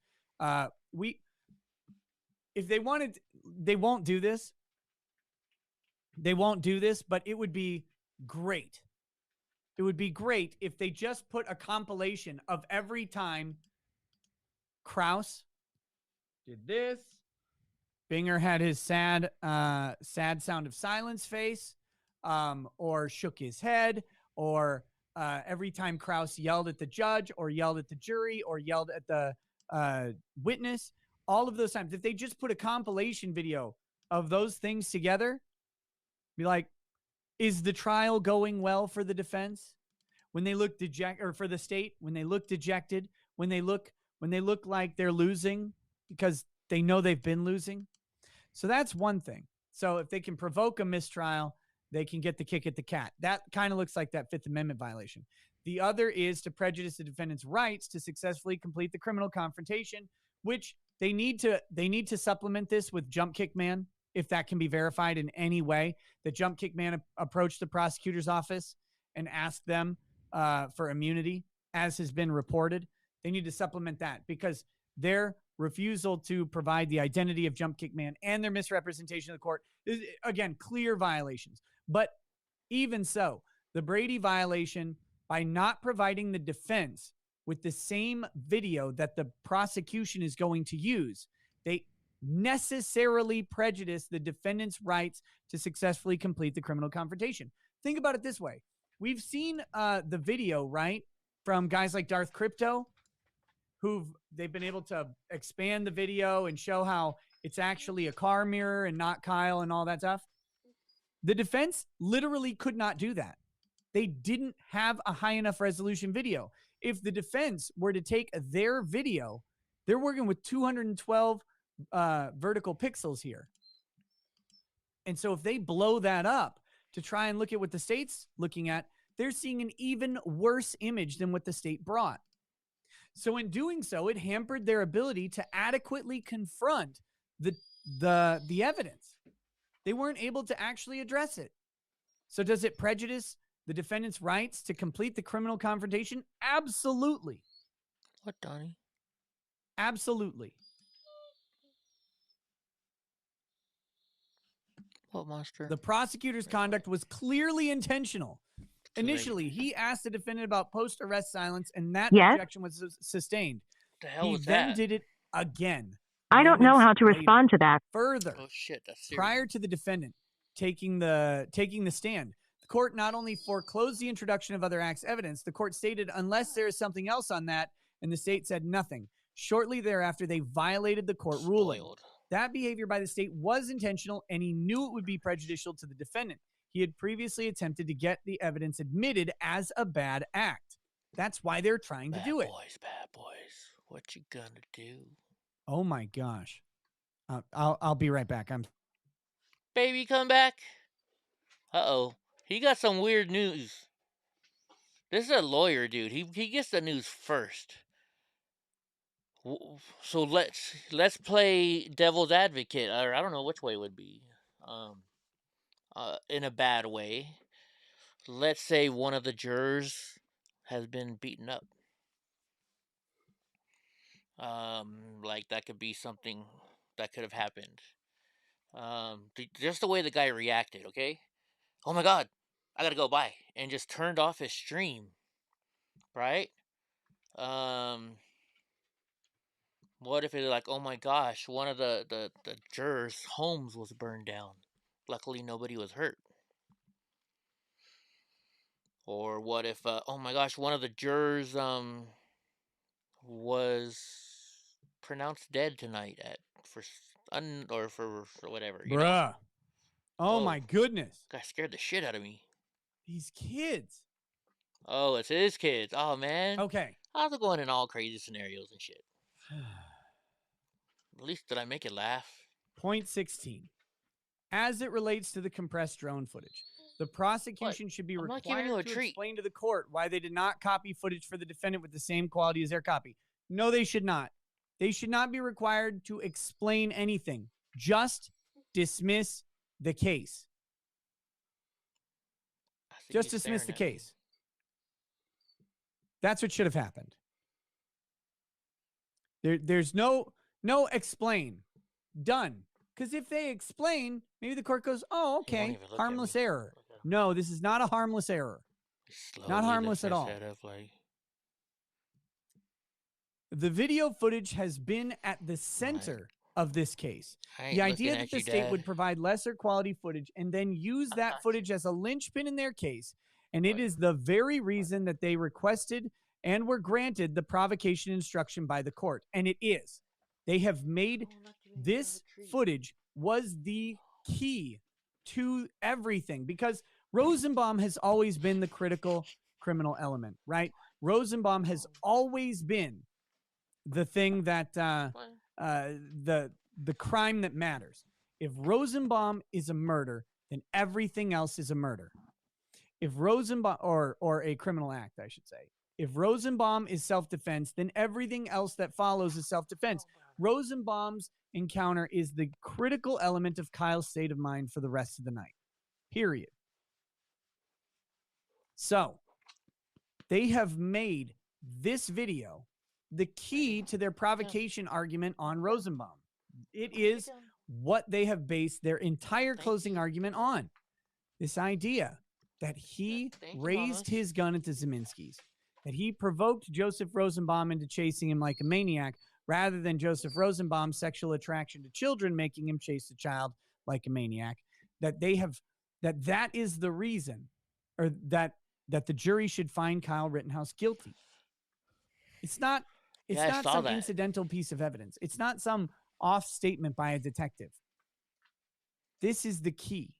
If they wanted, they won't do this. They won't do this, but it would be great. It would be great if they just put a compilation of every time Krause did this, Binger had his sad sound of silence face, or shook his head, or every time Krause yelled at the judge or yelled at the jury or yelled at the witness, all of those times. If they just put a compilation video of those things together, be like, is the trial going well for the defense? When they look dejected, or for the state, when they look dejected, when they look like they're losing because they know they've been losing. So that's one thing. So if they can provoke a mistrial, they can get the kick at the cat. That kind of looks like that Fifth Amendment violation. The other is to prejudice the defendant's rights to successfully complete the criminal confrontation, which they need to supplement this with Jump Kick Man. If that can be verified in any way, the Jump Kick Man approached the prosecutor's office and asked them for immunity, as has been reported. They need to supplement that because their refusal to provide the identity of Jump Kick Man and their misrepresentation of the court is, again, clear violations. But even so, the Brady violation, by not providing the defense with the same video that the prosecution is going to use, they necessarily prejudice the defendant's rights to successfully complete the criminal confrontation. Think about it this way. We've seen the video, right, from guys like Darth Crypto, they've been able to expand the video and show how it's actually a car mirror and not Kyle and all that stuff. The defense literally could not do that. They didn't have a high enough resolution video. If the defense were to take their video, they're working with 212 vertical pixels here. And so if they blow that up to try and look at what the state's looking at, they're seeing an even worse image than what the state brought. So in doing so, it hampered their ability to adequately confront the evidence. They weren't able to actually address it. So does it prejudice the defendant's rights to complete the criminal confrontation? Absolutely. What, Donnie? Absolutely. What monster? The prosecutor's conduct was clearly intentional. Initially, he asked the defendant about post-arrest silence, and that objection was sustained. The hell he was then that? did it again. I don't know how to later. respond to that. Further, Oh shit, that's serious. prior to the defendant taking the stand, the court not only foreclosed the introduction of other acts evidence, the court stated unless there is something else on that, and the state said nothing. Shortly thereafter, they violated the court ruling. That behavior by the state was intentional, and he knew it would be prejudicial to the defendant. He had previously attempted to get the evidence admitted as a bad act. That's why they're trying to do it. Bad boys. What you gonna do? Oh my gosh. I'll be right back. Baby, come back. Uh-oh. He got some weird news. This is a lawyer, dude. He gets the news first. So let's play devil's advocate, or I don't know which way it would be. In a bad way. Let's say one of the jurors has been beaten up. Like that could be something that could have happened. Just the way the guy reacted, okay? Oh my God, I gotta go, bye. And just turned off his stream, right? What if it's like, oh my gosh, one of the jurors' homes was burned down. Luckily, nobody was hurt. Or what if, oh my gosh, one of the jurors was pronounced dead tonight for whatever. You Bruh. know? Oh my goodness. Guy scared the shit out of me. These kids. Oh, it's his kids. Oh man. Okay. I was going in all crazy scenarios and shit. At least did I make it laugh? Point 16. As it relates to the compressed drone footage, the prosecution should be required to explain to the court why they did not copy footage for the defendant with the same quality as their copy. No, they should not. They should not be required to explain anything. Just dismiss the case. Just dismiss the case. That's what should have happened. There's no explain. Done. Because if they explain, maybe the court goes, oh, okay, harmless error. No, this is not a harmless error. Not harmless at all. The video footage has been at the center of this case. The idea that the state would provide lesser quality footage and then use that footage as a linchpin in their case, and it is the very reason that they requested and were granted the provocation instruction by the court. And it is. They have made this footage was the key to everything, because Rosenbaum has always been the critical criminal element, right? Rosenbaum has always been the thing that the crime that matters. If Rosenbaum is a murder, then everything else is a murder. If Rosenbaum or a criminal act, I should say. If Rosenbaum is self-defense, then everything else that follows is self-defense. Rosenbaum's encounter is the critical element of Kyle's state of mind for the rest of the night. Period. So, they have made this video the key to their provocation argument on Rosenbaum. It is what they have based their entire closing argument on. This idea that he raised his gun at the Zeminskis, that he provoked Joseph Rosenbaum into chasing him like a maniac, rather than Joseph Rosenbaum's sexual attraction to children making him chase the child like a maniac, that is the reason, or that the jury should find Kyle Rittenhouse guilty. It's not some incidental piece of evidence. It's not some off statement by a detective. This is the key.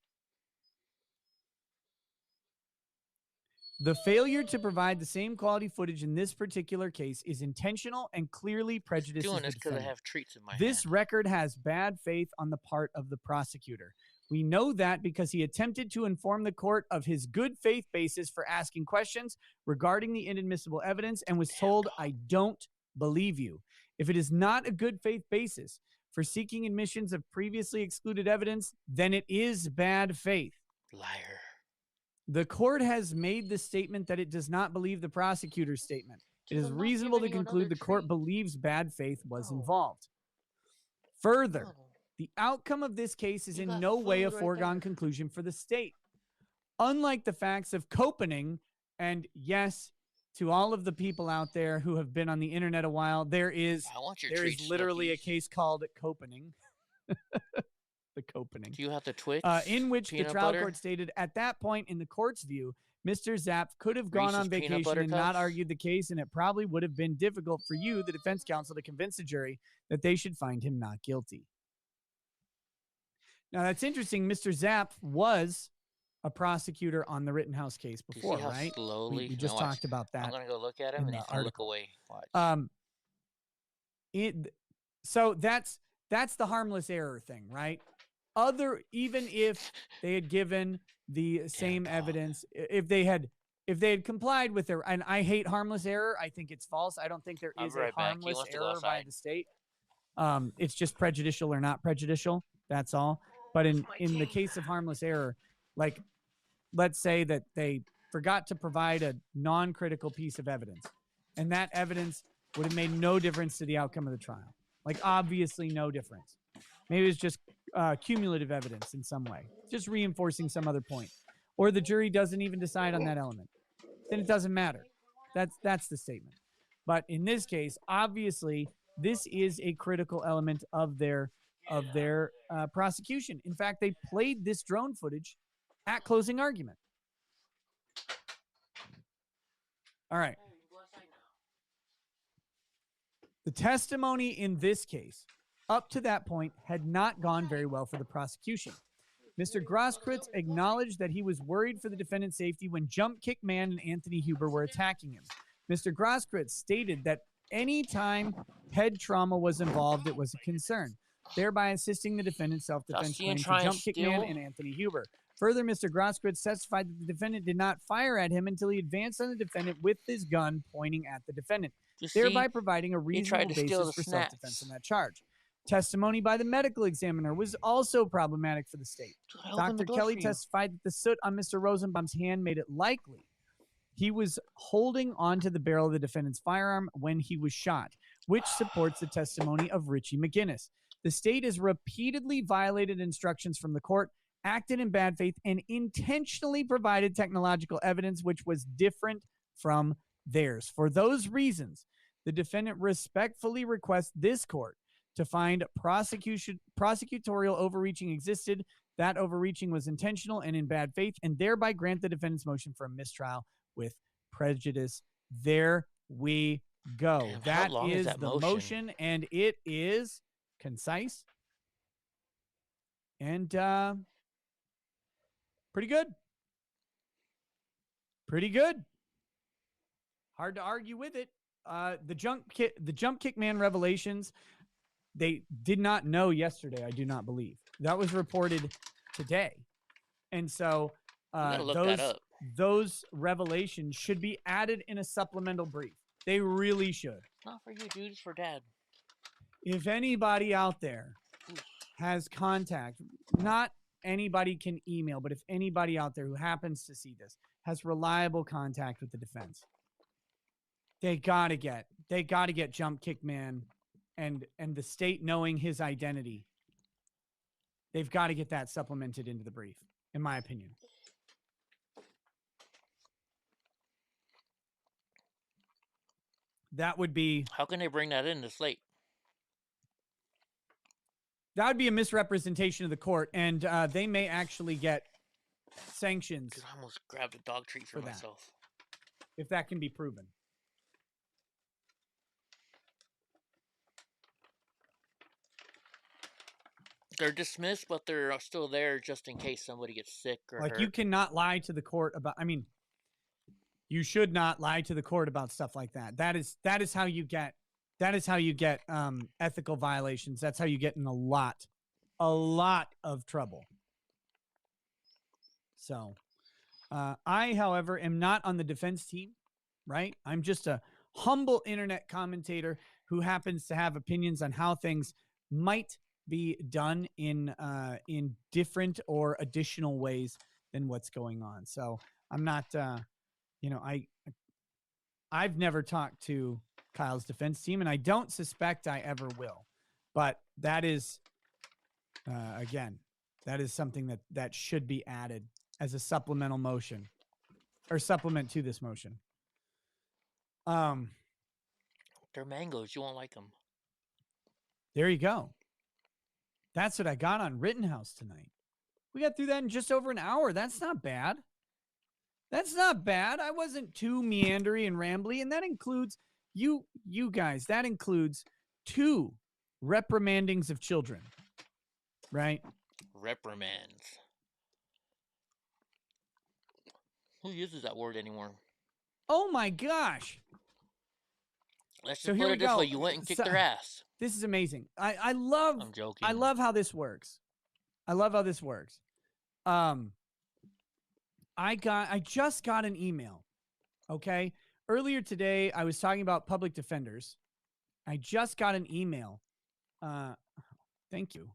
The failure to provide the same quality footage in this particular case is intentional and clearly prejudices the defendant. I have treats in my This record has bad faith on the part of the prosecutor. We know that because he attempted to inform the court of his good faith basis for asking questions regarding the inadmissible evidence and was told, I don't believe you. If it is not a good faith basis for seeking admissions of previously excluded evidence, then it is bad faith. Liar. The court has made the statement that it does not believe the prosecutor's statement. It is reasonable to conclude the court believes bad faith was involved. Further, the outcome of this case is in no way a foregone conclusion for the state. Unlike the facts of Copening, and yes, to all of the people out there who have been on the internet a while, there is literally a case called Copening. The Copening. Do you have the Twitch? In which the trial court stated at that point, in the court's view, Mr. Zapp could have gone on vacation and not argued the case, and it probably would have been difficult for you, the defense counsel, to convince the jury that they should find him not guilty. Now, that's interesting. Mr. Zapp was a prosecutor on the Rittenhouse case before, right? Slowly, we just talked about that. I'm going to go look at him and he's going to look away. Watch. So that's the harmless error thing, right? Even if they had given the same evidence, if they had complied with their, and I hate harmless error. I think it's false. I don't think there is a harmless error by the state. It's just prejudicial or not prejudicial. That's all. But in the case of harmless error, like, let's say that they forgot to provide a non-critical piece of evidence, and that evidence would have made no difference to the outcome of the trial. Like, obviously no difference. Maybe it's just cumulative evidence in some way, just reinforcing some other point. Or the jury doesn't even decide on that element. Then it doesn't matter. That's the statement. But in this case, obviously, this is a critical element of their prosecution. In fact, they played this drone footage at closing argument. All right. The testimony in this case, up to that point, had not gone very well for the prosecution. Mr. Grosskreutz acknowledged that he was worried for the defendant's safety when Jump Kick Man and Anthony Huber were attacking him. Mr. Grosskreutz stated that any time head trauma was involved, it was a concern, thereby assisting the defendant's self-defense claim to Jump Kick Man and Anthony Huber. Further, Mr. Grosskreutz testified that the defendant did not fire at him until he advanced on the defendant with his gun pointing at the defendant, thereby providing a reasonable basis for self-defense on that charge. Testimony by the medical examiner was also problematic for the state. Dr. Kelly testified that the soot on Mr. Rosenbaum's hand made it likely he was holding onto the barrel of the defendant's firearm when he was shot, which supports the testimony of Richie McGinnis. The state has repeatedly violated instructions from the court, acted in bad faith, and intentionally provided technological evidence which was different from theirs. For those reasons, the defendant respectfully requests this court to find prosecutorial overreaching existed, that overreaching was intentional and in bad faith, and thereby grant the defendant's motion for a mistrial with prejudice. There we go. Damn, that is the motion, and it is concise and pretty good. Pretty good. Hard to argue with it. The jump kick man revelations, they did not know yesterday, I do not believe. That was reported today. And so those revelations should be added in a supplemental brief. They really should. Not for you, dude. It's for Dad. If anybody out there has contact, not anybody can email, but if anybody out there who happens to see this has reliable contact with the defense, they gotta get Jump Kick Man and the state knowing his identity. They've got to get that supplemented into the brief, in my opinion. That would be... How can they bring that in the slate? That would be a misrepresentation of the court, and they may actually get sanctions. I almost grabbed a dog treat for myself. If that can be proven. They're dismissed, but they're still there just in case somebody gets sick or hurt. You cannot lie to the court about... I mean, you should not lie to the court about stuff like that. That is how you get... That is how you get ethical violations. That's how you get in a lot of trouble. So I, however, am not on the defense team, right? I'm just a humble internet commentator who happens to have opinions on how things might be done in different or additional ways than what's going on. So I'm not, I've never talked to Kyle's defense team, and I don't suspect I ever will. But that is, again, that is something that should be added as a supplemental motion or supplement to this motion. They're mangoes. You won't like them. There you go. That's what I got on Rittenhouse tonight. We got through that in just over an hour. That's not bad. That's not bad. I wasn't too meandery and rambly, and that includes you guys. That includes 2 reprimandings of children, right? Reprimands. Who uses that word anymore? Oh my gosh. Let's just put it this way. You went and kicked their ass. This is amazing. I love. I'm joking. I love how this works. I love how this works. I just got an email. Okay. Earlier today, I was talking about public defenders. I just got an email. Thank you.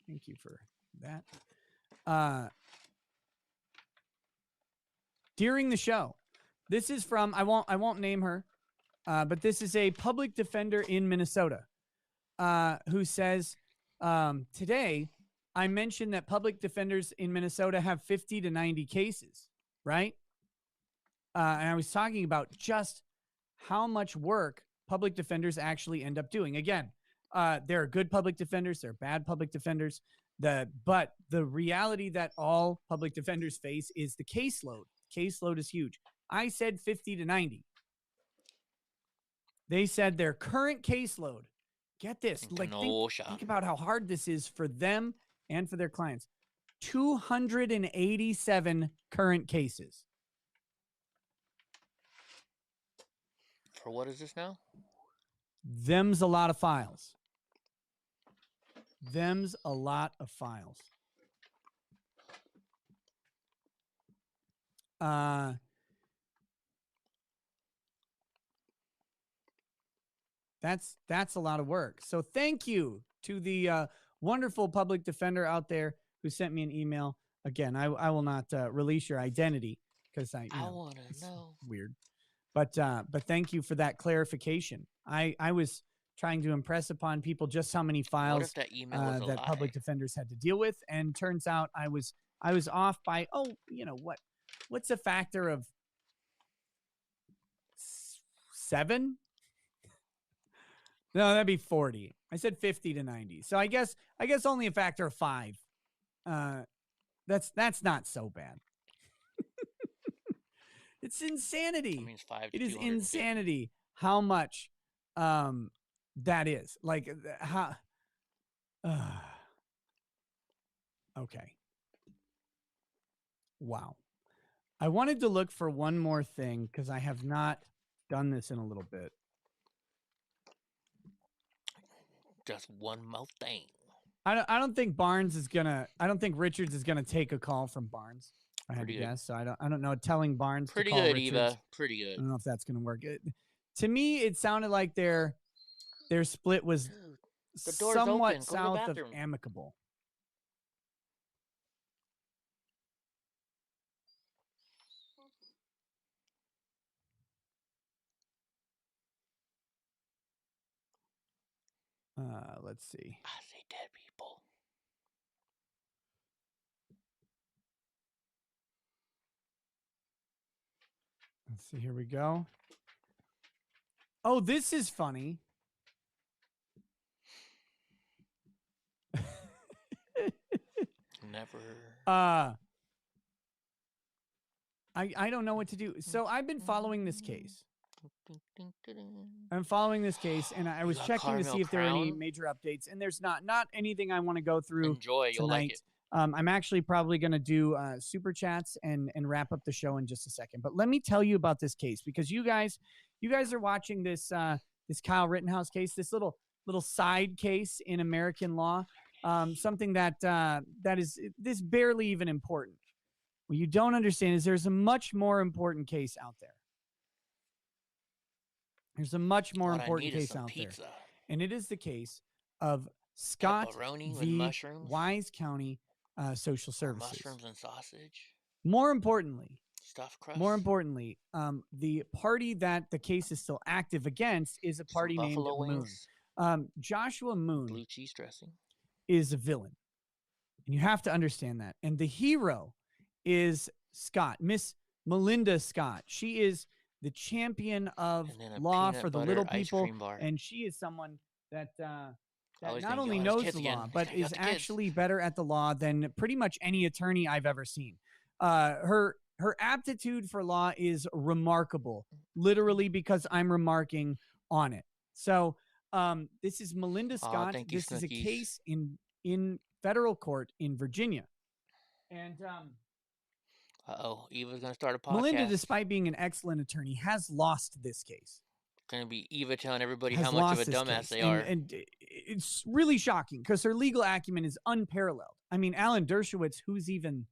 Thank you for that. During the show, this is from, I won't name her, but this is a public defender in Minnesota who says, today I mentioned that public defenders in Minnesota have 50 to 90 cases, right? And I was talking about just how much work public defenders actually end up doing. Again, there are good public defenders, there are bad public defenders, but the reality that all public defenders face is the caseload. Caseload is huge. I said 50 to 90. They said their current caseload, get this, think about how hard this is for them and for their clients. 287 current cases. For what is this now? Them's a lot of files. Them's a lot of files. That's a lot of work. So thank you to the wonderful public defender out there who sent me an email. Again, I will not release your identity because I want to know. Weird. But thank you for that clarification. I was trying to impress upon people just how many files that email that public defenders had to deal with, and turns out I was off by what's a factor of 7? No, that'd be 40. I said 50 to 90. So I guess only a factor of 5. That's not so bad. It's insanity. That means 5 to it is 250. insanity how much that is. Like how okay. Wow. I wanted to look for one more thing because I have not done this in a little bit. Just one more thing. I don't think Richards is gonna take a call from Barnes. I had to guess. So I don't know. Telling Barnes pretty to call good, Richards, Eva. Pretty good. I don't know if that's gonna work. To me, it sounded like their split was the door's somewhat open. Go south to the of bathroom. amicable. Let's see. I see dead people. Let's see. Here we go. Oh, this is funny. Never. I don't know what to do. So I've been following this case. I'm following this case, and I was checking to see if there are any major updates, and there's not anything I want to go through. Enjoy, you'll tonight. like it. I'm actually probably going to do super chats and wrap up the show in just a second. But let me tell you about this case, because you guys are watching this this Kyle Rittenhouse case, this little side case in American law, something that is barely even important. What you don't understand is there's a much more important case out there. There's a much more important case out there. And it is the case of Scott v. Wise County Social Services. Mushrooms and sausage. More importantly, stuffed crust. The party that the case is still active against is a party named Moon. Joshua Moon blue cheese dressing is a villain. And you have to understand that. And the hero is Scott, Miss Melinda Scott. She is the champion of law for the little people. And she is someone that not only knows the law, but is actually better at the law than pretty much any attorney I've ever seen. Her aptitude for law is remarkable, literally because I'm remarking on it. So this is Melinda Scott. This is a case in federal court in Virginia. And Eva's gonna start a podcast. Melinda, despite being an excellent attorney, has lost this case. Gonna be Eva telling everybody how much of a dumbass they are. And it's really shocking because her legal acumen is unparalleled. I mean, Alan Dershowitz, who's even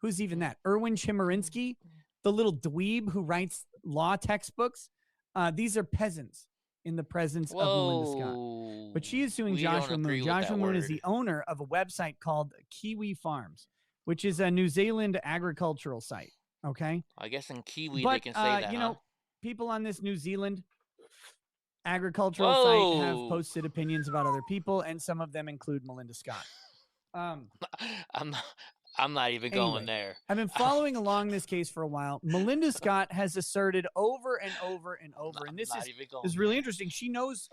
that? Erwin Chemerinsky, the little dweeb who writes law textbooks. These are peasants in the presence of Melinda Scott. But she is suing Joshua Moon. Joshua Moon is the owner of a website called Kiwi Farms, which is a New Zealand agricultural site. Okay? I guess in Kiwi they can say that, you know, people on this New Zealand agricultural site have posted opinions about other people, and some of them include Melinda Scott. I'm not even going there. I've been following along this case for a while. Melinda Scott has asserted over and over and over, and this is really interesting. She knows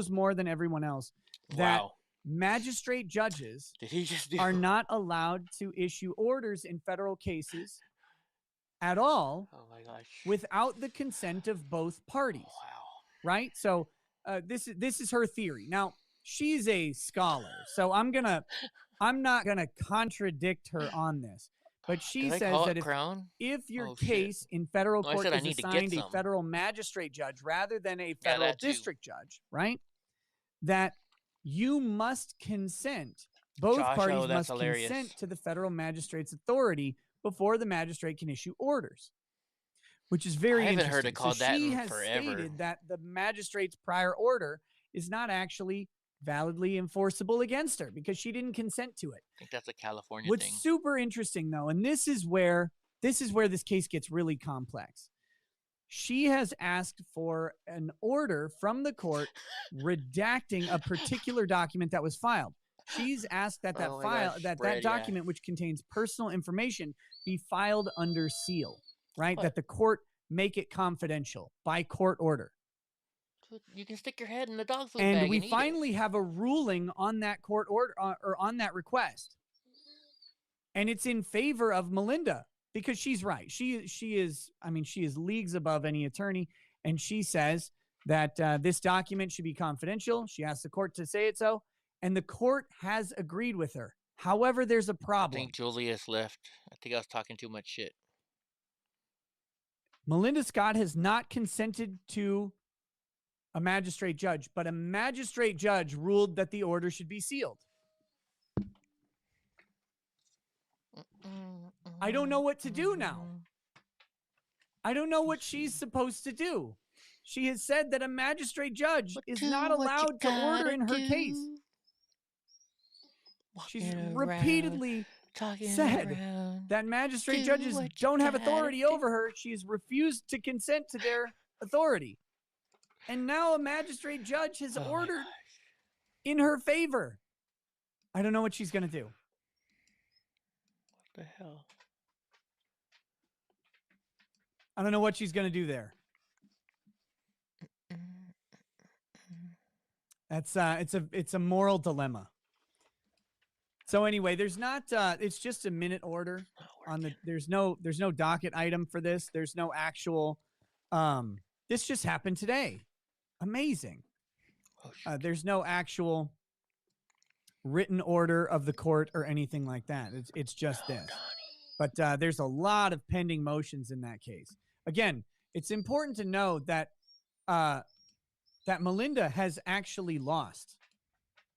more than everyone else that magistrate judges are not allowed to issue orders in federal cases at all without the consent of both parties. Right? So this is her theory. Now, she's a scholar, so I'm not gonna contradict her on this. But she says that if your case in federal court is assigned a federal magistrate judge rather than a federal district judge, right? That you must consent. Both parties must consent to the federal magistrate's authority before the magistrate can issue orders. Which is very interesting. I haven't heard it called that in forever. She has stated that the magistrate's prior order is not actually validly enforceable against her because she didn't consent to it. I think that's a California thing. What's super interesting, though, and this is where this case gets really complex. She has asked for an order from the court redacting a particular document that was filed. She's asked that that document, which contains personal information, be filed under seal. Right? That the court make it confidential by court order. You can stick your head in the dog food bag and we finally have a ruling on that court order or on that request. And it's in favor of Melinda because she's right. She is leagues above any attorney. And she says that this document should be confidential. She asked the court to say it so. And the court has agreed with her. However, there's a problem. I think Julius left. I think I was talking too much shit. Melinda Scott has not consented to a magistrate judge, but a magistrate judge ruled that the order should be sealed. I don't know what to do now. I don't know what she's supposed to do. She has said that a magistrate judge is not allowed to order in her case. She's repeatedly said that magistrate judges don't have authority over her. She's refused to consent to their authority. And now a magistrate judge has ordered in her favor. I don't know what she's going to do. What the hell? I don't know what she's going to do there. It's a moral dilemma. So anyway, there's not it's just a minute order on there's no docket item for this. There's no actual this just happened today. Amazing. There's no actual written order of the court or anything like that. It's just this. But there's a lot of pending motions in that case. Again, it's important to know that that Melinda has actually lost.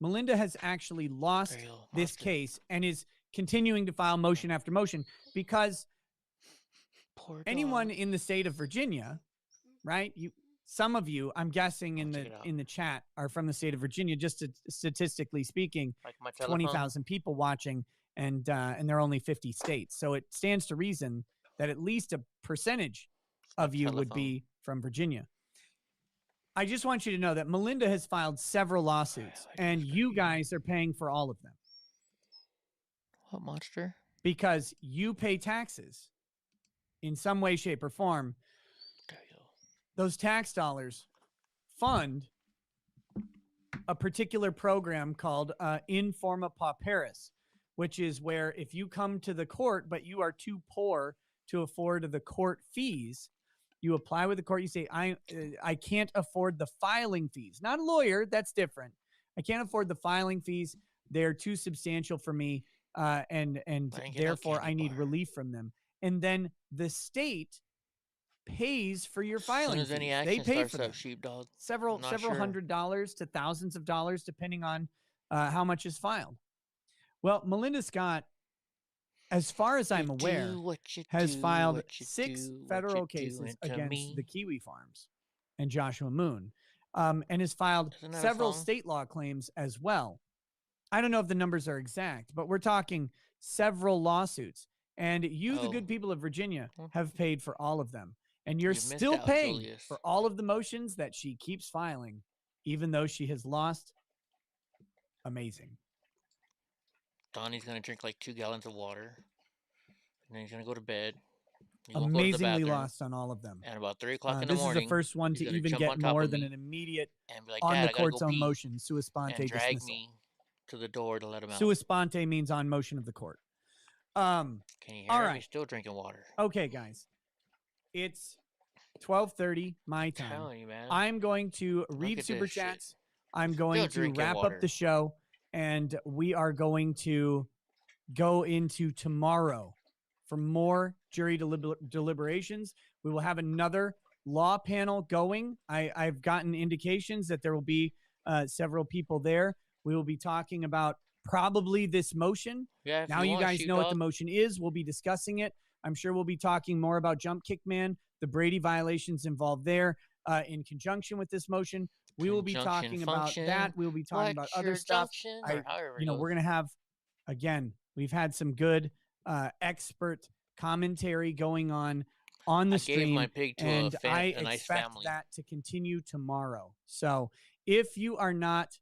Melinda has actually lost this case and is continuing to file motion after motion because anyone in the state of Virginia, right? Some of you, I'm guessing in the chat, are from the state of Virginia. Just statistically speaking, Like 20,000 people watching, and there are only 50 states. So it stands to reason that at least a percentage of you would be from Virginia. I just want you to know that Melinda has filed several lawsuits, and you guys are paying for all of them. What monster? Because you pay taxes in some way, shape, or form. There you go. Those tax dollars fund a particular program called Informa Pauperis, which is where if you come to the court, but you are too poor to afford the court fees, you apply with the court. You say, I can't afford the filing fees. Not a lawyer. That's different. I can't afford the filing fees. They're too substantial for me. And therefore I need relief from them. And then the state pays for your filing fees. They pay for them. Sheepdog. Several $100s to thousands of dollars, depending on how much is filed. Well, Melinda Scott, as far as I'm aware, has filed 6 federal cases against the Kiwi Farms and Joshua Moon, and has filed several state law claims as well. I don't know if the numbers are exact, but we're talking several lawsuits. And you, the good people of Virginia, have paid for all of them. And you're still paying for all of the motions that she keeps filing, even though she has lost. Amazing. Donnie's going to drink like 2 gallons of water. And then he's going to go to bed. Amazingly lost on all of them. And about 3 o'clock in the morning, this is the first one to even get more than an immediate on the court's own motion, sua sponte and drag dismissal. me to the door to let him out. Sua sponte means on motion of the court. Can you hear all him? right. He's still drinking water. Okay, guys. It's 12:30 my time. I'm telling you, man. I'm going to read super chats. I'm going to wrap up the show, and we are going to go into tomorrow for more jury deliberations. We will have another law panel going. I've gotten indications that there will be several people there. We will be talking about probably this motion. Yeah, now you guys know what the motion is. We'll be discussing it. I'm sure we'll be talking more about Jump Kick Man, the Brady violations involved there in conjunction with this motion. We will be talking about that. We'll be talking about other stuff. We're going to have, again, we've had some good expert commentary going on the stream. Gave my pig to and I a nice expect family. that to continue tomorrow. So if you are not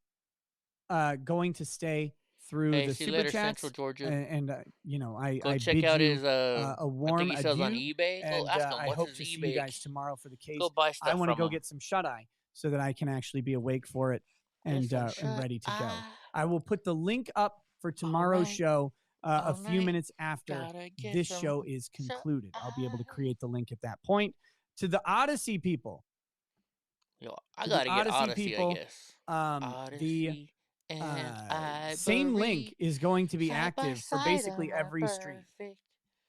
going to stay through the super chats, and I check bid out you his, a warm I think he sells on adieu, eBay. and Ask him, I what's hope his to see eBay? you guys tomorrow for the case. Go buy stuff I want to from go him. get some shut-eye so that I can actually be awake for it and ready to go. I will put the link up for tomorrow's show a few minutes after this show is concluded. I'll be able to create the link at that point. To the Odyssey people. Yo, I got to get Odyssey, people, I guess. Odyssey, the same link is going to be active for basically every stream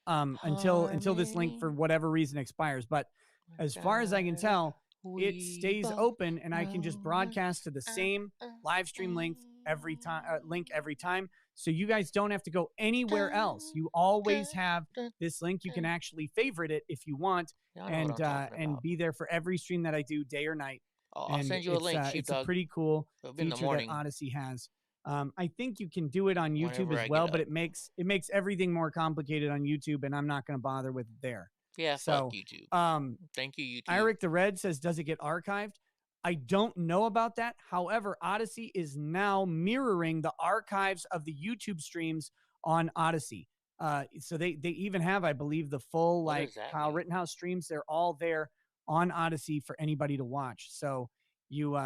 until this link for whatever reason expires. But as far as I can tell, it stays open, and I can just broadcast to the same live stream link every time. So you guys don't have to go anywhere else. You always have this link. You can actually favorite it if you want, and be there for every stream that I do, day or night. I'll send you a link, It's a pretty cool feature that Odyssey has. I think you can do it on YouTube as well, but it makes everything more complicated on YouTube, and I'm not going to bother with it there. Yeah, fuck YouTube. Thank you, YouTube. Eric the Red says, does it get archived? I don't know about that. However, Odyssey is now mirroring the archives of the YouTube streams on Odyssey. So they even have, I believe, the full Kyle Rittenhouse streams. They're all there on Odyssey for anybody to watch. So you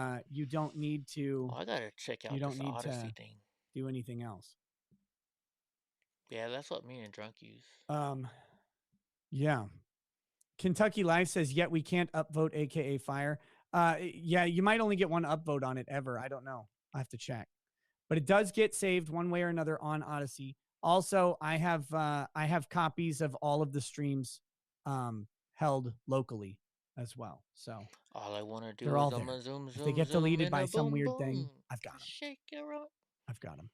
don't need to. I gotta check out this Odyssey thing. Do anything else. Yeah, that's what me and Drunk use. Yeah. Kentucky Life says, yet we can't upvote AKA Fire. Yeah, you might only get one upvote on it ever. I don't know. I have to check. But it does get saved one way or another on Odyssey. Also, I have copies of all of the streams held locally as well. So all I want to do they're is all there. zoom, If they get deleted by some weird boom, thing, I've got them. Shake your up. I've got them.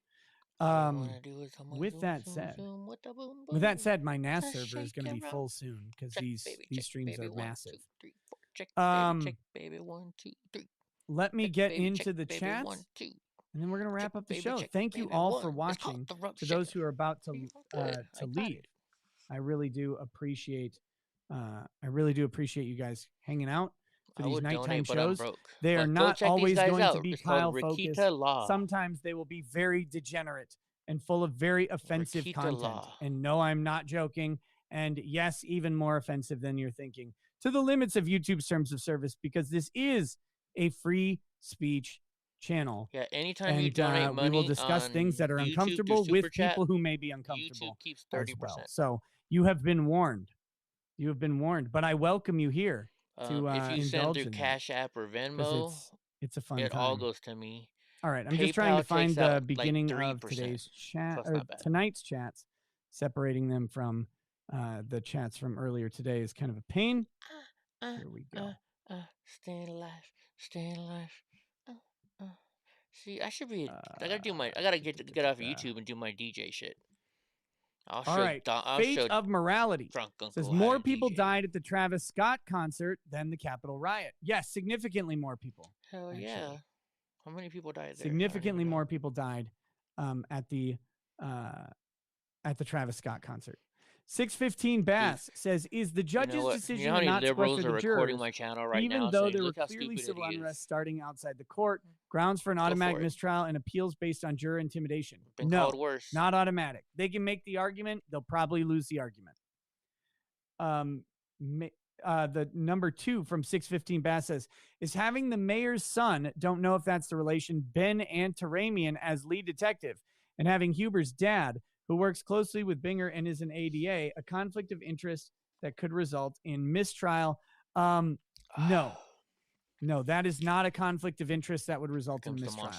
With that said, my NAS server is going to be full soon because these streams are massive. Check, baby, 1, 2, 3. Let me get into the chats, and then we're going to wrap up the show. Thank you all for watching. To those who are about to leave, I really do appreciate you guys hanging out for these nighttime shows. They are not always going to be Kyle focused. Sometimes they will be very degenerate and full of very offensive content. And no, I'm not joking. And yes, even more offensive than you're thinking. To the limits of YouTube's terms of service, because this is a free speech channel. Yeah, anytime you donate money, we will discuss things that are YouTube uncomfortable with Chat, people who may be uncomfortable. YouTube keeps 30%. Well. So you have been warned. You have been warned. But I welcome you here to if you send indulge through in Cash App or Venmo, it's a fun it time. all goes to me. All right, I'm just trying to find the beginning of today's chat or tonight's chats, separating them from the chats from earlier today is kind of a pain. Here we go. Staying alive, staying alive. See, I should be. I gotta get off of YouTube and do my DJ shit. All right. Fate of Morality says more people died at the Travis Scott concert than the Capitol riot. Yes, significantly more people. Hell actually. Yeah. How many people died there? Significantly more people died at the Travis Scott concert. 615 Bass says, "Is the judge's decision not to sequester the jurors, my channel right even now, though there were clearly civil unrest starting outside the court, grounds for an automatic mistrial and appeals based on juror intimidation? No, not automatic. They can make the argument. They'll probably lose the argument." The number 2 from 615 Bass says, "Is having the mayor's son, don't know if that's the relation, Ben Antaramian as lead detective, and having Huber's dad, who works closely with Binger and is an ADA, a conflict of interest that could result in mistrial?" No, that is not a conflict of interest that would result in mistrial.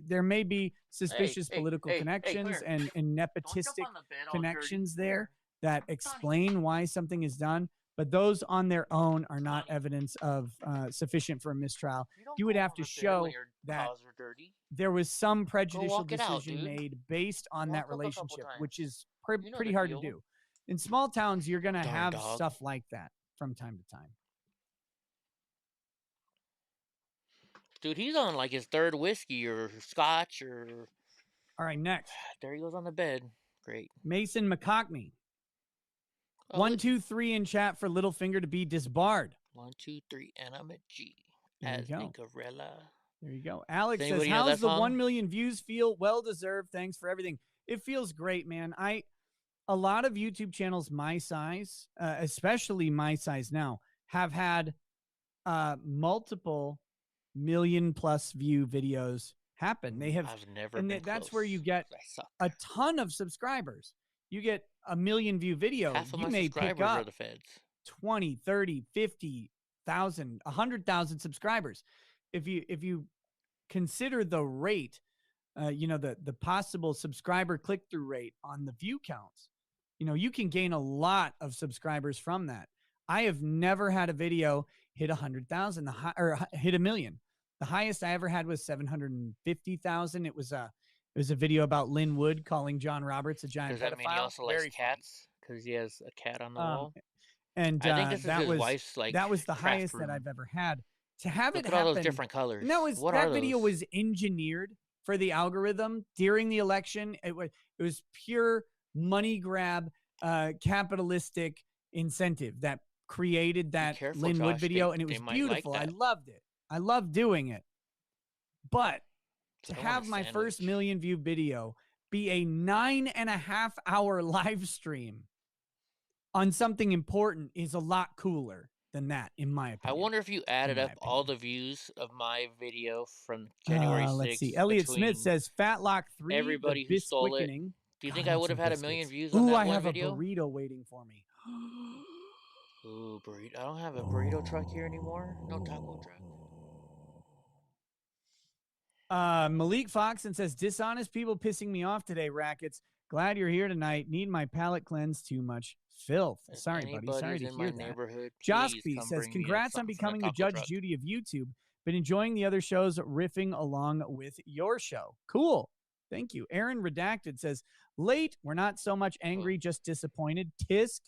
There may be suspicious political connections and nepotistic connections there that explain why something is done, but those on their own are not evidence of sufficient for a mistrial. You would have to show that there was some prejudicial decision made based on that relationship, which is pretty hard to do. In small towns, you're going to have stuff like that from time to time. Dude, he's on like his 3rd whiskey or scotch or... All right, next. There he goes on the bed. Great. Mason McCockney. 1, 2, 3 in chat for Littlefinger to be disbarred. 1, 2, 3, and I'm a G. As a gorilla. There you go. Alex says, "How's the 1 million views feel? Well deserved. Thanks for everything." It feels great, man. A lot of YouTube channels my size, especially my size now, have had multiple million-plus view videos happen. They have. I've never been that's close. where you get a ton of subscribers. You get a 1 million view video. Half of you my may subscribers pick up are the feds. 20, 30, 50,000, 100,000 subscribers. If you consider the rate, the possible subscriber click-through rate on the view counts, you can gain a lot of subscribers from that. I have never had a video hit 100,000 or hit 1 million. The highest I ever had was 750,000. It was a video about Lynn Wood calling John Roberts a giant pedophile. Does that mean he also likes cats? Because he has a cat on the wall. And I think this is his wife's that was the highest that I've ever had. To have Look it at happen, all those different colors. That video was engineered for the algorithm during the election. It was pure money grab, capitalistic incentive that created that Lynn Wood video, and it was beautiful. I loved it. I loved doing it. But to have my first 1 million view video be a 9.5 hour live stream on something important is a lot cooler than that, in my opinion. I wonder if you added up all the views of my video from January 6th. Let's see. Elliot Smith says, "Fatlock 3, everybody who stole it. Do you think I would have had 1 million views on that one video? I have a burrito waiting for me. Ooh, burrito. I don't have a burrito truck here anymore. No taco truck. Malik Foxon says, "Dishonest people pissing me off today, Rackets. Glad you're here tonight. Need my palate cleanse. Too much filth." Sorry, buddy. Sorry to hear that. Jospy says, "Congrats on becoming the Judge Judy of YouTube. Been enjoying the other shows riffing along with your show." Cool. Thank you. Aaron Redacted says, late. We're not so much angry, just disappointed. Tisk.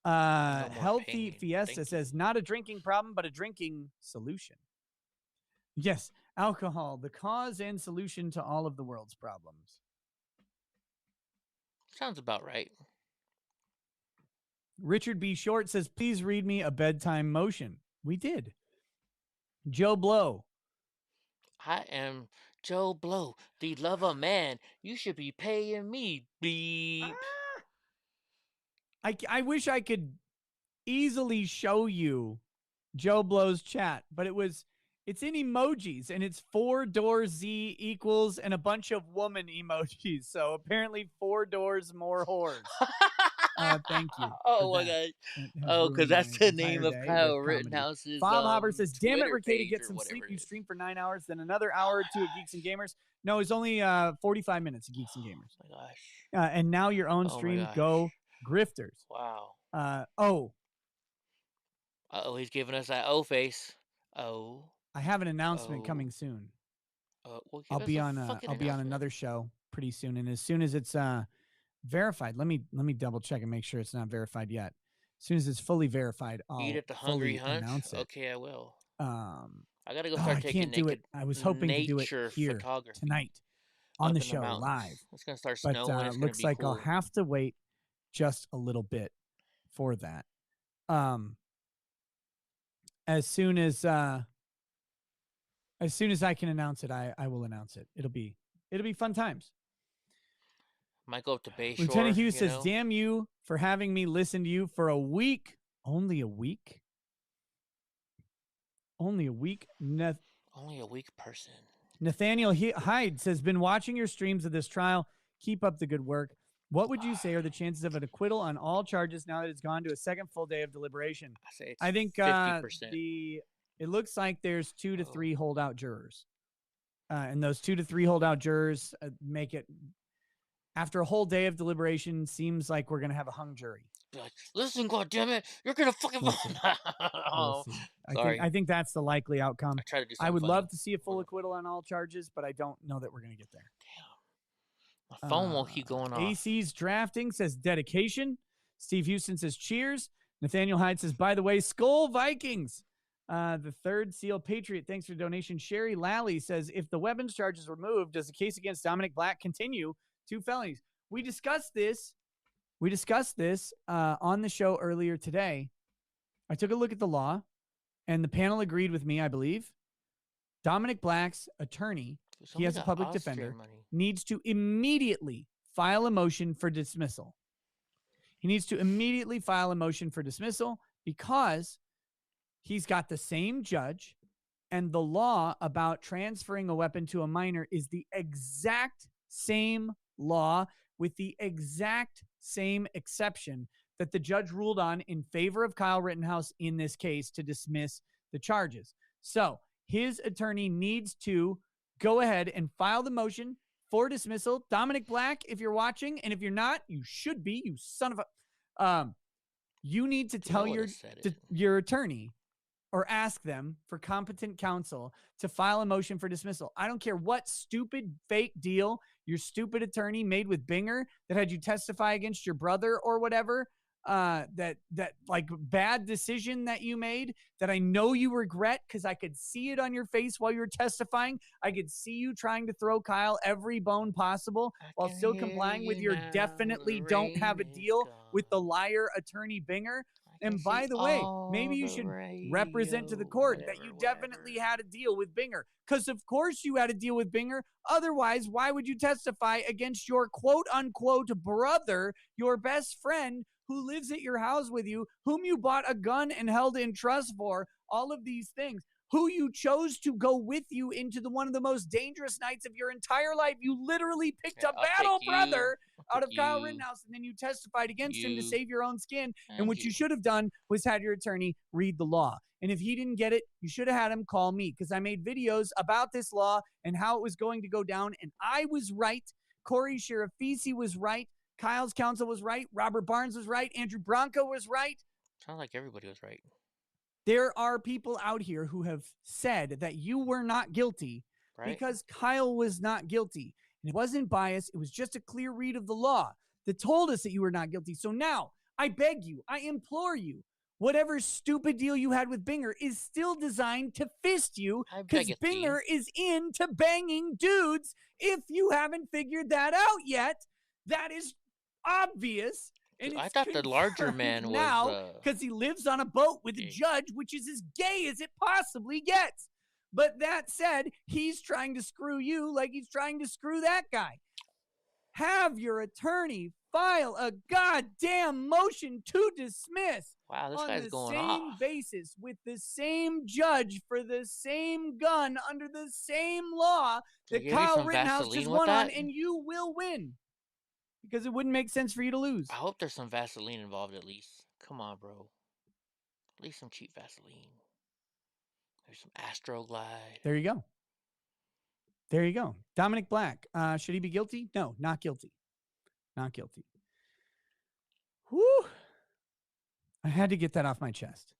Healthy Fiesta says, not a drinking problem, but a drinking solution. Yes, alcohol, the cause and solution to all of the world's problems. Sounds about right. Richard B. Short says, please read me a bedtime motion. We did. Joe Blow. I am Joe Blow, the lover man. You should be paying me, beep. I wish I could easily show you Joe Blow's chat, but it's in emojis, and it's 4 door Z equals and a bunch of woman emojis. So apparently 4 doors more whores. Thank you. Oh my god. Oh, because that's the name of Kyle Rittenhouse's. Bob Hopper says, damn it, Mercator, get or some whatever sleep. it You is. stream for 9 hours, then another hour or 2 at Geeks and Gamers. No, it's only 45 minutes of Geeks and Gamers. Oh my gosh. And now your own Oh my stream. gosh. Go Grifters. Wow. Oh, he's giving us that O face. Oh. I have an announcement coming soon. Well, I'll be on another show pretty soon, and as soon as it's verified, let me double check and make sure it's not verified yet. As soon as it's fully verified, I'll Eat at the Hungry Hunt. announce it. Okay, I will. I gotta go start taking naked. I was hoping to do it here tonight on the show live. It's gonna start snowing. But it's looks gonna be like I'll cool. have to wait just a little bit for that. As soon as I can announce it, I will announce it. It'll be fun times. Might go up to Bayshore. Lieutenant Hughes says, damn you for having me listen to you for a week. Only a week? Only a week? Only a weak person. Nathaniel Hyde says, been watching your streams of this trial. Keep up the good work. What would you say are the chances of an acquittal on all charges now that it's gone to a second full day of deliberation? I think 50%. It looks like there's 2 to 3 holdout jurors. And those 2 to 3 holdout jurors make it, after a whole day of deliberation, seems like we're going to have a hung jury. Be like, listen, goddammit, you're going to fucking... We'll see. I think that's the likely outcome. I would love to see a full acquittal on all charges, but I don't know that we're going to get there. Damn. My phone won't keep going off. AC's drafting says dedication. Steve Houston says cheers. Nathaniel Hyde says, by the way, Skull Vikings. The third SEAL Patriot, thanks for the donation. Sherry Lally says, if the weapons charges were moved, does the case against Dominic Black continue? 2 felonies. We discussed this on the show earlier today. I took a look at the law, and the panel agreed with me, I believe. Dominic Black's attorney, he has a public defender, needs to immediately file a motion for dismissal. He needs to immediately file a motion for dismissal because he's got the same judge, and the law about transferring a weapon to a minor is the exact same law with the exact same exception that the judge ruled on in favor of Kyle Rittenhouse in this case to dismiss the charges. So his attorney needs to go ahead and file the motion for dismissal. Dominic Black, if you're watching, and if you're not, you should be, you son of a... you need to tell your attorney or ask them for competent counsel to file a motion for dismissal. I don't care what stupid fake deal your stupid attorney made with Binger that had you testify against your brother or whatever, that like bad decision that you made that I know you regret because I could see it on your face while you were testifying. I could see you trying to throw Kyle every bone possible while still complying with your definitely don't have a deal with the liar attorney Binger. And by the way, maybe you should represent to the court that you definitely had a deal with Binger. Because of course you had a deal with Binger. Otherwise, why would you testify against your quote unquote brother, your best friend who lives at your house with you, whom you bought a gun and held in trust for, all of these things, who you chose to go with you into one of the most dangerous nights of your entire life. You literally picked a battle brother out of Kyle Rittenhouse, and then you testified against him to save your own skin. And what you should have done was had your attorney read the law. And if he didn't get it, you should have had him call me, because I made videos about this law and how it was going to go down. And I was right. Corey Shirafisi was right. Kyle's counsel was right. Robert Barnes was right. Andrew Bronco was right. Sounds like everybody was right. There are people out here who have said that you were not guilty because Kyle was not guilty. And it wasn't bias. It was just a clear read of the law that told us that you were not guilty. So now I beg you, I implore you, whatever stupid deal you had with Binger is still designed to fist you because Binger is into banging dudes. If you haven't figured that out yet, that is obvious. And I thought the larger man was now because he lives on a boat with a judge, which is as gay as it possibly gets. But that said, he's trying to screw you like he's trying to screw that guy. Have your attorney file a goddamn motion to dismiss. Wow, this guy's going off. On the same basis with the same judge for the same gun under the same law that Kyle Rittenhouse just won on, and you will win. Because it wouldn't make sense for you to lose. I hope there's some Vaseline involved at least. Come on, bro. At least some cheap Vaseline. There's some Astroglide. There you go. There you go. Dominic Black. Should he be guilty? No, not guilty. Not guilty. Whew. I had to get that off my chest.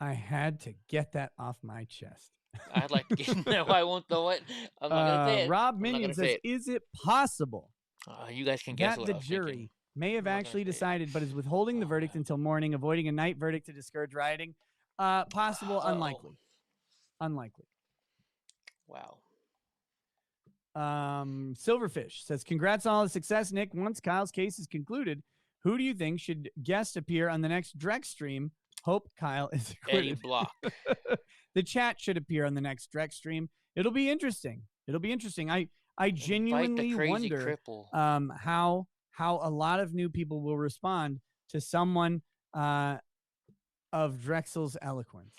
I had to get that off my chest. I'd like to get no, I won't throw it. I'm not going to say it. Rob Minion says, is it possible you guys can guess that what the jury may have actually decided but is withholding the verdict until morning, avoiding a night verdict to discourage rioting? Possible, unlikely. Unlikely. Wow. Silverfish says, congrats on all the success, Nick. Once Kyle's case is concluded, who do you think should guest appear on the next Drex stream? Hope Kyle is acquitted. EddieBlock. The chat should appear on the next Drex stream. It'll be interesting. It'll be interesting. I genuinely wonder how a lot of new people will respond to someone of Drexel's eloquence.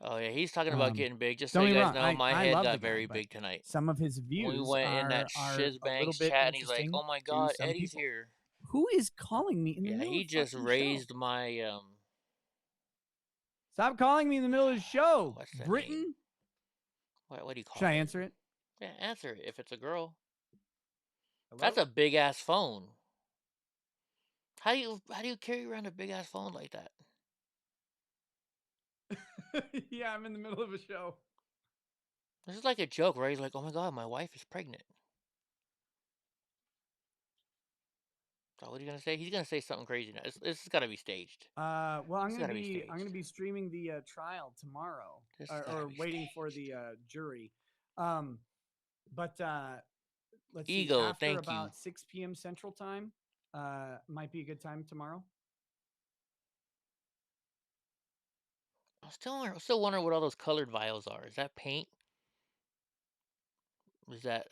Oh, yeah, he's talking about getting big. Just so you guys know, my head got very big tonight. Some of his views we went in that Shizbang chat, and he's like, oh, my God, Eddie's here. Who is calling me in the middle of the he just raised my... Stop calling me in the middle of the show, Britain. Name? What do you call it? Should I answer it? Yeah, answer it if it's a girl. Hello? That's a big-ass phone. How do you carry around a big-ass phone like that? Yeah, I'm in the middle of a show. This is like a joke, right? He's like, oh my God, my wife is pregnant. So what are you gonna say? He's gonna say something crazy now. This has got to be staged. Well, I'm gonna be streaming the trial tomorrow, or waiting for the jury. But let's see. After about 6 p.m. Central Time, might be a good time tomorrow. I'm still wondering what all those colored vials are. Is that paint? Is that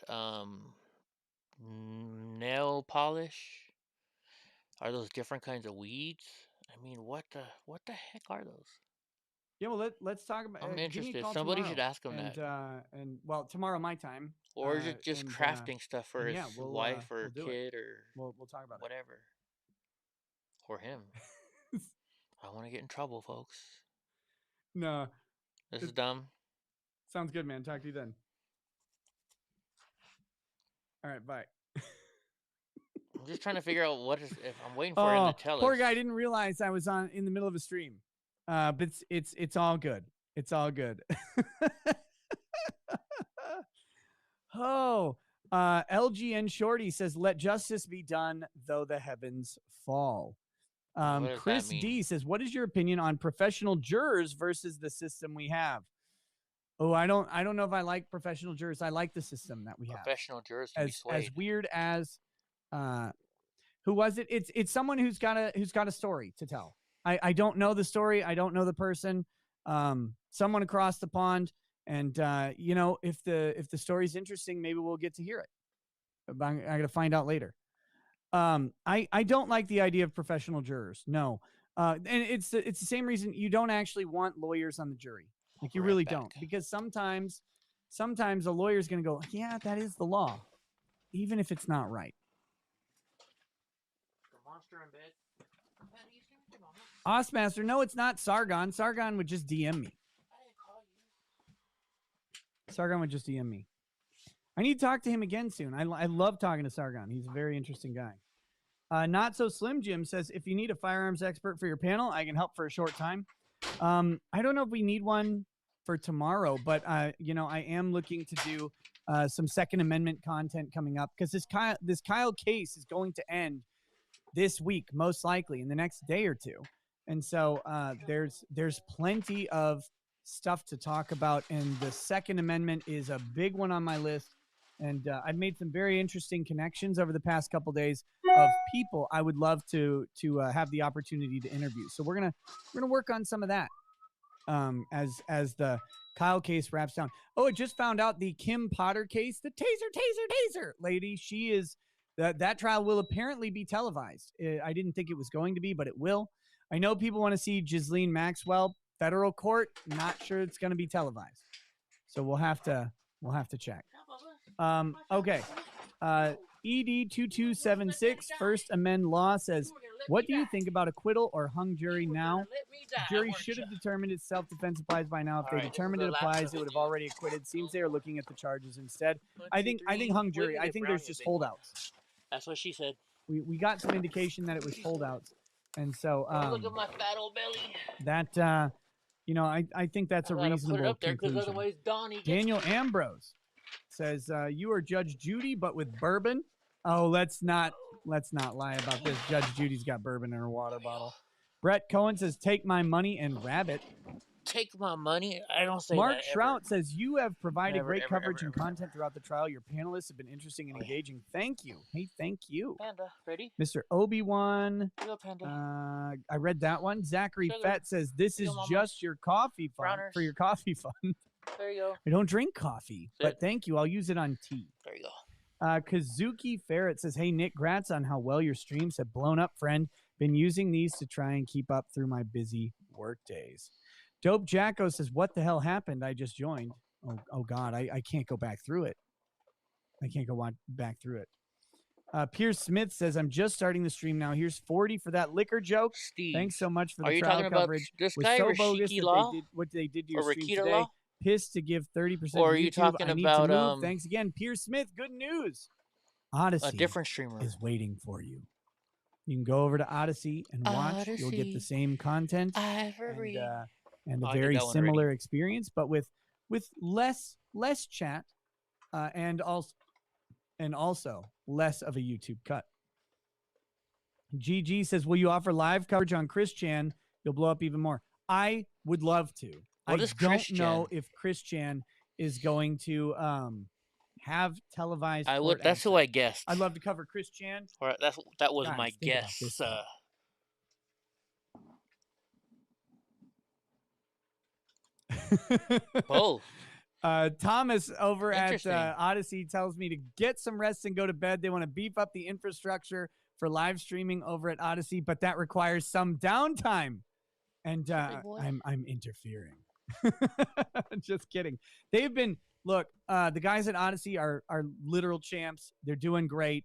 nail polish? Are those different kinds of weeds? I mean, what the heck are those? Yeah, well, let's talk about. I'm interested. Somebody should ask him that. And well, tomorrow my time. Or is it just crafting stuff for his wife or kid or we'll talk about whatever, or him? I want to get in trouble, folks. No, this is dumb. Sounds good, man. Talk to you then. All right, bye. I'm just trying to figure out if I'm waiting for him to tell us. Poor guy didn't realize I was in the middle of a stream. But it's all good. It's all good. LGN Shorty says, let justice be done, though the heavens fall. Chris D says, what is your opinion on professional jurors versus the system we have? Oh, I don't know if I like professional jurors. I like the system that we have. Professional jurors can be swayed. As weird as who was it? It's someone who's got a story to tell. I don't know the story. I don't know the person. Someone across the pond, and if the story's interesting, maybe we'll get to hear it. But I got to find out later. I don't like the idea of professional jurors. No, and it's the same reason you don't actually want lawyers on the jury. Like you really don't, because sometimes a lawyer's going to go, yeah, that is the law, even if it's not right. The monster in bed. Osmaster, no, it's not Sargon. Sargon would just DM me. Sargon would just DM me. I need to talk to him again soon. I love talking to Sargon. He's a very interesting guy. Not So Slim Jim says, if you need a firearms expert for your panel, I can help for a short time. I don't know if we need one for tomorrow, but you know, I am looking to do some Second Amendment content coming up because this Kyle case is going to end this week, most likely in the next day or two. And so there's plenty of stuff to talk about, and the Second Amendment is a big one on my list. And I've made some very interesting connections over the past couple days of people I would love to have the opportunity to interview. So we're gonna work on some of that as the Kyle case wraps down. Oh, I just found out the Kim Potter case, the taser lady. She is that trial will apparently be televised. I didn't think it was going to be, but it will. I know people want to see Ghislaine Maxwell federal court. Not sure it's going to be televised, so we'll have to check. Okay. ED2276 First Amend Law says, what do you think about acquittal or hung jury now? Jury should have determined if self-defense applies by now. If they determined it applies, it would have already acquitted. Seems they are looking at the charges instead. I think hung jury. I think there's just holdouts. That's what she said. We got some indication that it was holdouts. And so look at my fat old belly. That you know, I think that's a reasonable put it up there because conclusion. otherwise Donnie gets Daniel Ambrose says, you are Judge Judy, but with bourbon. Oh, let's not lie about this. Judge Judy's got bourbon in her water bottle. Brett Cohen says, take my money and rabbit. Take my money? I don't say Mark that Shrout says, you have provided Never, great ever, coverage ever, and ever. content throughout the trial. Your panelists have been interesting and engaging. Thank you. Hey, thank you. Panda, ready? Mr. Obi-Wan. Go, Panda. I read that one. Zachary Sugar. Fett says, this is just your coffee fund Browners. for your coffee fund. There you go. I don't drink coffee, but thank you. I'll use it on tea. There you go. Kazuki Ferret says, hey, Nick, grats on how well your streams have blown up, friend. Been using these to try and keep up through my busy work days. Dope Jacko says, what the hell happened? I just joined. Oh God, I can't go back through it. I can't go back through it. Pierce Smith says, I'm just starting the stream now. Here's 40 for that liquor joke. Steve, thanks so much for the are you trial talking about coverage. this Was guy, so bogus Rashiki that Law? they did what they did to your Or stream Rakita today. Law? Pissed to give 30%. Or are you YouTube. talking I need about, to move. Thanks again, Pierce Smith. Good news. Odyssey a different streamer is waiting for you. You can go over to Odyssey and watch. You'll get the same content and a very similar experience, but with less chat and also less of a YouTube cut. GG says, will you offer live coverage on Chris Chan? You'll blow up even more. I would love to. I don't know if Chris Chan is going to have televised. I would. That's who I guessed. I'd love to cover Chris Chan. Or that was Guys, my think about guess. this, Both. Thomas over at Odyssey tells me to get some rest and go to bed. They want to beef up the infrastructure for live streaming over at Odyssey, but that requires some downtime. And I'm interfering. Just kidding. They've been the guys at Odyssey are literal champs. They're doing great.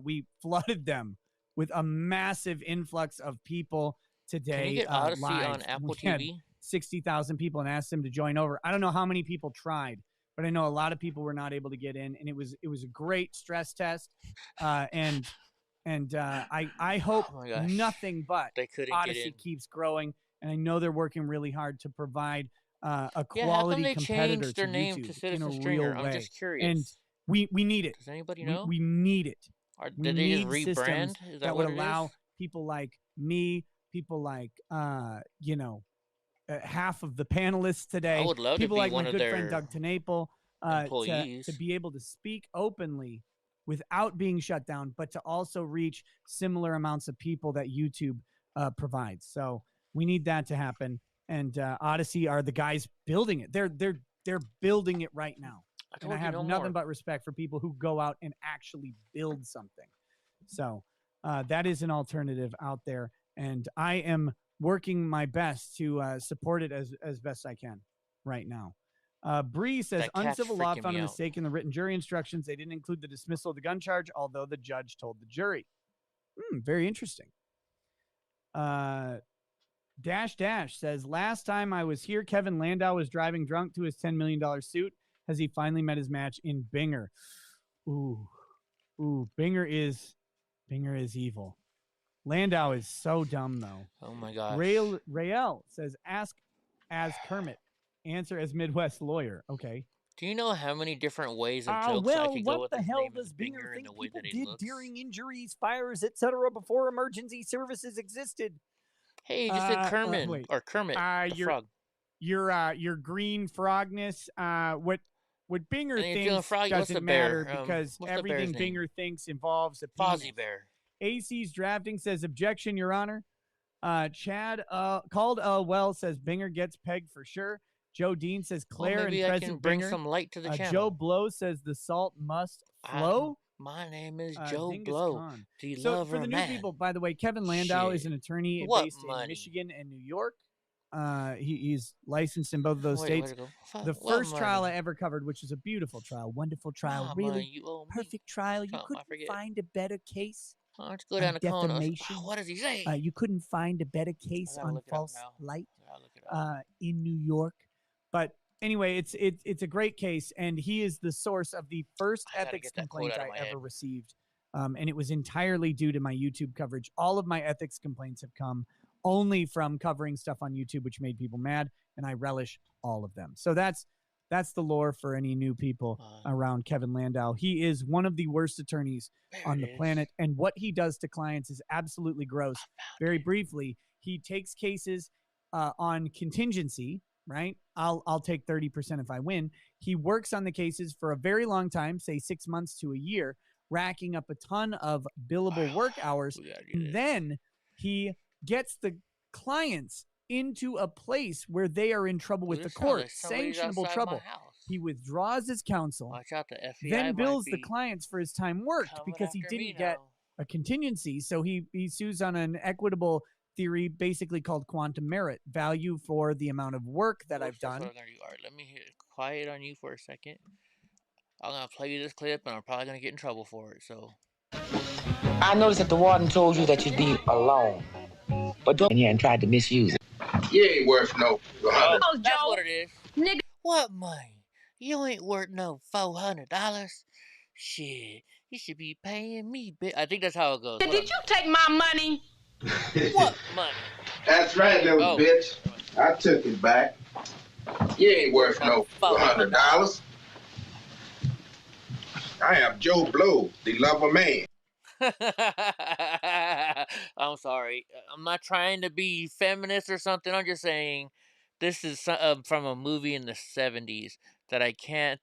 We flooded them with a massive influx of people today. Can you get Odyssey live. on Apple We had TV? 60,000 people and asked them to join over. I don't know how many people tried, but I know a lot of people were not able to get in, and it was a great stress test. I hope nothing but Odyssey keeps growing, and I know they're working really hard to provide a quality competitor to name YouTube to Citizen in a Streamer? real I'm way. just curious. And we need it. Does anybody know? We need it. Did they just need rebrand? systems Is that what would it allow is? people like me, people like half of the panelists today. I would love to people be like one my of good friend their Doug Tenaple, employees. to be able to speak openly without being shut down, but to also reach similar amounts of people that YouTube provides. So we need that to happen. And Odyssey are the guys building it. They're building it right now. And I have nothing but respect for people who go out and actually build something. So that is an alternative out there. And I am working my best to support it as best I can right now. Bree says, uncivil law found a mistake in the written jury instructions. They didn't include the dismissal of the gun charge, although the judge told the jury. Very interesting. Dash says, last time I was here, Kevin Landau was driving drunk to his $10 million suit. Has he finally met his match in Binger? Ooh, Binger is evil. Landau is so dumb, though. Oh, my gosh. Rael says, ask as Kermit answer as Midwest lawyer. Okay. Do you know how many different ways of jokes I could go with his name is Binger and the way that he looks? During injuries, fires, etc., before emergency services existed? Hey, you just said Kermit or Kermit the Frog. Your green frogness. What Binger thinks doesn't matter because everything Binger thinks involves a penis. Fozzie Bear. AC's drafting says objection, Your Honor. Chad called well says Binger gets pegged for sure. Joe Dean says Claire and President I can bring Binger. some light to the channel. Joe Blow says the salt must flow. My name is Joe Blow. So for the new people, by the way, Kevin Landau is an attorney based in Michigan and New York. He's licensed in both of those states. The first trial I ever covered, which was a beautiful trial, wonderful trial, really perfect trial. You couldn't find a better case. Let's go down the defamation. What does he say? You couldn't find a better case on false light in New York. But anyway, it's a great case, and he is the source of the first ethics complaint I ever received. And it was entirely due to my YouTube coverage. All of my ethics complaints have come only from covering stuff on YouTube, which made people mad, and I relish all of them. So that's the lore for any new people around Kevin Landau. He is one of the worst attorneys on the planet, and what he does to clients is absolutely gross. Very briefly, he takes cases on contingency, right? I'll take 30% if I win. He works on the cases for a very long time, say 6 months to a year, racking up a ton of billable work hours. And then he gets the clients into a place where they are in trouble with the court, sanctionable trouble. He withdraws his counsel, then bills the clients for his time worked because he didn't get a contingency. So he sues on an equitable theory basically called quantum merit, value for the amount of work that I've done. All right, let me hit quiet on you for a second. I'm going to play you this clip, and I'm probably going to get in trouble for it. So I noticed that the warden told you that you'd be alone, but don't and tried to misuse it. You ain't worth no $400. Oh, that's what it is. Nigga. What money? You ain't worth no $400. Shit, you should be paying me, bitch. I think that's how it goes. Did you take my money? What money? That's right, little bitch. I took it back. You ain't worth no $400. I am Joe Blow, the lover man. I'm sorry. I'm not trying to be feminist or something. I'm just saying this is from a movie in the 70s that I can't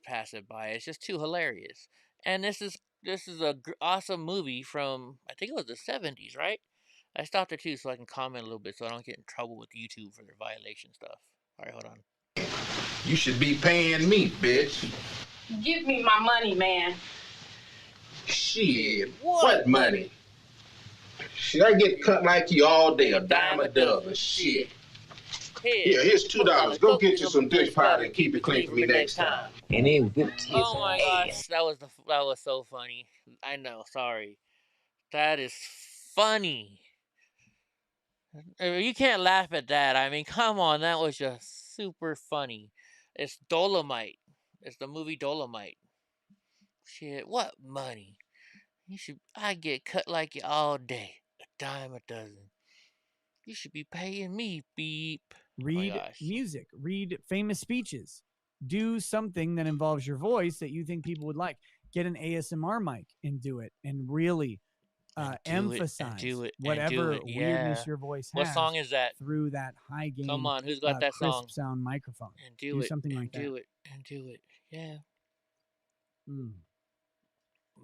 pass it by. It's just too hilarious. And this is a awesome movie from, I think it was the 70s, right? I stopped it too so I can comment a little bit so I don't get in trouble with YouTube for their violation stuff. All right, hold on. You should be paying me, bitch. Give me my money, man. Shit, what money? Should I get cut like you all day, a dime a dozen? Shit. Here, here's $2. Go get you some dish powder and keep it clean for me next time. And they whipped his Oh my gosh, that was so funny. I know, sorry. That is funny. You can't laugh at that. I mean, come on, that was just super funny. It's Dolomite. It's the movie Dolomite. Shit, what money? I get cut like you all day. A dime a dozen. You should be paying me, beep. Read music. Read famous speeches. Do something that involves your voice that you think people would like. Get an ASMR mic and do it. And really emphasize whatever weirdness your voice has. What song is that? Through that high gain. Come on, who's got that crisp song? Sound microphone. And do something like that. Do it. Yeah.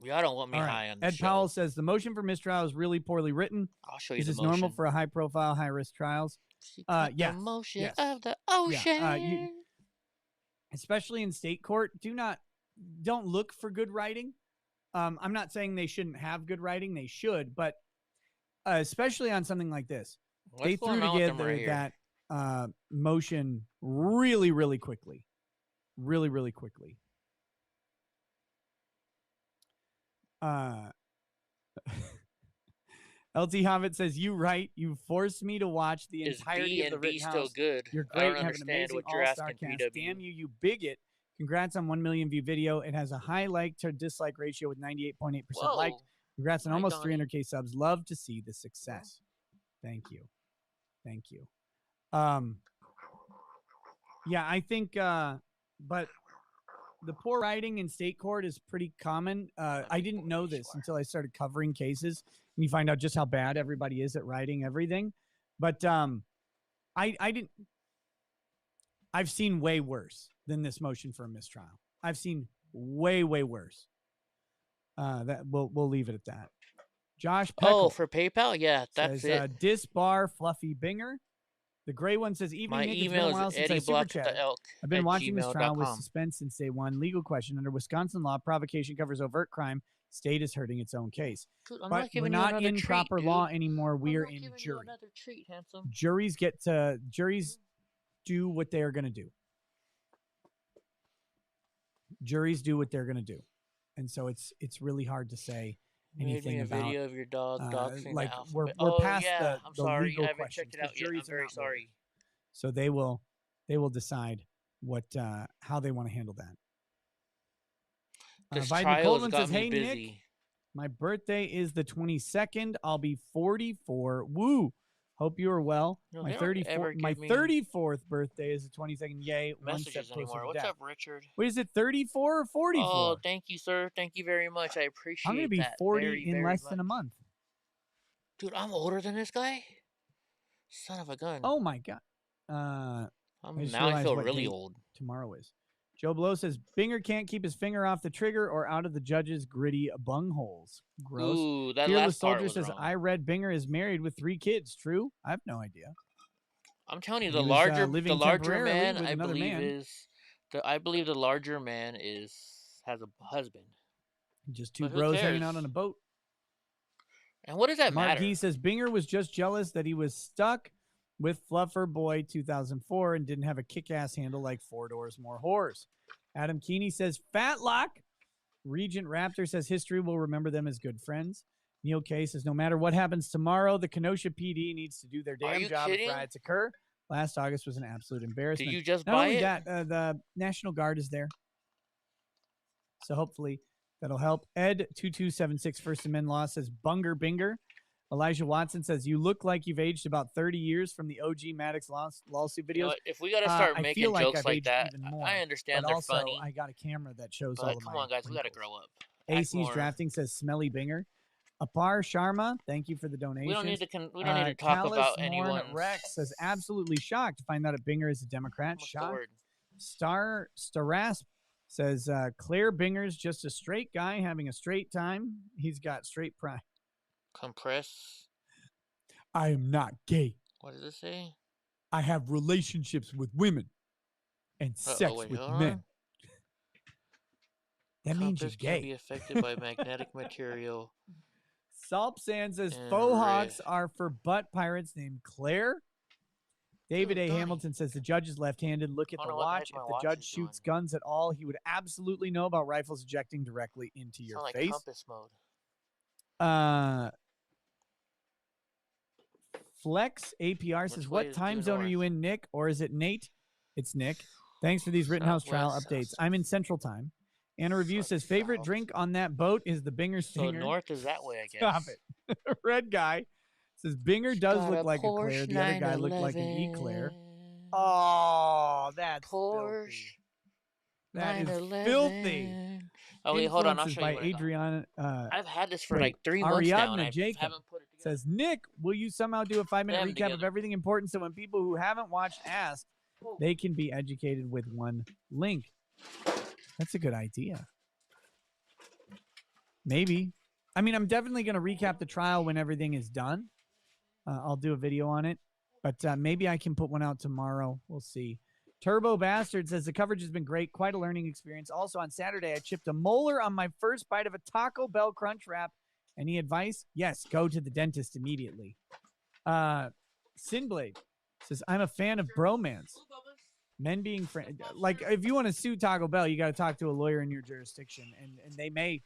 Y'all don't want me high on the Ed show. Powell says the motion for mistrial is really poorly written. I'll show you Is the this motion. normal for a high-profile, high-risk trials? The motion of the ocean. Especially in state court, don't look for good writing. I'm not saying they shouldn't have good writing. They should, but especially on something like this, they threw together that motion really, really quickly. Really, really quickly. LT Hobbit says, "You right. You forced me to watch the entirety of the Rittenhouse. Still good. You're I great. don't And have an understand amazing what you're all-star asking, cast. PW. Damn you, you bigot. Congrats on 1 million view video. It has a high like to dislike ratio with 98.8% liked. Congrats on almost 300K subs. Love to see the success. Thank you. Yeah, I think, but the poor writing in state court is pretty common. I didn't know this until I started covering cases, and you find out just how bad everybody is at writing everything. But I didn't. I've seen way worse than this motion for a mistrial. I've seen way worse. That we'll leave it at that. Josh Peckle. Oh, for PayPal? Yeah, that's says, it. Disbar Fluffy Binger. The gray one says, evening, My Nick, it's been email a while is since I super chatted. I've been watching this trial with gmail.com. suspense since day one. Legal question. Under Wisconsin law, provocation covers overt crime. State is hurting its own case. Dude, I'm but not giving we're you not another in treat, proper dude. law anymore. We I'm are not in giving jury. you another treat, handsome. Juries do what they are going to do. Juries do what they're going to do. And so it's really hard to say anything Made me a about video of your dog doxing like the we're alphabet. past yeah, I'm the sorry. legal I haven't questions. checked it out yet. I'm Juries are very not sorry. lawyers. So they will decide what how they want to handle that. This Biden trial's Coleman got says, me "Hey busy. Nick, my birthday is the 22nd. I'll be 44. Woo! Hope you are well. No, My they don't 34th ever my give me 34th birthday is the 22nd. Yay! One step messages closer anymore. to What's death. up, Richard? What is it? 34 or 44? Oh, thank you, sir. Thank you very much. I appreciate I'm going to be that 40 very, in very less much. than a month. Dude, I'm older than this guy. Son of a gun. Oh my god. I feel really old. Tomorrow is. Joe Blow says Binger can't keep his finger off the trigger or out of the judge's gritty bungholes. Gross. Ooh, that Fearless last part Soldier was says wrong. I read Binger is married with 3 kids. True? I have no idea. I'm telling you, He the was, larger living man, with I another believe man. I believe the larger man has a husband. Just 2 But who bros hanging cares? out on a boat. And what does that Mark matter? Gee says Binger was just jealous that he was stuck with Fluffer Boy 2004 and didn't have a kick-ass handle like 4 Doors More Whores. Adam Keeney says Fatlock. Regent Raptor says history will remember them as good friends. Neil K says no matter what happens tomorrow, the Kenosha PD needs to do their damn job if riots occur. Last August was an absolute embarrassment. Did you just Not buy only it? that, the National Guard is there. So hopefully that'll help. Ed2276 First Amendment Law says Bunger Binger. Elijah Watson says you look like you've aged about 30 years from the OG Maddox lawsuit videos. You know what? If we got to start I making feel jokes I've like aged that, even more, I understand but they're also, funny. I got a camera that shows all But of come my on, guys, we got to wrinkles. grow up. AC's Drafting says Smelly Binger. Apar Sharma, thank you for the donation. We don't need to talk about anyone. Rex says absolutely shocked to find out that Binger is a Democrat. Shocked. Starasp says Claire Binger's just a straight guy having a straight time. He's got straight pride. Compress. I am not gay. What does it say? I have relationships with women and sex with men. That means you're gay. Can be affected by magnetic material. Salpsand says faux hawks are for butt pirates named Claire. David A. Hamilton says the judge is left-handed. Look at the watch. If the judge shoots guns at all, he would absolutely know about rifles ejecting directly into your face. Compass mode. Flex APR says, what time zone are you in, Nick? Or is it Nate? It's Nick. Thanks for these Rittenhouse trial updates. I'm in Central Time. Anna Review says, favorite drink on that boat is the Binger Stinger. So north is that way, I guess. Stop it. Red guy says, Binger does look like a Claire. The other guy looked like an Eclair. Oh, that's filthy. That is filthy. Oh, wait, hold on. I'll show by you. Adriana. I've had this for like 3 months now, and I haven't put it together. Says, Nick, will you somehow do a 5-minute recap of everything important so when people who haven't watched ask, they can be educated with one link? That's a good idea. Maybe. I mean, I'm definitely going to recap the trial when everything is done. I'll do a video on it. But maybe I can put one out tomorrow. We'll see. Turbo Bastard says the coverage has been great. Quite a learning experience. Also on Saturday, I chipped a molar on my first bite of a Taco Bell Crunch Wrap. Any advice? Yes, go to the dentist immediately. Sinblade says, I'm a fan of bromance. Men being friends. Like, if you want to sue Taco Bell, you got to talk to a lawyer in your jurisdiction. And they may,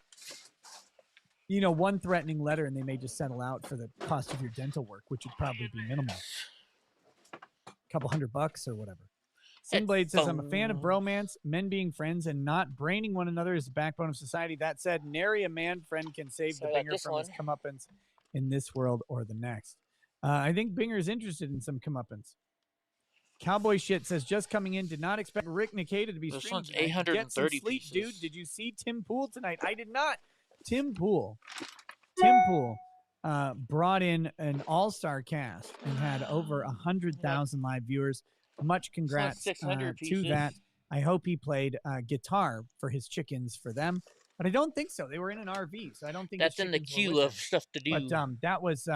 one threatening letter, and they may just settle out for the cost of your dental work, which would probably be minimal. A couple $100 or whatever. Sinblade says, I'm a fan of bromance, men being friends, and not braining one another is the backbone of society. That said, nary a man friend can save the Binger from his comeuppance in this world or the next. I think Binger is interested in some comeuppance. Cowboy Shit says, just coming in, did not expect Rick Nikita to be This streaming one's tonight. 830 Get some sleep, pieces. dude. Did you see Tim Pool tonight? I did not. Tim Pool brought in an all-star cast and had over 100,000 live viewers. Much congrats to that. I hope he played guitar for his chickens for them, but I don't think so. They were in an RV, so I don't think that's in the queue of stuff to do. But that was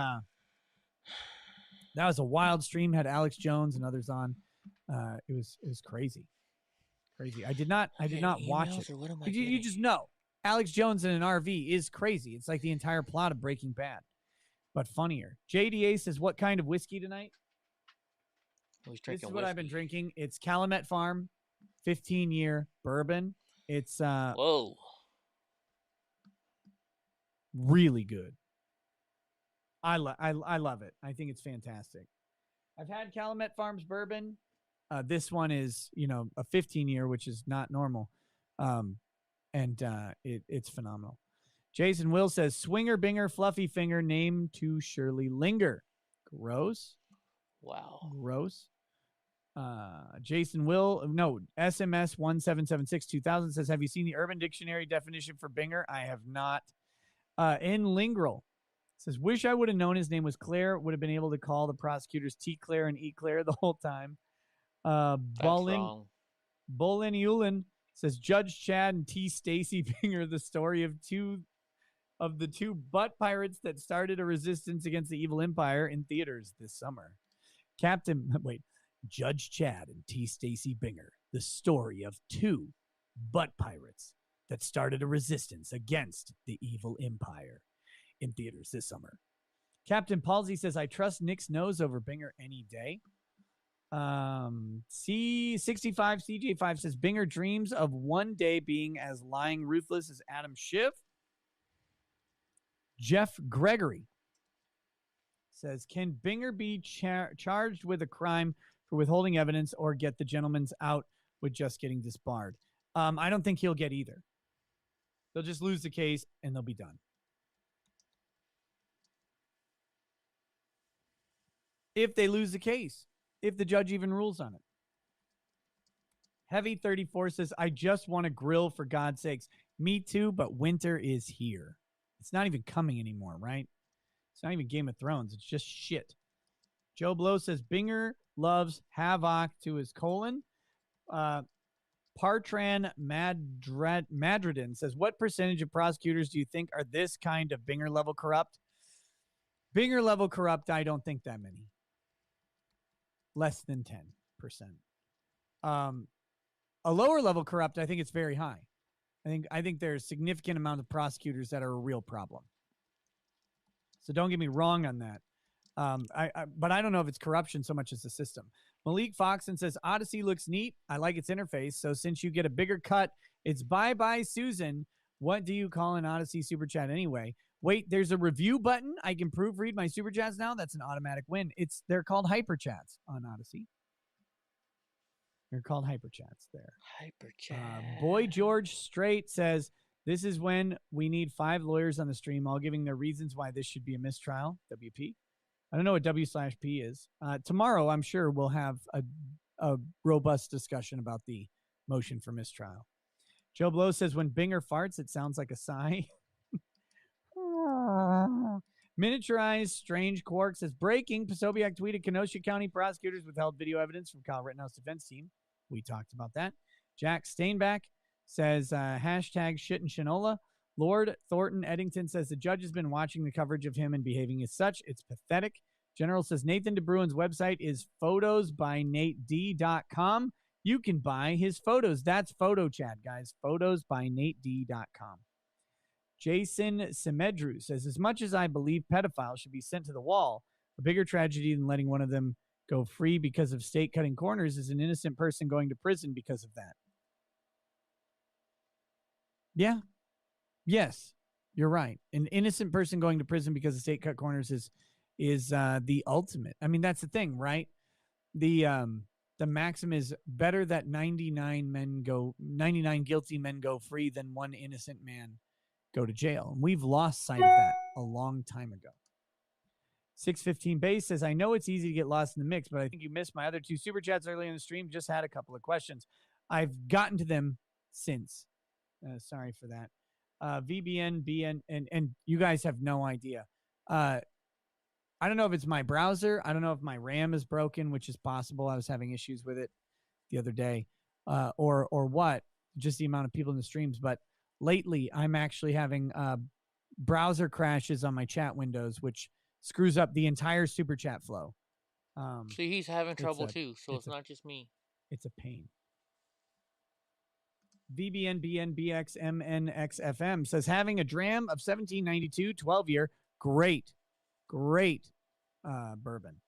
a wild stream. Had Alex Jones and others on. It was crazy. I did not watch it. You just know Alex Jones in an RV is crazy. It's like the entire plot of Breaking Bad, but funnier. JDA says, what kind of whiskey tonight? This is what I've been drinking. It's Calumet Farm 15-year bourbon. It's really good. I love it. I think it's fantastic. I've had Calumet Farms bourbon. This one is, a 15-year, which is not normal. It's phenomenal. Jason Will says, Swinger Binger Fluffy Finger name to Shirley Linger. Gross. Wow. Gross. Jason Will, SMS 1776-2000 says, have you seen the Urban Dictionary definition for Binger? I have not. In Lingrel says, wish I would have known his name was Claire. Would have been able to call the prosecutors T. Claire and E. Claire the whole time. Bolin Yulin says, Judge Chad and T. Stacy Binger, the story of the two butt pirates that started a resistance against the evil empire in theaters this summer. Judge Chad and T. Stacy Binger, the story of two butt pirates that started a resistance against the evil empire in theaters this summer. Captain Palsy says, I trust Nick's nose over Binger any day. C65 CJ5 says, Binger dreams of one day being as lying ruthless as Adam Schiff. Jeff Gregory says, can Binger be charged with a crime for withholding evidence or get the gentleman's out with just getting disbarred? I don't think he'll get either. They'll just lose the case and they'll be done. If they lose the case, if the judge even rules on it. Heavy 34 says, I just want to grill for God's sakes. Me too, but winter is here. It's not even coming anymore, right? It's not even Game of Thrones. It's just shit. Joe Blow says, Binger loves Havoc to his colon. Partran Madridin says, what percentage of prosecutors do you think are this kind of Binger level corrupt? Binger level corrupt, I don't think that many. Less than 10%. A lower level corrupt, I think it's very high. I think there's a significant amount of prosecutors that are a real problem. So don't get me wrong on that. But I don't know if it's corruption so much as the system. Malik Foxon says, Odyssey looks neat. I like its interface. So since you get a bigger cut, it's bye-bye, Susan. What do you call an Odyssey super chat anyway? Wait, there's a review button. I can proofread my super chats now. That's an automatic win. They're called hyper chats on Odyssey. They're called hyper chats there. Hyper chat. Boy George Straight says, this is when we need 5 lawyers on the stream, all giving their reasons why this should be a mistrial. WP. I don't know what W/P is. Tomorrow, I'm sure we'll have a robust discussion about the motion for mistrial. Joe Blow says, when Binger farts, it sounds like a sigh. Miniaturized Strange Quark says, breaking, Posobiec tweeted, Kenosha County prosecutors withheld video evidence from Kyle Rittenhouse defense team. We talked about that. Jack Stainback says, hashtag shit and shinola. Lord Thornton Eddington says, the judge has been watching the coverage of him and behaving as such. It's pathetic. General says, Nathan DeBruin's website is photosbynated.com. You can buy his photos. That's photo chat, guys. Photosbynated.com. Jason Semedru says, as much as I believe pedophiles should be sent to the wall, a bigger tragedy than letting one of them go free because of state cutting corners is an innocent person going to prison because of that. Yeah. Yes, you're right. An innocent person going to prison because the state cut corners is the ultimate. I mean, that's the thing, right? The maxim is better that 99 guilty men go free than one innocent man go to jail. And we've lost sight of that a long time ago. 615 Base says, I know it's easy to get lost in the mix, but I think you missed my other 2 super chats earlier in the stream. Just had a couple of questions. I've gotten to them since. Sorry for that. VBN, BN, and you guys have no idea. I don't know if it's my browser. I don't know if my RAM is broken, which is possible. I was having issues with it the other day, or what, just the amount of people in the streams. But lately, I'm actually having browser crashes on my chat windows, which screws up the entire super chat flow. See, he's having trouble too, so it's not just me. It's a pain. VBNBNBXMNXFM says, having a dram of 1792 12-year, great bourbon.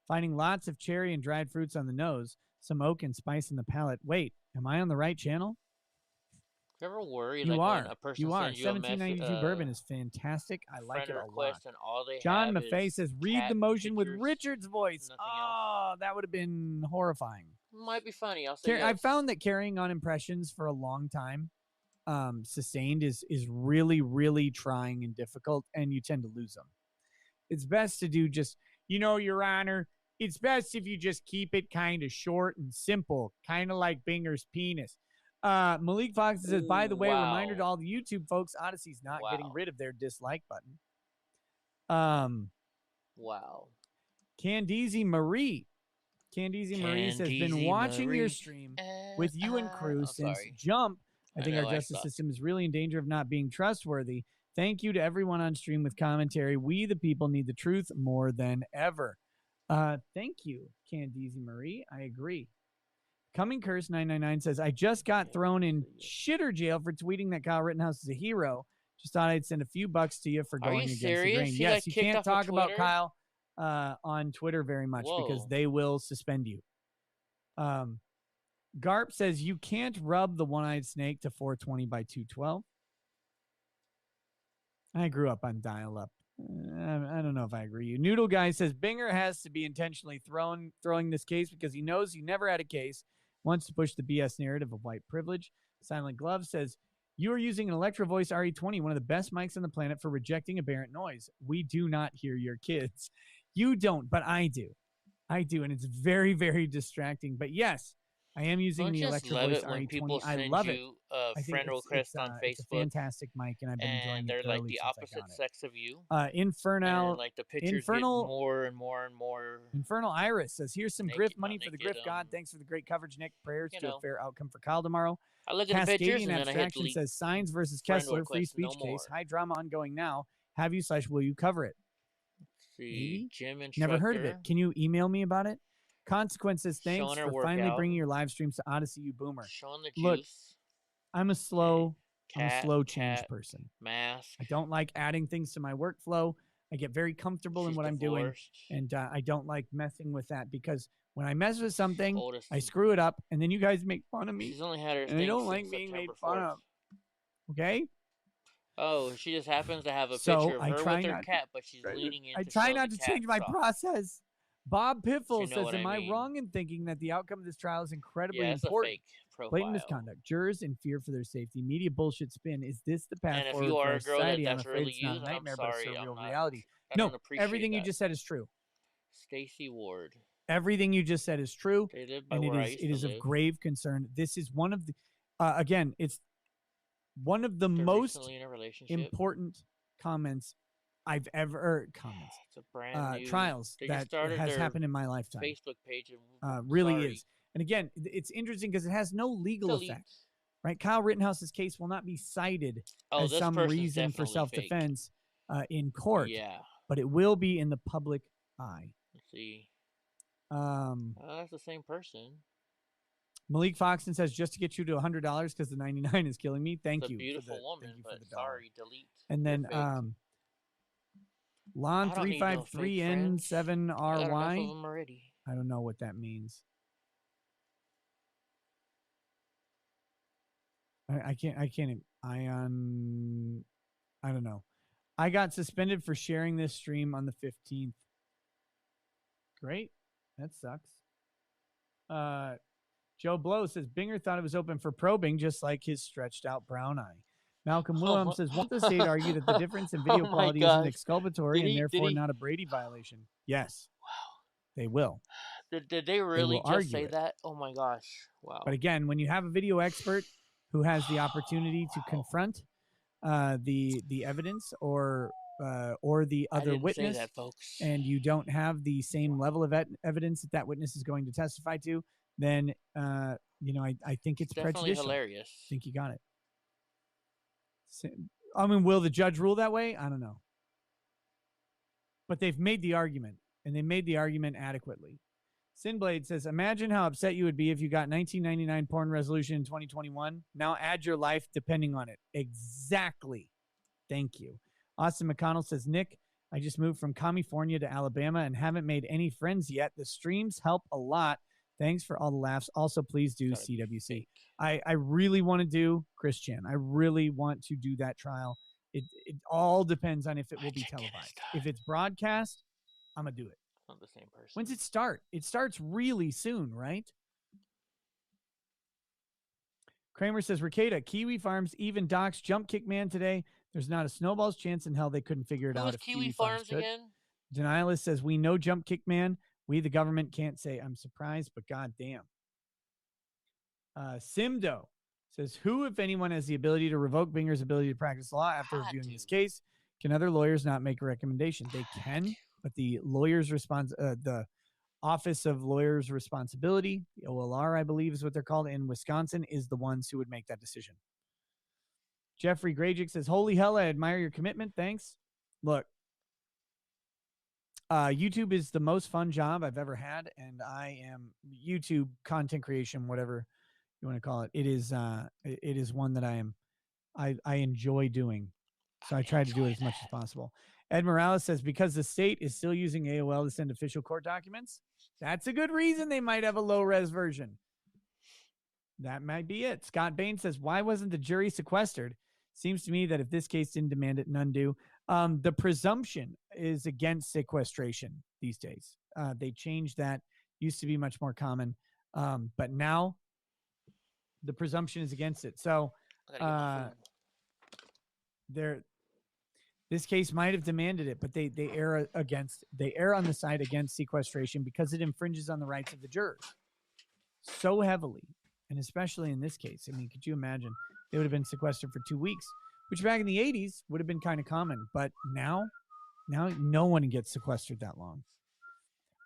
Finding lots of cherry and dried fruits on the nose, some oak and spice in the palate. Wait, am I on the right channel? You ever worry You like are. when a person You are. sends you a 1792 bourbon is fantastic. I like it a lot. And all they John have Maffei is says, read the motion with pictures, Richard's voice. Oh, that would have been horrifying. Might be funny. I'll say yes. I found that carrying on impressions for a long time, sustained, is really, really trying and difficult, and you tend to lose them. It's best to do just, Your Honor, it's best if you just keep it kind of short and simple, kind of like Binger's penis. Malik Fox says, by the way, reminder to all the YouTube folks, Odyssey's not getting rid of their dislike button. Wow. Candizi Marie says, been watching your stream with you and crew since Jump. I think our justice system is really in danger of not being trustworthy. Thank you to everyone on stream with commentary. We, the people, need the truth more than ever. Thank you, Candizi Marie. I agree. Coming Curse 999 says, I just got thrown in shitter jail for tweeting that Kyle Rittenhouse is a hero. Just thought I'd send a few bucks to you for going against the grain. Yes, you can't talk about Kyle on Twitter very much because they will suspend you. Garp says, you can't rub the one-eyed snake to 420 by 212. I grew up on dial-up. I don't know if I agree. Noodle Guy says, Binger has to be intentionally throwing this case because he knows he never had a case, wants to push the BS narrative of white privilege. Silent Glove says, you are using an Electro Voice RE20, one of the best mics on the planet, for rejecting aberrant noise. We do not hear your kids. You don't, but I do. And it's very, very distracting. But yes, I am using the Electro Voice RE20. I love it. A friend request on Facebook. It's a fantastic mic, and I've been enjoying it. They're like the opposite sex of you. Infernal, and like the pictures get more and more and more. Infernal Iris says, "Here's some grift money for the grift god. Thanks for the great coverage, Nick. Prayers to a fair outcome for Kyle tomorrow." I look at the pictures and then I hit Abstraction says, Signs versus Kessler, free speech case, high drama ongoing now. Have you / will you cover it? See, Jim Instructor. Never heard of it. Can you email me about it? Consequences, thanks for finally bringing your live streams to Odyssey, you boomer. Showing the juice. Look, I'm a slow change person. Mask. I don't like adding things to my workflow. I get very comfortable in what I'm doing, and I don't like messing with that because when I mess with something, I screw it up, and then you guys make fun of me. She's only had her and I don't like being made fun of. Okay? Oh, she just happens to have a picture of her with her cat, but she's leaning in. I try not to change my process. Bob Piffle says, am I wrong in thinking that the outcome of this trial is incredibly important? Blatant misconduct, jurors in fear for their safety, media bullshit spin. Is this the path forward for society? I'm afraid it's not a nightmare, but a surreal reality. No, everything you just said is true. Stacey Ward. Everything you just said is true, and it is of grave concern. This is one of the, again, it's one of the most important comments I've ever It's a brand new, trials that has happened in my lifetime. Facebook page really is. And again, it's interesting because it has no legal effect, right? Kyle Rittenhouse's case will not be cited as some reason for self-defense in court, but it will be in the public eye. Let's see. That's the same person. Malik Foxton says, just to get you to $100 because the 99 is killing me. Thank you. Beautiful woman, but sorry, delete. And then Lon 353N7RY. I don't know what that means. I can't. I don't know. I got suspended for sharing this stream on the 15th. Great. That sucks. Joe Blow says Binger thought it was open for probing, just like his stretched out brown eye. Malcolm Willem says, won't the state argue that the difference in video quality isn't exculpatory and therefore not a Brady violation? Yes. Wow. They will. Did they really just say that? Oh my gosh. Wow. But again, when you have a video expert who has the opportunity to confront the evidence or the other witness, and you don't have the same level of evidence that witness is going to testify to, then I think it's prejudicial. Hilarious. I think you got it. I mean, will the judge rule that way? I don't know. But they've made the argument, and they made the argument adequately. Sinblade says, imagine how upset you would be if you got 1999 porn resolution in 2021. Now add your life depending on it. Exactly. Thank you. Austin McConnell says, Nick, I just moved from California to Alabama and haven't made any friends yet. The streams help a lot. Thanks for all the laughs. Also, please do CWC. I really want to do Chris Chan. I really want to do that trial. It all depends on if it will be televised. If it's broadcast, I'm going to do it. Not the same person. When's it start? It starts really soon, right? Kramer says, Ricada, Kiwi Farms even docks Jump Kick Man today. There's not a snowball's chance in hell they couldn't figure it out. If Kiwi Farms again? Denialist says, we know Jump Kick Man. We, the government, can't say I'm surprised, but goddamn. Simdo says, who, if anyone, has the ability to revoke Binger's ability to practice law after reviewing this case? Can other lawyers not make a recommendation? They can, but the the Office of Lawyers' Responsibility, the OLR, I believe is what they're called in Wisconsin, is the ones who would make that decision. Jeffrey Grajic says, holy hell, I admire your commitment. Thanks. Look, YouTube is the most fun job I've ever had, and I am YouTube content creation, whatever you want to call it. It is one that I enjoy doing. So I try to do it as much as possible. Ed Morales says, because the state is still using AOL to send official court documents, that's a good reason they might have a low-res version. That might be it. Scott Bain says, why wasn't the jury sequestered? Seems to me that if this case didn't demand it, none do. The presumption is against sequestration these days. They changed that. Used to be much more common. But now the presumption is against it. So this case might have demanded it, but they err on the side against sequestration because it infringes on the rights of the jurors so heavily. And especially in this case, I mean, could you imagine? They would have been sequestered for 2 weeks, which back in the 80s would have been kind of common. But now no one gets sequestered that long.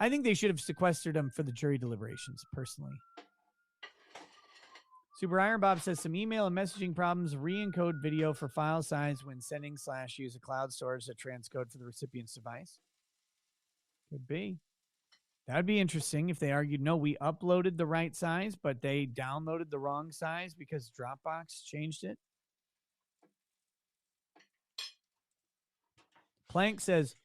I think they should have sequestered them for the jury deliberations, personally. Super Iron Bob says, some email and messaging problems, re-encode video for file size when sending / use a cloud storage to transcode for the recipient's device. Could be. That would be interesting if they argued, no, we uploaded the right size, but they downloaded the wrong size because Dropbox changed it. Plank says,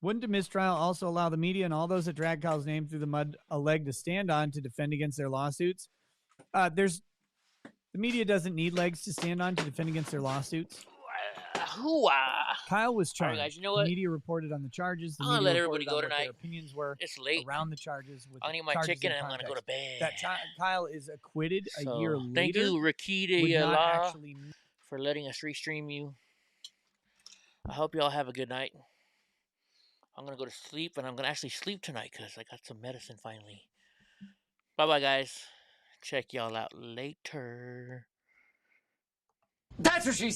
wouldn't a mistrial also allow the media and all those that drag Kyle's name through the mud a leg to stand on to defend against their lawsuits? The media doesn't need legs to stand on to defend against their lawsuits. Kyle was charged. Right, guys, you know what? The media reported on the charges. I'm going to let everybody go tonight. Their opinions were it's late. Around the charges. With I'll eat my chicken and I'm going to go to bed. That Kyle is acquitted a year later. Thank you, Ricada, for letting us restream you. I hope you all have a good night. I'm going to go to sleep, and I'm going to actually sleep tonight because I got some medicine finally. Bye-bye, guys. Check y'all out later. That's what she said.